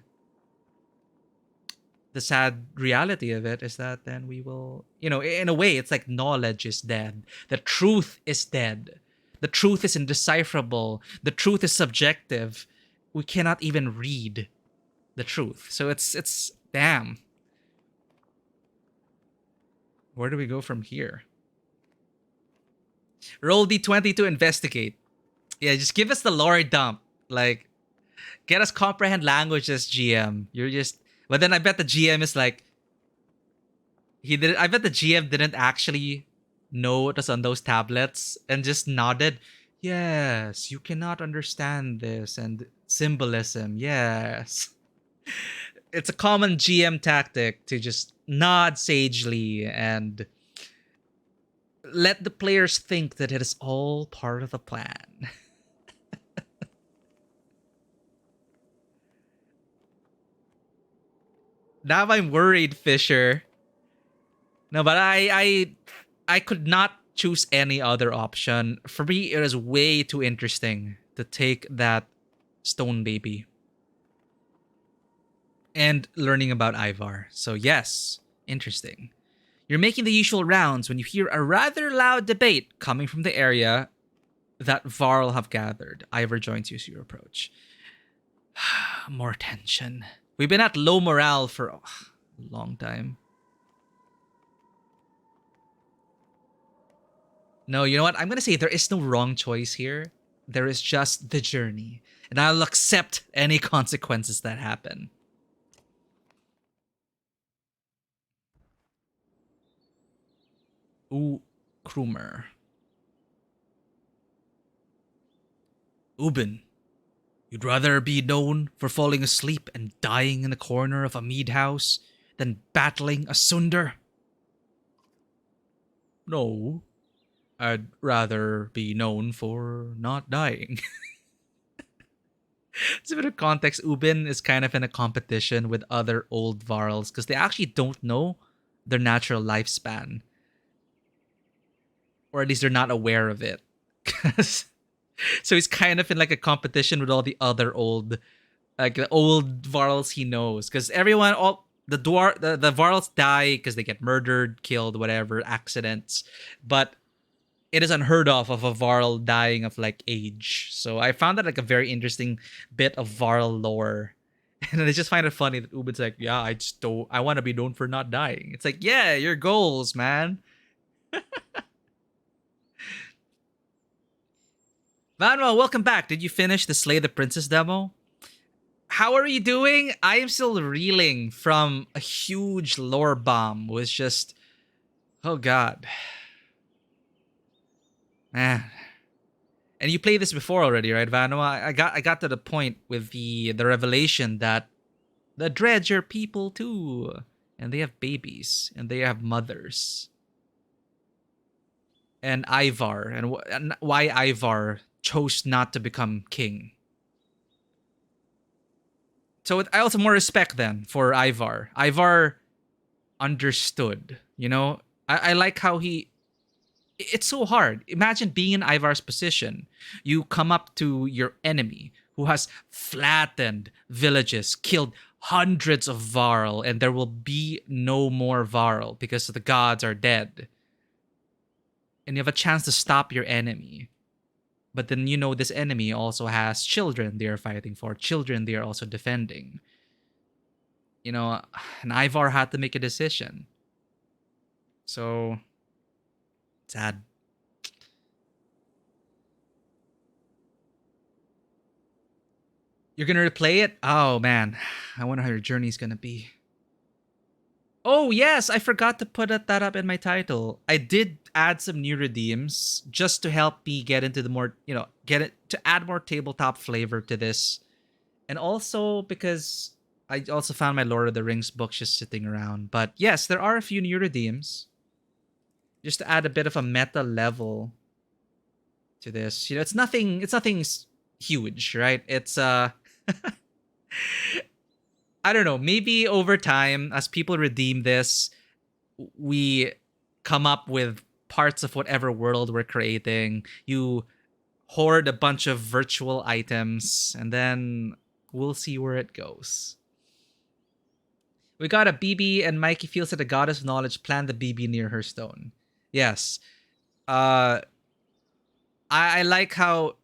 the sad reality of it is that then we will, in a way, it's like knowledge is dead. The truth is dead. The truth is indecipherable. The truth is subjective. We cannot even read the truth. So it's damn. Where do we go from here? Roll D20 to investigate. Yeah, just give us the lore dump. Like, get us comprehend languages, GM. You're just... But then I bet the GM is like... I bet the GM didn't actually know what was on those tablets and just nodded. Yes, you cannot understand this and symbolism. Yes. It's a common GM tactic to just nod sagely and let the players think that it is all part of the plan. Now I'm worried, Fisher. No, but I could not choose any other option. For me, it is way too interesting to take that stone baby and learning about Ivar. So yes, interesting. You're making the usual rounds when you hear a rather loud debate coming from the area that Varl have gathered. Ivar joins you as you approach. More tension. We've been at low morale for a long time. No, you know what? I'm going to say there is no wrong choice here. There is just the journey. And I'll accept any consequences that happen. Ooh, Krumer. Ubin, you'd rather be known for falling asleep and dying in the corner of a mead house than battling a Sunder? No, I'd rather be known for not dying. It's a bit of context. Ubin is kind of in a competition with other old Varls because they actually don't know their natural lifespan. Or at least they're not aware of it. So he's kind of in like a competition with all the other old, like the old Varls he knows. Because everyone, all the Varls die because they get murdered, killed, whatever, accidents. But it is unheard of a Varl dying of like age. So I found that like a very interesting bit of Varl lore. And I just find it funny that Ubin's like, yeah, I want to be known for not dying. It's like, yeah, your goals, man. Manuel, welcome back. Did you finish the Slay the Princess demo? How are you doing? I am still reeling from a huge lore bomb. It was just, oh god. Man. And you played this before already, right, Vano? I got to the point with the revelation that the Dredge are people too. And they have babies. And they have mothers. And Ivar. And why Ivar chose not to become king. So I also more respect then for Ivar. Ivar understood, you know? I like how it's so hard. Imagine being in Ivar's position. You come up to your enemy who has flattened villages, killed hundreds of Varl, and there will be no more Varl because the gods are dead. And you have a chance to stop your enemy. But then you know this enemy also has children they are fighting for, children they are also defending. You know, and Ivar had to make a decision. So sad. You're gonna replay it? Oh man, I wonder how your journey's gonna be. Oh yes, I forgot to put that up in my title. I did add some new redeems just to help me get into the more, get it to add more tabletop flavor to this, and also because I also found my Lord of the Rings books just sitting around. But yes, there are a few new redeems just to add a bit of a meta level to this. It's nothing. It's nothing huge, right? It's I don't know. Maybe over time, as people redeem this, we come up with parts of whatever world we're creating. You hoard a bunch of virtual items, and then we'll see where it goes. We got a BB, and Mikey feels that the goddess of knowledge planted the BB near her stone. Yes. I like how.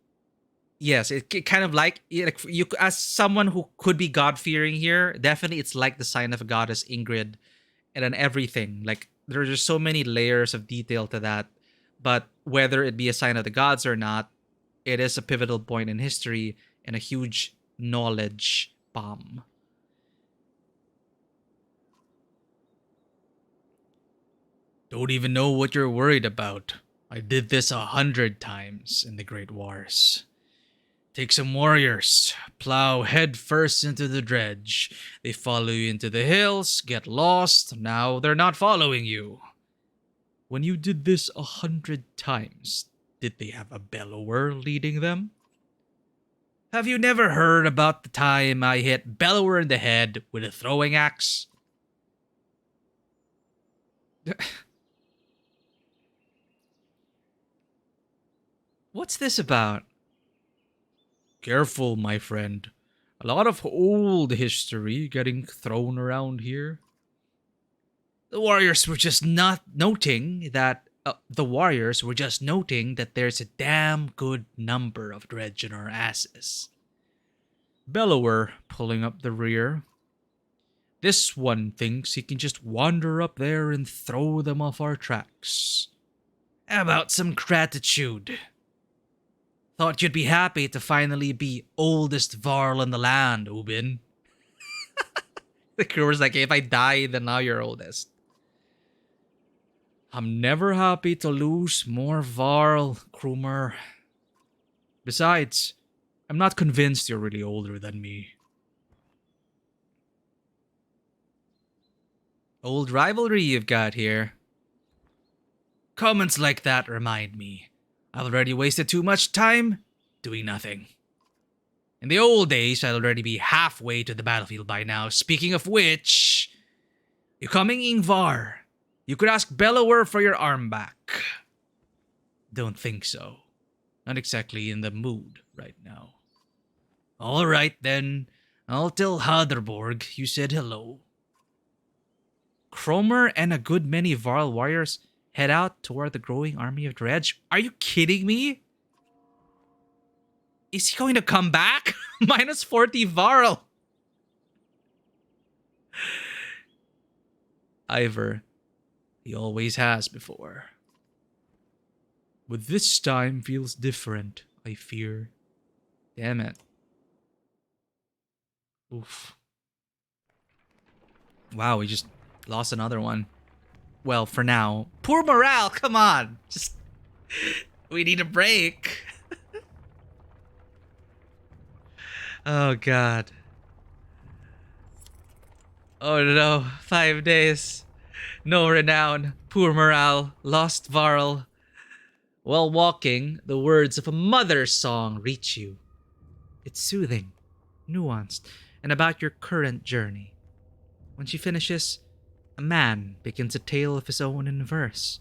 Yes, it kind of like you as someone who could be God fearing here. Definitely, it's like the sign of a goddess Ingrid, and then everything. Like there's just so many layers of detail to that. But whether it be a sign of the gods or not, it is a pivotal point in history and a huge knowledge bomb. Don't even know what you're worried about. I did this 100 times in the Great Wars. Take some warriors, plow head first into the dredge. They follow you into the hills, get lost, now they're not following you. When you did this 100 times, did they have a bellower leading them? Have you never heard about the time I hit bellower in the head with a throwing axe? What's this about? Careful, my friend. A lot of old history getting thrown around here. The warriors were just not noting that. The warriors were just noting that there's a damn good number of dredge in our asses. Bellower pulling up the rear. This one thinks he can just wander up there and throw them off our tracks. How about some gratitude? Thought you'd be happy to finally be oldest Varl in the land, Ubin. The crew was like, hey, if I die, then now you're oldest. I'm never happy to lose more Varl, Krumer. Besides, I'm not convinced you're really older than me. Old rivalry you've got here. Comments like that remind me. I've already wasted too much time doing nothing. In the old days, I'd already be halfway to the battlefield by now. Speaking of which, you coming, Ingvar? You could ask Bellower for your arm back. Don't think so. Not exactly in the mood right now. All right then, I'll tell Haderborg you said hello. Cromer and a good many Varl warriors head out toward the growing army of Dredge. Are you kidding me? Is he going to come back? Minus 40 Varl. Ivar, he always has before. But this time feels different, I fear. Damn it. Oof. Wow, we just lost another one. Well, for now. Poor morale, come on. Just, we need a break. Oh, God. Oh, no. 5 days. No renown. Poor morale. Lost Varl. While walking, the words of a mother's song reach you. It's soothing, nuanced, and about your current journey. When she finishes, a man begins a tale of his own in verse.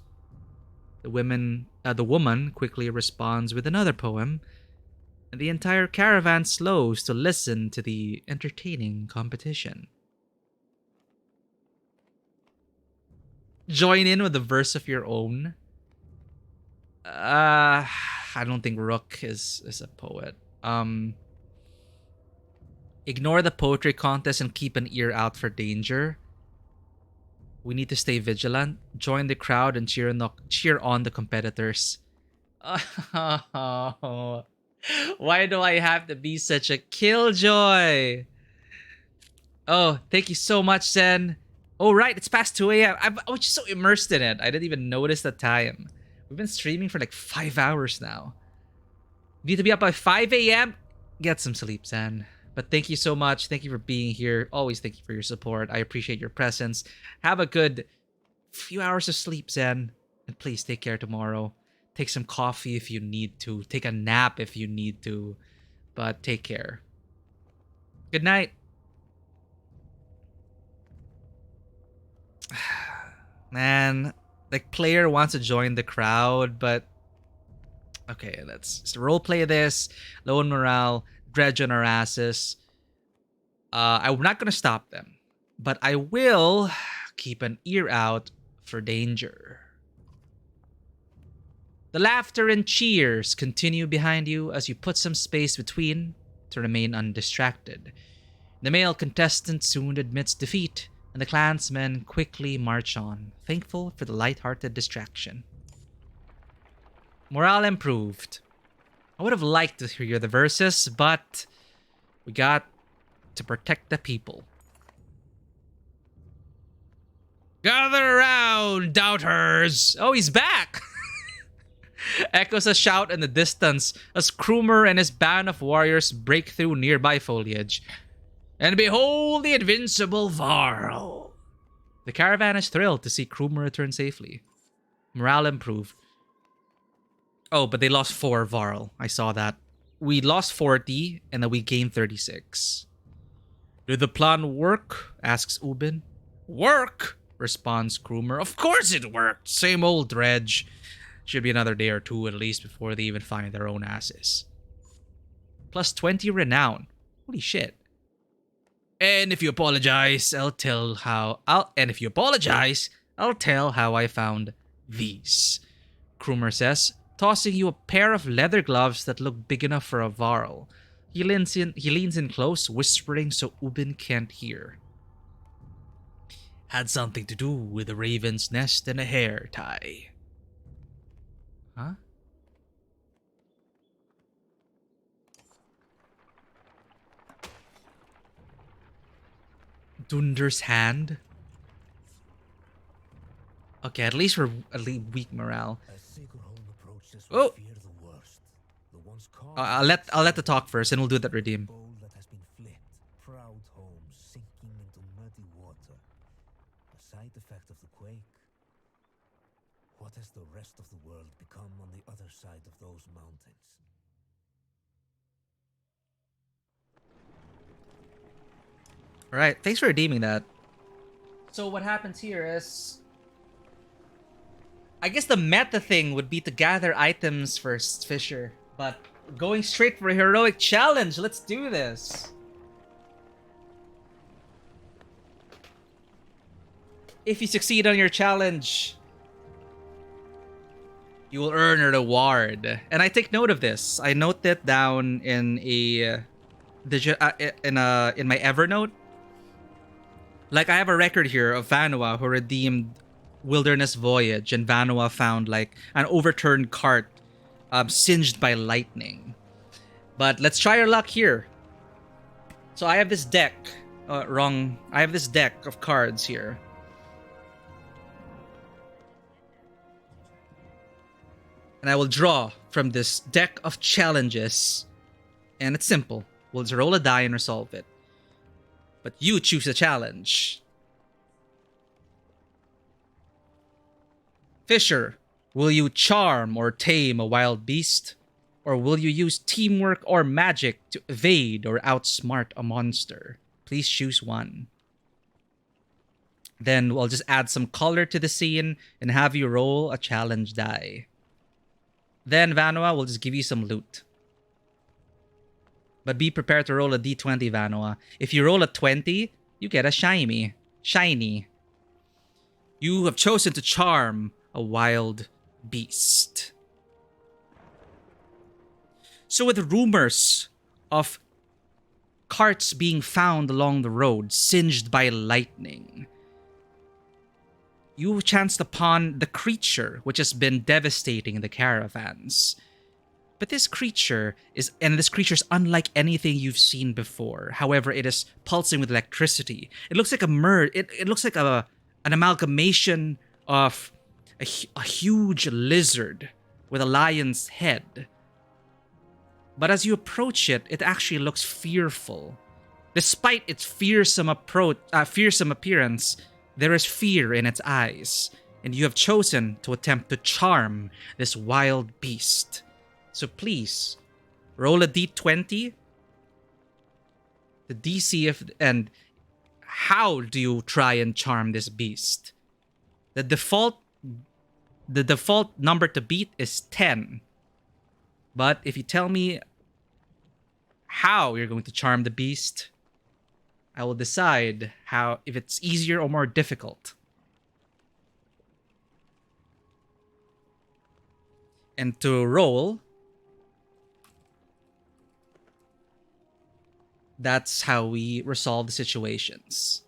The woman quickly responds with another poem, and the entire caravan slows to listen to the entertaining competition. Join in with a verse of your own. I don't think Rook is a poet. Ignore the poetry contest and keep an ear out for danger. We need to stay vigilant. Join the crowd and cheer on the competitors. Oh, why do I have to be such a killjoy? Oh, thank you so much, Zen. Oh, right, it's past 2 a.m. I was just so immersed in it. I didn't even notice the time. We've been streaming for like 5 hours now. Need to be up by 5 a.m.? Get some sleep, Zen. But thank you so much. Thank you for being here. Always thank you for your support. I appreciate your presence. Have a good few hours of sleep, Zen. And please take care tomorrow. Take some coffee if you need to. Take a nap if you need to. But take care. Good night. Man, like, player wants to join the crowd, but okay, let's role play this. Low on morale, dredge on our asses. I'm not gonna stop them, but I will keep an ear out for danger. The laughter and cheers continue behind you as you put some space between to remain undistracted. The male contestant soon admits defeat, and the clansmen quickly march on, thankful for the light-hearted distraction. Morale improved. I would have liked to hear the verses, but we got to protect the people. Gather around, doubters! Oh, he's back! Echoes a shout in the distance as Krumer and his band of warriors break through nearby foliage. And behold the invincible Varl! The caravan is thrilled to see Krumer return safely. Morale improved. Oh, but they lost 4 Varl. I saw that. We lost 40, and then we gained 36. Did the plan work? Asks Ubin. Work? Responds Krumer. Of course it worked. Same old dredge. Should be another day or 2 at least before they even find their own asses. Plus 20 renown. Holy shit. And if you apologize, I'll tell how I found these. Krumer says, tossing you a pair of leather gloves that look big enough for a Varl. He leans in close, whispering so Ubin can't hear. Had something to do with a raven's nest and a hair tie. Huh? Dunder's hand? Okay, at least we're weak morale. Oh! I'll let the talk first, and we'll do that redeem. That has been flipped. Proud home sinking into muddy water. A side effect of the quake. What has the rest of the world become on the other side of those mountains? Alright, thanks for redeeming that. So what happens here is, I guess the meta thing would be to gather items first, Fisher. But going straight for a heroic challenge, let's do this. If you succeed on your challenge, you will earn a reward. And I take note of this. I note that down in a in my Evernote. Like, I have a record here of Vanua who redeemed Wilderness Voyage, and Vanua found like an overturned cart singed by lightning. But let's try our luck here. So I have this deck. I have this deck of cards here. And I will draw from this deck of challenges. And it's simple. We'll just roll a die and resolve it. But you choose a challenge. Fisher, will you charm or tame a wild beast? Or will you use teamwork or magic to evade or outsmart a monster? Please choose one. Then we'll just add some color to the scene and have you roll a challenge die. Then, Vanua, will just give you some loot. But be prepared to roll a d20, Vanua. If you roll a 20, you get a shiny. You have chosen to charm a wild beast. So with rumors of carts being found along the road, singed by lightning. You chanced upon the creature which has been devastating the caravans. But this creature is unlike anything you've seen before. However, it is pulsing with electricity. It looks like it looks like an amalgamation of a huge lizard with a lion's head. But as you approach it, it actually looks fearful. Despite its fearsome appearance, there is fear in its eyes, and you have chosen to attempt to charm this wild beast. So please, roll a d20. The DC and how do you try and charm this beast? The default number to beat is 10. But if you tell me how you're going to charm the beast, I will decide if it's easier or more difficult. And to roll, that's how we resolve the situations.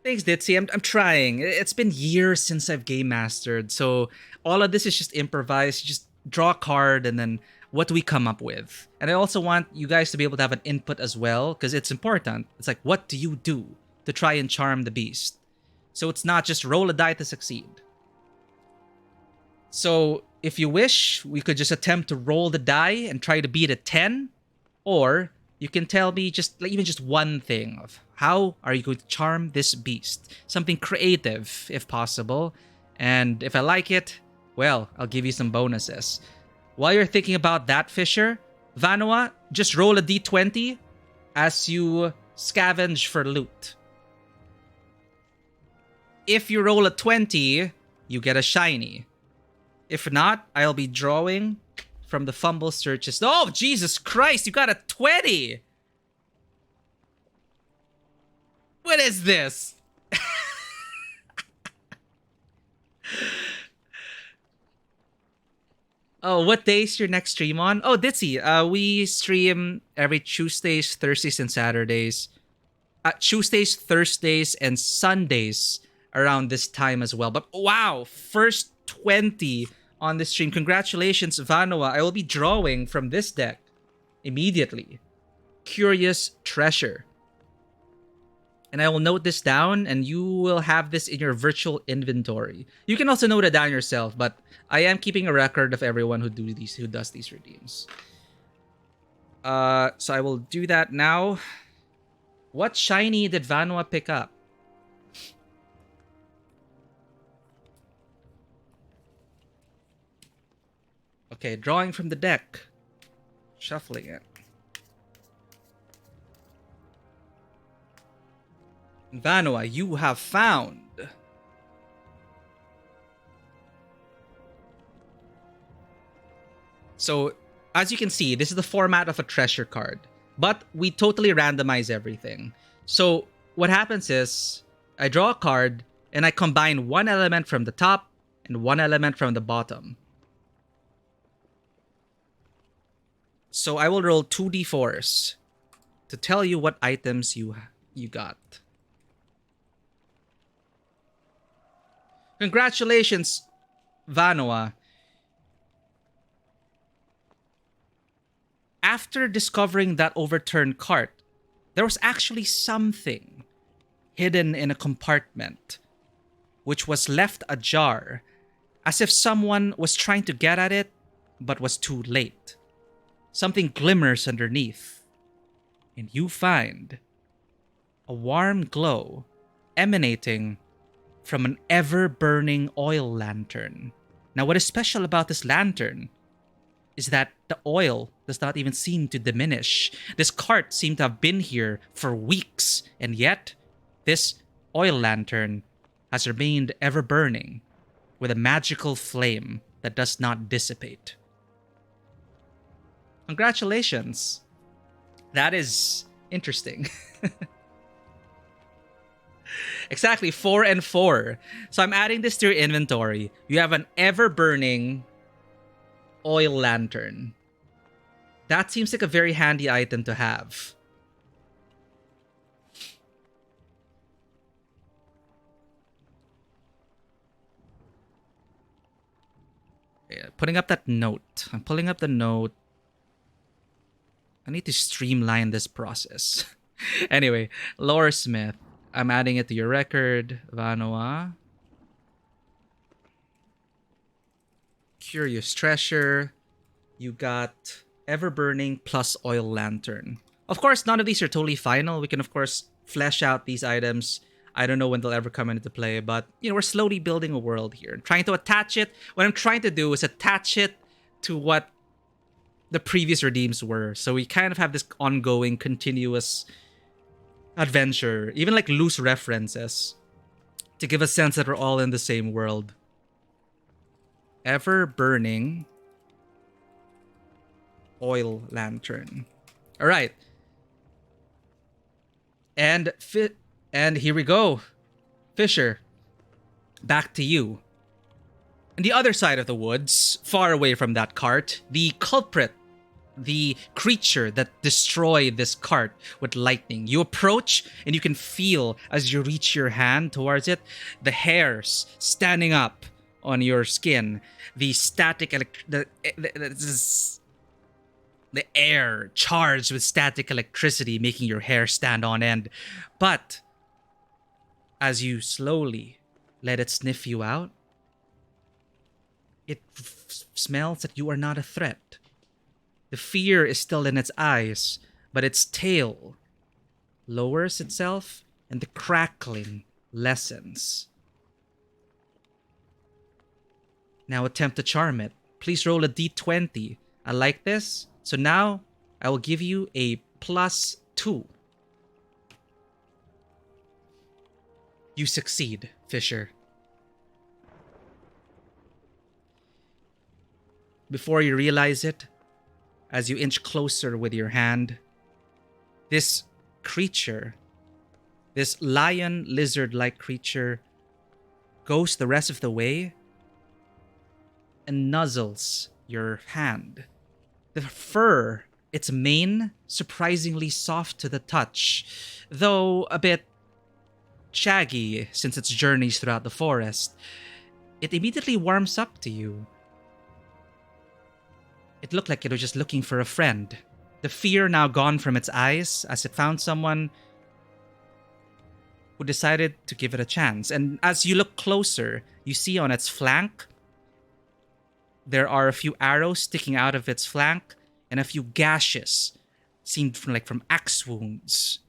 Thanks, Ditzy. I'm trying. It's been years since I've game mastered, so all of this is just improvised. You just draw a card, and then what do we come up with? And I also want you guys to be able to have an input as well, because it's important. It's like, what do you do to try and charm the beast? So it's not just roll a die to succeed. So if you wish, we could just attempt to roll the die and try to beat a 10, or you can tell me even just one thing of how are you going to charm this beast? Something creative, if possible. And if I like it, well, I'll give you some bonuses. While you're thinking about that, Fisher, Vanua, just roll a d20 as you scavenge for loot. If you roll a 20, you get a shiny. If not, I'll be drawing from the fumble searches. Oh, Jesus Christ, you got a 20! What is this? Oh, what day is your next stream on? Oh, Ditzy, we stream every Tuesdays, Thursdays, and Saturdays. Tuesdays, Thursdays, and Sundays around this time as well. But wow, first 20 on this stream. Congratulations, Vanua. I will be drawing from this deck immediately. Curious Treasure. And I will note this down, and you will have this in your virtual inventory. You can also note it down yourself, but I am keeping a record of everyone who does these redeems. So I will do that now. What shiny did Vanua pick up? Okay, drawing from the deck. Shuffling it. Vanua, you have found So, as you can see, this is the format of a treasure card, but we totally randomize everything. So, what happens is, I draw a card, and I combine one element from the top and one element from the bottom. So, I will roll 2d4s to tell you what items you got. Congratulations, Vanua. After discovering that overturned cart, there was actually something hidden in a compartment, which was left ajar, as if someone was trying to get at it, but was too late. Something glimmers underneath, and you find a warm glow emanating from an ever-burning oil lantern. Now, what is special about this lantern is that the oil does not even seem to diminish. This cart seemed to have been here for weeks, and yet this oil lantern has remained ever-burning with a magical flame that does not dissipate. Congratulations. That is interesting. Exactly, 4 and 4. So I'm adding this to your inventory. You have an ever-burning oil lantern. That seems like a very handy item to have. Yeah, putting up that note. I'm pulling up the note. I need to streamline this process. Anyway, Lore Smith. I'm adding it to your record. Vanoa. Curious Treasure. You got Ever-Burning plus Oil Lantern. Of course, none of these are totally final. We can, of course, flesh out these items. I don't know when they'll ever come into play, but, you know, we're slowly building a world here. Trying to attach it. What I'm trying to do is attach it to what the previous redeems were. So we kind of have this ongoing, continuous adventure. Even like loose references to give a sense that we're all in the same world. Ever-Burning Oil Lantern. All right. And here we go. Fisher, back to you. On the other side of the woods, far away from that cart, the culprit, the creature that destroyed this cart with lightning. You approach and you can feel as you reach your hand towards it, the hairs standing up on your skin, the static the air charged with static electricity making your hair stand on end. But as you slowly let it sniff you out, it smells that you are not a threat. The fear is still in its eyes, but its tail lowers itself and the crackling lessens. Now attempt to charm it. Please roll a d20. I like this. So now I will give you a +2. You succeed, Fisher. Before you realize it, as you inch closer with your hand, this creature, this lion lizard-like creature, goes the rest of the way and nuzzles your hand. The fur, its mane, surprisingly soft to the touch, though a bit shaggy since its journeys throughout the forest. It immediately warms up to you. It looked like it was just looking for a friend. The fear now gone from its eyes as it found someone who decided to give it a chance. And as you look closer, you see on its flank, there are a few arrows sticking out of its flank and a few gashes seen from axe wounds.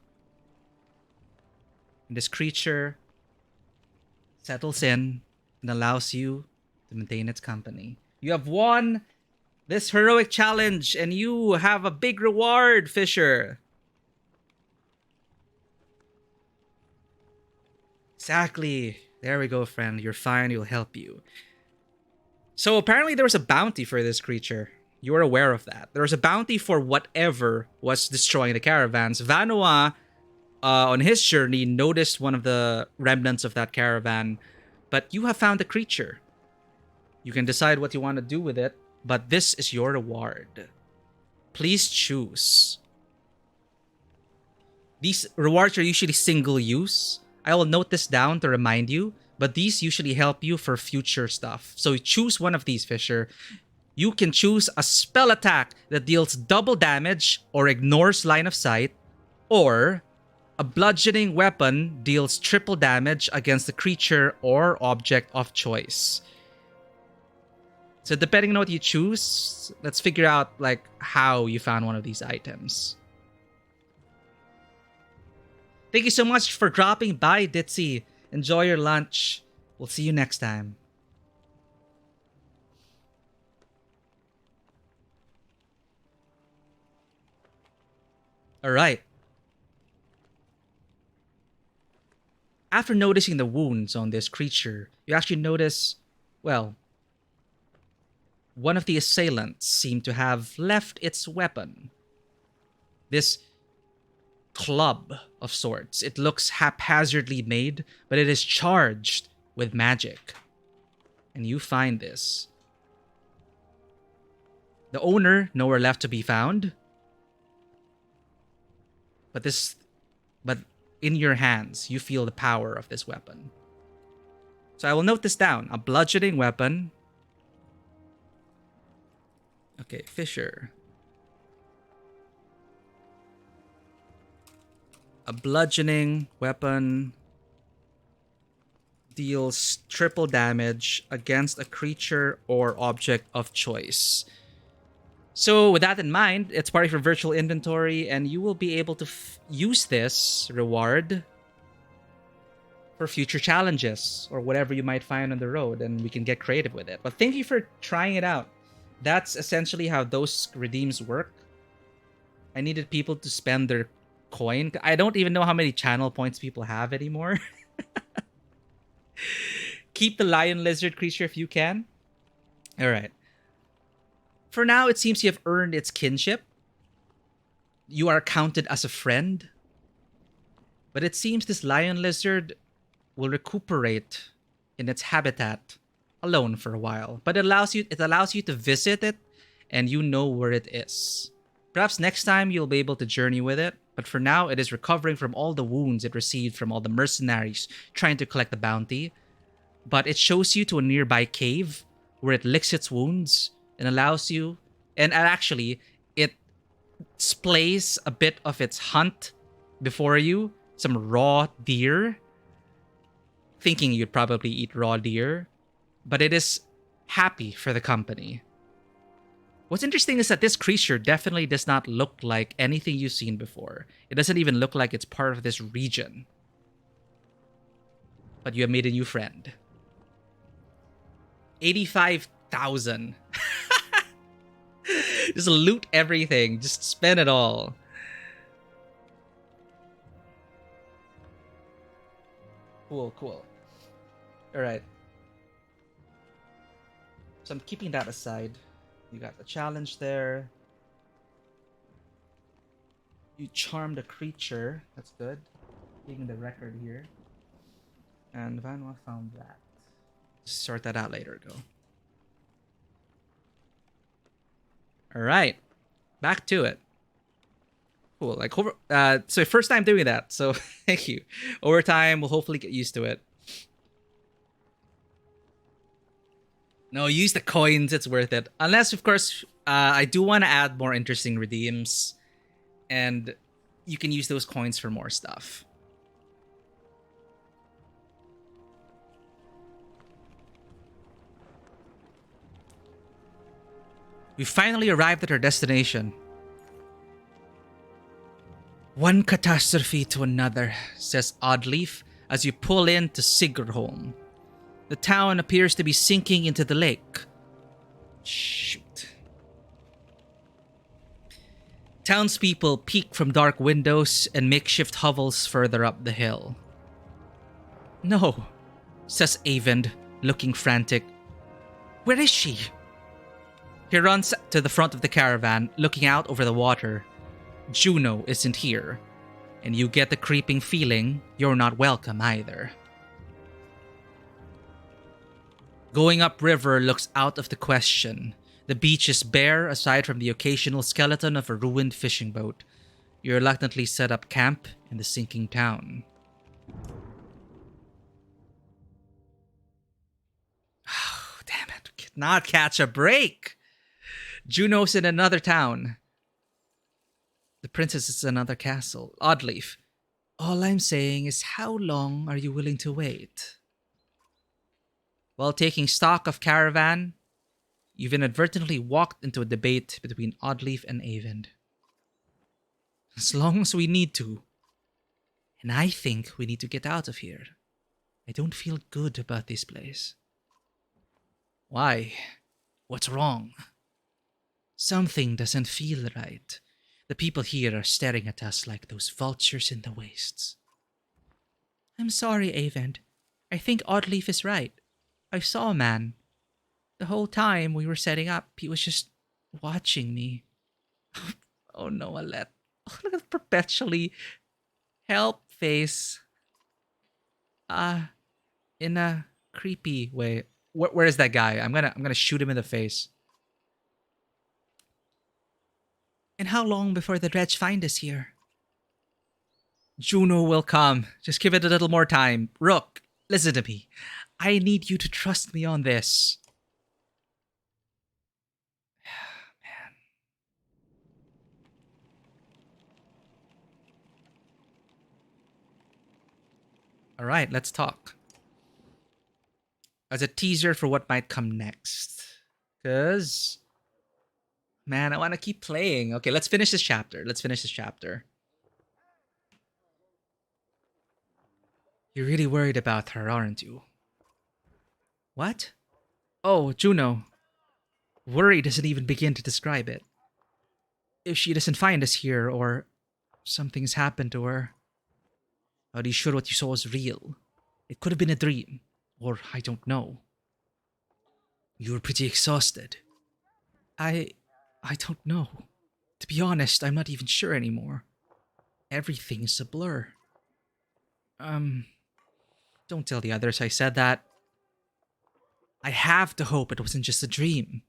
And this creature settles in and allows you to maintain its company. You have won this heroic challenge and you have a big reward, Fisher. Exactly. There we go, friend. You're fine. We'll help you. So apparently there was a bounty for this creature. You were aware of that. There was a bounty for whatever was destroying the caravans. Vanoa, on his journey, noticed one of the remnants of that caravan. But you have found the creature. You can decide what you want to do with it, but this is your reward. Please choose. These rewards are usually single use. I will note this down to remind you, but these usually help you for future stuff. So choose one of these, Fisher. You can choose a spell attack that deals double damage or ignores line of sight, or a bludgeoning weapon deals triple damage against the creature or object of choice. So depending on what you choose, let's figure out how you found one of these items. Thank you so much for dropping by, Ditzy. Enjoy your lunch. We'll see you next time. Alright. After noticing the wounds on this creature, you actually notice, well, one of the assailants seemed to have left its weapon. This club of sorts. It looks haphazardly made, but it is charged with magic. And you find this. The owner, nowhere left to be found. But in your hands, you feel the power of this weapon. So I will note this down. A bludgeoning weapon. Okay, Fisher. A bludgeoning weapon deals triple damage against a creature or object of choice. So with that in mind, it's part of your virtual inventory, and you will be able to use this reward for future challenges or whatever you might find on the road, and we can get creative with it. But thank you for trying it out. That's essentially how those redeems work. I needed people to spend their coin. I don't even know how many channel points people have anymore. Keep the lion lizard creature if you can. All right. For now, it seems you have earned its kinship. You are counted as a friend. But it seems this lion lizard will recuperate in its habitat alone for a while. But it allows you to visit it, and you know where it is. Perhaps next time you'll be able to journey with it, but for now it is recovering from all the wounds it received from all the mercenaries trying to collect the bounty. But it shows you to a nearby cave where it licks its wounds and allows you, and actually it splays a bit of its hunt before you, some raw deer, thinking you'd probably eat raw deer, but it is happy for the company. What's interesting is that this creature definitely does not look like anything you've seen before. It doesn't even look like it's part of this region. But you have made a new friend. 85,000. Just loot everything. Just spend it all. Cool, cool. Alright. So I'm keeping that aside. You got the challenge there. You charmed a creature. That's good. Taking the record here. And Vanwa found that. Sort that out later, go. Alright. Back to it. Cool. Like, so first time doing that, so thank you. Over time, we'll hopefully get used to it. No, use the coins. It's worth it. Unless, of course, I do want to add more interesting redeems. And you can use those coins for more stuff. We finally arrived at our destination. One catastrophe to another, says Oddleaf as you pull into Sigerholm. The town appears to be sinking into the lake. Shoot. Townspeople peek from dark windows and makeshift hovels further up the hill. No, says Avend, looking frantic. Where is she? He runs to the front of the caravan, looking out over the water. Juno isn't here, and you get the creeping feeling you're not welcome either. Going upriver looks out of the question. The beach is bare aside from the occasional skeleton of a ruined fishing boat. You reluctantly set up camp in the sinking town. Oh, damn it. Could not catch a break. Juno's in another town. The princess is in another castle. Oddleaf. All I'm saying is, how long are you willing to wait? While taking stock of caravan, you've inadvertently walked into a debate between Oddleaf and Avend. As long as we need to. And I think we need to get out of here. I don't feel good about this place. Why? What's wrong? Something doesn't feel right. The people here are staring at us like those vultures in the wastes. I'm sorry, Avend. I think Oddleaf is right. I saw a man. The whole time we were setting up, he was just watching me. Oh no, Alette. Oh, look at perpetually help face. In a creepy way. Where is that guy? I'm gonna shoot him in the face. And how long before the dredge find us here? Juno will come. Just give it a little more time. Rook, listen to me. I need you to trust me on this. All right, let's talk. As a teaser for what might come next. Because, man, I want to keep playing. Okay, let's finish this chapter. You're really worried about her, aren't you? What? Oh, Juno. Worry doesn't even begin to describe it. If she doesn't find us here, or something's happened to her, are you sure what you saw was real? It could have been a dream, or I don't know. You were pretty exhausted. I don't know. To be honest, I'm not even sure anymore. Everything's a blur. Don't tell the others I said that. I have to hope it wasn't just a dream.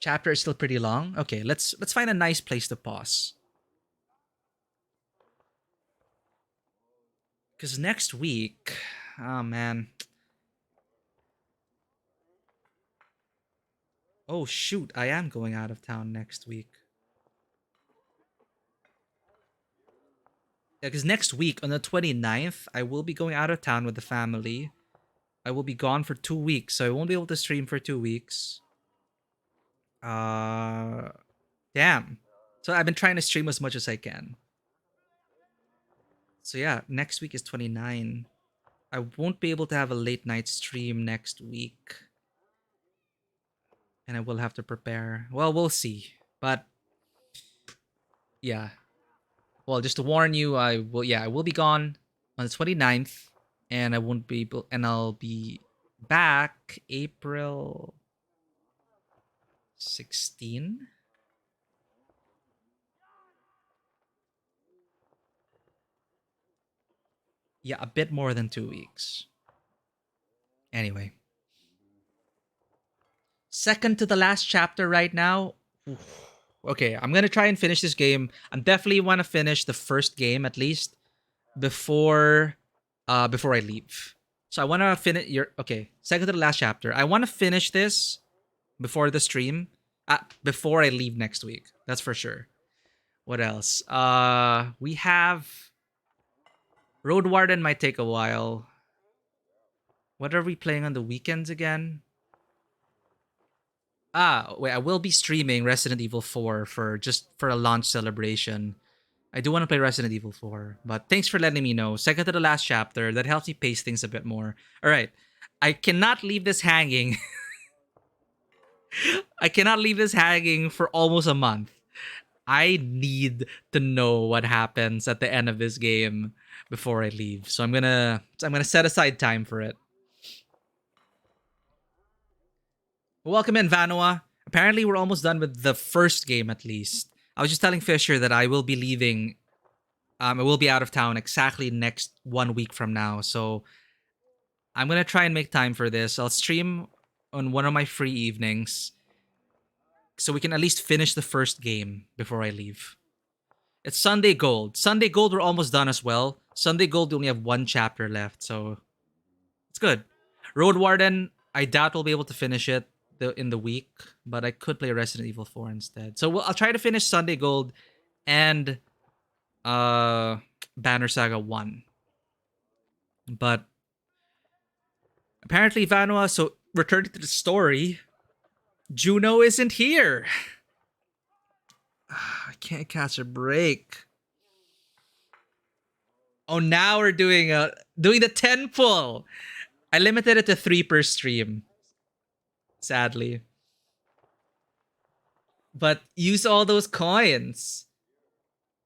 Chapter is still pretty long. Okay, let's find a nice place to pause. Because next week, oh man. Oh shoot, I am going out of town next week. Yeah, because next week on the 29th, I will be going out of town with the family. I will be gone for 2 weeks, so I won't be able to stream for 2 weeks. Damn. So I've been trying to stream as much as I can. So yeah, next week is 29. I won't be able to have a late night stream next week. And I will have to prepare. Well, we'll see. But yeah. Well, just to warn you, I will be gone on the 29th, and I won't be able, and I'll be back April 16. Yeah, a bit more than 2 weeks. Anyway. Second to the last chapter right now. Okay, I'm gonna try and finish this game. I definitely want to finish the first game at least before I leave. So I want to finish second to the last chapter. I want to finish this before the stream. Before I leave next week. That's for sure. What else? We have Road Warden might take a while. What are we playing on the weekends again? Wait, I will be streaming Resident Evil 4 for a launch celebration. I do want to play Resident Evil 4, but thanks for letting me know. Second to the last chapter, that helps me pace things a bit more. All right. I cannot leave this hanging. I cannot leave this hanging for almost a month. I need to know what happens at the end of this game before I leave. So I'm gonna set aside time for it. Welcome in, Vanua. Apparently, we're almost done with the first game at least. I was just telling Fisher that I will be leaving. I will be out of town exactly next 1 week from now. So I'm gonna try and make time for this. I'll stream on one of my free evenings, so we can at least finish the first game before I leave. It's Sunday Gold. Sunday Gold, we're almost done as well. Sunday Gold, we only have one chapter left, so it's good. Road Warden, I doubt we'll be able to finish it in the week, but I could play Resident Evil 4 instead. So I'll try to finish Sunday Gold and Banner Saga 1. But apparently, Vanua, so returning to the story, Juno isn't here. I can't catch a break. Oh, now we're doing the 10 pull. I limited it to 3 per stream. Sadly. But use all those coins.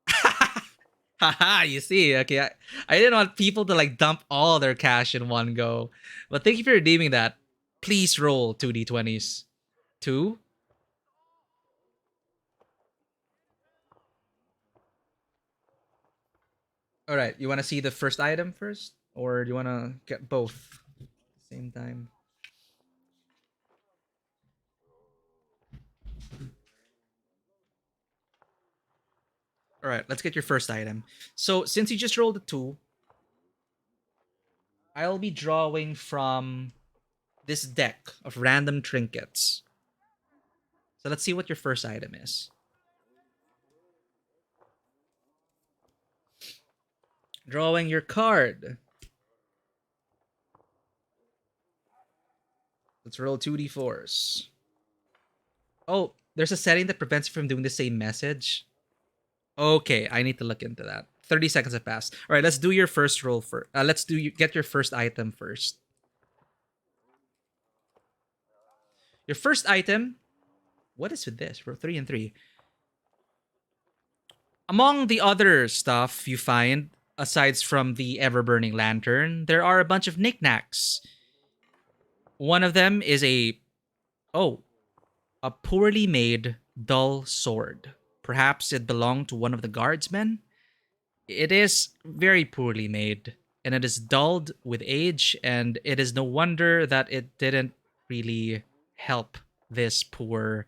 Haha, you see. Okay, I didn't want people to like dump all their cash in one go. But thank you for redeeming that. Please roll 2d20s. 2? Alright, you want to see the first item first? Or do you want to get both at the same time? All right, let's get your first item. So since you just rolled a 2, I'll be drawing from this deck of random trinkets. So let's see what your first item is. Drawing your card. Let's roll 2d4s. Oh, there's a setting that prevents you from doing the same message. Okay, I need to look into that. 30 seconds have passed. All right, let's do your first roll first. Get your first item first. Your first item. What is with this? We're 3 and 3. Among the other stuff you find, aside from the ever-burning lantern, there are a bunch of knickknacks. One of them is a poorly made, dull sword. Perhaps it belonged to one of the guardsmen? It is very poorly made, and it is dulled with age, and it is no wonder that it didn't really help this poor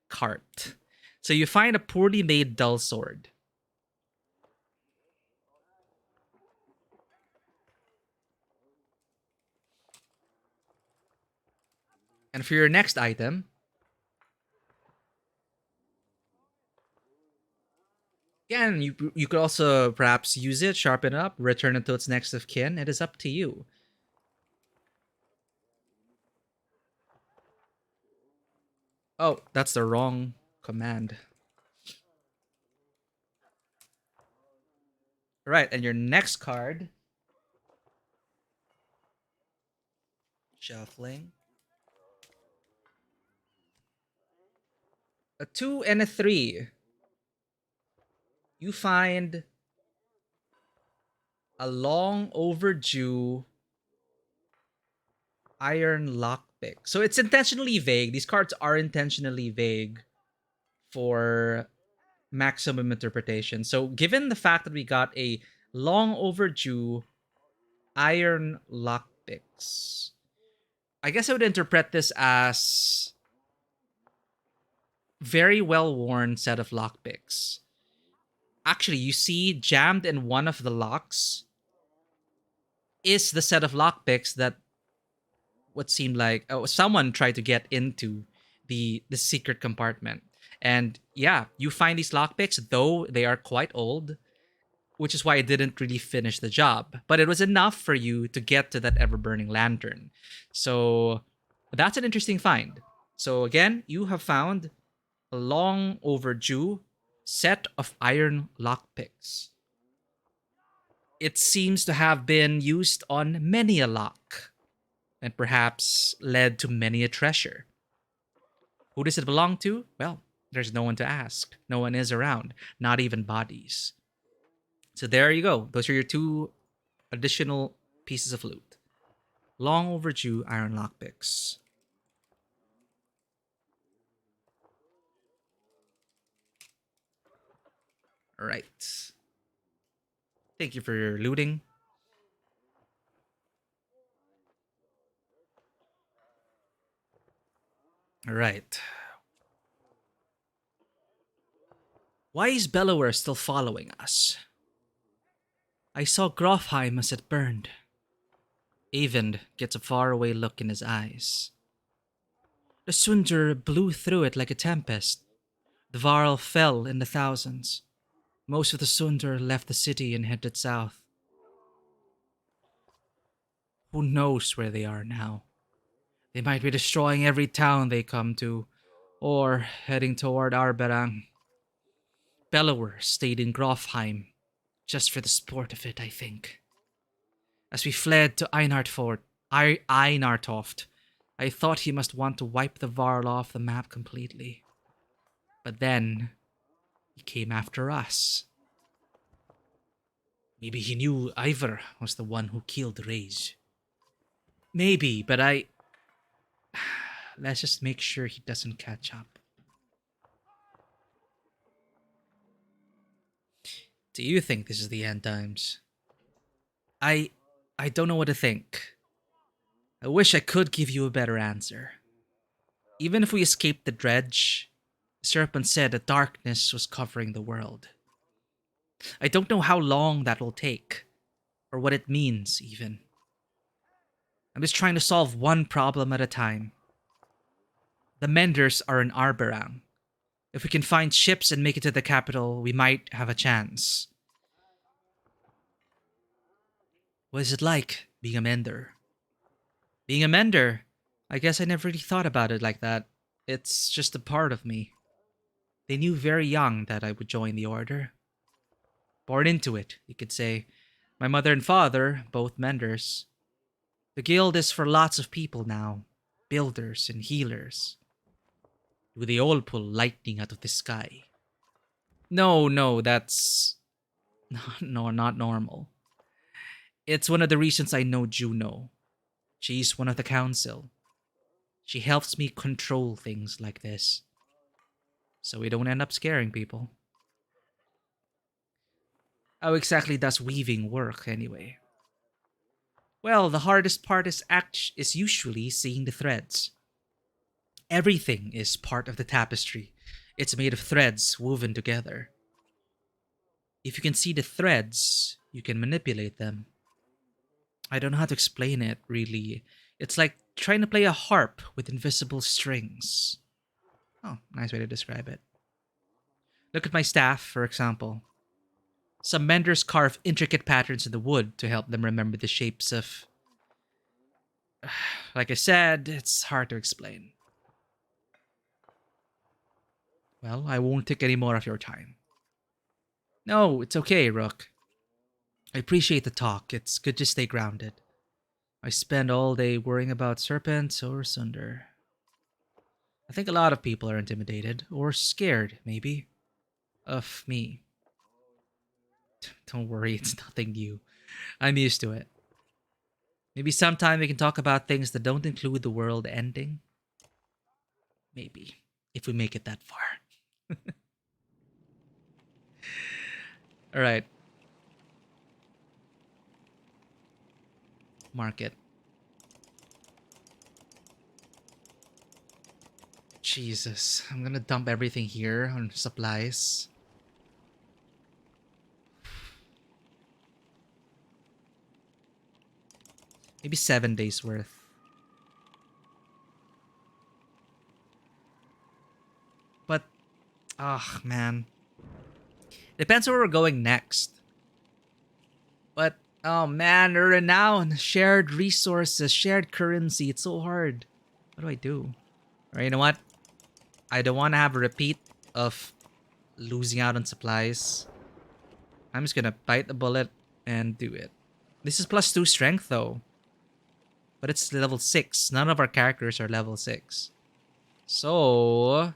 cart. So you find a poorly made dull sword. And for your next item, again, you could also perhaps use it, sharpen it up, return it to its next of kin. It is up to you. Oh, that's the wrong command. Right, and your next card. Shuffling. A 2 and a 3. You find a long overdue iron lockpick. So it's intentionally vague. These cards are intentionally vague for maximum interpretation. So given the fact that we got a long overdue iron lockpicks, I guess I would interpret this as very well worn set of lockpicks. Actually, you see jammed in one of the locks is the set of lockpicks that what seemed like someone tried to get into the secret compartment. And yeah, you find these lockpicks, though they are quite old, which is why it didn't really finish the job. But it was enough for you to get to that ever-burning lantern. So that's an interesting find. So again, you have found a long overdue set of iron lockpicks. It seems to have been used on many a lock, and perhaps led to many a treasure. Who does it belong to? Well, there's no one to ask. No one is around, not even bodies. So there you go. Those are your 2 additional pieces of loot. Long overdue iron lockpicks. All right. Thank you for your looting. All right. Why is Bellower still following us? I saw Grofheim as it burned. Eyvind gets a faraway look in his eyes. The Sundar blew through it like a tempest. The Varl fell in the thousands. Most of the Sundar left the city and headed south. Who knows where they are now? They might be destroying every town they come to, or heading toward Arberang. Bellower stayed in Grofheim, just for the sport of it, I think. As we fled to Einartoft, I thought he must want to wipe the Varl off the map completely. But then, he came after us. Maybe he knew Ivar was the one who killed Rage. Maybe, but let's just make sure he doesn't catch up. Do you think this is the end times? I don't know what to think. I wish I could give you a better answer. Even if we escaped the dredge, the serpent said that darkness was covering the world. I don't know how long that will take, or what it means, even. I'm just trying to solve one problem at a time. The Menders are in Arberang. If we can find ships and make it to the capital, we might have a chance. What is it like, being a Mender? Being a Mender? I guess I never really thought about it like that. It's just a part of me. They knew very young that I would join the Order. Born into it, you could say. My mother and father, both Menders. The guild is for lots of people now. Builders and healers. Do they all pull lightning out of the sky? No, that's... No, not normal. It's one of the reasons I know Juno. She's one of the council. She helps me control things like this, so we don't end up scaring people. How exactly does weaving work, anyway? Well, the hardest part is usually seeing the threads. Everything is part of the tapestry. It's made of threads woven together. If you can see the threads, you can manipulate them. I don't know how to explain it, really. It's like trying to play a harp with invisible strings. Oh, nice way to describe it. Look at my staff, for example. Some menders carve intricate patterns in the wood to help them remember the shapes of... Like I said, it's hard to explain. Well, I won't take any more of your time. No, it's okay, Rook. I appreciate the talk. It's good to stay grounded. I spend all day worrying about serpents or Sunder. I think a lot of people are intimidated, or scared, maybe, of me. Don't worry, it's nothing new. I'm used to it. Maybe sometime we can talk about things that don't include the world ending. Maybe, if we make it that far. Alright. Market. Jesus, I'm gonna dump everything here on supplies. Maybe 7 days worth. But, man. Depends where we're going next. But, oh man, renown, shared resources, shared currency. It's so hard. What do I do? Alright, you know what? I don't want to have a repeat of losing out on supplies. I'm just gonna bite the bullet and do it. This is +2 strength though. But it's level 6. None of our characters are level 6. So...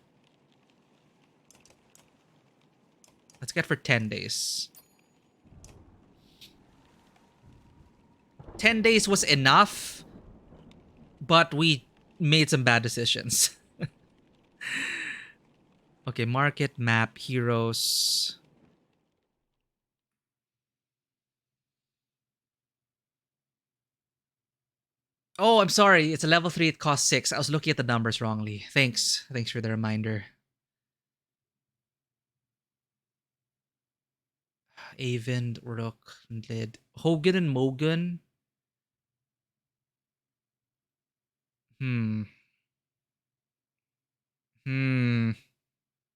let's get for 10 days. 10 days was enough, but we made some bad decisions. Okay, market, map, heroes. Oh, I'm sorry. It's a level 3. It costs 6. I was looking at the numbers wrongly. Thanks. Thanks for the reminder. Avind, Uruk, Lid. Hogan and Mogan. Hmm.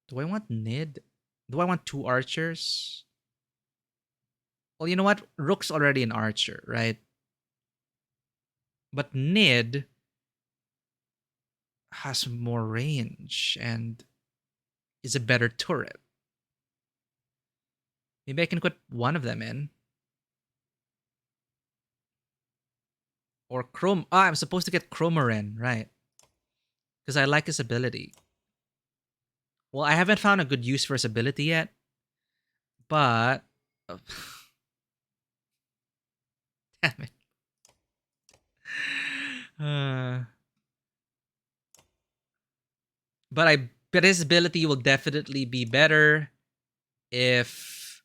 Do I want Nid? Do I want 2 archers? Well, you know what? Rook's already an archer, right? But Nid has more range and is a better turret. Maybe I can put one of them in. Or Chrome. Ah, I'm supposed to get Chromarin, right? Because I like his ability. Well, I haven't found a good use for his ability yet. But... damn it. But I bet his ability will definitely be better if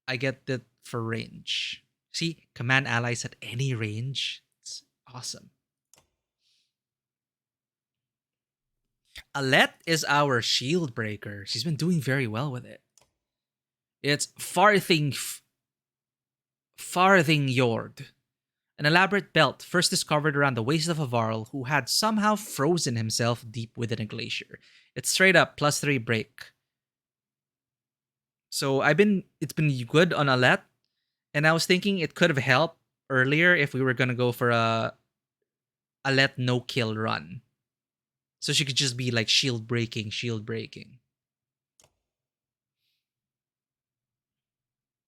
I get it for range. See, command allies at any range. It's awesome. Alette is our shield breaker. She's been doing very well with it. It's Farthing an elaborate belt first discovered around the waist of a Varl who had somehow frozen himself deep within a glacier. It's straight up +3 break. So it's been good on Alette, and I was thinking it could have helped earlier if we were gonna go for a Alette no kill run. So she could just be like shield breaking.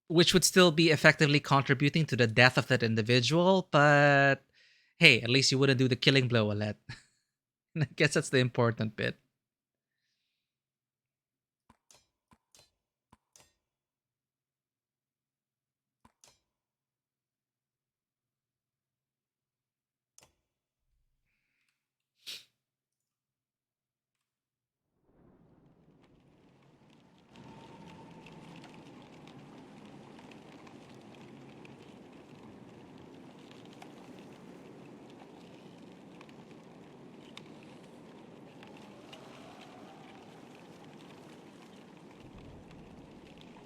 Which would still be effectively contributing to the death of that individual, but hey, at least you wouldn't do the killing blow, Alette. I guess that's the important bit.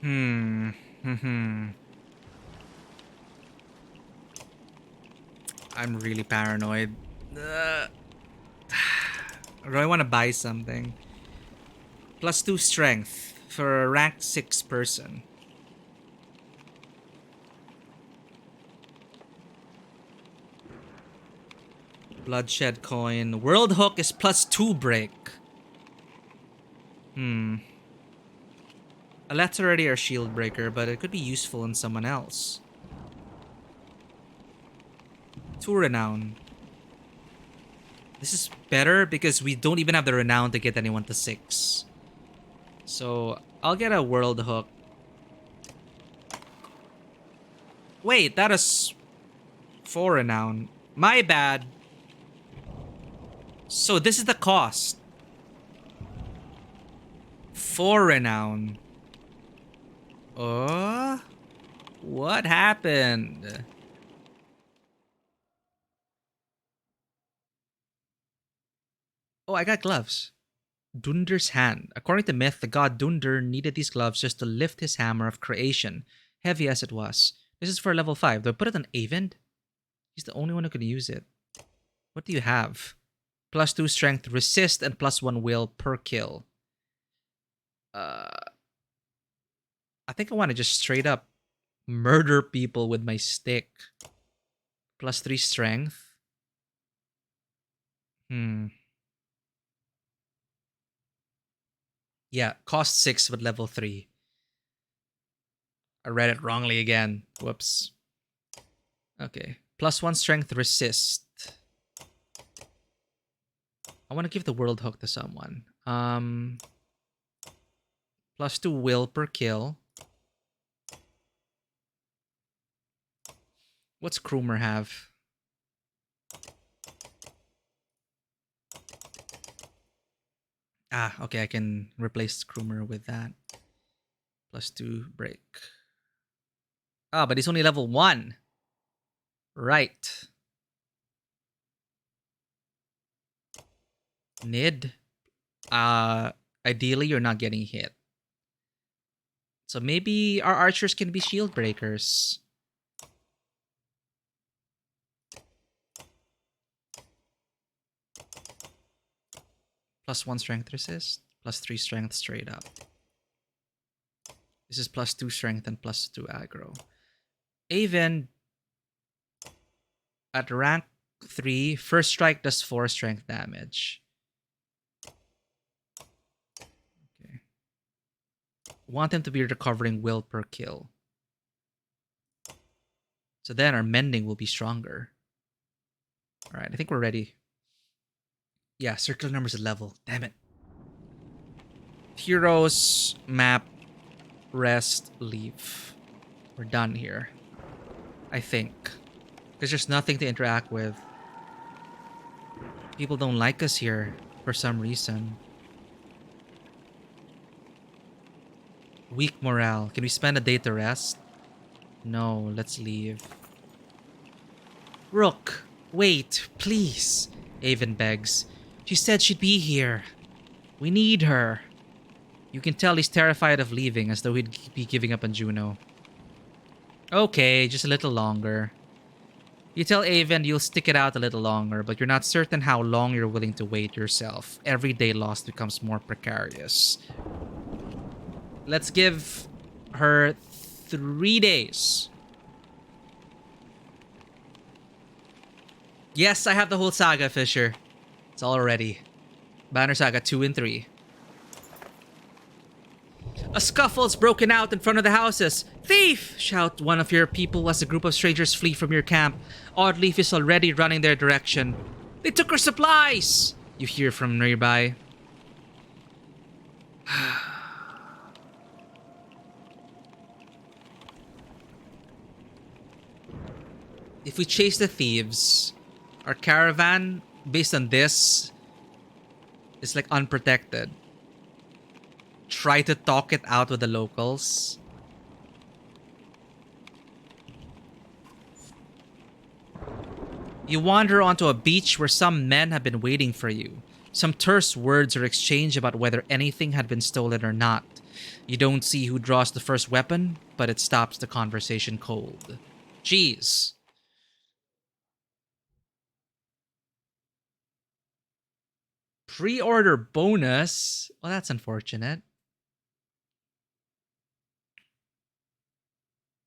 Hmm. I'm really paranoid. Or do I want to buy something? +2 strength for a rank 6 person. Bloodshed coin. World hook is +2 break. Alette's already our shield breaker, but it could be useful in someone else. 2 renown. This is better because we don't even have the renown to get anyone to 6. So I'll get a world hook. Wait, that is 4 renown. My bad. So this is the cost. 4 renown. Oh? What happened? Oh, I got gloves. Dunder's hand. According to myth, the god Dunder needed these gloves just to lift his hammer of creation, heavy as it was. This is for level 5. Do I put it on Avend? He's the only one who can use it. What do you have? +2 strength, resist, and +1 will per kill. I think I want to just straight up murder people with my stick. +3 strength. Yeah, cost 6 but level 3. I read it wrongly again. Whoops. Okay. +1 strength, resist. I want to give the world hook to someone. +2 will per kill. What's Krumer have? Ah, okay, I can replace Krumer with that. +2 break. Ah, but he's only level 1. Right. Nid. Ideally, you're not getting hit. So maybe our archers can be shield breakers. +1 strength resist, +3 strength straight up. This is +2 strength and +2 aggro. Avend at rank 3, first strike does 4 strength damage. Okay. Want him to be recovering will per kill. So then our mending will be stronger. Alright, I think we're ready. Yeah, circular numbers at level. Damn it. Heroes, map, rest, leave. We're done here. I think. Because there's nothing to interact with. People don't like us here for some reason. Weak morale. Can we spend a day to rest? No, let's leave. Rook, wait, please. Avon begs. She said she'd be here. We need her. You can tell he's terrified of leaving, as though he'd be giving up on Juno. Okay, just a little longer. You tell Avon you'll stick it out a little longer, but you're not certain how long you're willing to wait yourself. Every day lost becomes more precarious. Let's give her 3 days. Yes, I have the whole saga, Fisher. It's all ready. Banner Saga 2 and 3. A scuffle's broken out in front of the houses. Thief! Shout one of your people as a group of strangers flee from your camp. Oddleaf is already running their direction. They took our supplies! You hear from nearby. If we chase the thieves, our caravan, based on this, is like unprotected. Try to talk it out with the locals. You wander onto a beach where some men have been waiting for you. Some terse words are exchanged about whether anything had been stolen or not. You don't see who draws the first weapon, but it stops the conversation cold. Jeez. Pre-order bonus? Well, that's unfortunate.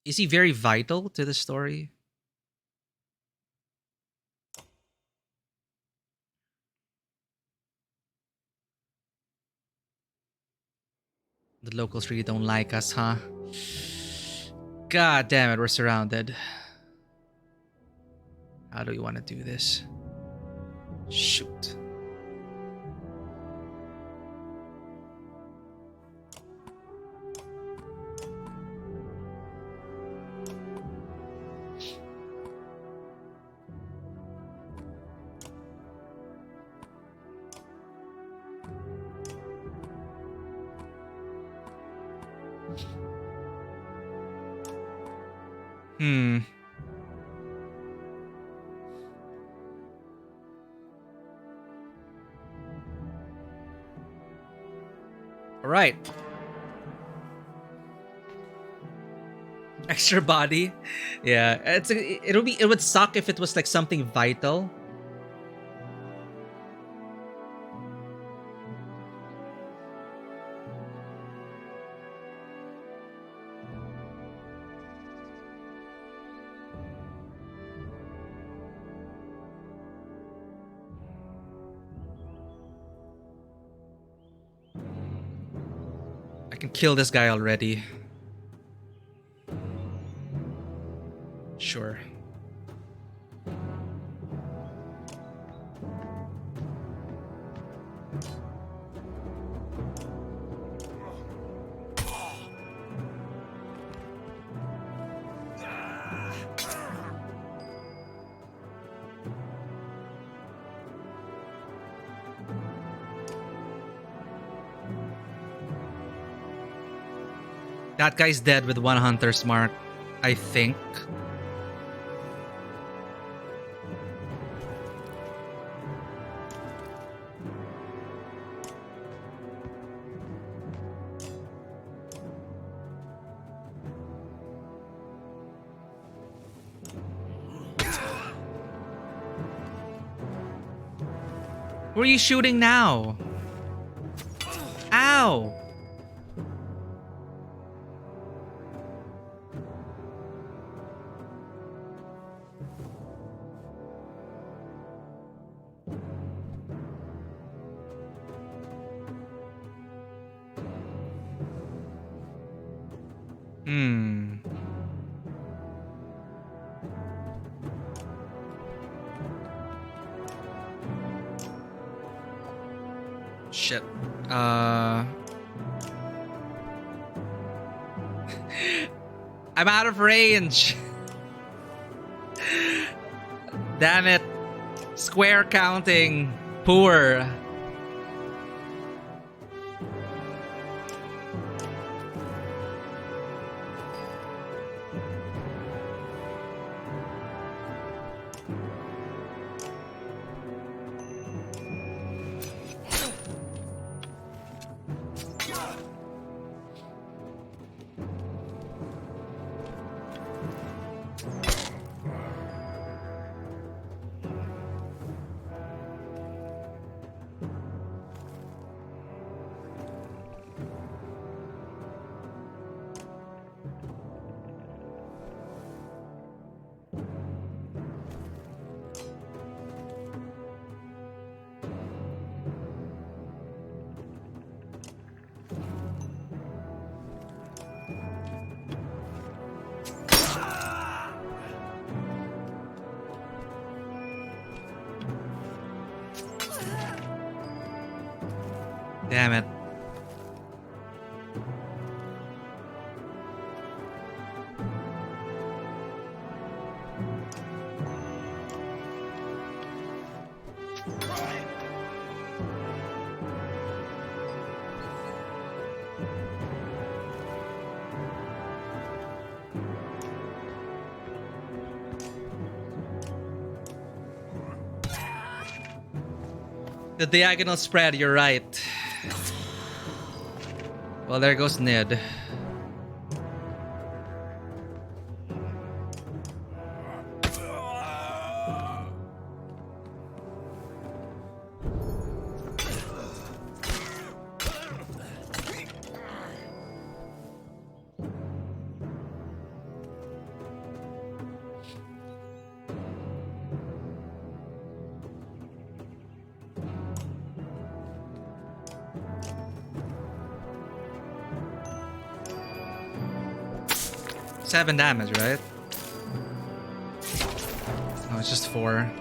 Is he very vital to the story? The locals really don't like us, huh? God damn it, we're surrounded. How do we want to do this? Shoot. All right. Extra body. Yeah, it would suck if it was like something vital. I can kill this guy already. Sure. That guy's dead with one hunter's mark, I think. Who are you shooting now? Ow! Shit. I'm out of range. Damn it. Square counting. Poor. Damn it. The diagonal spread, you're right. Well, there goes Ned. Seven damage, right? Oh, it's just 4.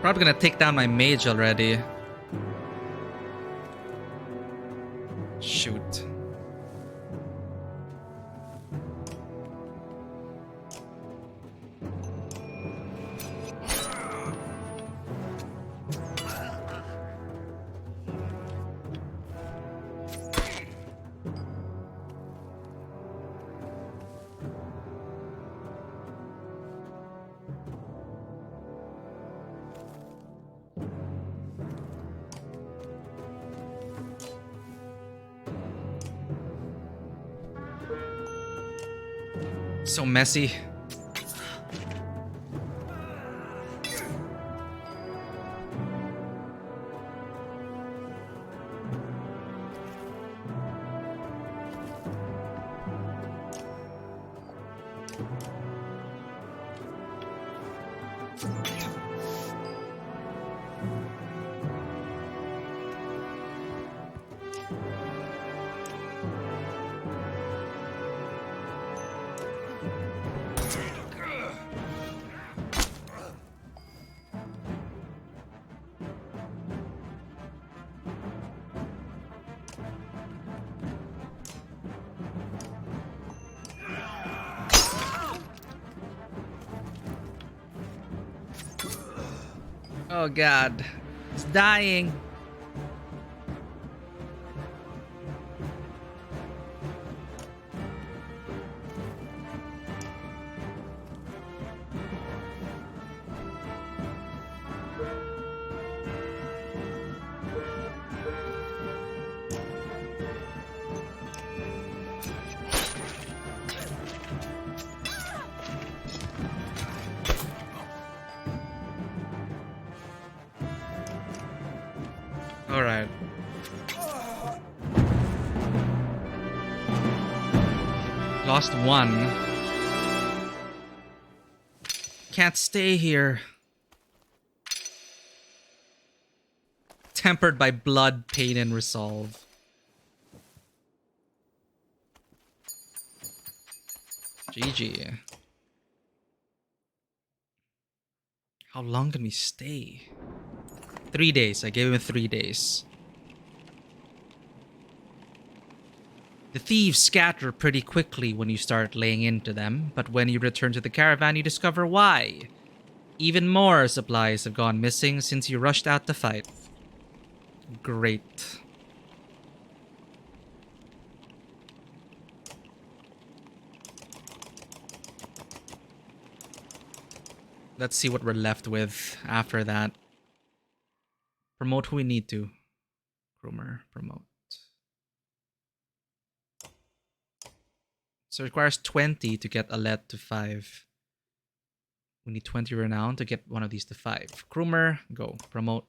Probably gonna take down my mage already. Shoot. So messy. Oh god. It's dying. Alright. Lost 1. Can't stay here. Tempered by blood, pain, and resolve. GG. How long can we stay? 3 days. I gave him 3 days. The thieves scatter pretty quickly when you start laying into them, but when you return to the caravan, you discover why. Even more supplies have gone missing since you rushed out to fight. Great. Let's see what we're left with after that. Promote who we need to. Groomer, promote. So it requires 20 to get Alette to 5. We need 20 renown to get one of these to 5. Groomer, go. Promote.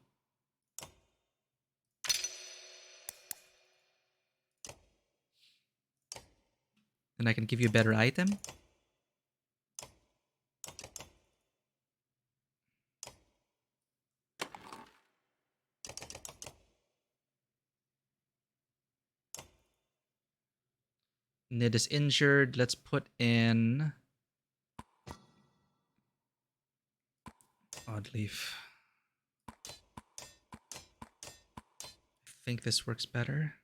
Then I can give you a better item. Nid is injured. Let's put in odd leaf. I think this works better.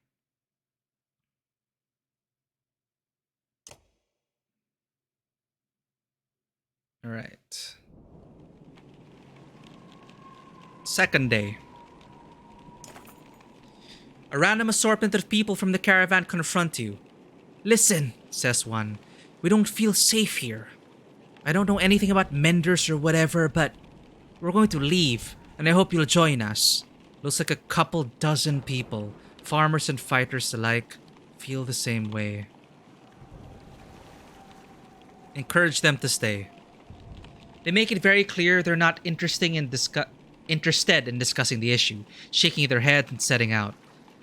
All right. Second day. A random assortment of people from the caravan confront you. Listen, says one. We don't feel safe here. I don't know anything about menders or whatever, but we're going to leave, and I hope you'll join us. Looks like a couple dozen people, farmers and fighters alike, feel the same way. Encourage them to stay. They make it very clear they're not interested in discussing the issue, shaking their heads and setting out.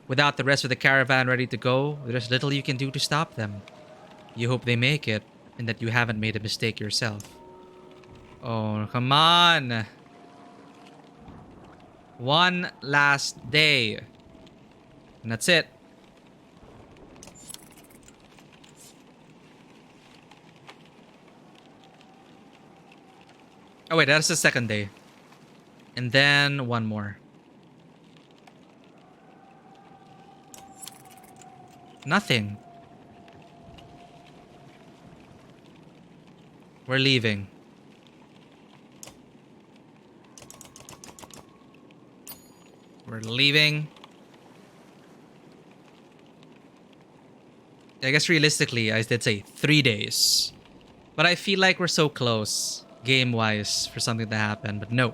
Without the rest of the caravan ready to go, there's little you can do to stop them. You hope they make it, and that you haven't made a mistake yourself. Oh, come on! One last day. And that's it. Oh wait, that's the second day. And then one more. Nothing. We're leaving. We're leaving. I guess realistically, I did say 3 days. But I feel like we're so close, game-wise, for something to happen, but no.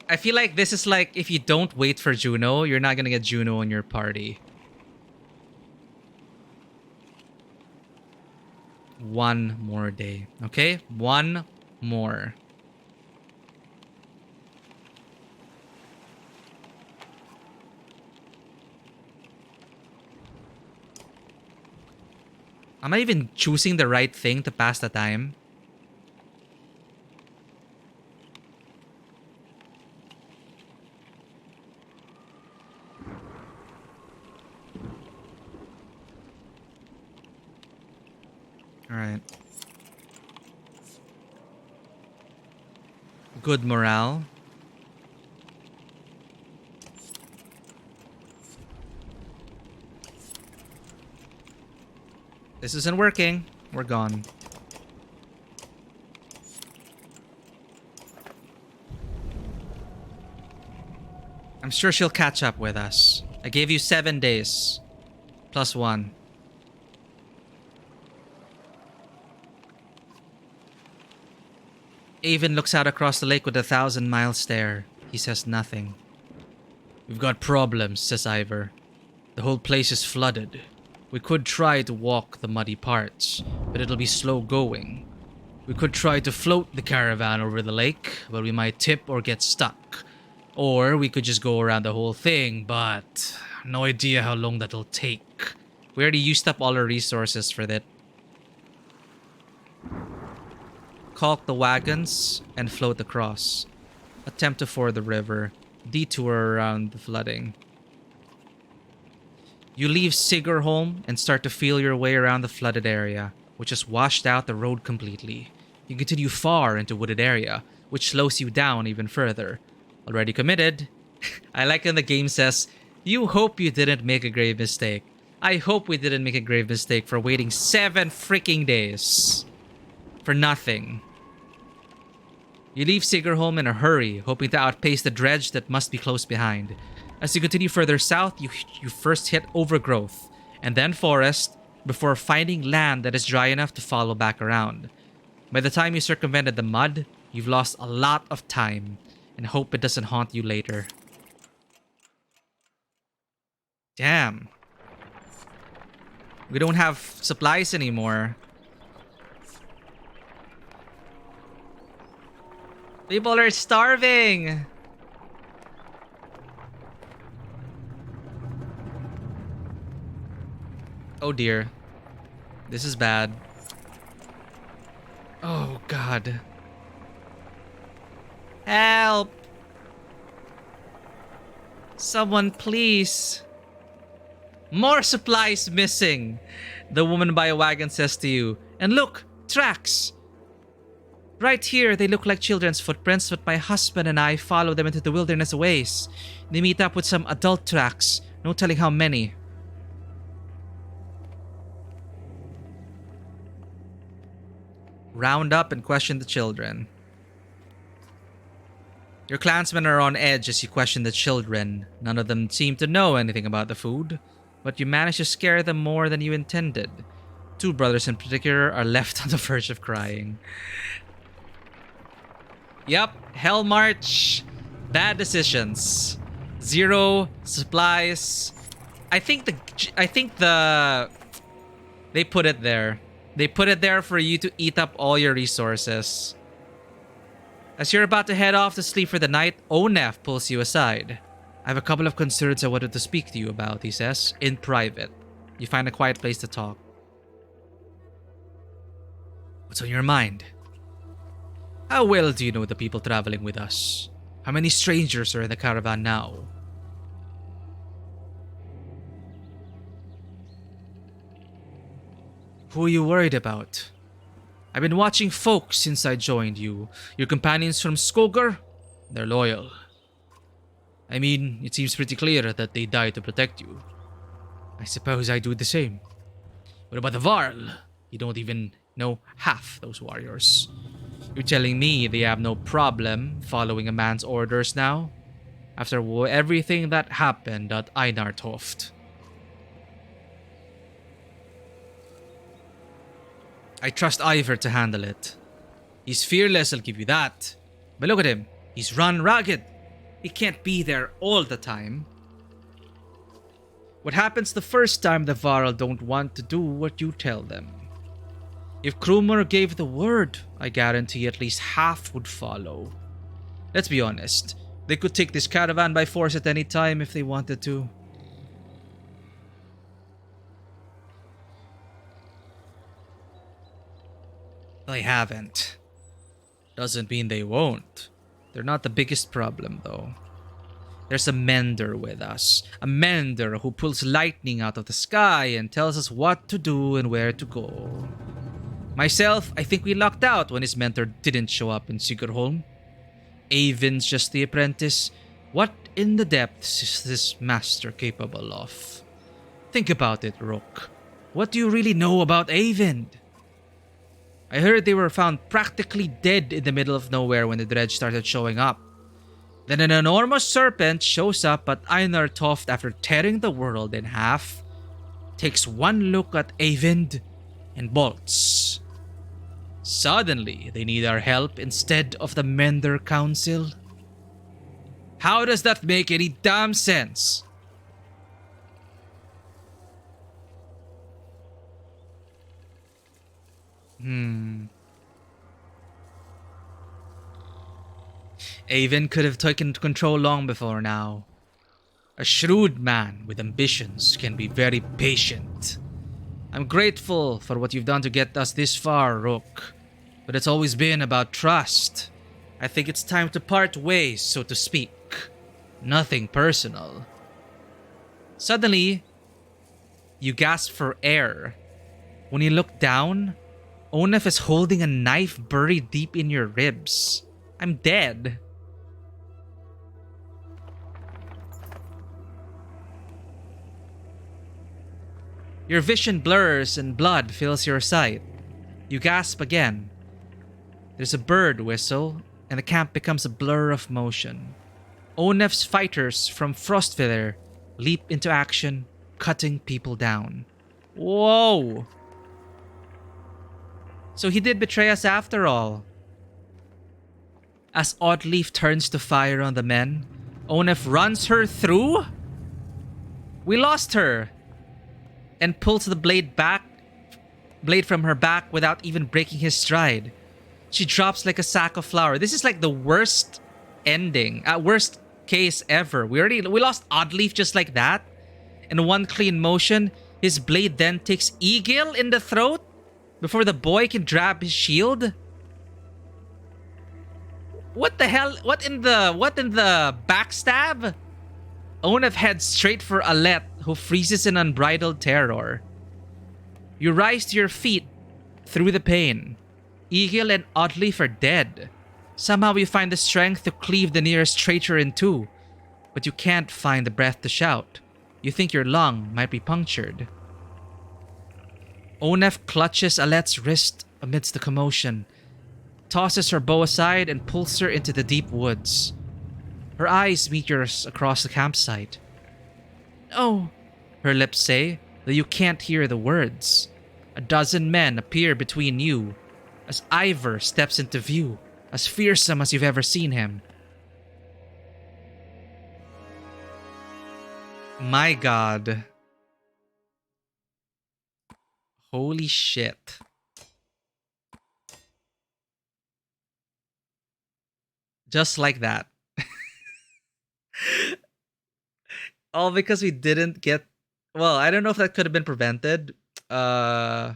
I feel like this is like, if you don't wait for Juno, you're not gonna get Juno in your party. One more day, okay? One more. Am I even choosing the right thing to pass the time? Alright. Good morale. This isn't working. We're gone. I'm sure she'll catch up with us. I gave you 7 days. Plus 1. Avon looks out across the lake with a 1,000-mile stare. He says nothing. We've got problems, says Ivor. The whole place is flooded. We could try to walk the muddy parts, but it'll be slow going. We could try to float the caravan over the lake, but we might tip or get stuck. Or we could just go around the whole thing, but no idea how long that'll take. We already used up all our resources for that. Caulk the wagons and float across. Attempt to ford the river. Detour around the flooding. You leave Sigurholm and start to feel your way around the flooded area, which has washed out the road completely. You continue far into wooded area, which slows you down even further. Already committed. I like when the game says, you hope you didn't make a grave mistake. I hope we didn't make a grave mistake for waiting 7 freaking days. For nothing. You leave Sigurholm in a hurry, hoping to outpace the dredge that must be close behind. As you continue further south, you first hit overgrowth, and then forest, before finding land that is dry enough to follow back around. By the time you circumvented the mud, you've lost a lot of time, and hope it doesn't haunt you later. Damn. We don't have supplies anymore. People are starving! Oh dear. This is bad. Oh god. Help! Someone please. More supplies missing, the woman by a wagon says to you. And look, tracks. Right here, they look like children's footprints, but my husband and I follow them into the wilderness a ways. They meet up with some adult tracks, no telling how many. Round up and question the children. Your clansmen are on edge as you question the children. None of them seem to know anything about the food, but you manage to scare them more than you intended. Two brothers in particular are left on the verge of crying. Yep, Hell March. Bad decisions. Zero supplies. I think they put it there. They put it there for you to eat up all your resources. As you're about to head off to sleep for the night, Onef pulls you aside. I have a couple of concerns I wanted to speak to you about, he says, in private. You find a quiet place to talk. What's on your mind? How well do you know the people traveling with us? How many strangers are in the caravan now? Who are you worried about? I've been watching folks since I joined you. Your companions from Skogar? They're loyal. I mean, it seems pretty clear that they died to protect you. I suppose I do the same. What about the Varl? You don't even know half those warriors. You're telling me they have no problem following a man's orders now? After everything that happened at Einartoft. I trust Ivor to handle it. He's fearless, I'll give you that. But look at him. He's run ragged. He can't be there all the time. What happens the first time the Varl don't want to do what you tell them? If Krumer gave the word, I guarantee at least half would follow. Let's be honest. They could take this caravan by force at any time if they wanted to. They haven't. Doesn't mean they won't. They're not the biggest problem, though. There's a mender with us. A mender who pulls lightning out of the sky and tells us what to do and where to go. Myself, I think we lucked out when his mentor didn't show up in Sigurholm. Avon's just the apprentice. What in the depths is this master capable of? Think about it, Rook. What do you really know about Avon? I heard they were found practically dead in the middle of nowhere when the dredge started showing up. Then an enormous serpent shows up at Einartoft after tearing the world in half, takes one look at Avon, and bolts. Suddenly, they need our help instead of the Mender Council. How does that make any damn sense? Avon could have taken control long before now. A shrewd man with ambitions can be very patient. I'm grateful for what you've done to get us this far, Rook. But it's always been about trust. I think it's time to part ways, so to speak. Nothing personal. Suddenly, you gasp for air. When you look down, Onef is holding a knife buried deep in your ribs. I'm dead. Your vision blurs and blood fills your sight. You gasp again. There's a bird whistle, and the camp becomes a blur of motion. Onef's fighters from Frostfiller leap into action, cutting people down. Whoa! So he did betray us after all. As Oddleaf turns to fire on the men, Onef runs her through. We lost her. And pulls the blade from her back without even breaking his stride. She drops like a sack of flour. This is like the worst ending, worst case ever. We lost Oddleaf just like that. In one clean motion, his blade then takes Egil in the throat before the boy can grab his shield. What the hell? What in the backstab? Onef heads straight for Alet, who freezes in unbridled terror. You rise to your feet through the pain. Eagle and Oddleaf are dead. Somehow you find the strength to cleave the nearest traitor in two, but you can't find the breath to shout. You think your lung might be punctured. Onef clutches Alette's wrist amidst the commotion, tosses her bow aside and pulls her into the deep woods. Her eyes meet yours across the campsite. "No," her lips say, though you can't hear the words. A dozen men appear between you as Ivor steps into view, as fearsome as you've ever seen him. My god. Holy shit. Just like that. All because we didn't get... Well, I don't know if that could have been prevented. I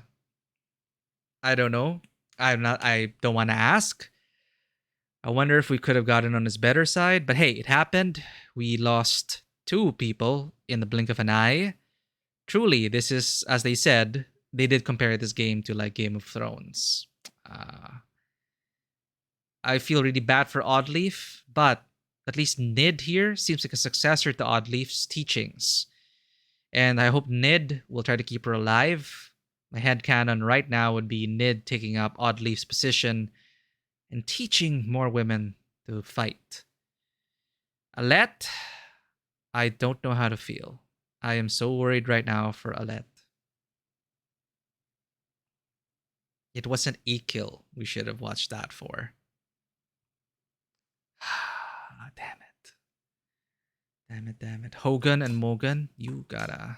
don't know. I don't want to ask. I wonder if we could have gotten on his better side. But hey, it happened. We lost 2 people in the blink of an eye. Truly, this is, as they said, they did compare this game to like Game of Thrones. I feel really bad for Oddleaf, but at least Nid here seems like a successor to Oddleaf's teachings. And I hope Nid will try to keep her alive. My headcanon right now would be Nid taking up Oddleaf's position and teaching more women to fight. Alette, I don't know how to feel. I am so worried right now for Alette. It wasn't E-Kill we should have watched that for. Damn it. Hogan and Mogan, you gotta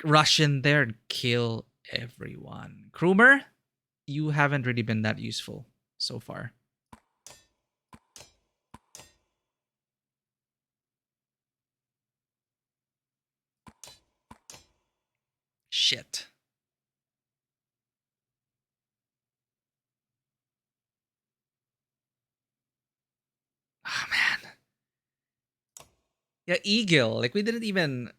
rush in there and kill everyone. Krumer, you haven't really been that useful so far. Shit. Oh, man. Yeah, Eagle. Like, we didn't even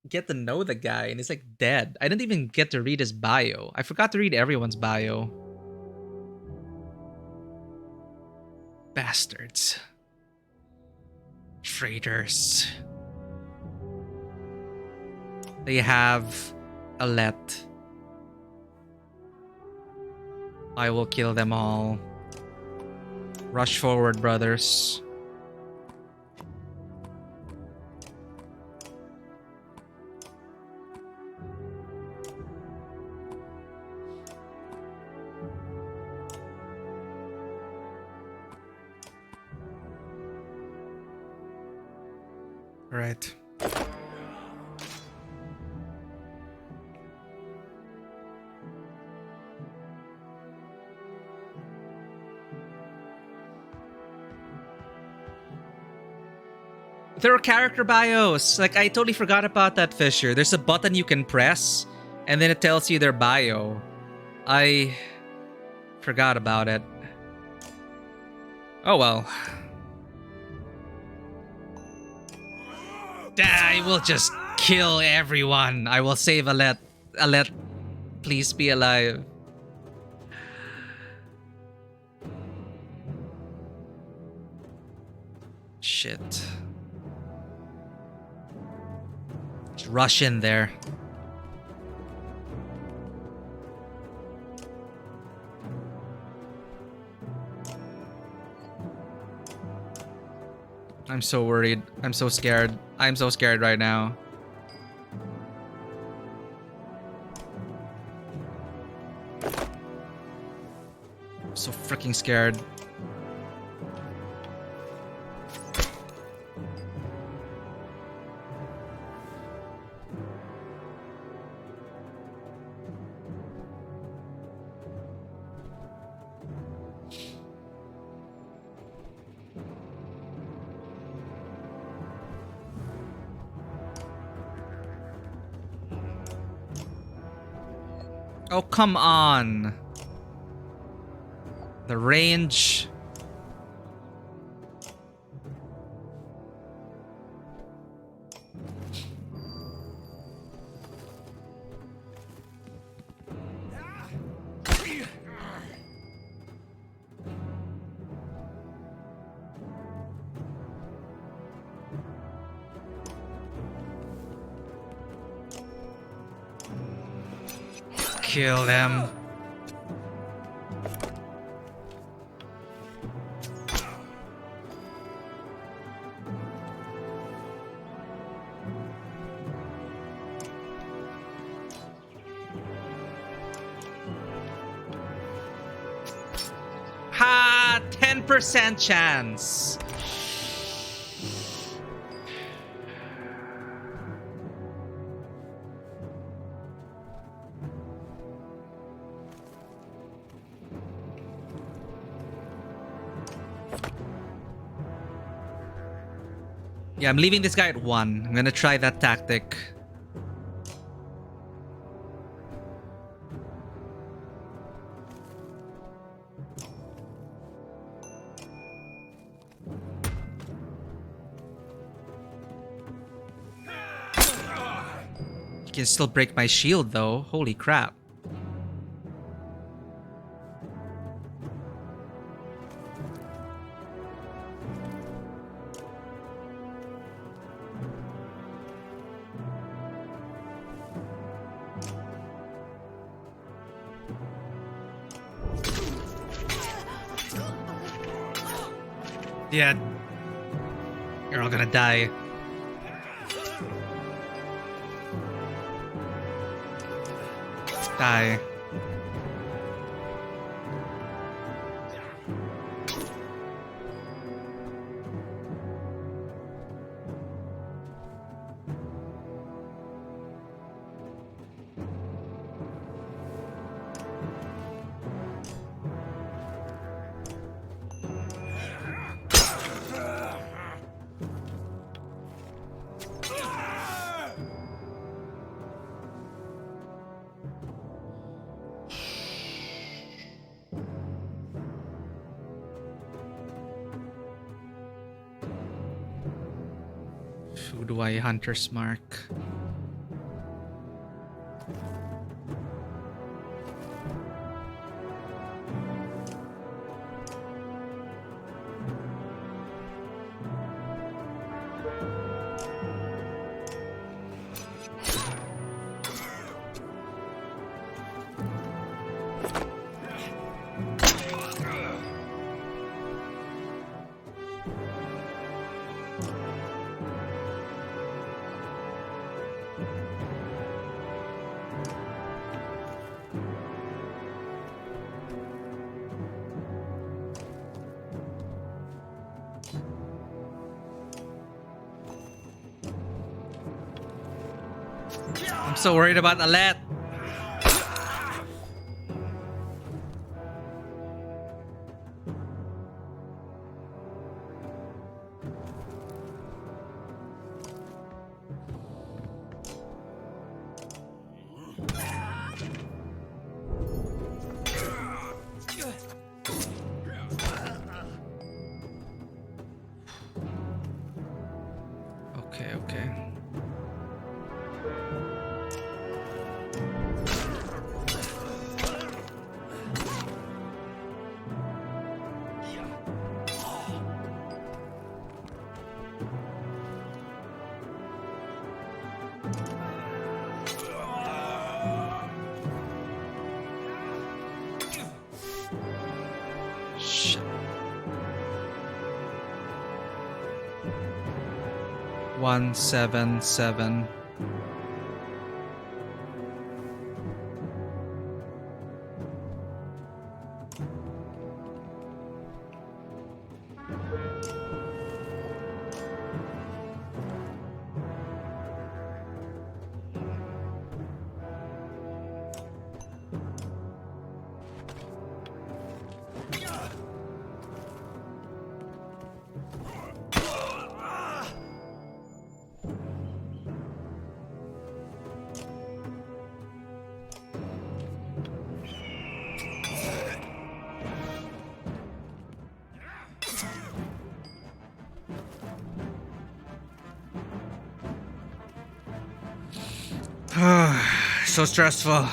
get to know the guy, and he's, like, dead. I didn't even get to read his bio. I forgot to read everyone's bio. Bastards. Traitors. They have Alette. I will kill them all. Rush forward, brothers. All right. There are character bios. Like, I totally forgot about that, Fisher. There's a button you can press, and then it tells you their bio. I forgot about it. Oh well. I will just kill everyone. I will save Alette. Alette, please be alive. Shit. Just rush in there. I'm so worried. I'm so scared. I'm so scared right now. I'm so freaking scared. Oh, come on. The range. Kill them. Ha! 10% chance. Yeah, I'm leaving this guy at 1. I'm gonna try that tactic. He can still break my shield though. Holy crap. Yeah. You're all gonna die. Die. Who do I hunter's mark? I'm so worried about Alet. Okay, okay. Shit. 177. So stressful.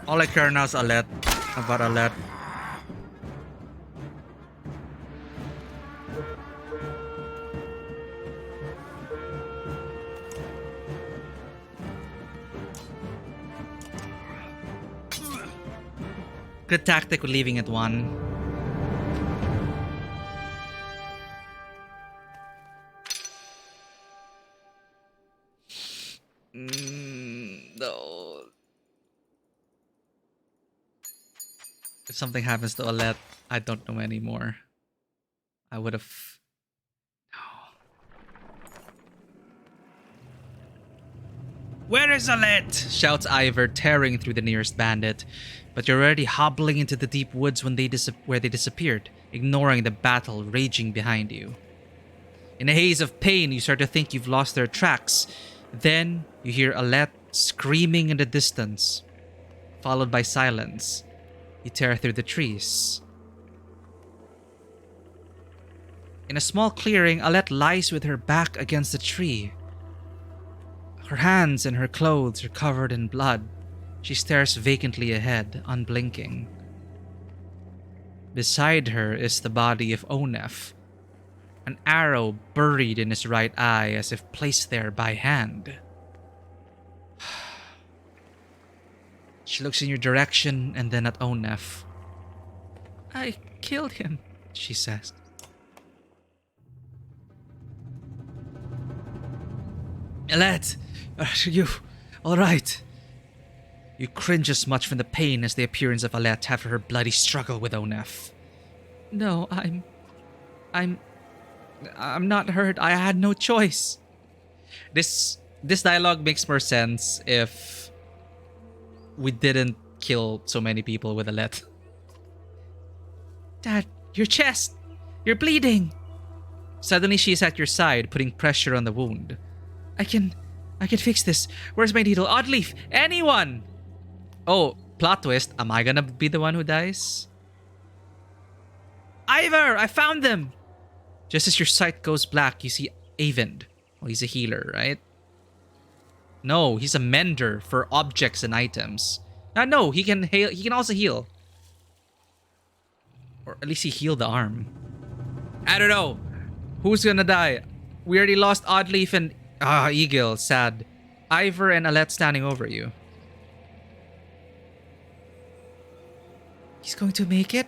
All I care now is Alet. About Alet. Good tactic with leaving it one. No. If something happens to Alette, I don't know anymore. I would have... Where is Alette? Shouts Ivor, tearing through the nearest bandit. But you're already hobbling into the deep woods where they disappeared, ignoring the battle raging behind you. In a haze of pain, you start to think you've lost their tracks. Then you hear Alette screaming in the distance, followed by silence. You tear through the trees. In a small clearing, Alette lies with her back against a tree. Her hands and her clothes are covered in blood. She stares vacantly ahead, unblinking. Beside her is the body of Onef, an arrow buried in his right eye as if placed there by hand. She looks in your direction and then at Onef. I killed him, she says. Alette, are you alright? You cringe as much from the pain as the appearance of Alette after her bloody struggle with Onef. No, I'm not hurt. I had no choice. This dialogue makes more sense if we didn't kill so many people with Alette. Dad, your chest! You're bleeding! Suddenly she is at your side, putting pressure on the wound. I can fix this. Where's my needle? Oddleaf! Anyone! Oh, plot twist. Am I gonna be the one who dies? Ivor! I found them! Just as your sight goes black, you see Avind. Well, he's a healer, right? No, he's a mender for objects and items. No, he can heal. He can also heal. Or at least he healed the arm. I don't know. Who's gonna die? We already lost Oddleaf and... Eagle, sad. Ivor and Alette standing over you. He's going to make it?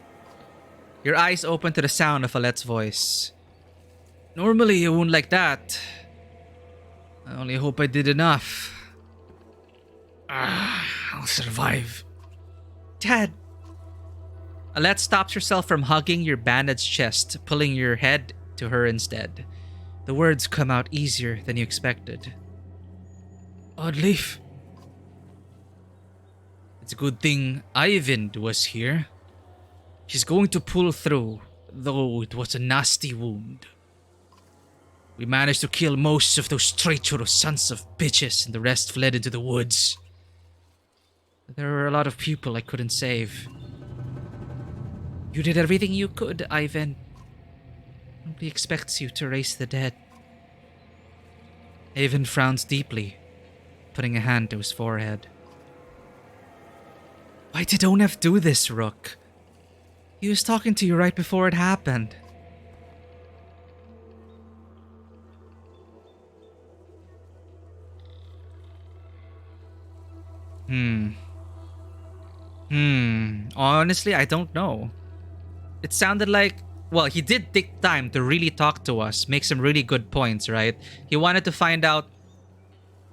Your eyes open to the sound of Alette's voice. Normally a wound like that. I only hope I did enough. I'll survive. Dad! Alette stops herself from hugging your bandaged chest, pulling your head to her instead. The words come out easier than you expected. Oddleaf. It's a good thing Ivind was here. He's going to pull through, though it was a nasty wound. We managed to kill most of those treacherous sons of bitches, and the rest fled into the woods. There were a lot of people I couldn't save. You did everything you could, Ivan. Nobody expects you to raise the dead. Ivan frowns deeply, putting a hand to his forehead. Why did Onef do this, Rook? He was talking to you right before it happened. Honestly, I don't know. It sounded like... Well, he did take time to really talk to us, make some really good points, right? He wanted to find out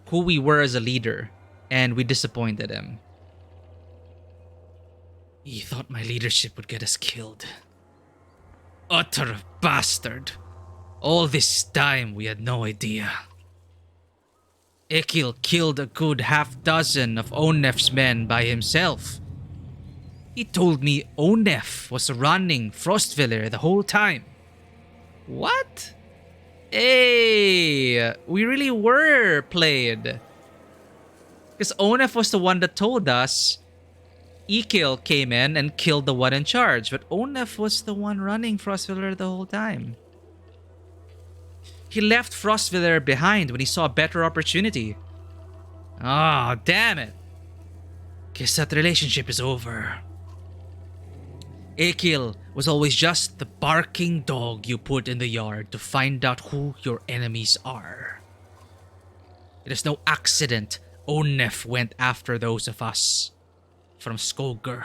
who we were as a leader, and we disappointed him. He thought my leadership would get us killed. Utter bastard. All this time, we had no idea. Ekil killed a good half-dozen of Onef's men by himself. He told me Onef was running Frostviller the whole time. What? Hey, we really were played. Because Onef was the one that told us Ekil came in and killed the one in charge, but Onef was the one running Frostviller the whole time. He left Frostviller behind when he saw a better opportunity. Ah, damn it. Guess that relationship is over. Ekil was always just the barking dog you put in the yard to find out who your enemies are. It is no accident Onef went after those of us from Skoger.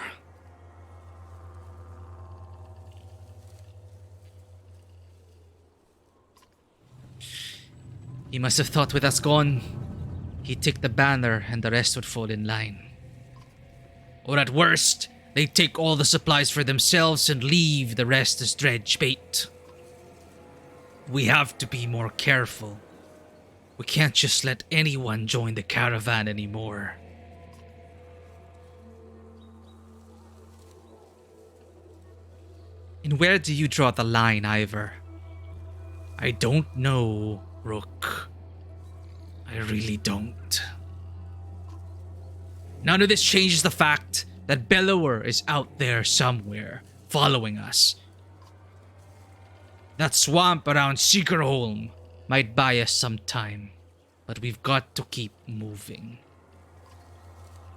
He must have thought with us gone, he'd take the banner and the rest would fall in line. Or at worst, they'd take all the supplies for themselves and leave the rest as dredge bait. We have to be more careful. We can't just let anyone join the caravan anymore. And where do you draw the line, Ivor? I don't know, Rook. I really don't. None of this changes the fact that Bellower is out there somewhere, following us. That swamp around Seekerholm might buy us some time, but we've got to keep moving.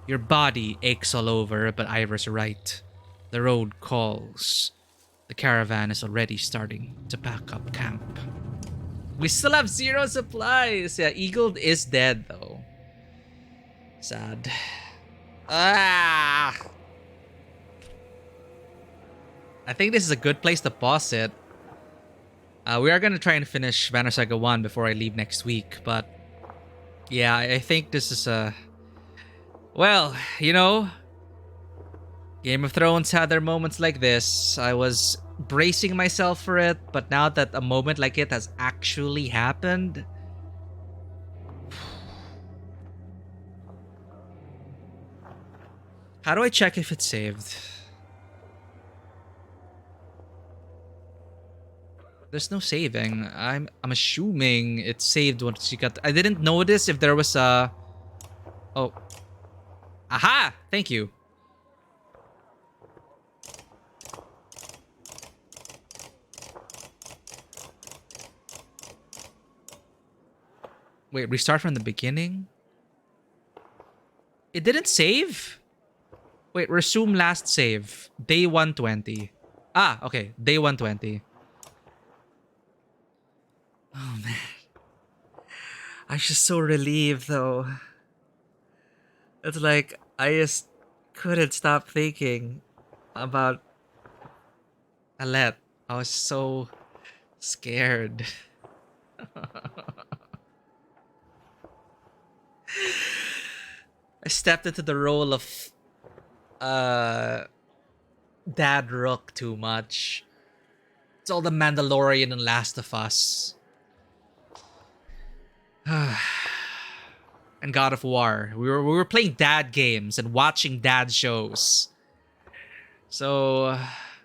Your body aches all over, but Ivor's right. The road calls. The caravan is already starting to pack up camp. We still have 0 supplies. Yeah, Eagle is dead though. Sad. Ah! I think this is a good place to pause it. We are gonna try and finish Banner Saga 1 before I leave next week, but yeah, I think this is a... Well, you know, Game of Thrones had their moments like this. I was bracing myself for it, but now that a moment like it has actually happened... How do I check if it's saved? There's no saving. I'm assuming it's saved once you got... I didn't notice if there was a... Oh. Aha! Thank you. Wait, restart from the beginning? It didn't save? Wait, resume last save. Day 120. Ah, okay. Day 120. Oh, man. I'm just so relieved, though. It's like, I just couldn't stop thinking about Alette. I was so scared. I stepped into the role of Dad Rook too much. It's all the Mandalorian and Last of Us. And God of War. We were playing dad games and watching dad shows. So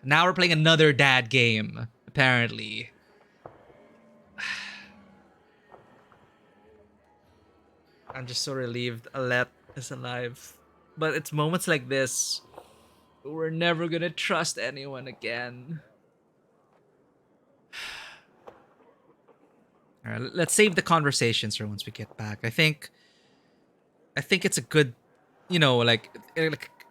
now we're playing another dad game, apparently. I'm just so relieved Alette is alive. But it's moments like this. We're never gonna trust anyone again. Alright, let's save the conversations for once we get back. I think it's a good, you know, like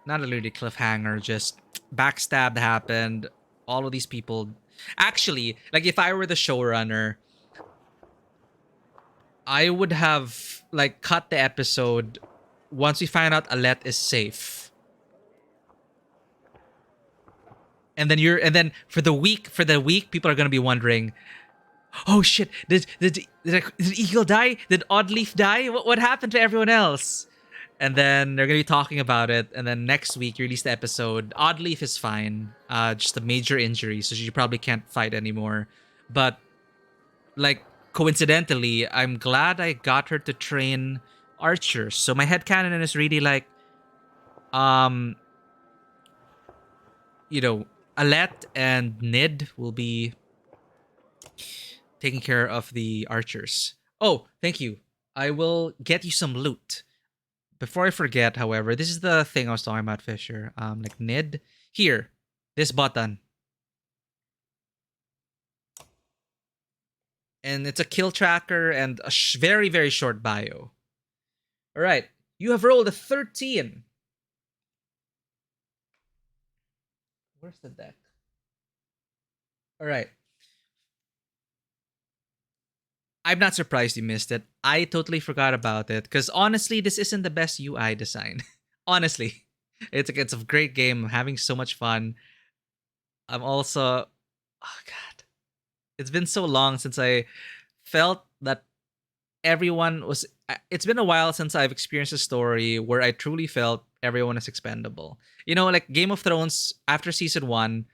not a really cliffhanger, just backstab happened. All of these people. Actually, like if I were the showrunner, I would have like cut the episode once we find out Alette is safe. And then for the week people are gonna be wondering, oh shit, did Eagle die? Did Oddleaf die? What happened to everyone else? And then they're gonna be talking about it. And then next week you release the episode. Oddleaf is fine, just a major injury, so she probably can't fight anymore. But like coincidentally, I'm glad I got her to train archers. So my headcanon is really like, you know, Alette and Nid will be taking care of the archers. Oh, thank you. I will get you some loot. Before I forget, however, this is the thing I was talking about, Fisher. Like Nid. Here. This button. And it's a kill tracker and a very, very short bio. Alright. You have rolled a 13. Where's the deck? Alright. I'm not surprised you missed it. I totally forgot about it. Because honestly, this isn't the best UI design. Honestly. It's a great game. I'm having so much fun. I'm also... Oh, God. It's been so long since I felt that everyone was. It's been a while since I've experienced a story where I truly felt everyone is expendable. You know, like Game of Thrones after season one,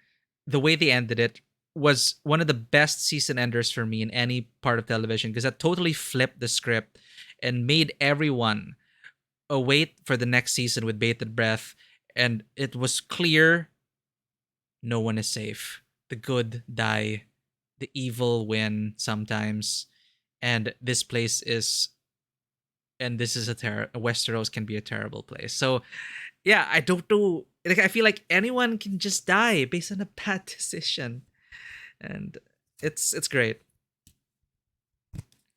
the way they ended it was one of the best season enders for me in any part of television because that totally flipped the script and made everyone await for the next season with bated breath. And it was clear no one is safe. The good die, the evil win sometimes, and this place is and this is Westeros can be a terrible place. So yeah, I don't know. Like I feel like anyone can just die based on a bad decision, and it's great.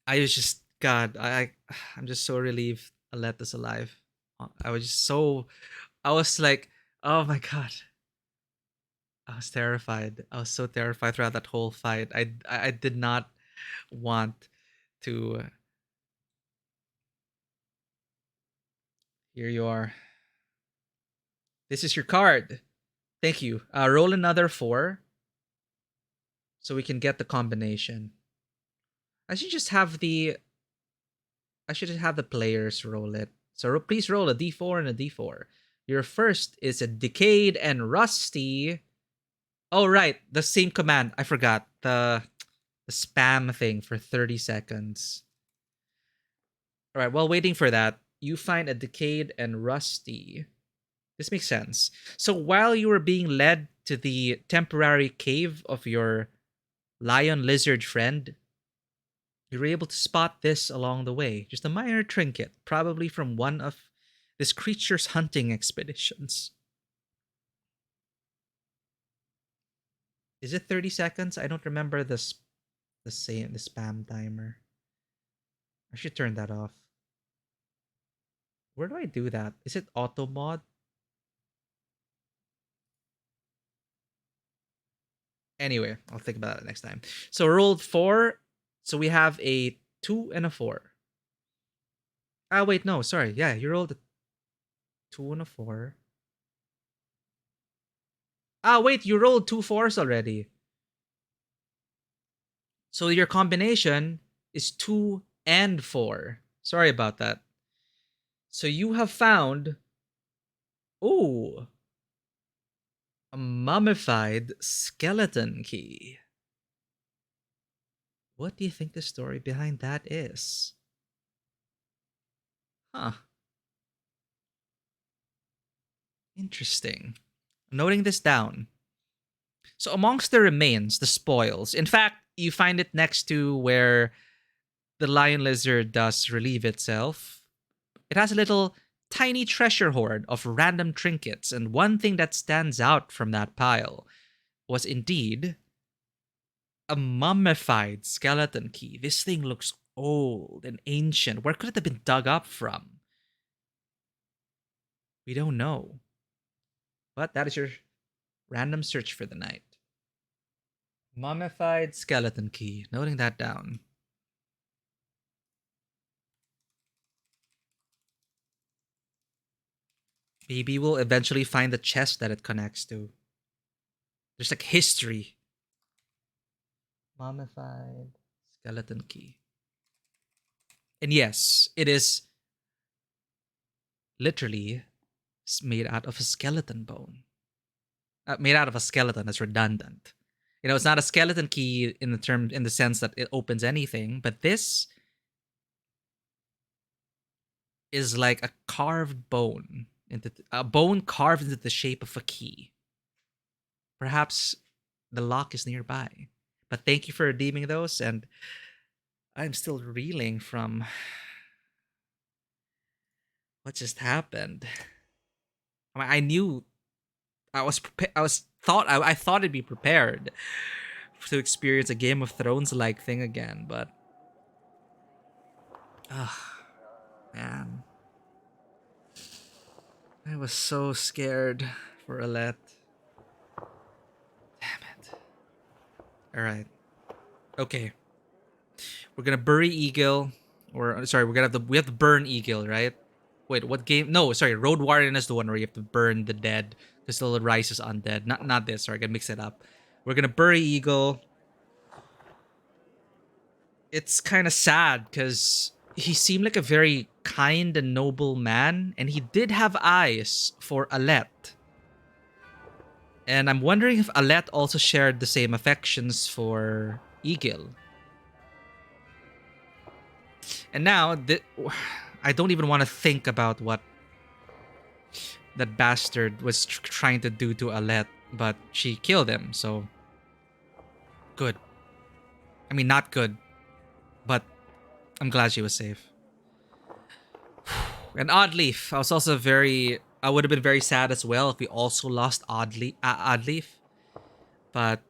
I was just God, I'm just so relieved Aleta's alive. I was just so I was like, oh my god, I was terrified. I was so terrified throughout that whole fight. I did not want to. Here you are. This is your card. Thank you. Roll another 4 so we can get the combination. I should just have the I should have the players roll it. So please roll a d4 and a d4. Your first is a decayed and rusty. Oh right, the same command. I forgot the spam thing for 30 seconds. All right, while waiting for that, you find a decayed and rusty. This makes sense. So while you were being led to the temporary cave of your lion lizard friend, you were able to spot this along the way. Just a minor trinket, probably from one of this creature's hunting expeditions. Is it 30 seconds? I don't remember the spam timer. I should turn that off. Where do I do that? Is it auto mod? Anyway, I'll think about it next time. So rolled 4. So we have a 2 and a 4. Ah, wait, no, sorry. Yeah, you rolled a 2 and a 4. Ah, wait, you rolled 2 4s already. So your combination is 2 and 4. Sorry about that. So you have found, ooh, a mummified skeleton key. What do you think the story behind that is? Huh. Interesting. Noting this down. So amongst the remains, the spoils, in fact, you find it next to where the lion lizard does relieve itself. It has a little tiny treasure hoard of random trinkets, and one thing that stands out from that pile was indeed a mummified skeleton key. This thing looks old and ancient. Where could it have been dug up from? We don't know. But that is your random search for the night. Mummified skeleton key. Noting that down. Maybe we'll eventually find the chest that it connects to. There's like history. Mummified skeleton key. And yes, it is literally made out of a skeleton bone. Made out of a skeleton. That's redundant. You know, it's not a skeleton key in the sense that it opens anything, but this is like a carved bone, into a bone carved into the shape of a key. Perhaps the lock is nearby. But thank you for redeeming those, and I'm still reeling from what just happened. I mean, I knew I was I thought I'd be prepared to experience a Game of Thrones like thing again, but man, I was so scared for Alette. Damn it. All right. Okay. We're gonna bury Eagle, or sorry, we have to burn Eagle, right? Wait, what game? No, sorry, Road Warrior is the one where you have to burn the dead because still rises undead. Not this. Sorry, I gotta mix it up. We're gonna bury Eagle. It's kind of sad because he seemed like a very kind and noble man, and he did have eyes for Alet. And I'm wondering if Alet also shared the same affections for Egil. And now, I don't even want to think about what that bastard was trying to do to Alet, but she killed him, so good. I mean, not good, but I'm glad she was safe. And Oddleaf, I would have been very sad as well if we also lost Oddleaf. But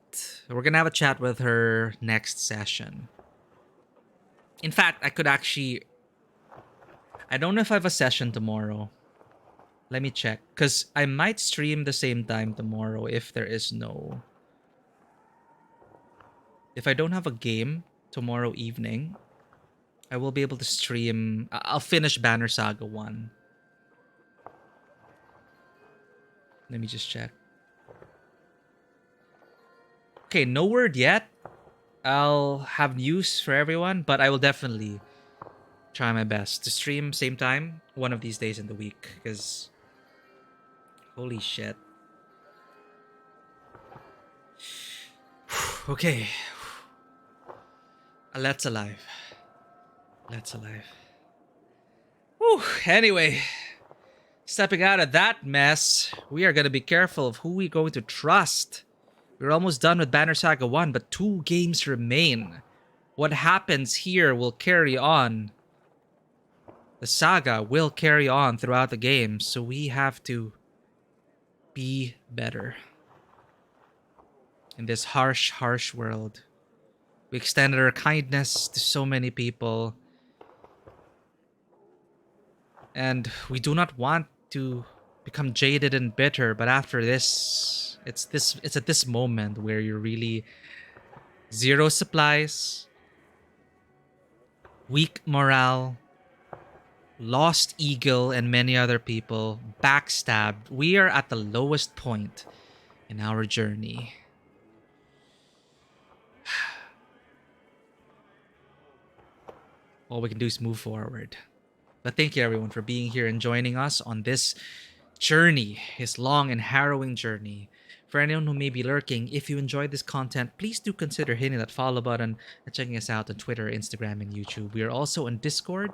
we're gonna have a chat with her next session. In fact, I don't know if I have a session tomorrow. Let me check, because I might stream the same time tomorrow if I don't have a game tomorrow evening, I will be able to stream. I'll finish Banner Saga 1. Let me just check. Okay, no word yet. I'll have news for everyone, but I will definitely try my best to stream same time one of these days in the week, because holy shit. Okay. Let's alive. Let's alive. Whew. Anyway, stepping out of that mess, we are going to be careful of who we're going to trust. We're almost done with Banner Saga 1, but 2 games remain. What happens here will carry on. The saga will carry on throughout the game, so we have to be better. In this harsh, harsh world, we extended our kindness to so many people. And we do not want to become jaded and bitter, but after this, it's at this moment where you're really zero supplies, weak morale, lost Eagle and many other people, backstabbed. We are at the lowest point in our journey. All we can do is move forward. But thank you everyone for being here and joining us on this journey, this long and harrowing journey. For anyone who may be lurking, if you enjoyed this content, please do consider hitting that follow button and checking us out on Twitter, Instagram, and YouTube. We are also on Discord,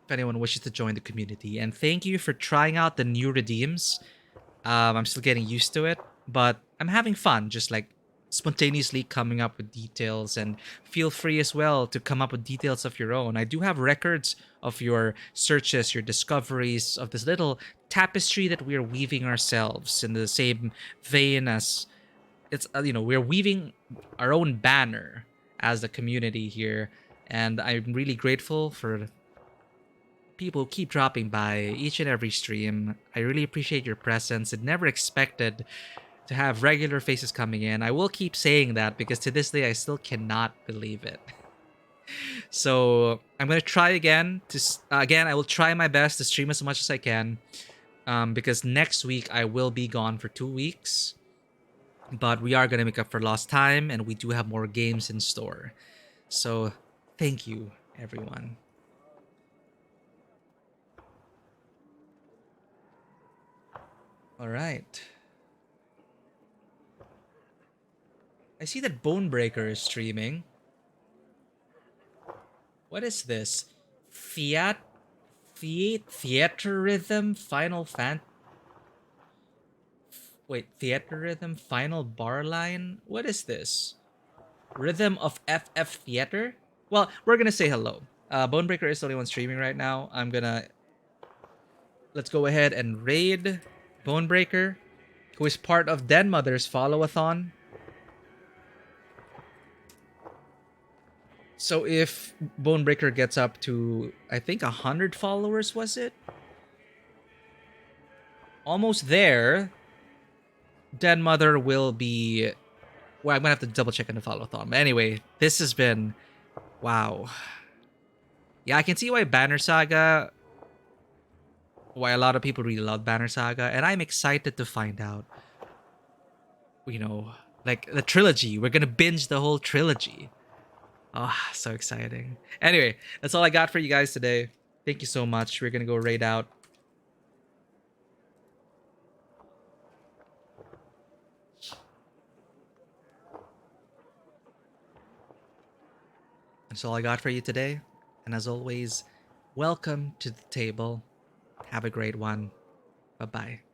if anyone wishes to join the community. And thank you for trying out the new redeems. I'm still getting used to it, but I'm having fun, just like spontaneously coming up with details, and feel free as well to come up with details of your own. I do have records of your searches, your discoveries, of this little tapestry that we're weaving ourselves in the same vein as it's we're weaving our own banner as the community here. And I'm really grateful for people who keep dropping by each and every stream. I really appreciate your presence and never expected to have regular faces coming in. I will keep saying that because to this day I still cannot believe it. So I'm gonna try again. I will try my best to stream as much as I can, because next week I will be gone for 2 weeks. But we are gonna make up for lost time, and we do have more games in store. So thank you, everyone. All right. I see that Bonebreaker is streaming. What is this? Theater Rhythm Final Theater Rhythm Final Bar Line? What is this? Rhythm of FF Theater? Well, we're gonna say hello. Bonebreaker is the only one streaming right now. Let's go ahead and raid Bonebreaker, who is part of Den Mother's follow-a-thon. So if Bonebreaker gets up to, I think, 100 followers, was it? Almost there. Den Mother will be... Well, I'm going to have to double check on the follow-thon. But anyway, this has been... Wow. Yeah, I can see why Banner Saga... Why a lot of people really love Banner Saga. And I'm excited to find out. Like, the trilogy. We're going to binge the whole trilogy. Oh, so exciting. Anyway, that's all I got for you guys today. Thank you so much. We're gonna go raid out. That's all I got for you today. And as always, welcome to the table. Have a great one. Bye bye.